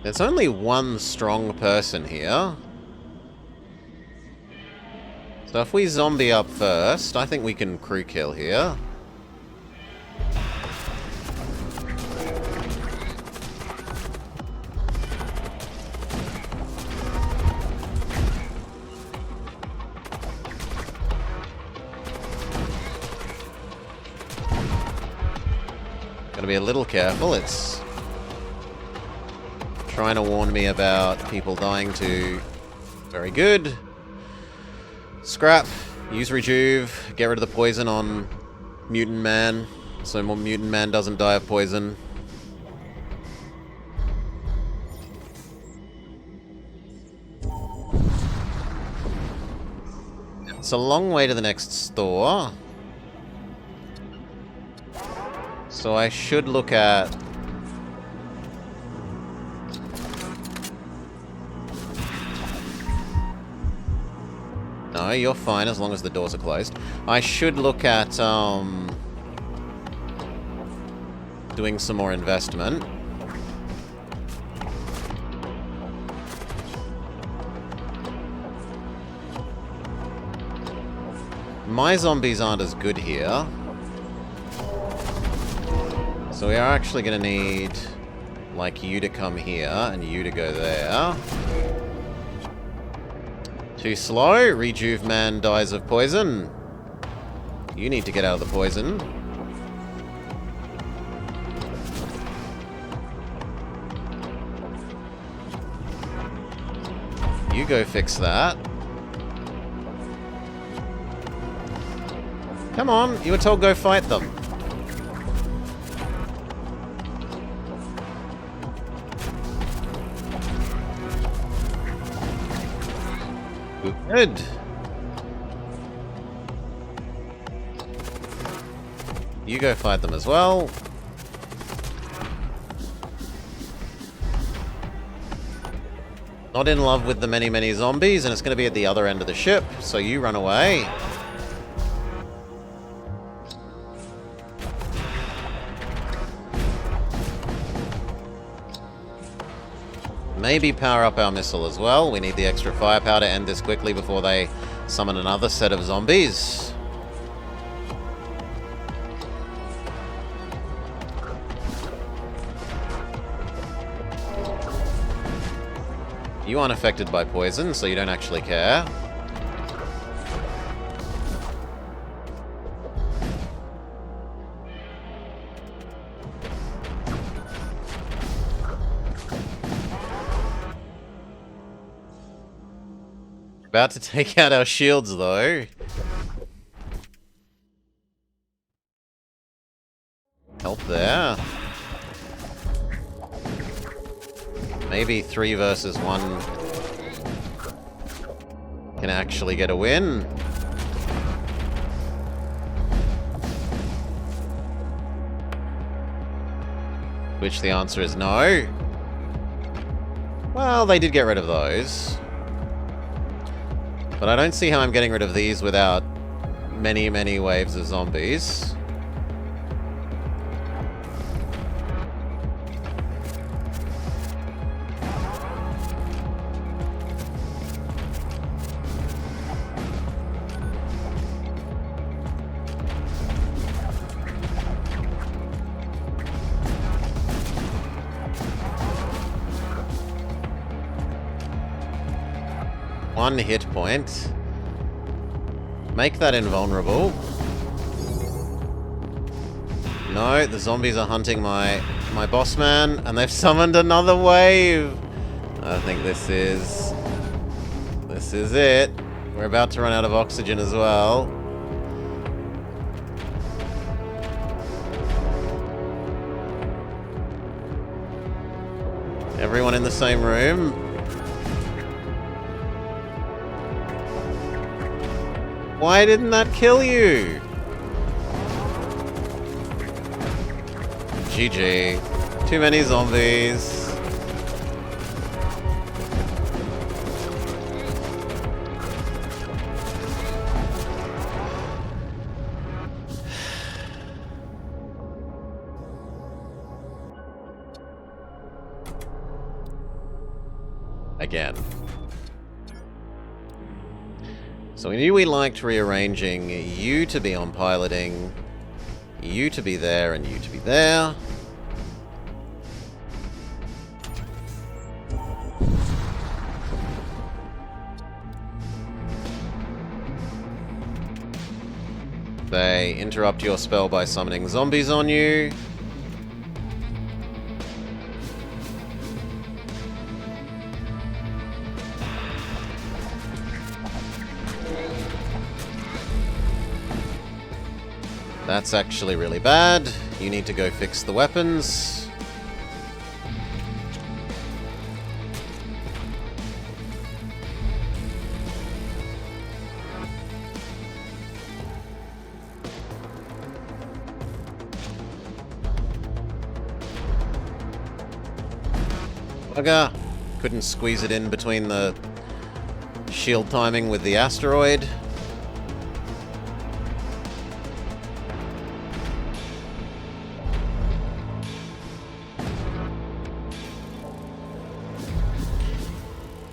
There's only one strong person here. So if we zombie up first, I think we can crew kill here. Gotta be a little careful, it's trying to warn me about people dying too. Very good. Scrap. Use Rejuve. Get rid of the poison on Mutant Man, so Mutant Man doesn't die of poison. It's a long way to the next store. So I should look at... No, you're fine as long as the doors are closed. I should look at, doing some more investment. My zombies aren't as good here. So we are actually going to need, like, you to come here and you to go there. Too slow. Rejuve Man dies of poison. You need to get out of the poison. You go fix that. Come on, you were told go fight them. Good. You go fight them as well. Not in love with the many, many zombies, and it's going to be at the other end of the ship, so you run away. Maybe power up our missile as well. We need the extra firepower to end this quickly before they summon another set of zombies. You aren't affected by poison, so you don't actually care. About to take out our shields, though. Help there. Maybe 3 versus 1 can actually get a win. Which the answer is no. Well, they did get rid of those. But I don't see how I'm getting rid of these without many, many waves of zombies. One hit point. Make that invulnerable. No, the zombies are hunting my boss man, and they've summoned another wave. I think this is it. We're about to run out of oxygen as well. Everyone in the same room. Why didn't that kill you? GG. Too many zombies. Again. So we knew we liked rearranging you to be on piloting, you to be there, and you to be there. They interrupt your spell by summoning zombies on you. That's actually really bad. You need to go fix the weapons. Bugger. Couldn't squeeze it in between the shield timing with the asteroid.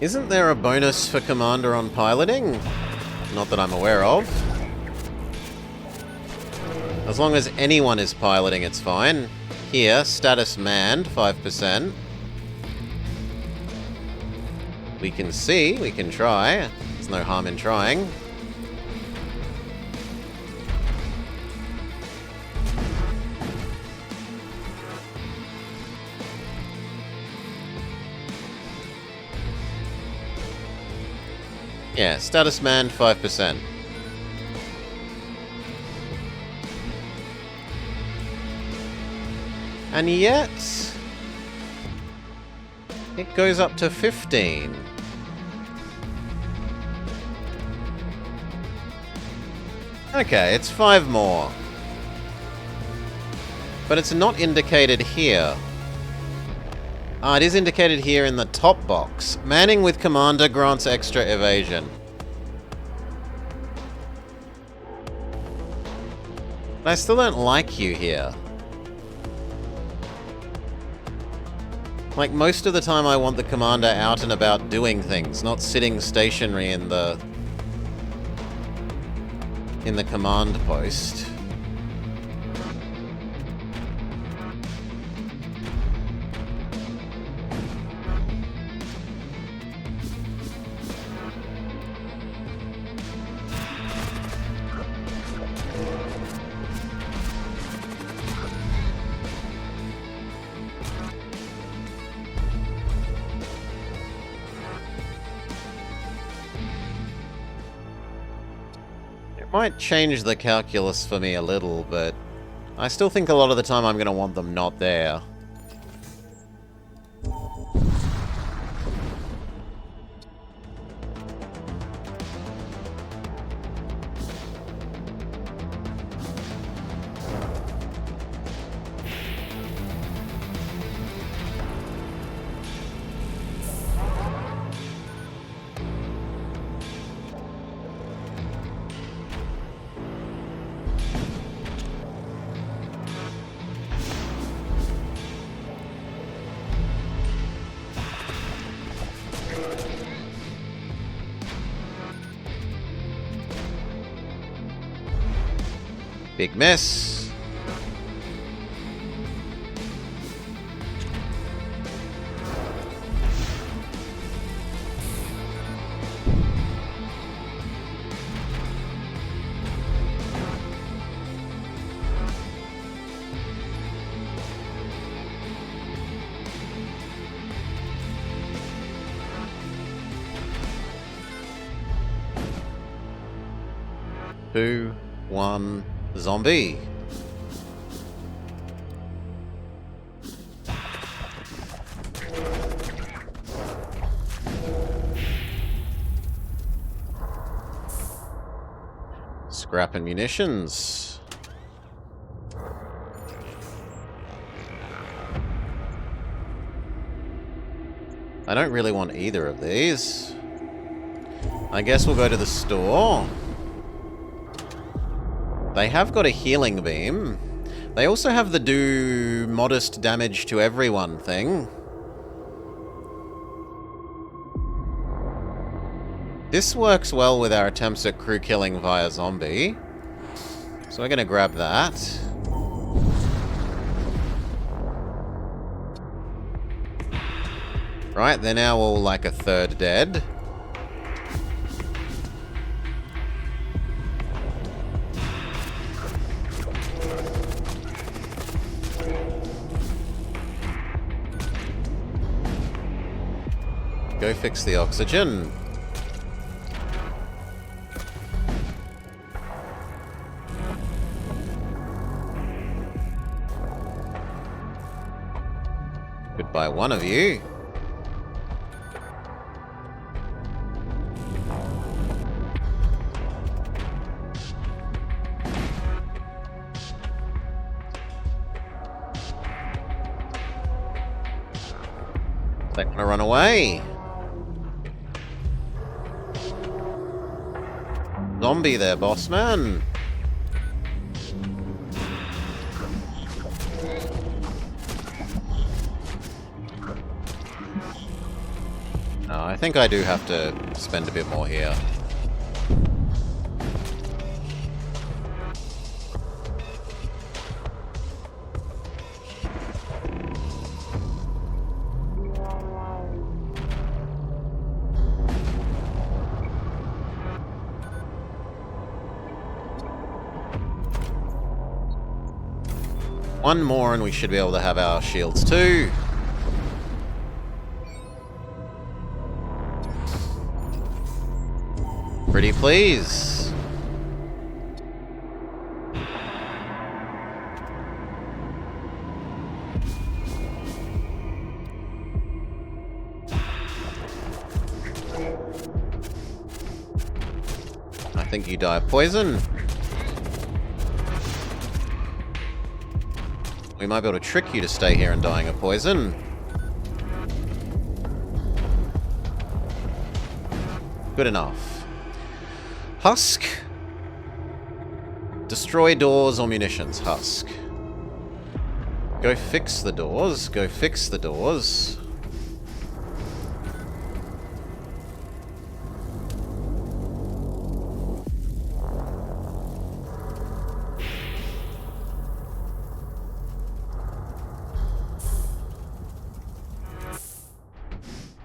Isn't there a bonus for Commander on piloting? Not that I'm aware of. As long as anyone is piloting, it's fine. Here, status manned, 5%. We can see, we can try. There's no harm in trying. Yeah, status man 5%. And yet it goes up to 15. Okay, it's 5 more. But it's not indicated here. Ah, it is indicated here in the top box. Manning with Commander grants extra evasion. But I still don't like you here. Like, most of the time I want the Commander out and about doing things, not sitting stationary in the command post. Might change the calculus for me a little, but I still think a lot of the time I'm going to want them not there. Big miss. Two, one, zombie. Scrap and munitions. I don't really want either of these. I guess we'll go to the store. They have got a healing beam. They also have the do modest damage to everyone thing. This works well with our attempts at crew killing via zombie. So we're going to grab that. Right, they're now all like a third dead. Go fix the oxygen. Goodbye, one of you. They want to run away. Zombie there, boss man. No, I think I do have to spend a bit more here. One more and we should be able to have our shields too. please. I think you die of poison. We might be able to trick you to stay here and dying of poison. Good enough. Husk. Destroy doors or munitions. Husk. Go fix the doors. Go fix the doors.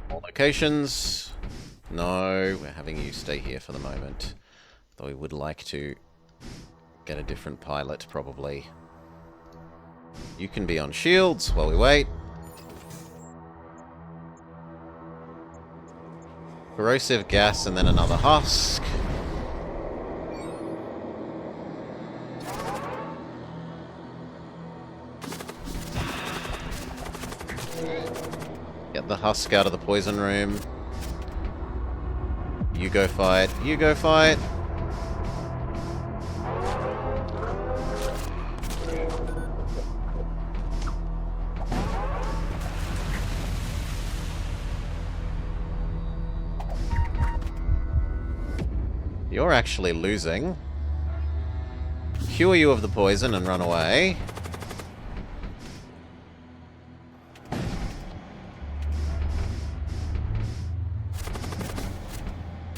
More locations. No, we're having you stay here for the moment. Though we would like to get a different pilot, probably. You can be on shields while we wait. Corrosive gas and then another husk. Get the husk out of the poison room. You go fight. You go fight. You're actually losing. Cure you of the poison and run away.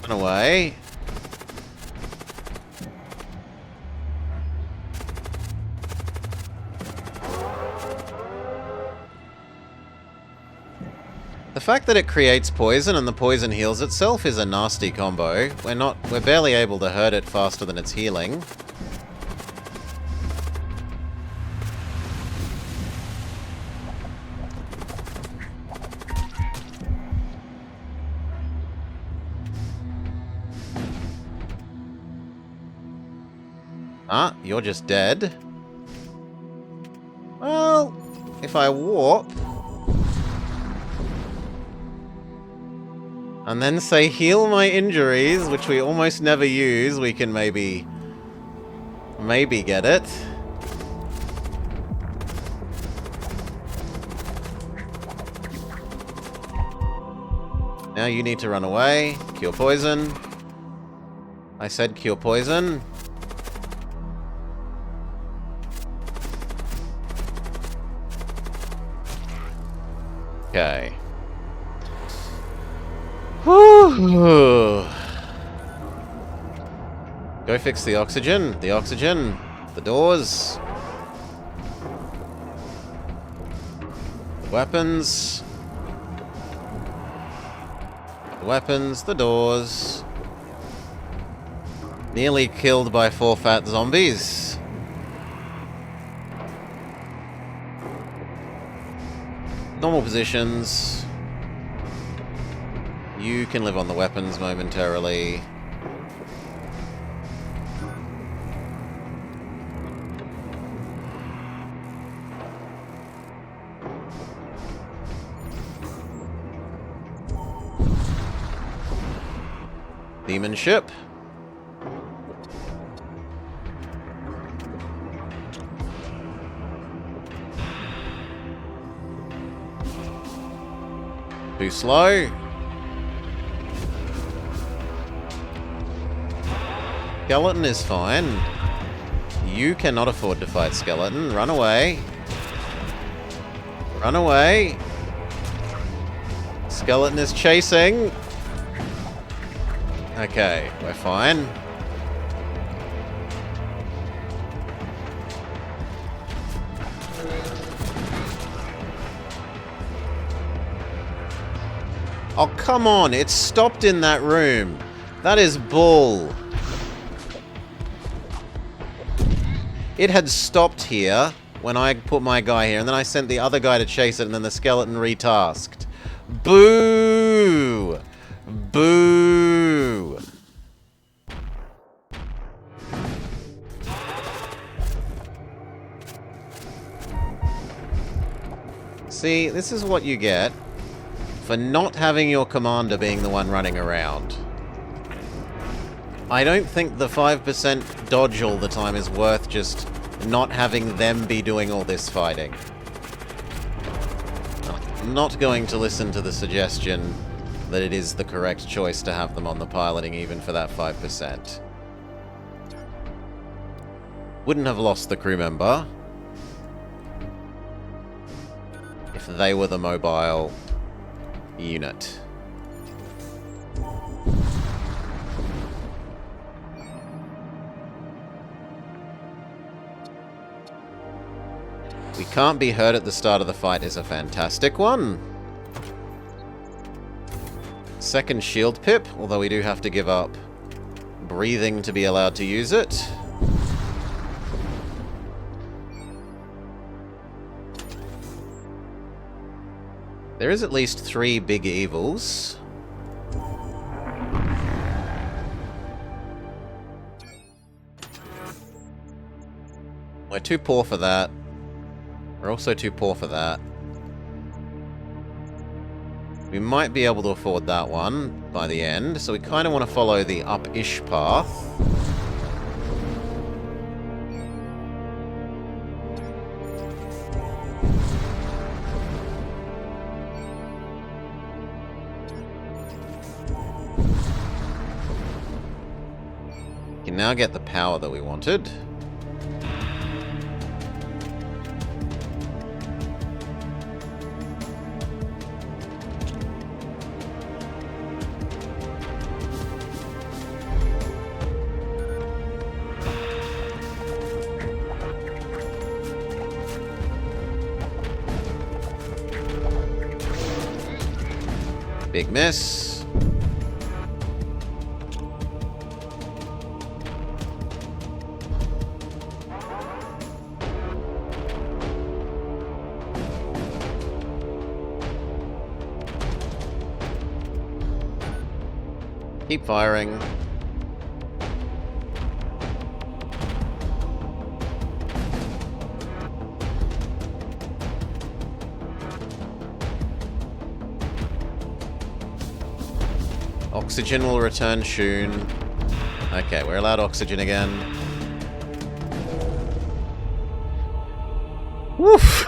Run away. The fact that it creates poison and the poison heals itself is a nasty combo. We're barely able to hurt it faster than it's healing. Ah, you're just dead. Well, if I warp and then say heal my injuries, which we almost never use, we can maybe get it. Now you need to run away. Cure poison. I said cure poison. Okay. Whew. Go fix the oxygen. The oxygen. The doors. The weapons. The weapons. The doors. Nearly killed by 4 fat zombies. Normal positions. You can live on the weapons momentarily. Demon ship. Too slow. Skeleton is fine. You cannot afford to fight Skeleton. Run away. Run away. Skeleton is chasing. Okay, we're fine. Oh, come on. It stopped in that room. That is bull. It had stopped here when I put my guy here, and then I sent the other guy to chase it, and then the skeleton retasked. Boo! Boo! See, this is what you get for not having your commander being the one running around. I don't think the 5% dodge all the time is worth just not having them be doing all this fighting. I'm not going to listen to the suggestion that it is the correct choice to have them on the piloting even for that 5%. Wouldn't have lost the crew member if they were the mobile unit. We can't be hurt at the start of the fight is a fantastic one. Second shield pip, although we do have to give up breathing to be allowed to use it. There is at least 3 big evils. We're too poor for that. We're also too poor for that. We might be able to afford that one by the end, so we kind of want to follow the up-ish path. We can now get the power that we wanted. Big miss. Keep firing. Oxygen will return soon. Okay, we're allowed oxygen again. Woof!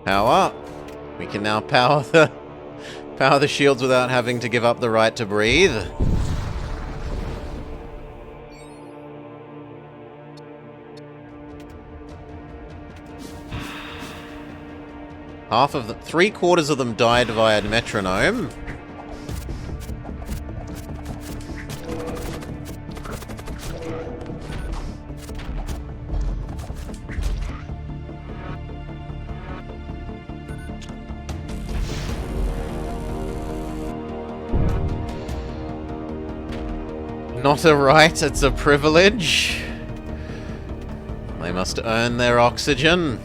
Power. We can now power the shields without having to give up the right to breathe. Three-quarters of them died via metronome. Not a right, it's a privilege. They must earn their oxygen.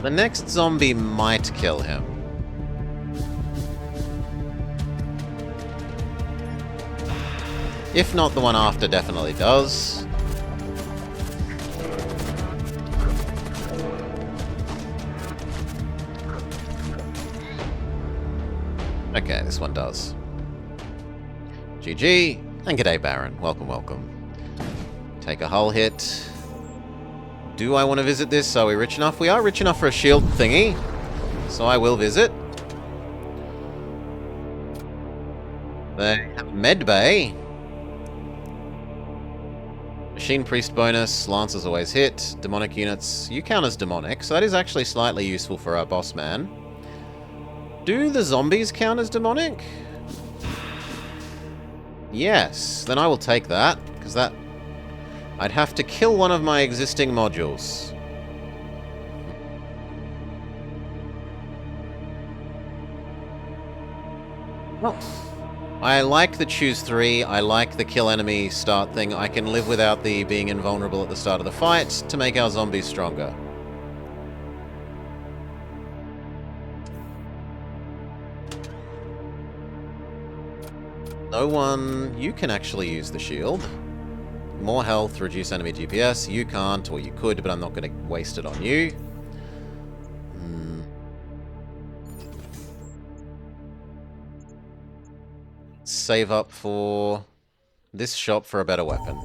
The next zombie might kill him. If not, the one after definitely does. Okay, this one does. GG, and g'day Baron. Welcome, welcome. Take a hull hit. Do I want to visit this? Are we rich enough? We are rich enough for a shield thingy. So I will visit. They have Medbay. Machine Priest bonus. Lancers always hit. Demonic units. You count as demonic, so that is actually slightly useful for our boss man. Do the zombies count as demonic? Yes. Then I will take that, because that... I'd have to kill one of my existing modules. Well, I like the choose 3. I like the kill enemy start thing. I can live without the being invulnerable at the start of the fight to make our zombies stronger. No one... You can actually use the shield. More health, reduce enemy DPS. You can't, or you could, but I'm not going to waste it on you. Save up for this shop for a better weapon.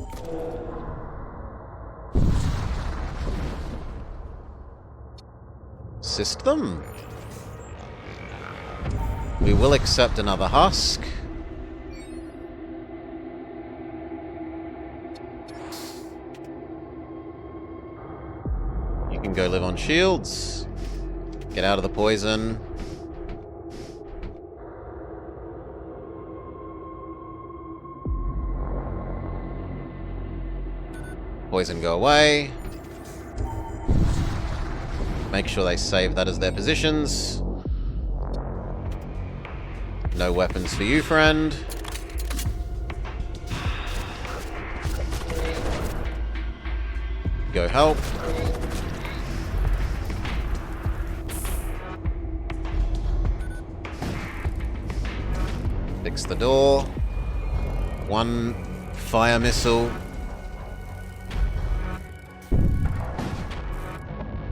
Assist them. We will accept another husk. You can go live on shields. Get out of the poison. Poison go away. Make sure they save that as their positions. No weapons for you, friend. Go help. Fix the door. One fire missile.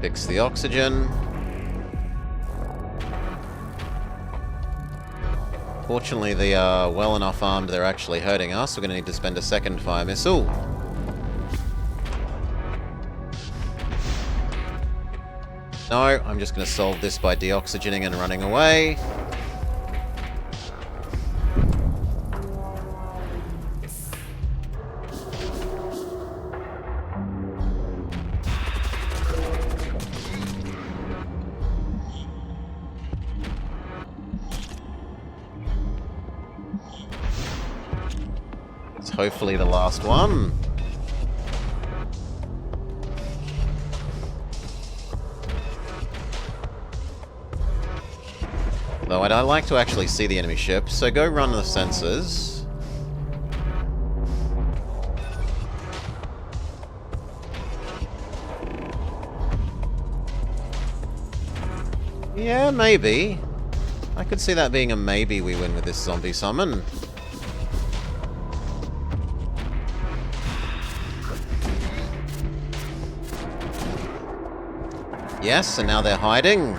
Fix the oxygen. Fortunately, they are well enough armed they're actually hurting us. We're going to need to spend a second fire missile. No, I'm just going to solve this by deoxygening and running away. It's hopefully the last one. Though I'd like to actually see the enemy ship, so go run the sensors. Yeah, maybe. I could see that being a maybe we win with this zombie summon. Yes, and now they're hiding.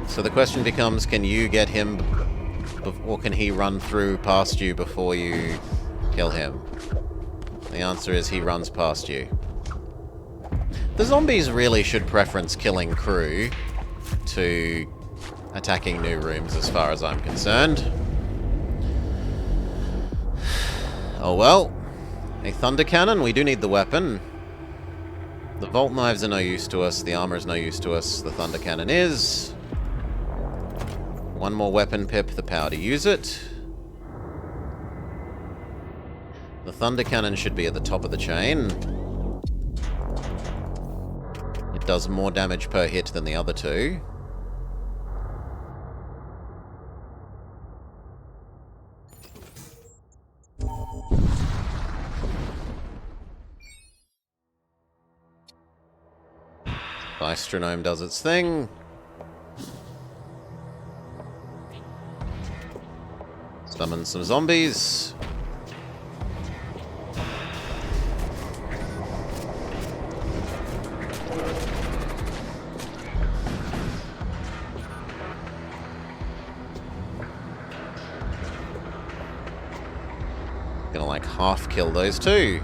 So the question becomes, can you get him, or can he run through past you before you kill him? The answer is he runs past you. The zombies really should preference killing crew to attacking new rooms as far as I'm concerned. Oh well. A thunder cannon, we do need the weapon. The Vault Knives are no use to us, the armor is no use to us, the thunder cannon is. One more weapon pip, the power to use it. The thunder cannon should be at the top of the chain. It does more damage per hit than the other two. Astronome does its thing. Summon some zombies. Gonna like half kill those two.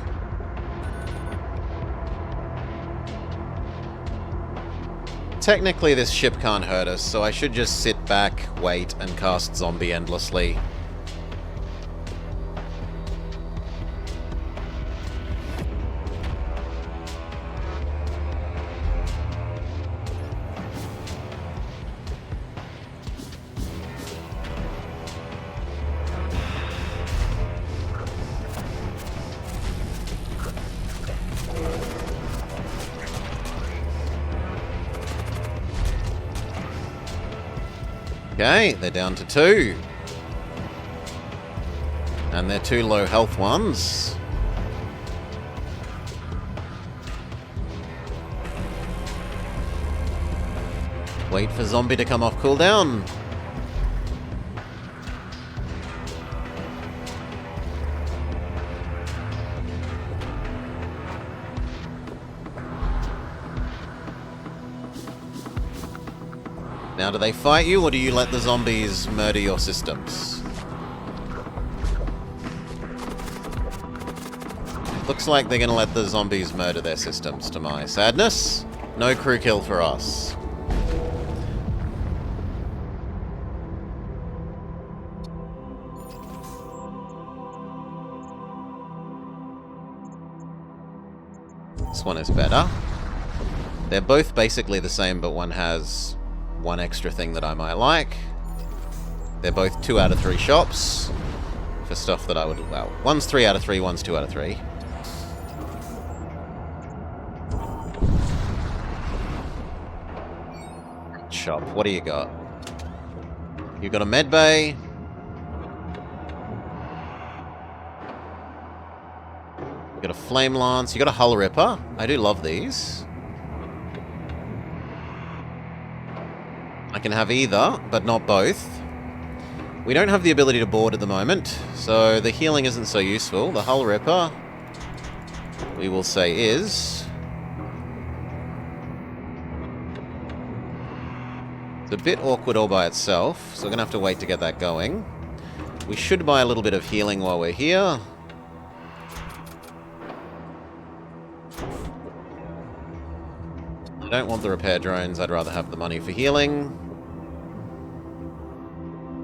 Technically this ship can't hurt us, so I should just sit back, wait, and cast zombie endlessly. Okay, they're down to 2. And they're 2 low health ones. Wait for zombie to come off cooldown. Now, do they fight you, or do you let the zombies murder your systems? Looks like they're gonna let the zombies murder their systems, to my sadness. No crew kill for us. This one is better. They're both basically the same, but one has one extra thing that I might like. They're both 2 out of 3 shops for stuff that I would... Well, one's 3 out of 3, one's 2 out of 3. Shop, what do you got? You got a med bay. You got a flame lance. You got a hull ripper. I do love these. I can have either, but not both. We don't have the ability to board at the moment, so the healing isn't so useful. The hull ripper, we will say, is... It's a bit awkward all by itself, so we're going to have to wait to get that going. We should buy a little bit of healing while we're here. I don't want the repair drones, I'd rather have the money for healing.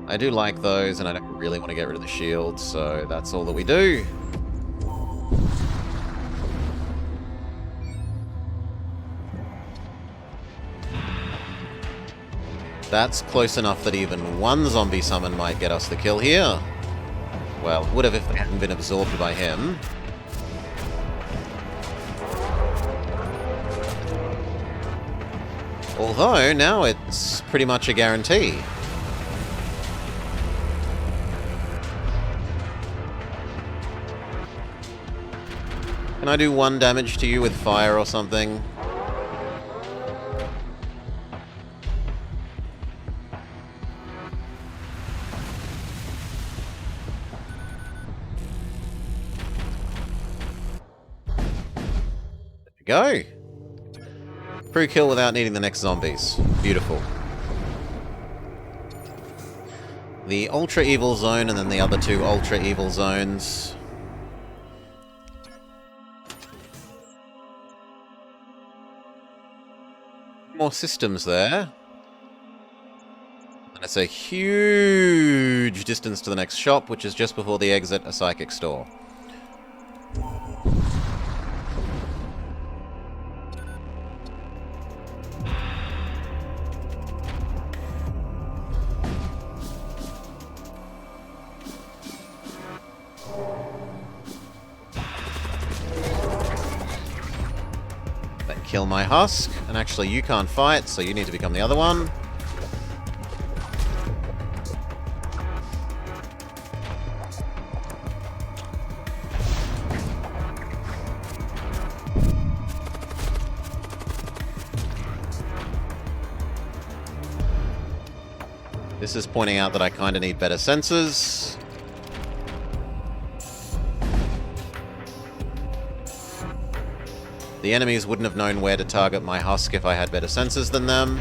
I do like those, and I don't really want to get rid of the shield, so that's all that we do. That's close enough that even one zombie summon might get us the kill here. Well, would have if they hadn't been absorbed by him. Although, now it's pretty much a guarantee. Can I do 1 damage to you with fire or something? There we go. Crew kill without needing the next zombies. Beautiful. The Ultra Evil Zone and then the other 2 Ultra Evil Zones. More systems there. And it's a huge distance to the next shop, which is just before the exit, a psychic store. Kill my husk, and actually you can't fight, so you need to become the other one. This is pointing out that I kind of need better sensors. The enemies wouldn't have known where to target my husk if I had better sensors than them.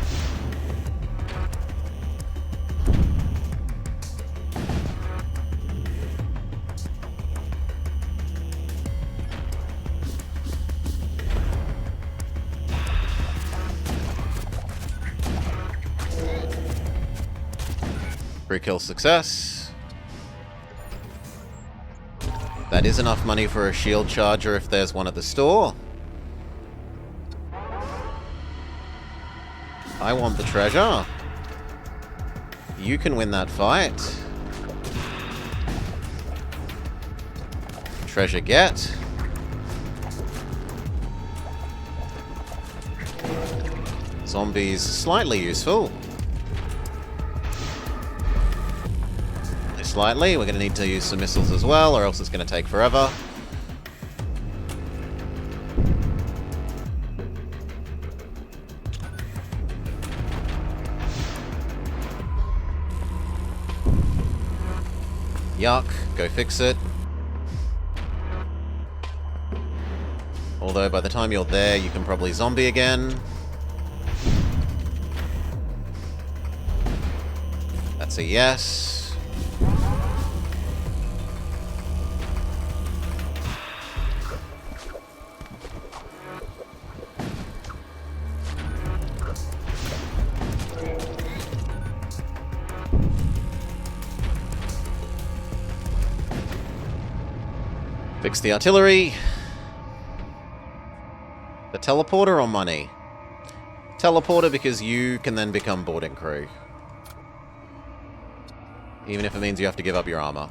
Free kill success. That is enough money for a shield charger if there's one at the store. I want the treasure. You can win that fight. Treasure get. Zombies slightly useful. Only slightly. We're going to need to use some missiles as well, or else it's going to take forever. Yuck, go fix it. Although by the time you're there, you can probably zombie again. That's a yes. Fix the artillery. The teleporter or money? Teleporter, because you can then become boarding crew. Even if it means you have to give up your armor.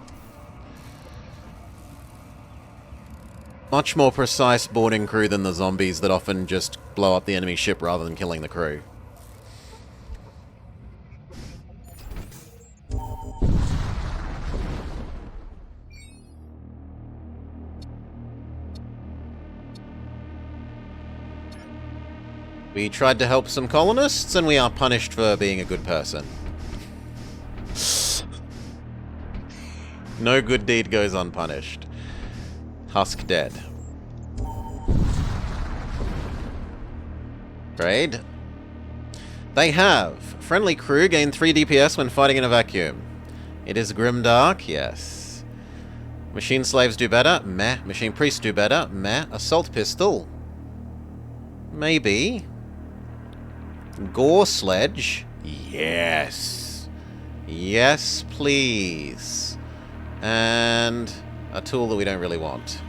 Much more precise boarding crew than the zombies that often just blow up the enemy ship rather than killing the crew. We tried to help some colonists, and we are punished for being a good person. No good deed goes unpunished. Husk dead. Raid. They have. Friendly crew gain 3 DPS when fighting in a vacuum. It is grimdark, yes. Machine slaves do better, meh. Machine priests do better, meh. Assault pistol. Maybe. Gore sledge. Yes. Yes, please. And a tool that we don't really want.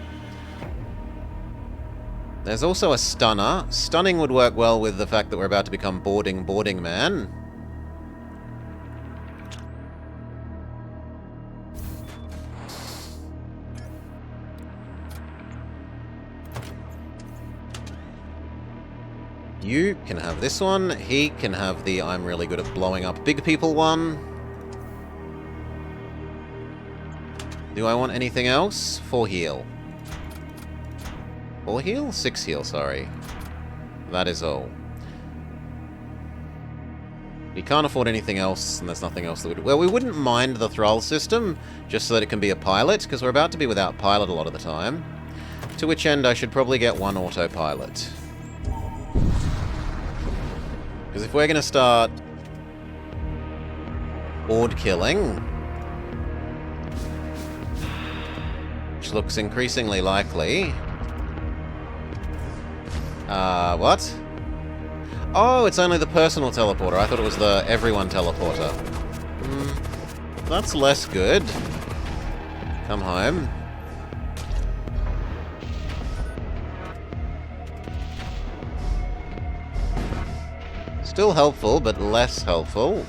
There's also a stunner. Stunning would work well with the fact that we're about to become boarding man. You can have this one. He can have the I'm really good at blowing up big people one. Do I want anything else? 4 heal. 4 heal? 6 heal, sorry. That is all. We can't afford anything else, and there's nothing else that would... Well, we wouldn't mind the Thrall system, just so that it can be a pilot, because we're about to be without pilot a lot of the time. To which end, I should probably get 1 autopilot. Because if we're going to start board killing, which looks increasingly likely... what? Oh, it's only the personal teleporter. I thought it was the everyone teleporter. That's less good. Come home. Still helpful, but less helpful.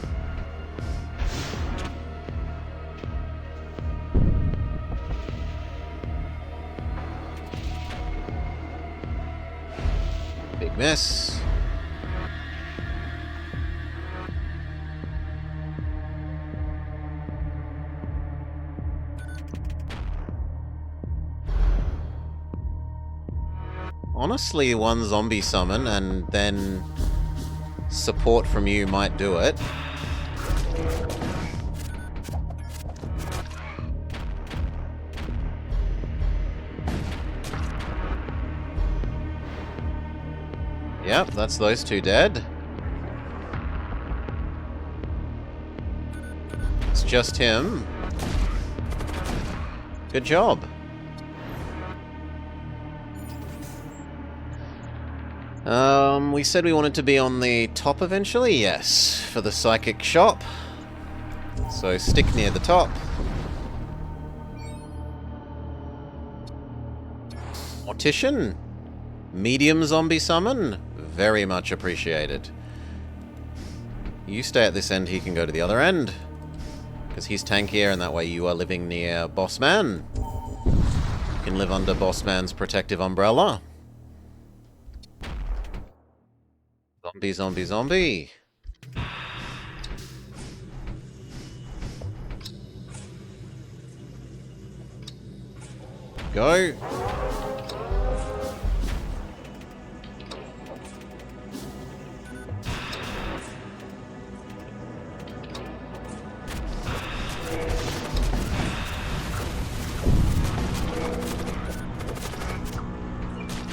Big miss. Honestly, 1 zombie summon and then support from you might do it. Yep, that's those 2 dead. It's just him. Good job. We said we wanted to be on the top eventually? Yes, for the psychic shop. So stick near the top. Mortician. Medium zombie summon. Very much appreciated. You stay at this end, he can go to the other end. Because he's tankier, and that way you are living near Bossman. You can live under Bossman's protective umbrella. Zombie, zombie, zombie. Go.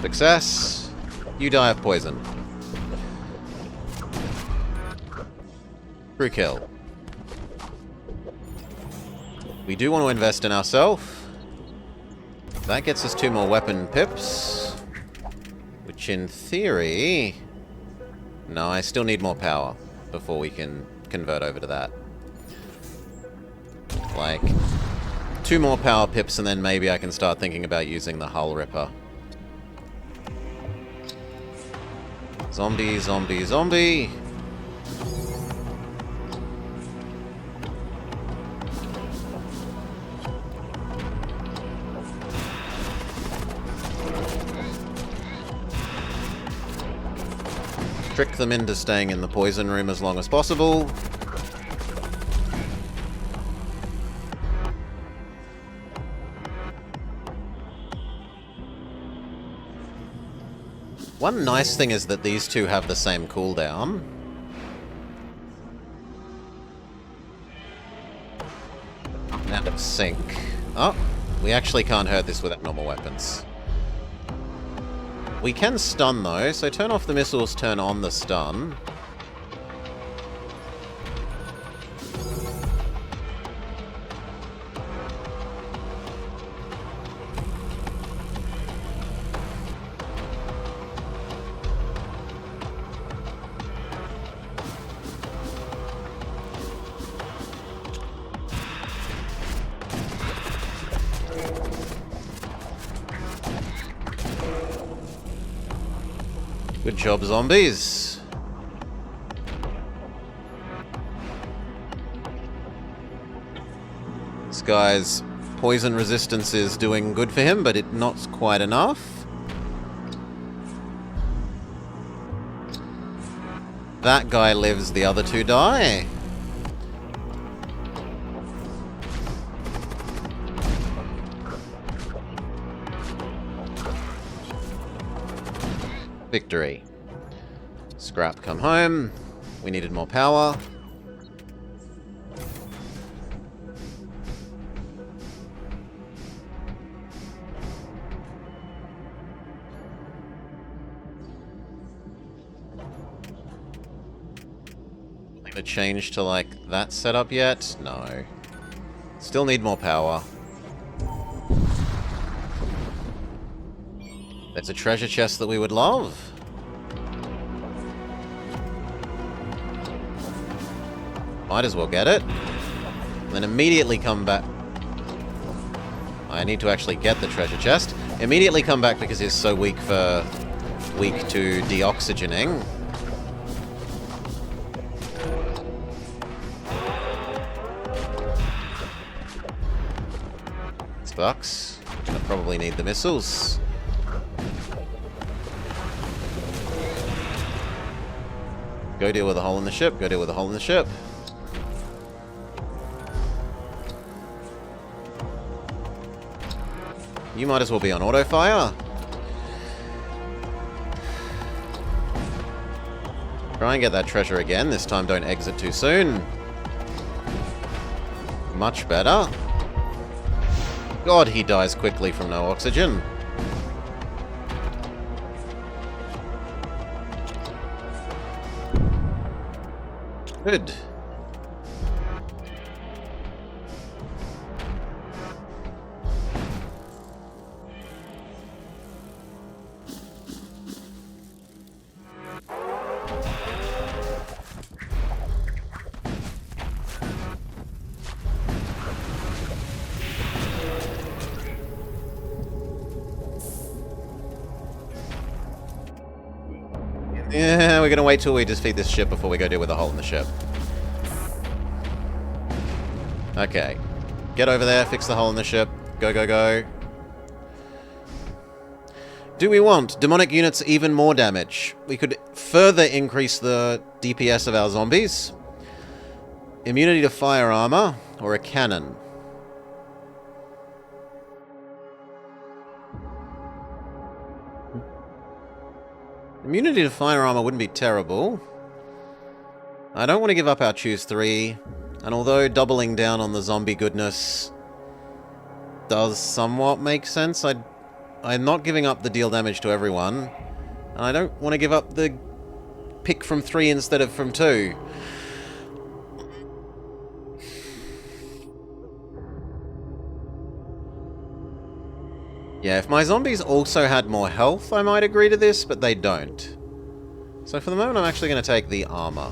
Success. You die of poison. Crew kill. We do want to invest in ourselves. That gets us 2 more weapon pips. Which in theory... No, I still need more power before we can convert over to that. Like, 2 more power pips and then maybe I can start thinking about using the Hull Ripper. Zombie, zombie, zombie! Trick them into staying in the poison room as long as possible. One nice thing is that these two have the same cooldown. Out of sync. Oh, we actually can't hurt this without normal weapons. We can stun though, so turn off the missiles, turn on the stun. Good job, zombies. This guy's poison resistance is doing good for him, but it's not quite enough. That guy lives, the other two die. Victory. Scrap, come home. We needed more power. Think to change to like that setup yet? No. Still need more power. There's a treasure chest that we would love. Might as well get it. And then immediately come back. I need to actually get the treasure chest. Immediately come back because he's so weak to deoxygening. This bucks. Gonna probably need the missiles. Go deal with a hole in the ship. Go deal with a hole in the ship. You might as well be on auto fire. Try and get that treasure again. This time don't exit too soon. Much better. God, he dies quickly from no oxygen. Good. Yeah, we're gonna wait till we defeat this ship before we go deal with the hole in the ship. Okay. Get over there, fix the hole in the ship. Go, go, go. Do we want demonic units even more damage? We could further increase the DPS of our zombies. Immunity to fire armor or a cannon. Immunity to fire armor wouldn't be terrible. I don't want to give up our choose 3. And although doubling down on the zombie goodness does somewhat make sense, I'm not giving up the deal damage to everyone. And I don't want to give up the pick from 3 instead of from 2. Yeah, if my zombies also had more health, I might agree to this, but they don't. So for the moment, I'm actually going to take the armor.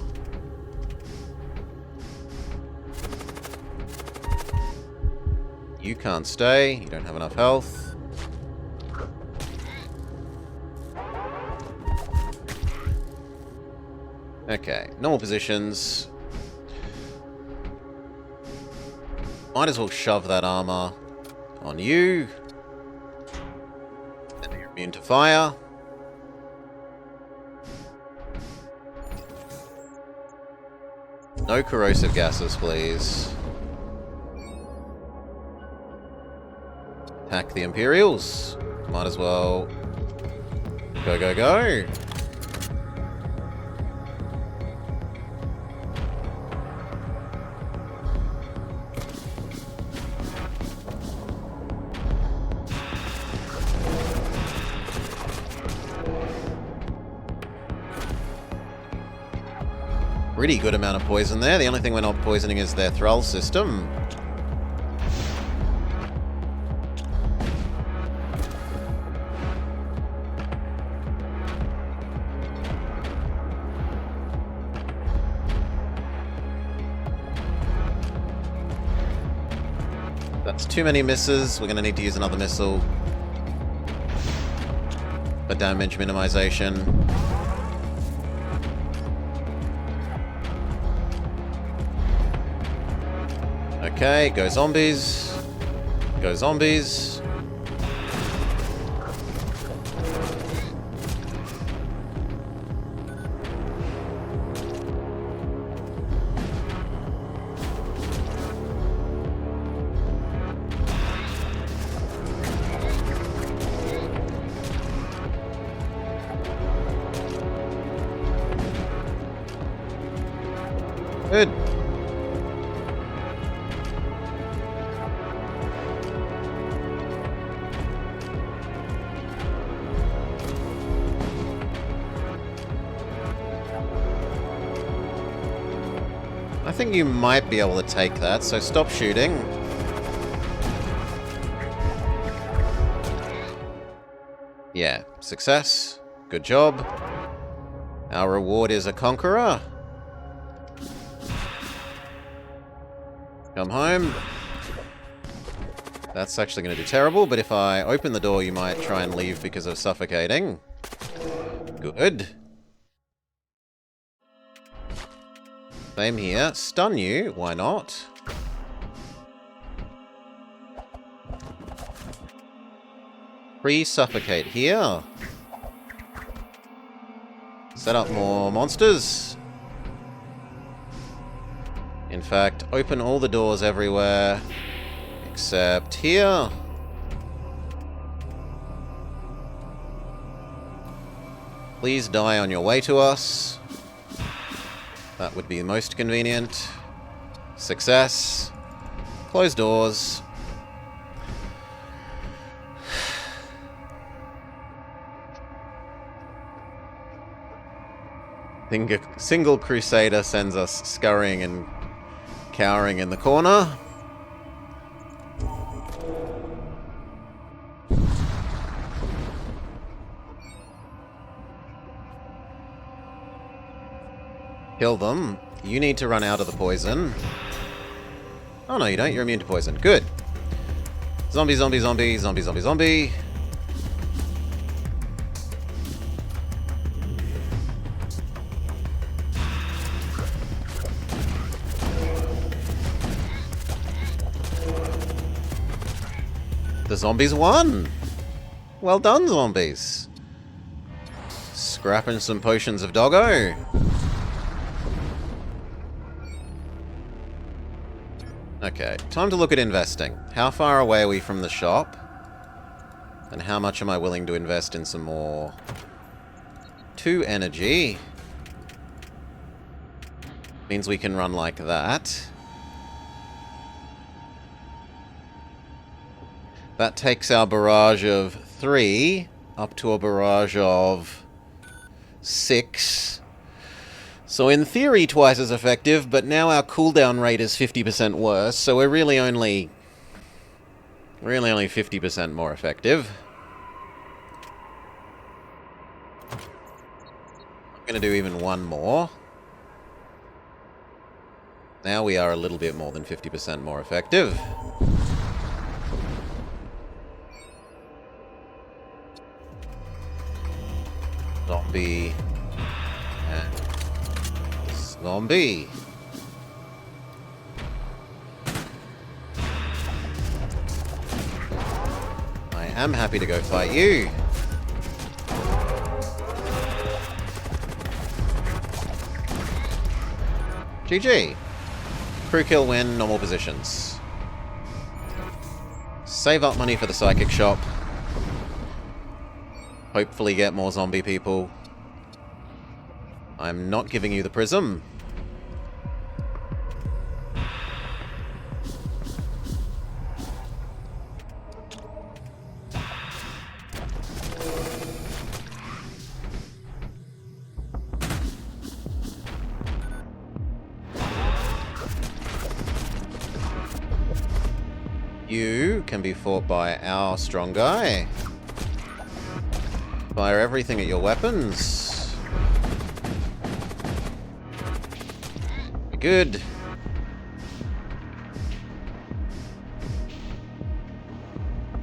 You can't stay. You don't have enough health. Okay, normal positions. Might as well shove that armor on you. And you're immune to fire. No corrosive gases, please. Attack the Imperials. Might as well go, go, go. Pretty good amount of poison there. The only thing we're not poisoning is their Thrall system. That's too many misses. We're going to need to use another missile for damage minimization. Okay, go zombies. Go zombies. Good. I think you might be able to take that, so stop shooting. Yeah, success. Good job. Our reward is a conqueror. Come home. That's actually going to do terrible, but if I open the door, you might try and leave because of suffocating. Good. Same here. Stun you. Why not? Pre-suffocate here. Set up more monsters. In fact, open all the doors everywhere. Except here. Please die on your way to us. That would be most convenient. Success. Close doors. Single Crusader sends us scurrying and cowering in the corner. Kill them. You need to run out of the poison. Oh no, you don't. You're immune to poison. Good. Zombie, zombie, zombie, zombie, zombie, zombie. The zombies won! Well done, zombies. Scrapping some potions of doggo. Okay, time to look at investing. How far away are we from the shop? And how much am I willing to invest in some more? 2 energy. Means we can run like that. That takes our barrage of 3 up to a barrage of 6. So in theory, twice as effective, but now our cooldown rate is 50% worse, so we're really only 50% more effective. Gonna do even one more. Now we are a little bit more than 50% more effective. Zombie. And zombie. I am happy to go fight you. GG. Crew kill win, normal positions. Save up money for the psychic shop. Hopefully get more zombie people. I'm not giving you the prism. You can be fought by our strong guy. Fire everything at your weapons. Good.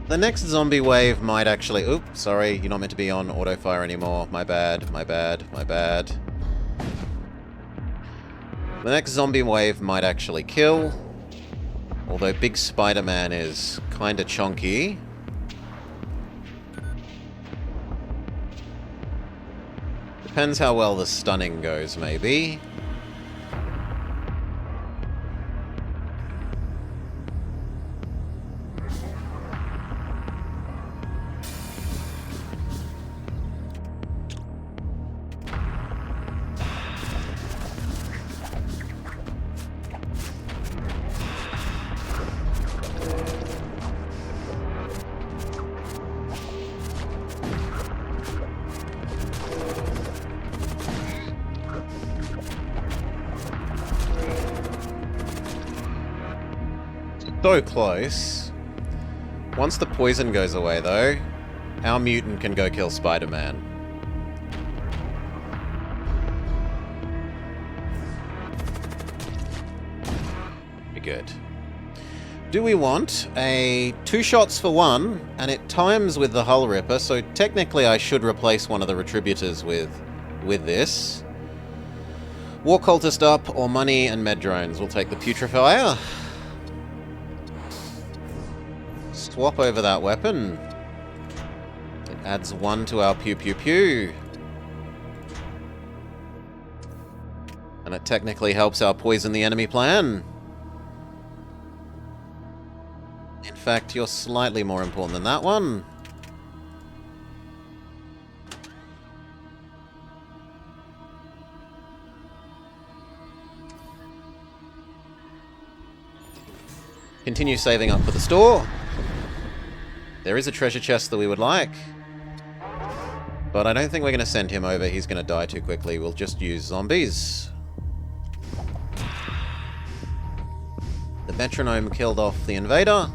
The next zombie wave might actually... Oops, sorry, you're not meant to be on auto fire anymore. My bad, my bad, my bad. The next zombie wave might actually kill. Although Big Spider-Man is kinda chonky. Depends how well the stunning goes, maybe. So close. Once the poison goes away, though, our mutant can go kill Spider-Man. Be good. Do we want a 2 shots for 1, and it times with the Hull Ripper, so technically I should replace one of the Retributors with this. War Cultist up, or money and med drones. We'll take the Putrefier. Swap over that weapon. It adds 1 to our pew pew pew. And it technically helps our poison the enemy plan. In fact, you're slightly more important than that one. Continue saving up for the store. There is a treasure chest that we would like. But I don't think we're going to send him over. He's going to die too quickly. We'll just use zombies. The metronome killed off the invader.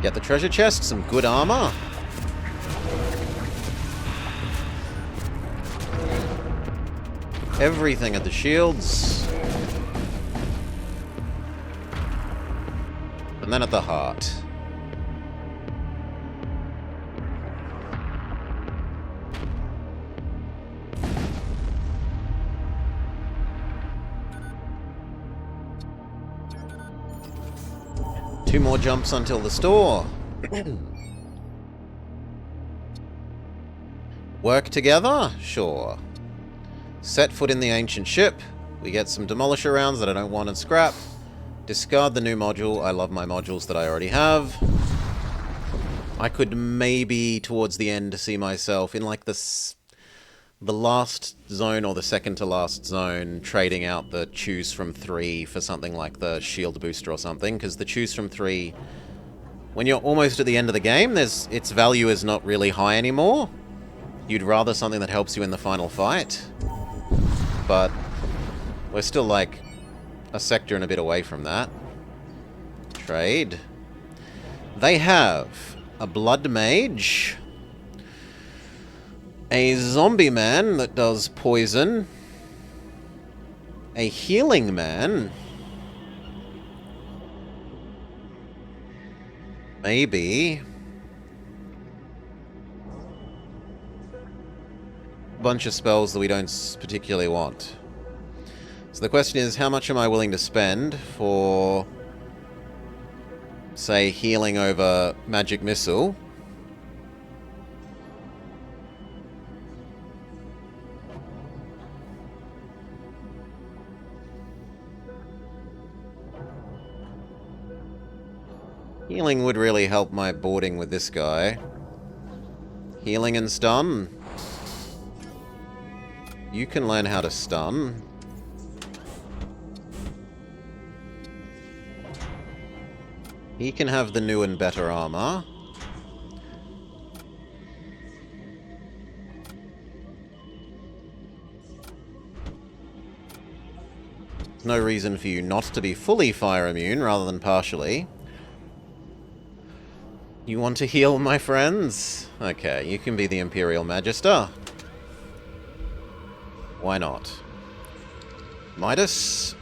Get the treasure chest, some good armor. Everything at the shields. And then at the heart. Two more jumps until the store. Work together? Sure. Set foot in the ancient ship. We get some demolisher rounds that I don't want and scrap. Discard the new module. I love my modules that I already have. I could maybe, towards the end, see myself in like the last zone or the second to last zone, trading out the choose from 3 for something like the shield booster or something, because the choose from 3, when you're almost at the end of the game, its value is not really high anymore. You'd rather something that helps you in the final fight. But we're still like a sector and a bit away from that. trade. They have a blood mage, a zombie man that does poison, a healing man, maybe a bunch of spells that we don't particularly want. So the question is, how much am I willing to spend for, say, healing over magic missile? Healing would really help my boarding with this guy. Healing and stun. You can learn how to stun. He can have the new and better armor. There's no reason for you not to be fully fire immune rather than partially. You want to heal, my friends? Okay, you can be the Imperial Magister. Why not? Midas.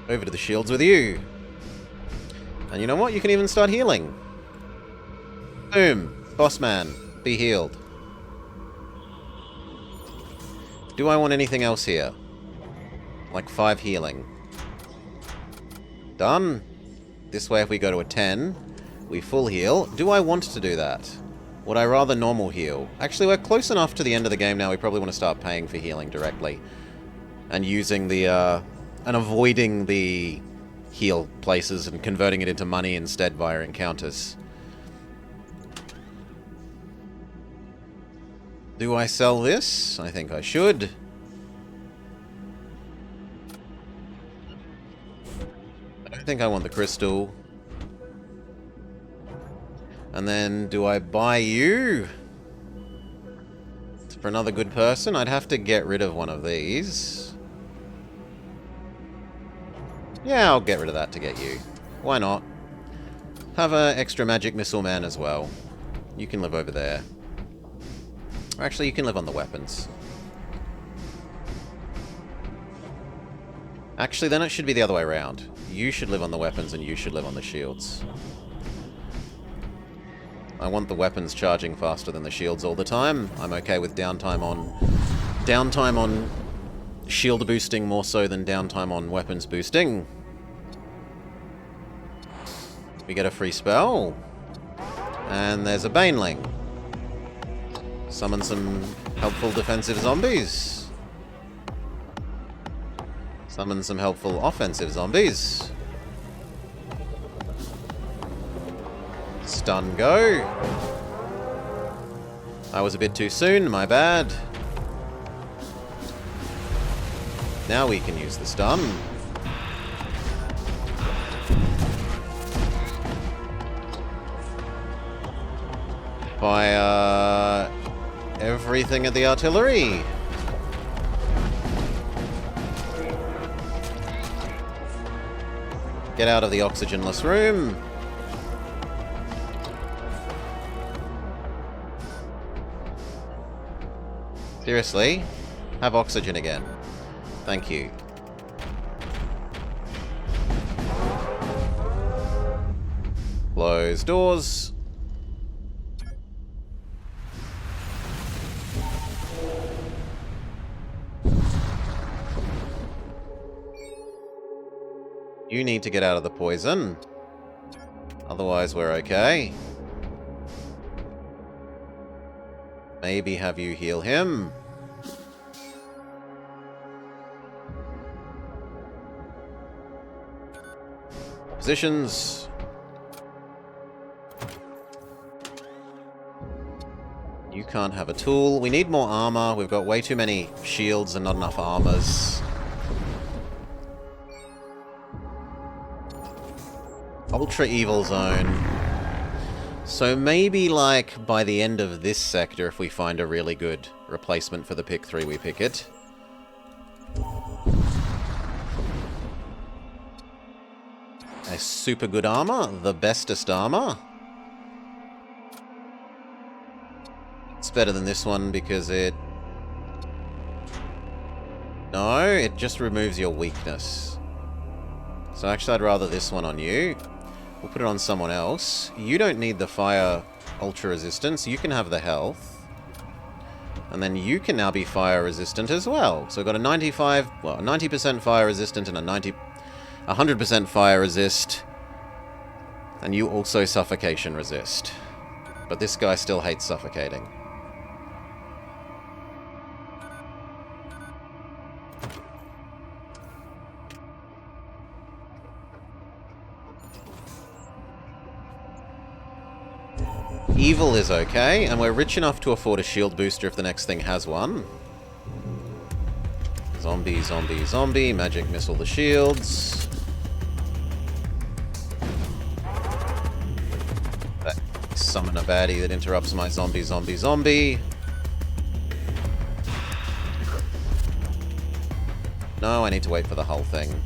Over to the shields with you. And you know what? You can even start healing. Boom. Boss man. Be healed. Do I want anything else here? Like 5 healing. Done. This way, if we go to a 10, we full heal. Do I want to do that? Would I rather normal heal? Actually, we're close enough to the end of the game now, we probably want to start paying for healing directly. And using the, and avoiding the heal places and converting it into money instead via encounters. Do I sell this? I think I should. I don't think I want the crystal. And then, do I buy you? For another good person? I'd have to get rid of one of these. Yeah, I'll get rid of that to get you. Why not? Have an extra magic missile man as well. You can live over there. Or actually, you can live on the weapons. Actually, then it should be the other way around. You should live on the weapons and you should live on the shields. I want the weapons charging faster than the shields all the time. I'm okay with downtime on shield boosting more so than downtime on weapons boosting. We get a free spell. And there's a Baneling. Summon some helpful defensive zombies. Summon some helpful offensive zombies. Stun go. I was a bit too soon, my bad. Now we can use the stun. Fire everything at the artillery. Get out of the oxygenless room. Seriously? Have oxygen again. Thank you. Close doors. You need to get out of the poison. Otherwise, we're okay. Maybe have you heal him. Positions. You can't have a tool. We need more armor. We've got way too many shields and not enough armors. Ultra Evil Zone. So maybe, like, by the end of this sector, if we find a really good replacement for the pick 3, we pick it. My super good armor, the bestest armor. It's better than this one because it... No, it just removes your weakness. So actually I'd rather this one on you. We'll put it on someone else. You don't need the fire ultra resistance. You can have the health. And then you can now be fire resistant as well. So we've got a 90% fire resistant and a 100% fire resist. And you also suffocation resist. But this guy still hates suffocating. Evil is okay, and we're rich enough to afford a shield booster if the next thing has one. Zombie, zombie, zombie. Magic missile the shields. Summon a baddie that interrupts my zombie, zombie, zombie. No, I need to wait for the hull thing.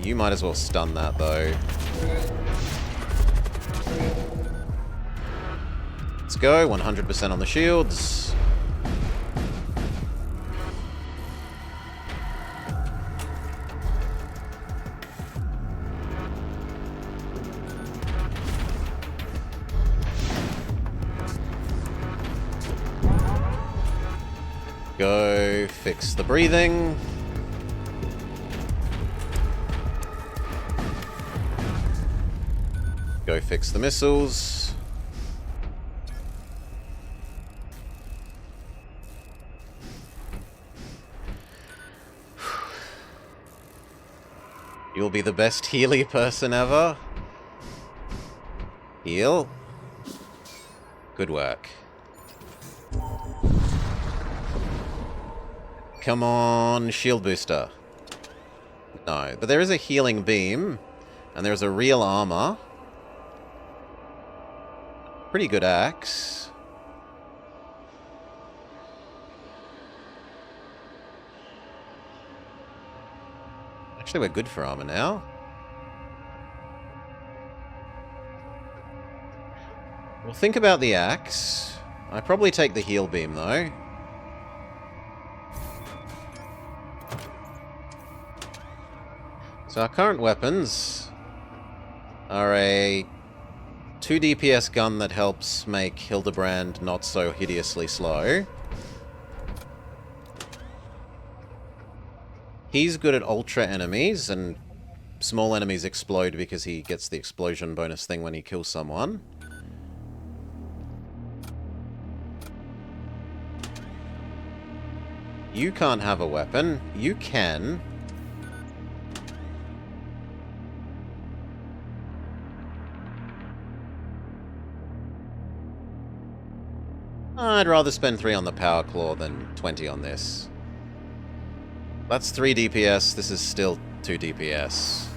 You might as well stun that, though. Let's go, 100% on the shields. Go fix the breathing. Go fix the missiles. You'll be the best Healy person ever. Heal. Good work. Come on, shield booster. No, but there is a healing beam, and there's a real armor. Pretty good axe. Actually, we're good for armor now. Well, think about the axe. I probably take the heal beam, though. So our current weapons are a 2 DPS gun that helps make Hildebrand not so hideously slow. He's good at ultra enemies, and small enemies explode because he gets the explosion bonus thing when he kills someone. You can't have a weapon. You can. I'd rather spend 3 on the Power Claw than 20 on this. That's 3 DPS, this is still 2 DPS.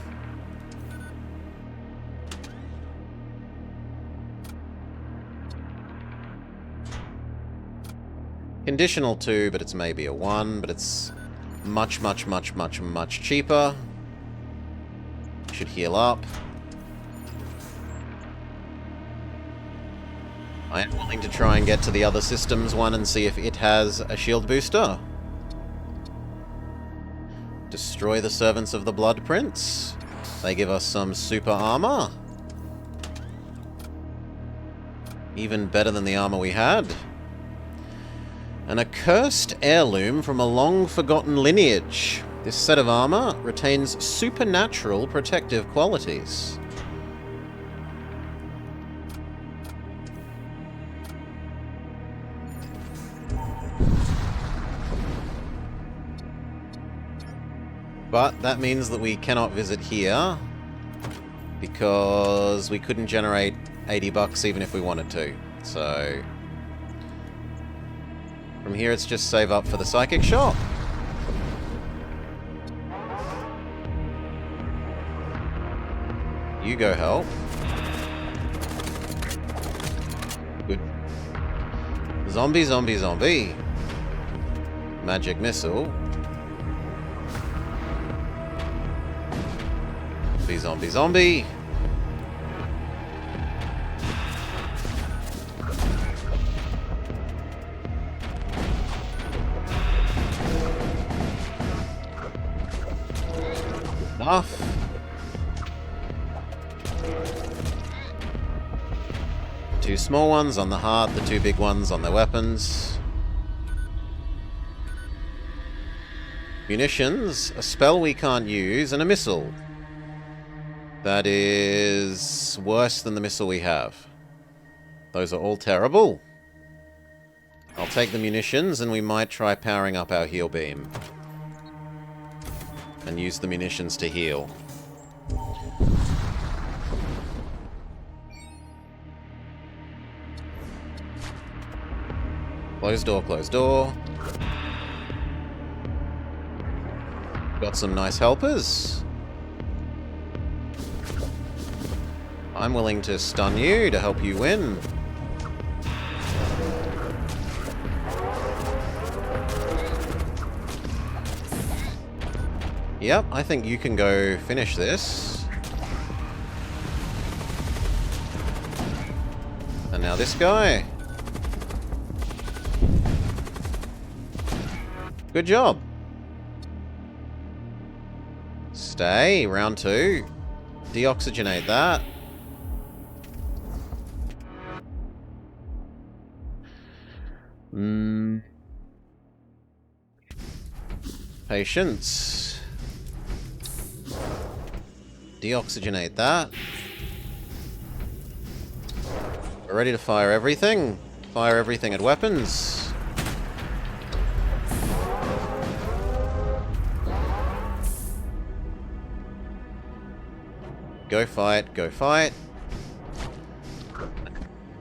Conditional 2, but it's maybe a 1, but it's much, much, much, much, much cheaper. Should heal up. I am willing to try and get to the other systems one and see if it has a shield booster. Destroy the Servants of the Blood Prince. They give us some super armor. Even better than the armor we had. An accursed heirloom from a long-forgotten lineage. This set of armor retains supernatural protective qualities. But that means that we cannot visit here because we couldn't generate 80 bucks even if we wanted to. So from here it's just save up for the psychic shop. You go help. Good. Zombie, zombie, zombie. Magic missile. Zombie, zombie, zombie. Enough. Two small ones on the heart, the two big ones on their weapons. Munitions, a spell we can't use, and a missile. That is worse than the missile we have. Those are all terrible. I'll take the munitions, and we might try powering up our heal beam. And use the munitions to heal. Close door, close door. Got some nice helpers. I'm willing to stun you to help you win. Yep, I think you can go finish this. And now this guy. Good job. Stay, round 2. Deoxygenate that. Patience. Deoxygenate that. We're ready to fire everything. Fire everything at weapons. Go fight, go fight.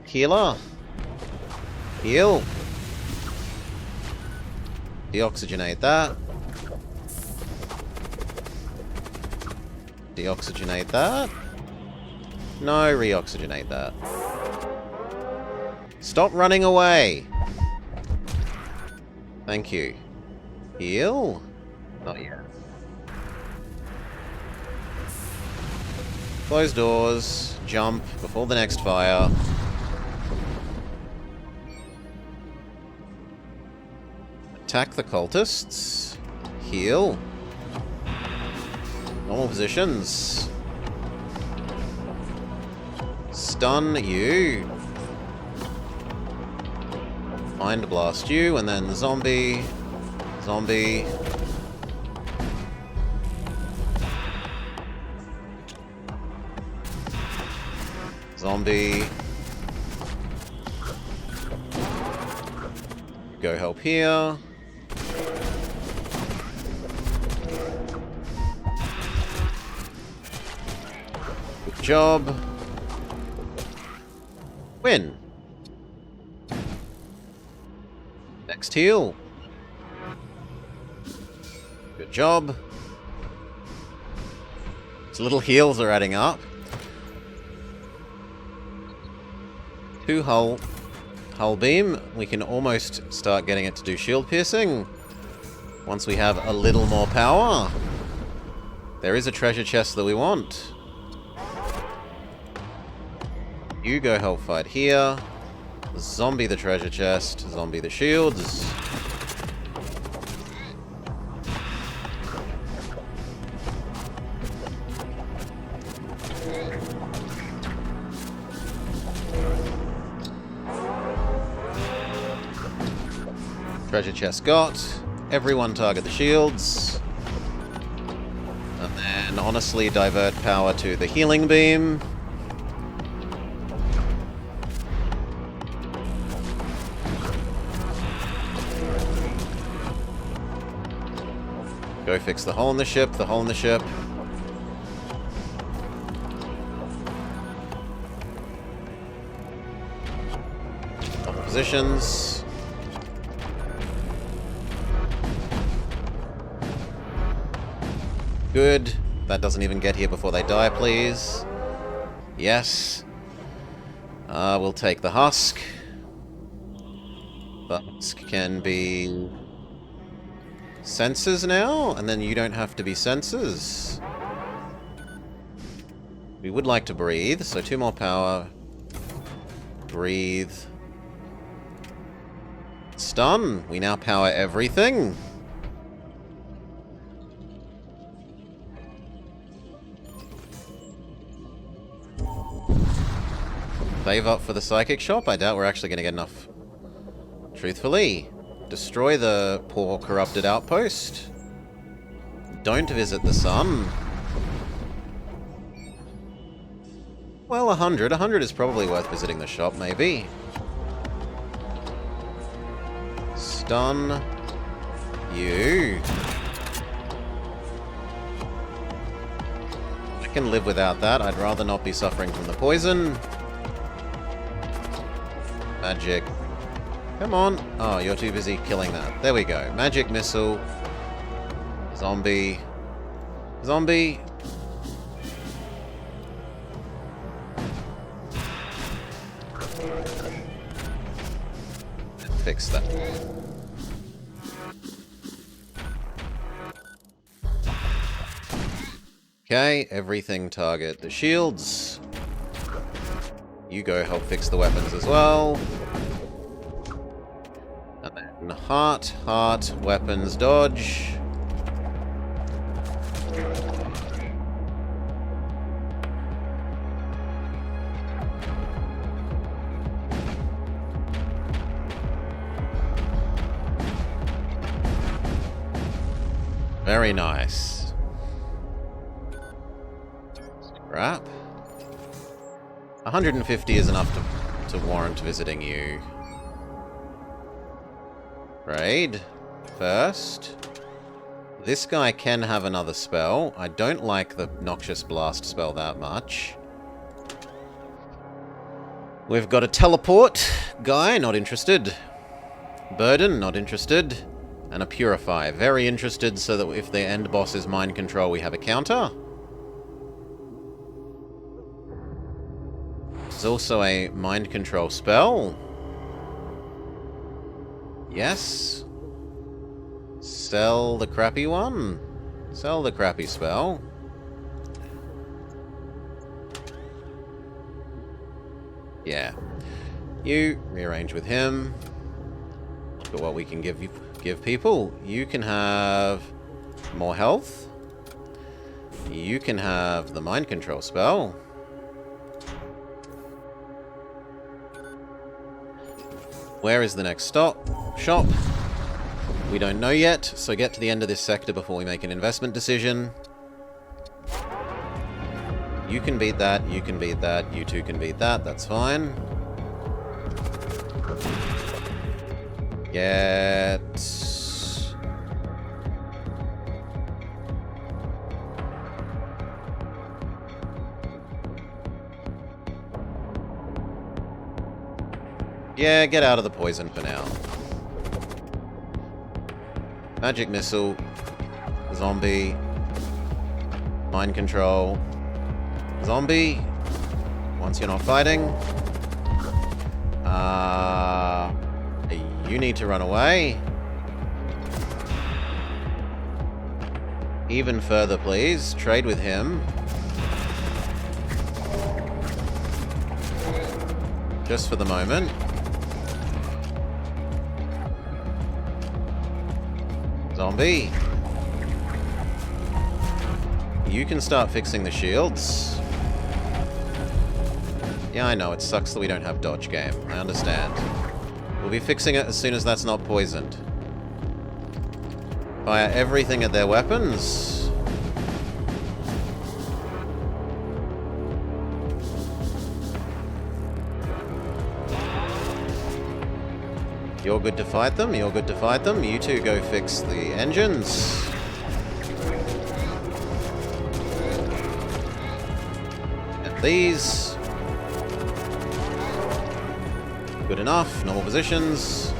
Healer. Heal. Deoxygenate that. Deoxygenate that. No, reoxygenate that. Stop running away. Thank you. Heal? Not yet. Close doors. Jump before the next fire. Attack the cultists. Heal. Normal positions. Stun you. Mind blast you, and then zombie. Zombie. Zombie. Go help here. Good job. Win. Next heal. Good job. These little heals are adding up. 2 hull beam. We can almost start getting it to do shield piercing. Once we have a little more power. There is a treasure chest that we want. You go help fight here. Zombie the treasure chest. Zombie the shields. Treasure chest got. Everyone target the shields. And then honestly divert power to the healing beam. Go fix the hole in the ship, the hole in the ship. Couple positions. Good. That doesn't even get here before they die, please. Yes. We'll take the husk. The husk can be sensors now, and then you don't have to be sensors. We would like to breathe, so 2 more power. Breathe. Stun. We now power everything. Save up for the psychic shop. I doubt we're actually going to get enough. Truthfully. Destroy the poor corrupted outpost. Don't visit the sun. Well, 100. 100 is probably worth visiting the shop, maybe. Stun. You. I can live without that. I'd rather not be suffering from the poison. Magic. Come on. Oh, you're too busy killing that. There we go. Magic missile. Zombie. Zombie. Fix that. Okay, everything target the shields. You go help fix the weapons as well. And then heart, weapons, dodge. Very nice. Scrap. 150 is enough to warrant visiting you. Raid. First. This guy can have another spell. I don't like the Noxious Blast spell that much. We've got a Teleport guy, not interested. Burden, not interested. And a Purify, very interested, so that if their end boss is Mind Control, we have a counter. There's also a Mind Control spell. Yes. Sell the crappy one. Sell the crappy spell. Yeah. You rearrange with him. Look at what we can give people. You can have more health. You can have the Mind Control spell. Where is the next shop? We don't know yet, so get to the end of this sector before we make an investment decision. You can beat that, you can beat that, you two can beat that, that's fine. Get... Yeah, get out of the poison for now. Magic missile. Zombie. Mind control. Zombie. Once you're not fighting. You need to run away. Even further, please. Trade with him. Just for the moment. Zombie. You can start fixing the shields. Yeah, I know, it sucks that we don't have dodge game. I understand. We'll be fixing it as soon as that's not poisoned. Fire everything at their weapons. You're good to fight them, you're good to fight them. You two go fix the engines. And these. Good enough, normal positions.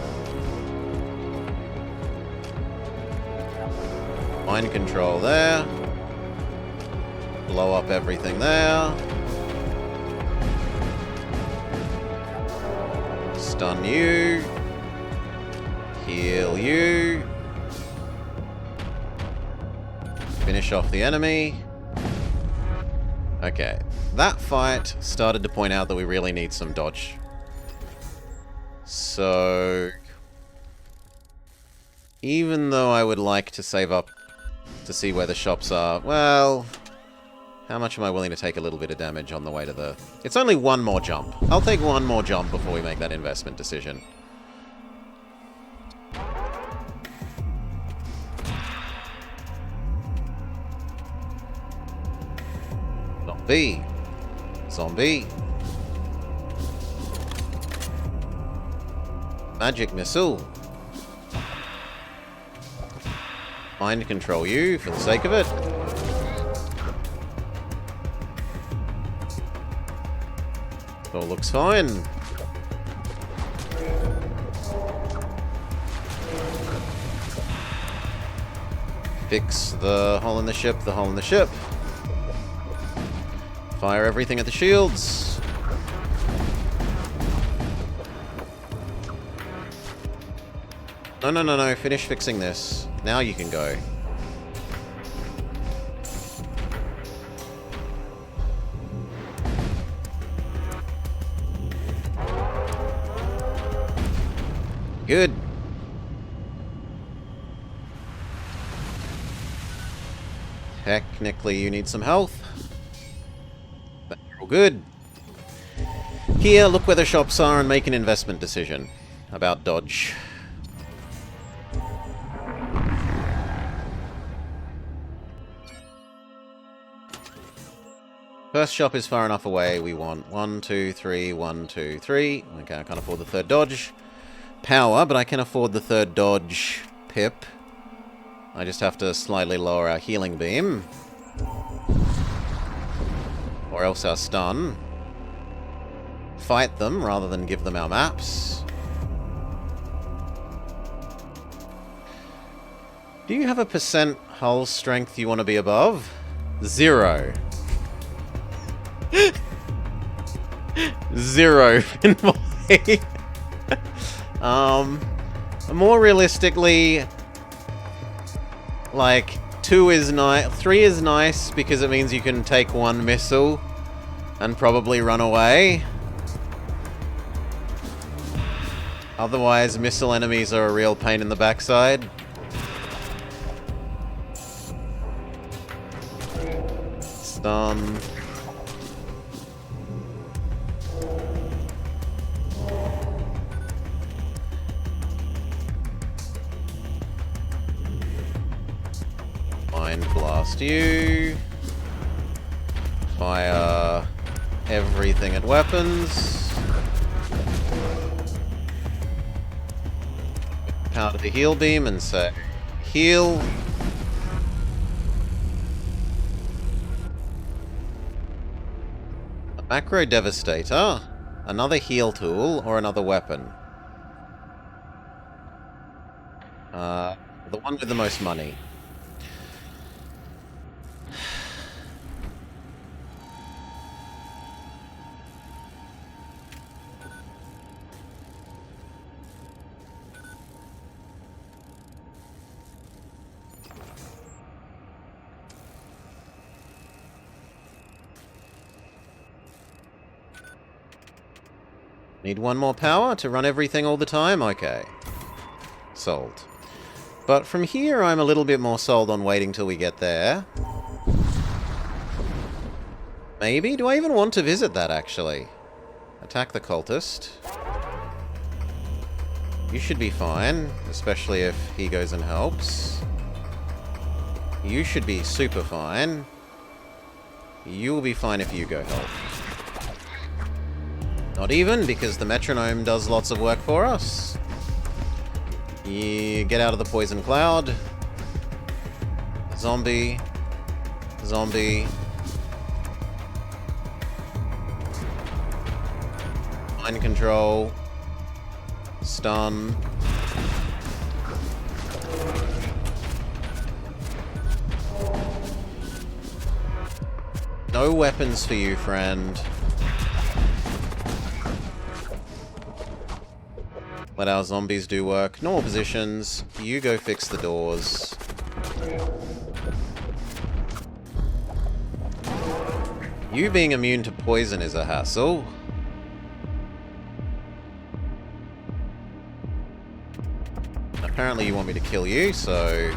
Mind control there. Blow up everything there. Stun you. Heal you. Finish off the enemy. Okay. That fight started to point out that we really need some dodge. So... even though I would like to save up to see where the shops are, well... how much am I willing to take a little bit of damage on the way to the... it's only one more jump. I'll take one more jump before we make that investment decision. Zombie. Zombie. Magic missile. Mind control you for the sake of it. All looks fine. Fix the hole in the ship, the hole in the ship. Fire everything at the shields. No, no, no, no. Finish fixing this. Now you can go. Good. Technically, you need some health. But you're all good. Here, look where the shops are and make an investment decision about dodge. First shop is far enough away. We want 1, 2, 3, 1, 2, 3. Okay, I can't afford the third dodge. Power, but I can afford the third dodge. Pip. I just have to slightly lower our healing beam. Or else our stun. Fight them rather than give them our maps. Do you have a % hull strength you want to be above? 0. 0 pinboy. More realistically, like 2 is nice, 3 is nice because it means you can take one missile and probably run away. Otherwise, missile enemies are a real pain in the backside. Stun. Mind blast you. Fire everything at weapons. Power to the heal beam and say heal. A macro devastator, another heal tool, or another weapon. The one with the most money. Need one more power to run everything all the time? Okay. Sold. But from here, I'm a little bit more sold on waiting till we get there. Maybe? Do I even want to visit that, actually? Attack the cultist. You should be fine, especially if he goes and helps. You should be super fine. You will be fine if you go help. Not even, because the metronome does lots of work for us. You get out of the poison cloud. Zombie. Zombie. Mind control. Stun. No weapons for you, friend. Let our zombies do work. Normal positions. You go fix the doors. You being immune to poison is a hassle. Apparently you want me to kill you, so...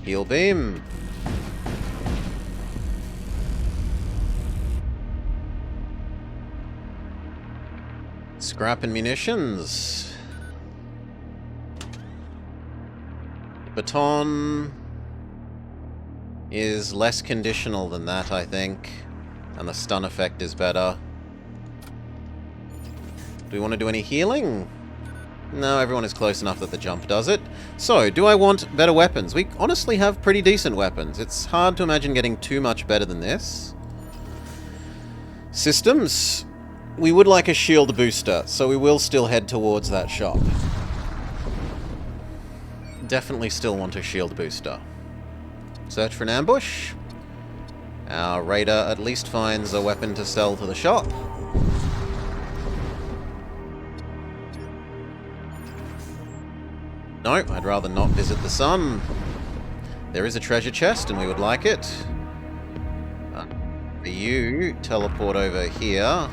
Heal beam. Scrap and munitions. Baton is less conditional than that, I think. And the stun effect is better. Do we want to do any healing? No, everyone is close enough that the jump does it. So, do I want better weapons? We honestly have pretty decent weapons. It's hard to imagine getting too much better than this. Systems. We would like a shield booster, so we will still head towards that shop. Definitely still want a shield booster. Search for an ambush. Our raider at least finds a weapon to sell to the shop. No, I'd rather not visit the sun. There is a treasure chest and we would like it. You teleport over here.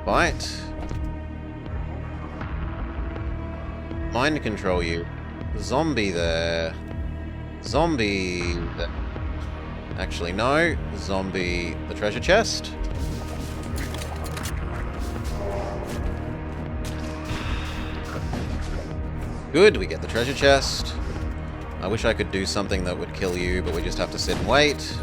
Fight. Mind control you. Zombie there. Zombie there. Actually, no. Zombie the treasure chest. Good, we get the treasure chest. I wish I could do something that would kill you, but we just have to sit and wait.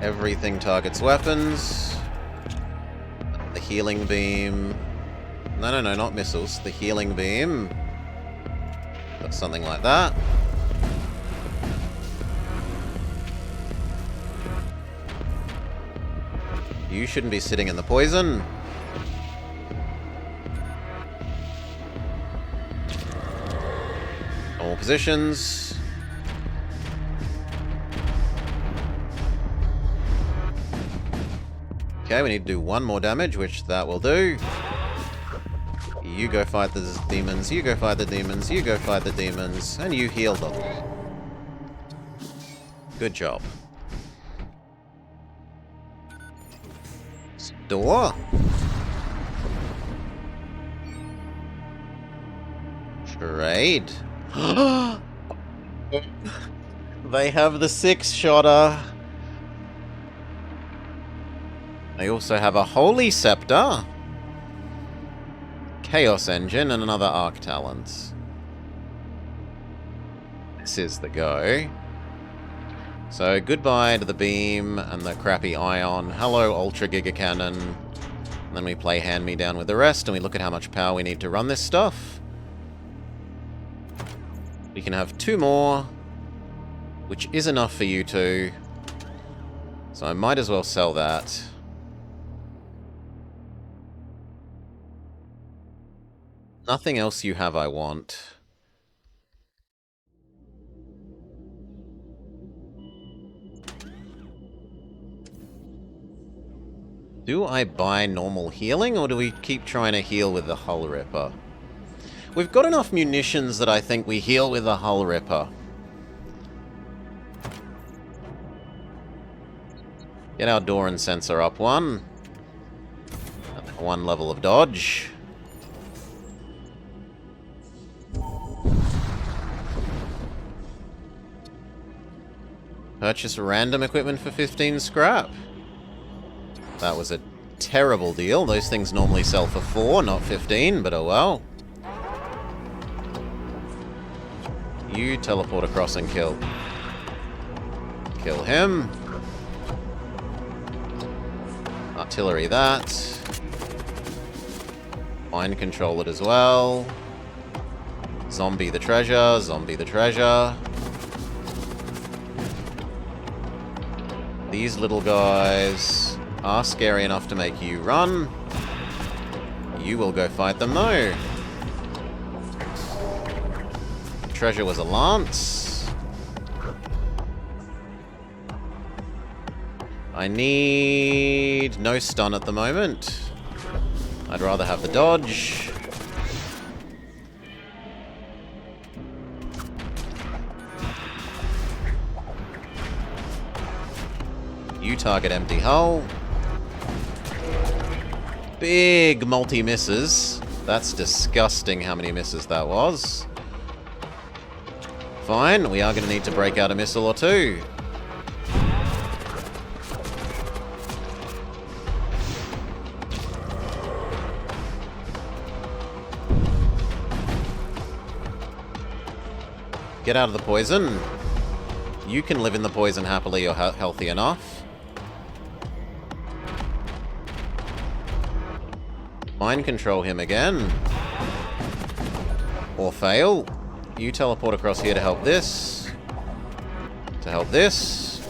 Everything targets weapons. The healing beam. No, not missiles. The healing beam. That's something like that. You shouldn't be sitting in the poison. All positions. Okay, we need to do one more damage, which that will do. You go fight the demons, you go fight the demons, you go fight the demons, and you heal them. Good job. Door. Trade. They have the 6-shotter. They also have a Holy Scepter, Chaos Engine, and another Arc Talons. This is the go. So, goodbye to the beam and the crappy ion. Hello, Ultra Giga Cannon. And then we play Hand Me Down with the rest, and we look at how much power we need to run this stuff. We can have 2 more, which is enough for you two. So I might as well sell that. Nothing else you have I want. Do I buy normal healing, or do we keep trying to heal with the Hull Ripper? We've got enough munitions that I think we heal with the Hull Ripper. Get our Doran sensor up 1. 1 level of dodge. Purchase random equipment for 15 scrap. That was a terrible deal. Those things normally sell for 4, not 15, but oh well. You teleport across and kill. Kill him. Artillery that. Mind control it as well. Zombie the treasure. Zombie the treasure. These little guys are scary enough to make you run. You will go fight them though. The treasure was a lance. I need no stun at the moment. I'd rather have the dodge. You target empty hull. Big multi-misses. That's disgusting how many misses that was. Fine, we are going to need to break out a missile or two. Get out of the poison. You can live in the poison happily, you're healthy enough. Mind control him again. Or fail. You teleport across here to help this. To help this.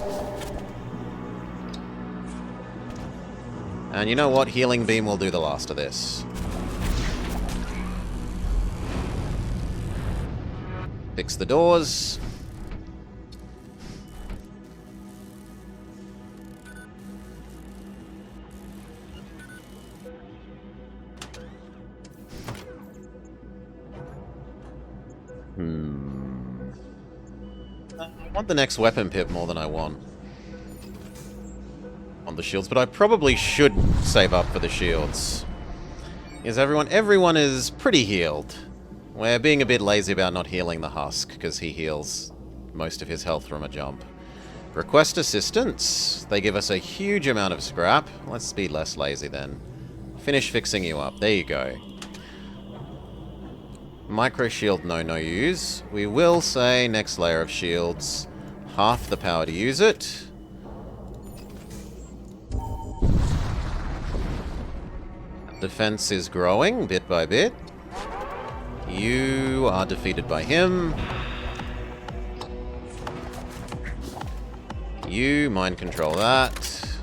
And you know what? Healing beam will do the last of this. Fix the doors. I want the next weapon pip more than I want on the shields, but I probably should save up for the shields. Is everyone is pretty healed. We're being a bit lazy about not healing the husk, because he heals most of his health from a jump. Request assistance. They give us a huge amount of scrap. Let's be less lazy then. Finish fixing you up. There you go. Micro shield, no use. We will say next layer of shields. Half the power to use it. Defense is growing bit by bit. You are defeated by him. You mind control that.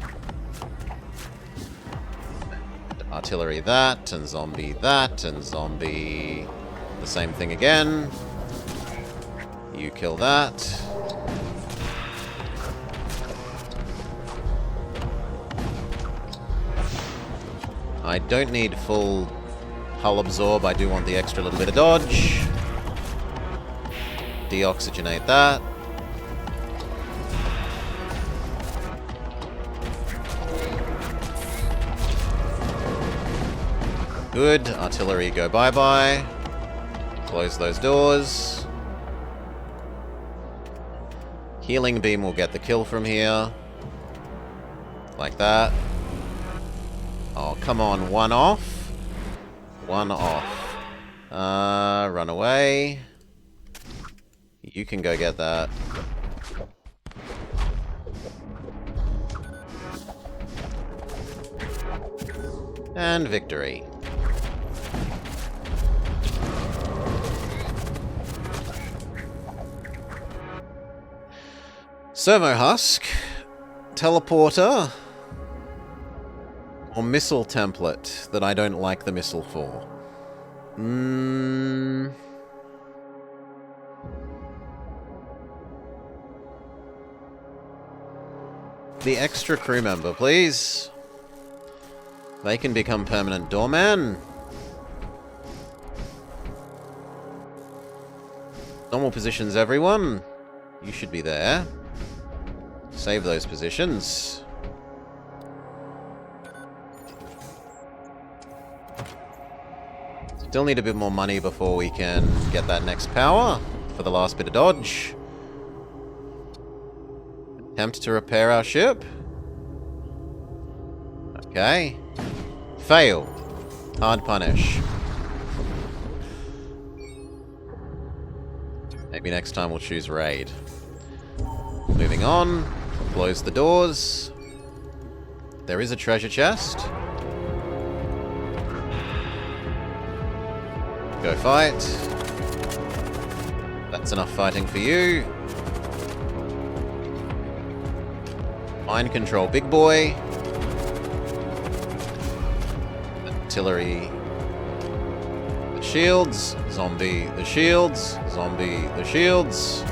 Artillery that, and zombie that, and zombie the same thing again. You kill that. I don't need full hull absorb, I do want the extra little bit of dodge. Deoxygenate that. Good. Artillery, go bye-bye. Close those doors. Healing beam will get the kill from here. Like that. Oh, come on. One off. One off. Run away. You can go get that. And victory. Servo husk, teleporter, or missile template that I don't like the missile for. The extra crew member, please. They can become permanent doorman. Normal positions, everyone. You should be there. Save those positions. Still need a bit more money before we can get that next power for the last bit of dodge. Attempt to repair our ship. Okay. Fail. Hard punish. Maybe next time we'll choose raid. Moving on. Close the doors. There is a treasure chest. Go fight. That's enough fighting for you. Mind control, big boy. Artillery. The shields. Zombie the shields. Zombie the shields.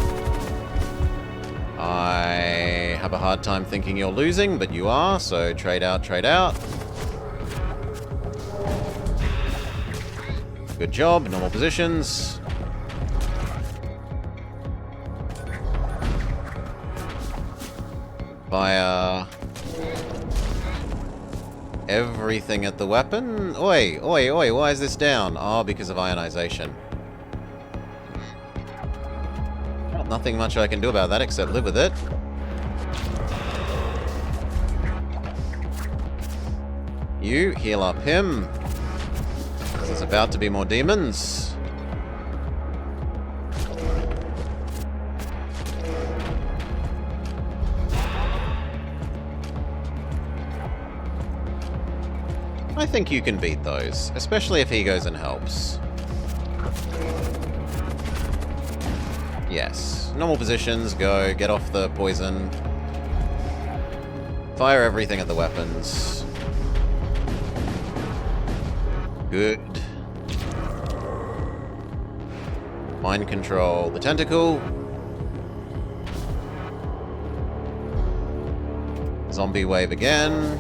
I have a hard time thinking you're losing, but you are, so trade out, trade out. Good job, normal positions. Fire everything at the weapon. Oi, oi, oi, why is this down? Oh, because of ionization. Well, nothing much I can do about that except live with it. You heal up him. There's about to be more demons. I think you can beat those, especially if he goes and helps. Yes. Normal positions, go, get off the poison. Fire everything at the weapons. Good. Mind control the tentacle. Zombie wave again.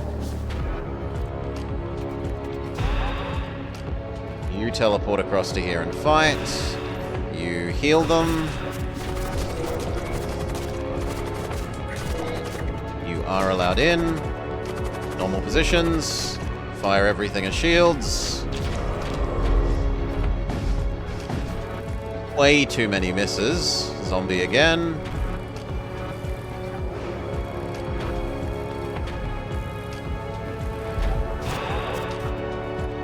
You teleport across to here and fight. You heal them. You are allowed in. Normal positions. Fire everything as shields. Way too many misses. Zombie again.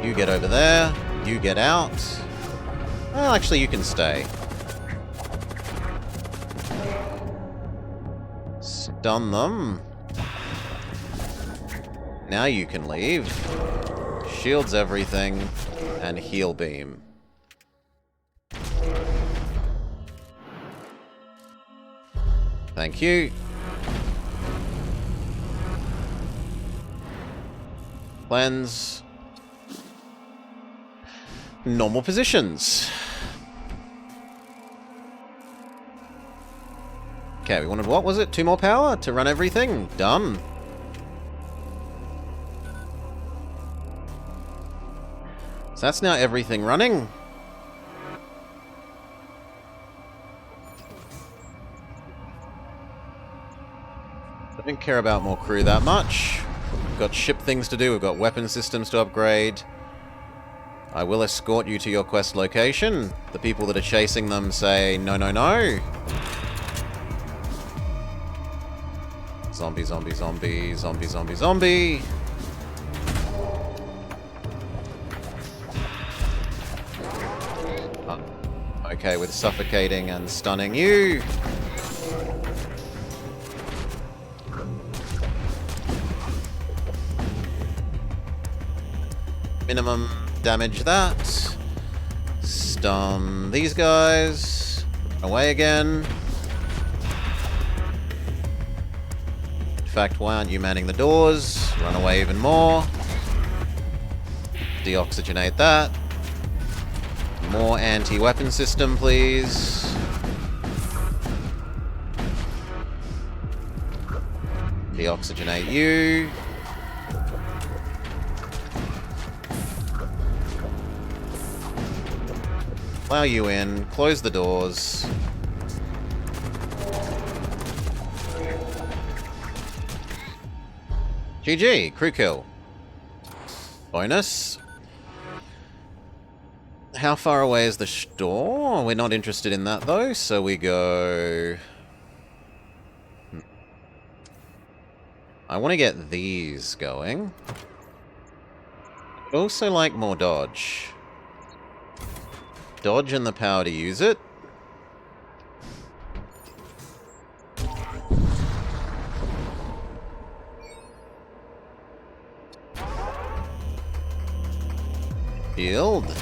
You get over there. You get out. Well, actually, you can stay. Stun them. Now you can leave. Shields everything. And heal beam. Thank you. Cleanse. Normal positions. Okay, we wanted, what was it? 2 more power to run everything? Done. So that's now everything running. I don't care about more crew that much. We've got ship things to do, we've got weapon systems to upgrade. I will escort you to your quest location. The people that are chasing them say, no, no, no. Zombie, zombie, zombie, zombie, zombie, zombie. Okay, with suffocating and stunning you. Minimum damage that. Stun these guys. Away again. In fact, why aren't you manning the doors? Run away even more. Deoxygenate that. More anti-weapon system, please. Deoxygenate you. Allow you in. Close the doors. GG. Crew kill. Bonus. How far away is the store? We're not interested in that, though, so we go... I want to get these going. I'd also like more dodge. Dodge and the power to use it. Shield.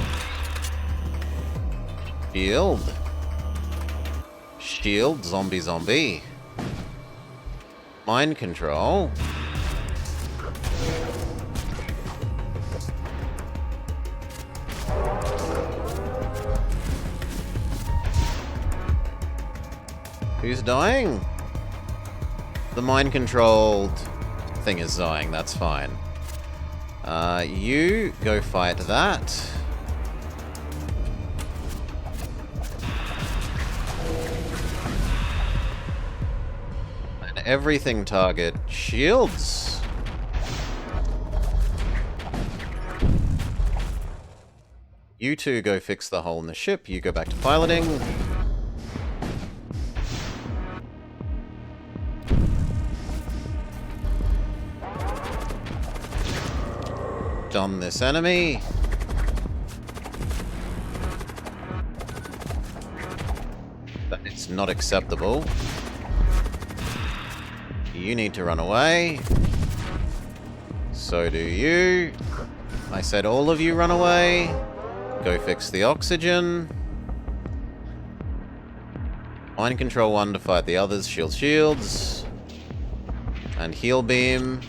Shield. Shield, zombie, zombie. Mind control. Who's dying? The mind-controlled thing is dying, that's fine. You go fight that. And everything target shields. You two go fix the hole in the ship. You go back to piloting. On this enemy. That is not acceptable. You need to run away. So do you. I said all of you run away. Go fix the oxygen. Mind control 1 to fight the others. Shields. And heal beam.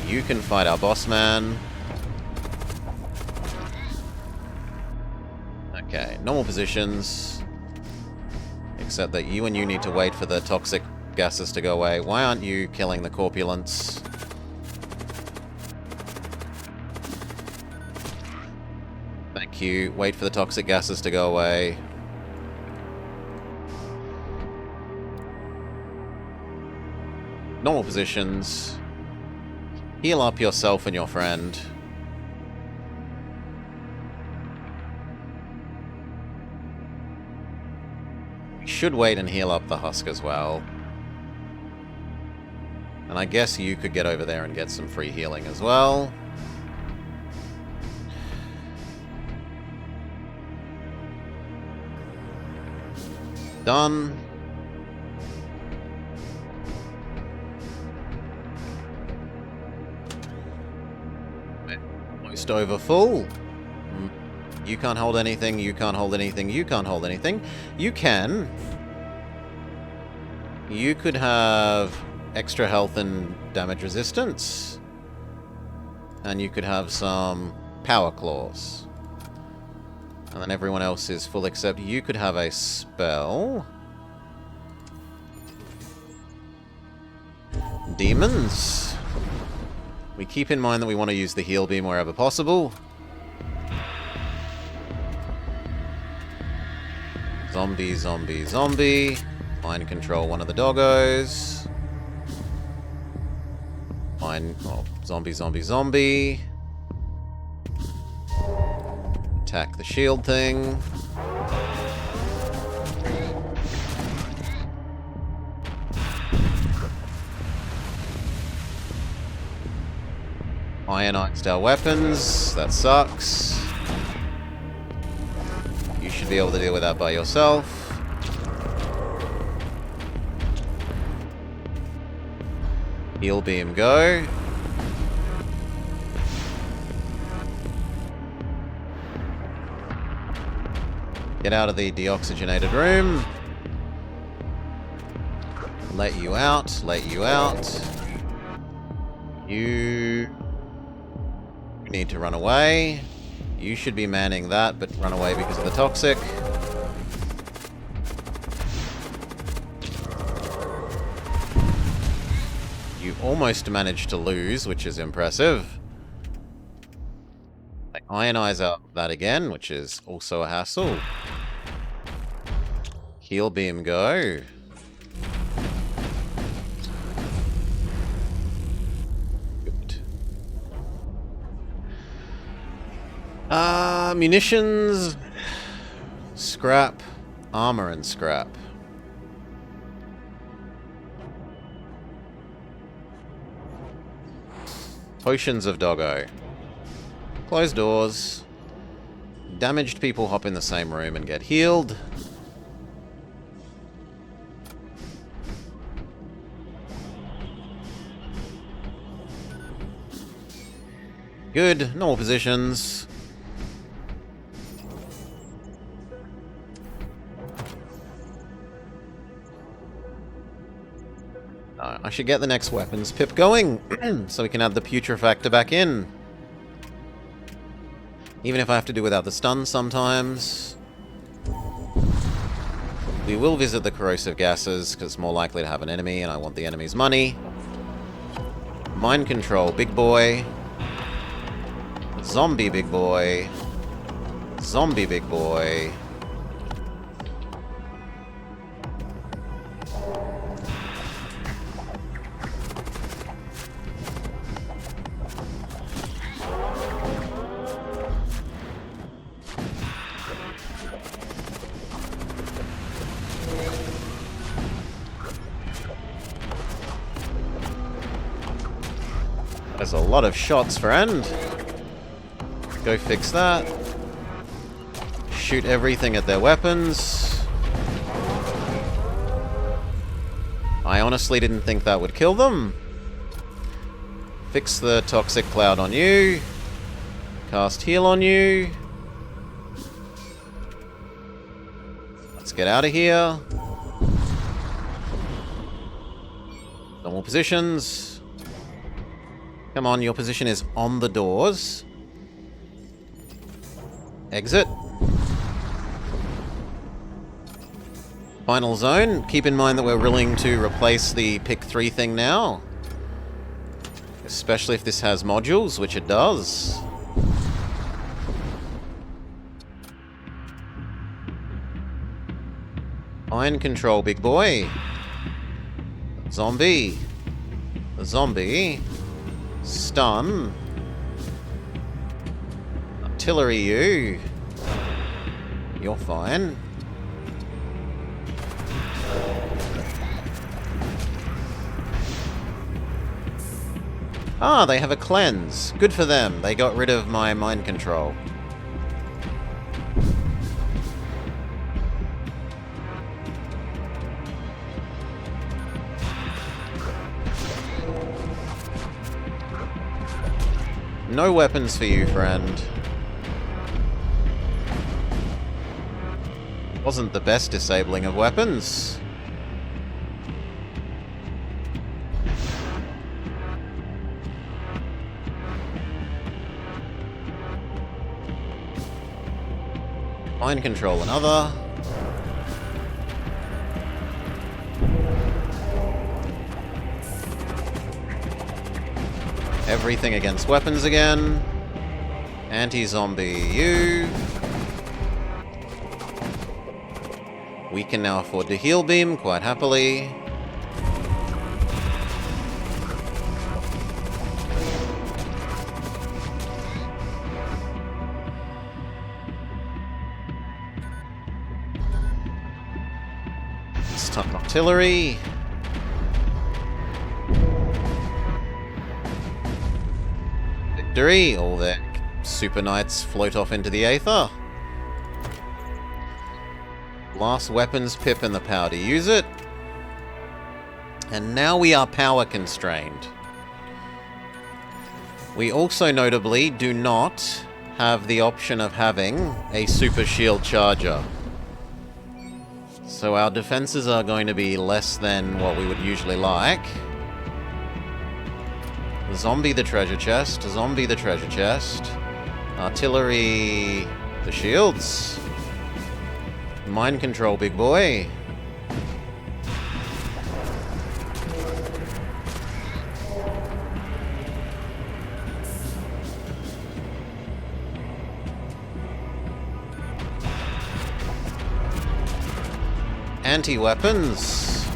You can fight our boss man. Okay, normal positions. Except that you need to wait for the toxic gases to go away. Why aren't you killing the corpulents? Thank you. Wait for the toxic gases to go away. Normal positions. Heal up yourself and your friend. You should wait and heal up the husk as well. And I guess you could get over there and get some free healing as well. Done. Almost over full. You can't hold anything, you can't hold anything, you can't hold anything. You can. You could have extra health and damage resistance. And you could have some power claws. And then everyone else is full except you could have a spell. Demons. We keep in mind that we want to use the heal beam wherever possible. Zombie, zombie, zombie. Mind control one of the doggos. Zombie, zombie, zombie. Attack the shield thing. Ionized our weapons. That sucks. You should be able to deal with that by yourself. Heal beam, go. Get out of the deoxygenated room. Let you out, let you out. You need to run away. You should be manning that, but run away because of the toxic. You almost managed to lose, which is impressive. They ionize out that again, which is also a hassle. Heal beam, go. Good. Munitions, scrap, armor and scrap. Potions of doggo. Close doors. Damaged people hop in the same room and get healed. Good. Normal positions. I should get the next weapons pip going, so we can add the putrefactor back in. Even if I have to do without the stun sometimes. We will visit the corrosive gases, because it's more likely to have an enemy, and I want the enemy's money. Mind control, big boy. Zombie, big boy. Zombie, big boy. There's a lot of shots, friend. Go fix that. Shoot everything at their weapons. I honestly didn't think that would kill them. Fix the toxic cloud on you. Cast heal on you. Let's get out of here. Normal positions. Come on, your position is on the doors. Exit. Final zone. Keep in mind that we're willing to replace the pick 3 thing now. Especially if this has modules, which it does. Mind control, big boy. Zombie. Zombie. Stun. Artillery you. You're fine. Ah, they have a cleanse. Good for them. They got rid of my mind control. No weapons for you, friend. Wasn't the best disabling of weapons. Mind control another. Everything against weapons again. Anti-zombie you. We can now afford to heal beam quite happily. Stun artillery. Victory. All their super knights float off into the aether. Last weapons pip and the power to use it. And now we are power constrained. We also notably do not have the option of having a super shield charger. So our defenses are going to be less than what we would usually like. Zombie the treasure chest. Zombie the treasure chest. Artillery the shields. Mind control, big boy. Anti-weapons.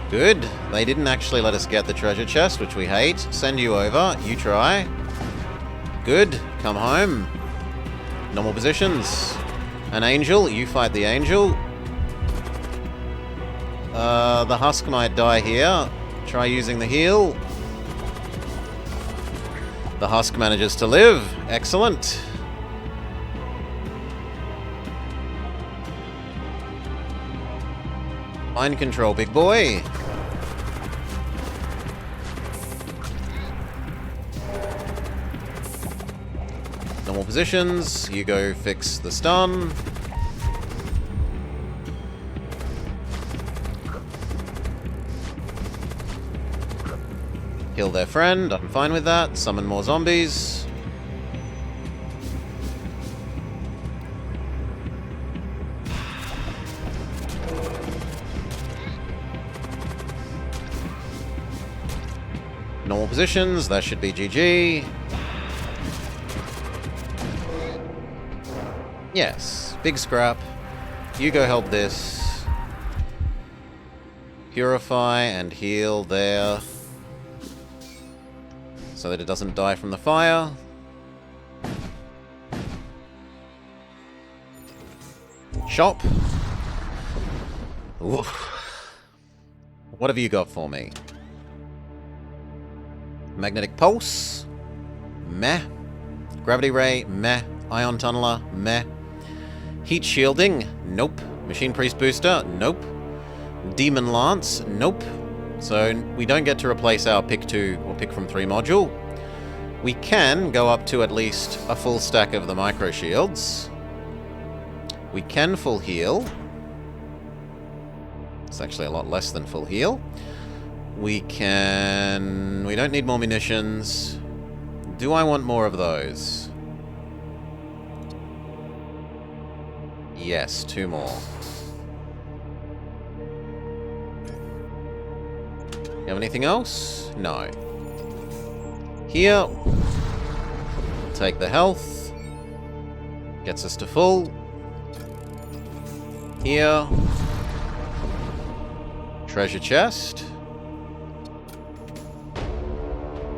Good. They didn't actually let us get the treasure chest, which we hate. Send you over. You try. Good. Come home. Normal positions. An angel. You fight the angel. The husk might die here. Try using the heal. The husk manages to live. Excellent. Mind control, big boy. Normal positions. You go fix the stun. Kill their friend. I'm fine with that. Summon more zombies. Normal positions. That should be GG. Yes. Big scrap. You go help this. Purify and heal there. So that it doesn't die from the fire. Shop. Oof. What have you got for me? Magnetic pulse? Meh. Gravity ray? Meh. Ion tunneler? Meh. Heat shielding? Nope. Machine priest booster? Nope. Demon lance? Nope. So we don't get to replace our pick 2 or pick from 3 module. We can go up to at least a full stack of the micro shields. We can full heal. It's actually a lot less than full heal. We can... We don't need more munitions. Do I want more of those? Yes, 2 more. You have anything else? No. Here. Take the health. Gets us to full. Here. Treasure chest.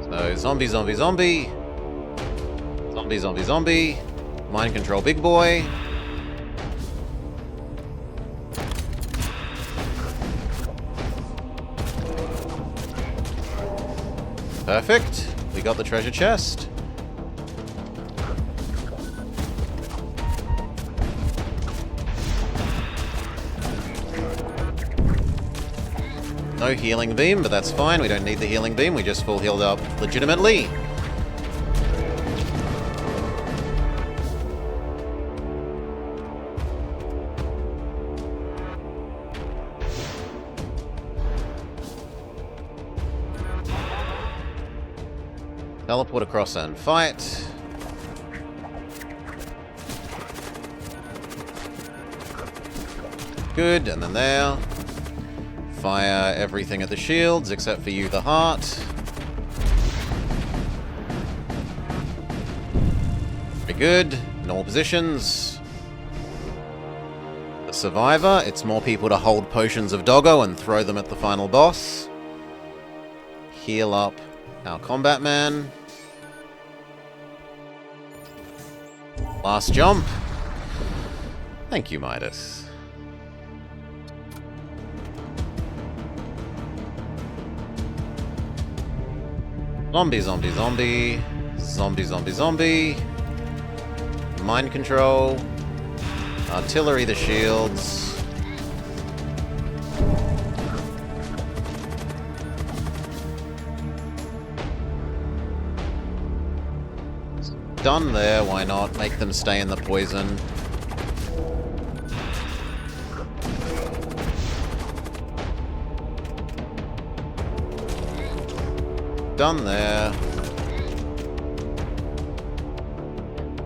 So, zombie, zombie, zombie. Zombie, zombie, zombie. Mind control big boy. Perfect. We got the treasure chest. No healing beam, but that's fine. We don't need the healing beam. We just full healed up legitimately. Teleport across and fight. Good, and then there. Fire everything at the shields, except for you, the heart. Very good. Normal positions. The survivor. It's more people to hold potions of doggo and throw them at the final boss. Heal up our combat man. Last jump. Thank you, Midas. Zombie, zombie, zombie. Zombie, zombie, zombie. Mind control. Artillery the shields. Done there, why not? Make them stay in the poison. Done there.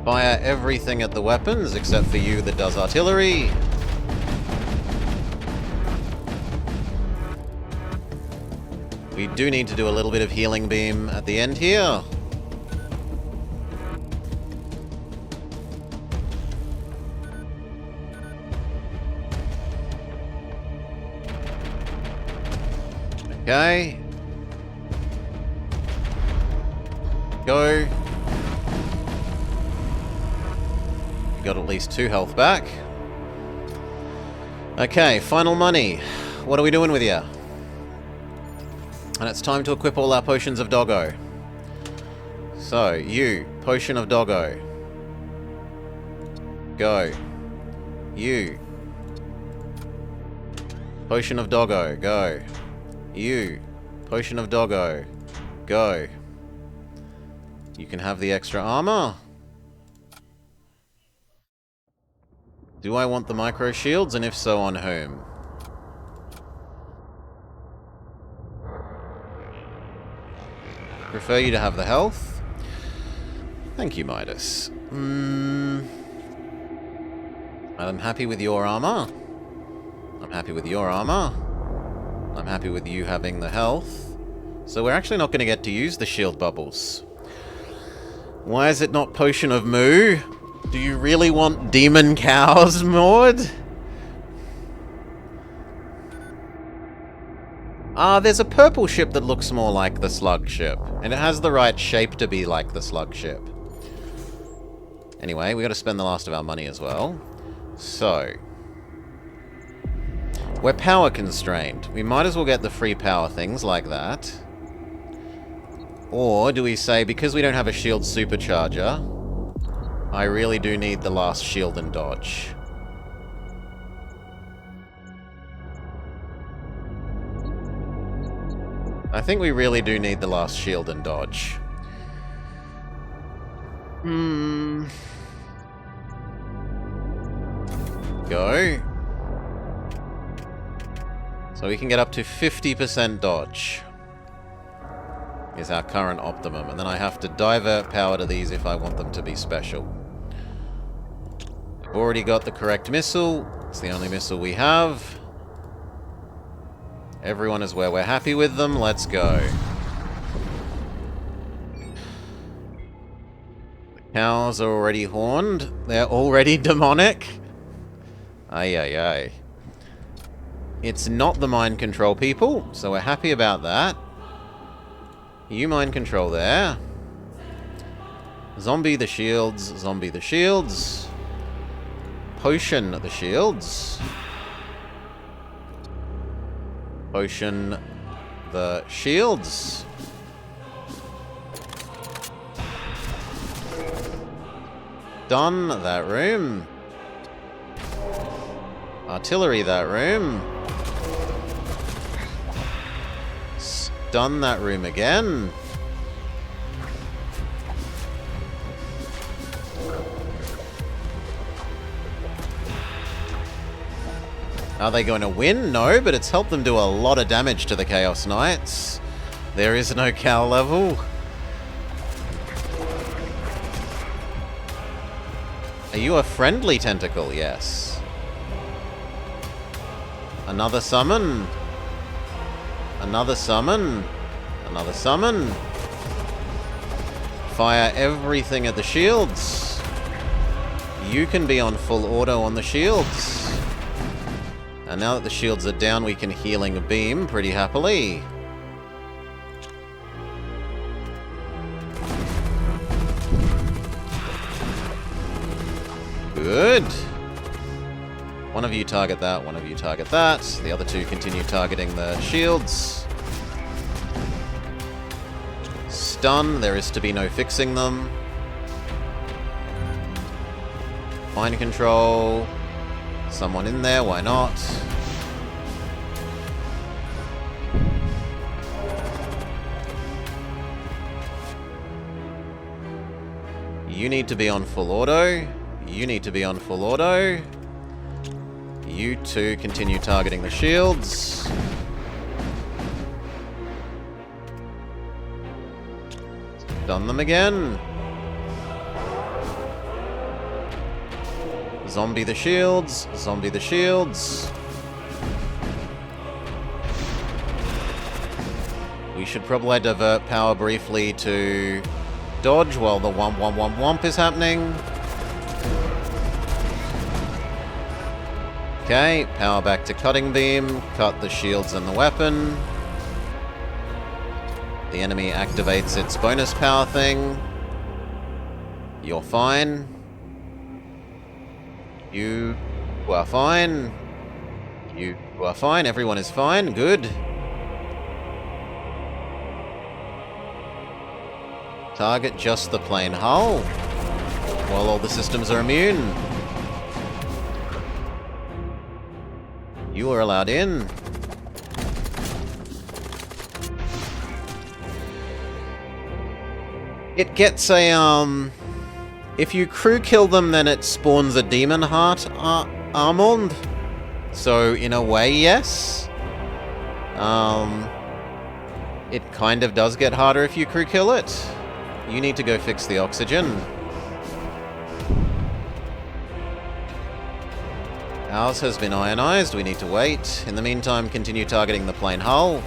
Fire everything at the weapons except for you that does artillery. We do need to do a little bit of healing beam at the end here. Okay. Go. You got at least 2 health back. Okay, final money. What are we doing with you? And it's time to equip all our potions of doggo. So, you, potion of doggo. Go. You. Potion of doggo, go. You. Potion of doggo. Go. You can have the extra armor. Do I want the micro shields, and if so, on whom? Prefer you to have the health. Thank you, Midas. I'm happy with your armor. I'm happy with your armor. I'm happy with you having the health. So we're actually not going to get to use the shield bubbles. Why is it not Potion of Moo? Do you really want demon cows, Maud? There's a purple ship that looks more like the slug ship. And it has the right shape to be like the slug ship. Anyway, we got to spend the last of our money as well. So... We're power constrained. We might as well get the free power things like that. Or do we say, because we don't have a shield supercharger, I really do need the last shield and dodge. I think we really do need the last shield and dodge. Go. So we can get up to 50% dodge. Is our current optimum. And then I have to divert power to these if I want them to be special. I've already got the correct missile. It's the only missile we have. Everyone is where we're happy with them. Let's go. The cows are already horned. They're already demonic. Ay, ay, ay. It's not the mind control people, so we're happy about that. You mind control there. Zombie the shields. Zombie the shields. Potion the shields. Potion the shields. Done that room. Artillery that room. Stun that room again. Are they going to win? No, but it's helped them do a lot of damage to the Chaos Knights. There is no cow level. Are you a friendly tentacle? Yes. Another summon. Another summon. Another summon. Fire everything at the shields. You can be on full auto on the shields. And now that the shields are down, we can healing beam pretty happily. Good. One of you target that, one of you target that. The other two continue targeting the shields. Stun, there is to be no fixing them. Mind control. Someone in there, why not? You need to be on full auto. You need to be on full auto. You two continue targeting the shields. Done them again. Zombie the shields. Zombie the shields. We should probably divert power briefly to dodge while the womp is happening. Okay, power back to cutting beam. Cut the shields and the weapon. The enemy activates its bonus power thing. You're fine. You are fine. You are fine. Everyone is fine. Good. Target just the plain hull. While all the systems are immune. You are allowed in. It gets a, if you crew kill them, then it spawns a demon heart armand. So, in a way, yes. It kind of does get harder if you crew kill it. You need to go fix the oxygen. Ours has been ionized. We need to wait. In the meantime, continue targeting the plain hull.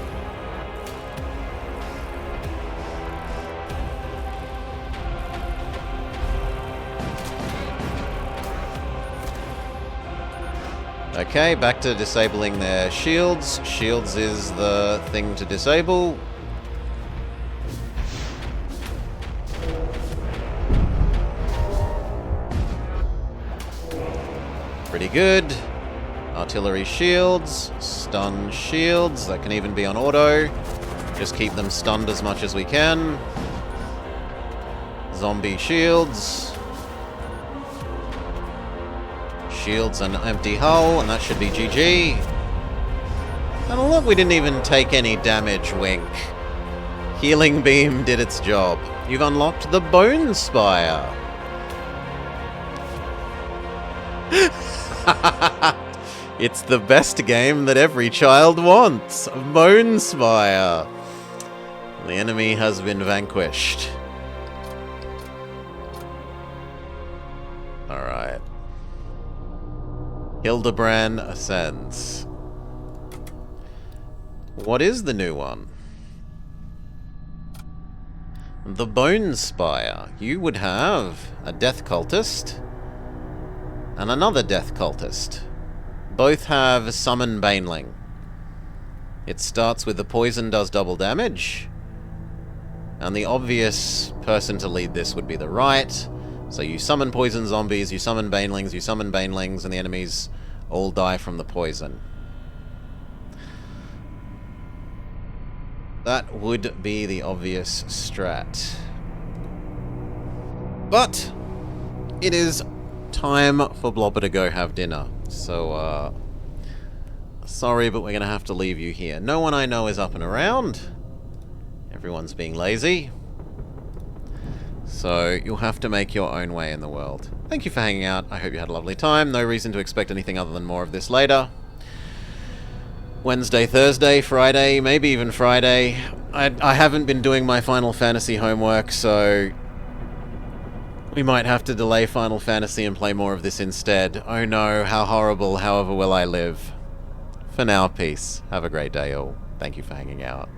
Okay, back to disabling their shields. Shields is the thing to disable. Pretty good. Artillery shields, stun shields, that can even be on auto. Just keep them stunned as much as we can. Zombie shields. Shields and empty hull, and that should be GG. And look, we didn't even take any damage, wink. Healing beam did its job. You've unlocked the Bone Spire. It's the best game that every child wants. Bone Spire. The enemy has been vanquished. Alright. Hildebrand ascends. What is the new one? The Bone Spire. You would have a Death Cultist and another Death Cultist. Both have Summon Baneling. It starts with the poison does double damage. And the obvious person to lead this would be the right. So you summon poison zombies, you summon banelings, and the enemies all die from the poison. That would be the obvious strat. But it is time for Blobber to go have dinner. So, sorry, but we're going to have to leave you here. No one I know is up and around. Everyone's being lazy. So, you'll have to make your own way in the world. Thank you for hanging out. I hope you had a lovely time. No reason to expect anything other than more of this later. Wednesday, Thursday, Friday, maybe even Friday. I haven't been doing my Final Fantasy homework, so we might have to delay Final Fantasy and play more of this instead. Oh no, how horrible, however will I live. For now, peace. Have a great day all. Thank you for hanging out.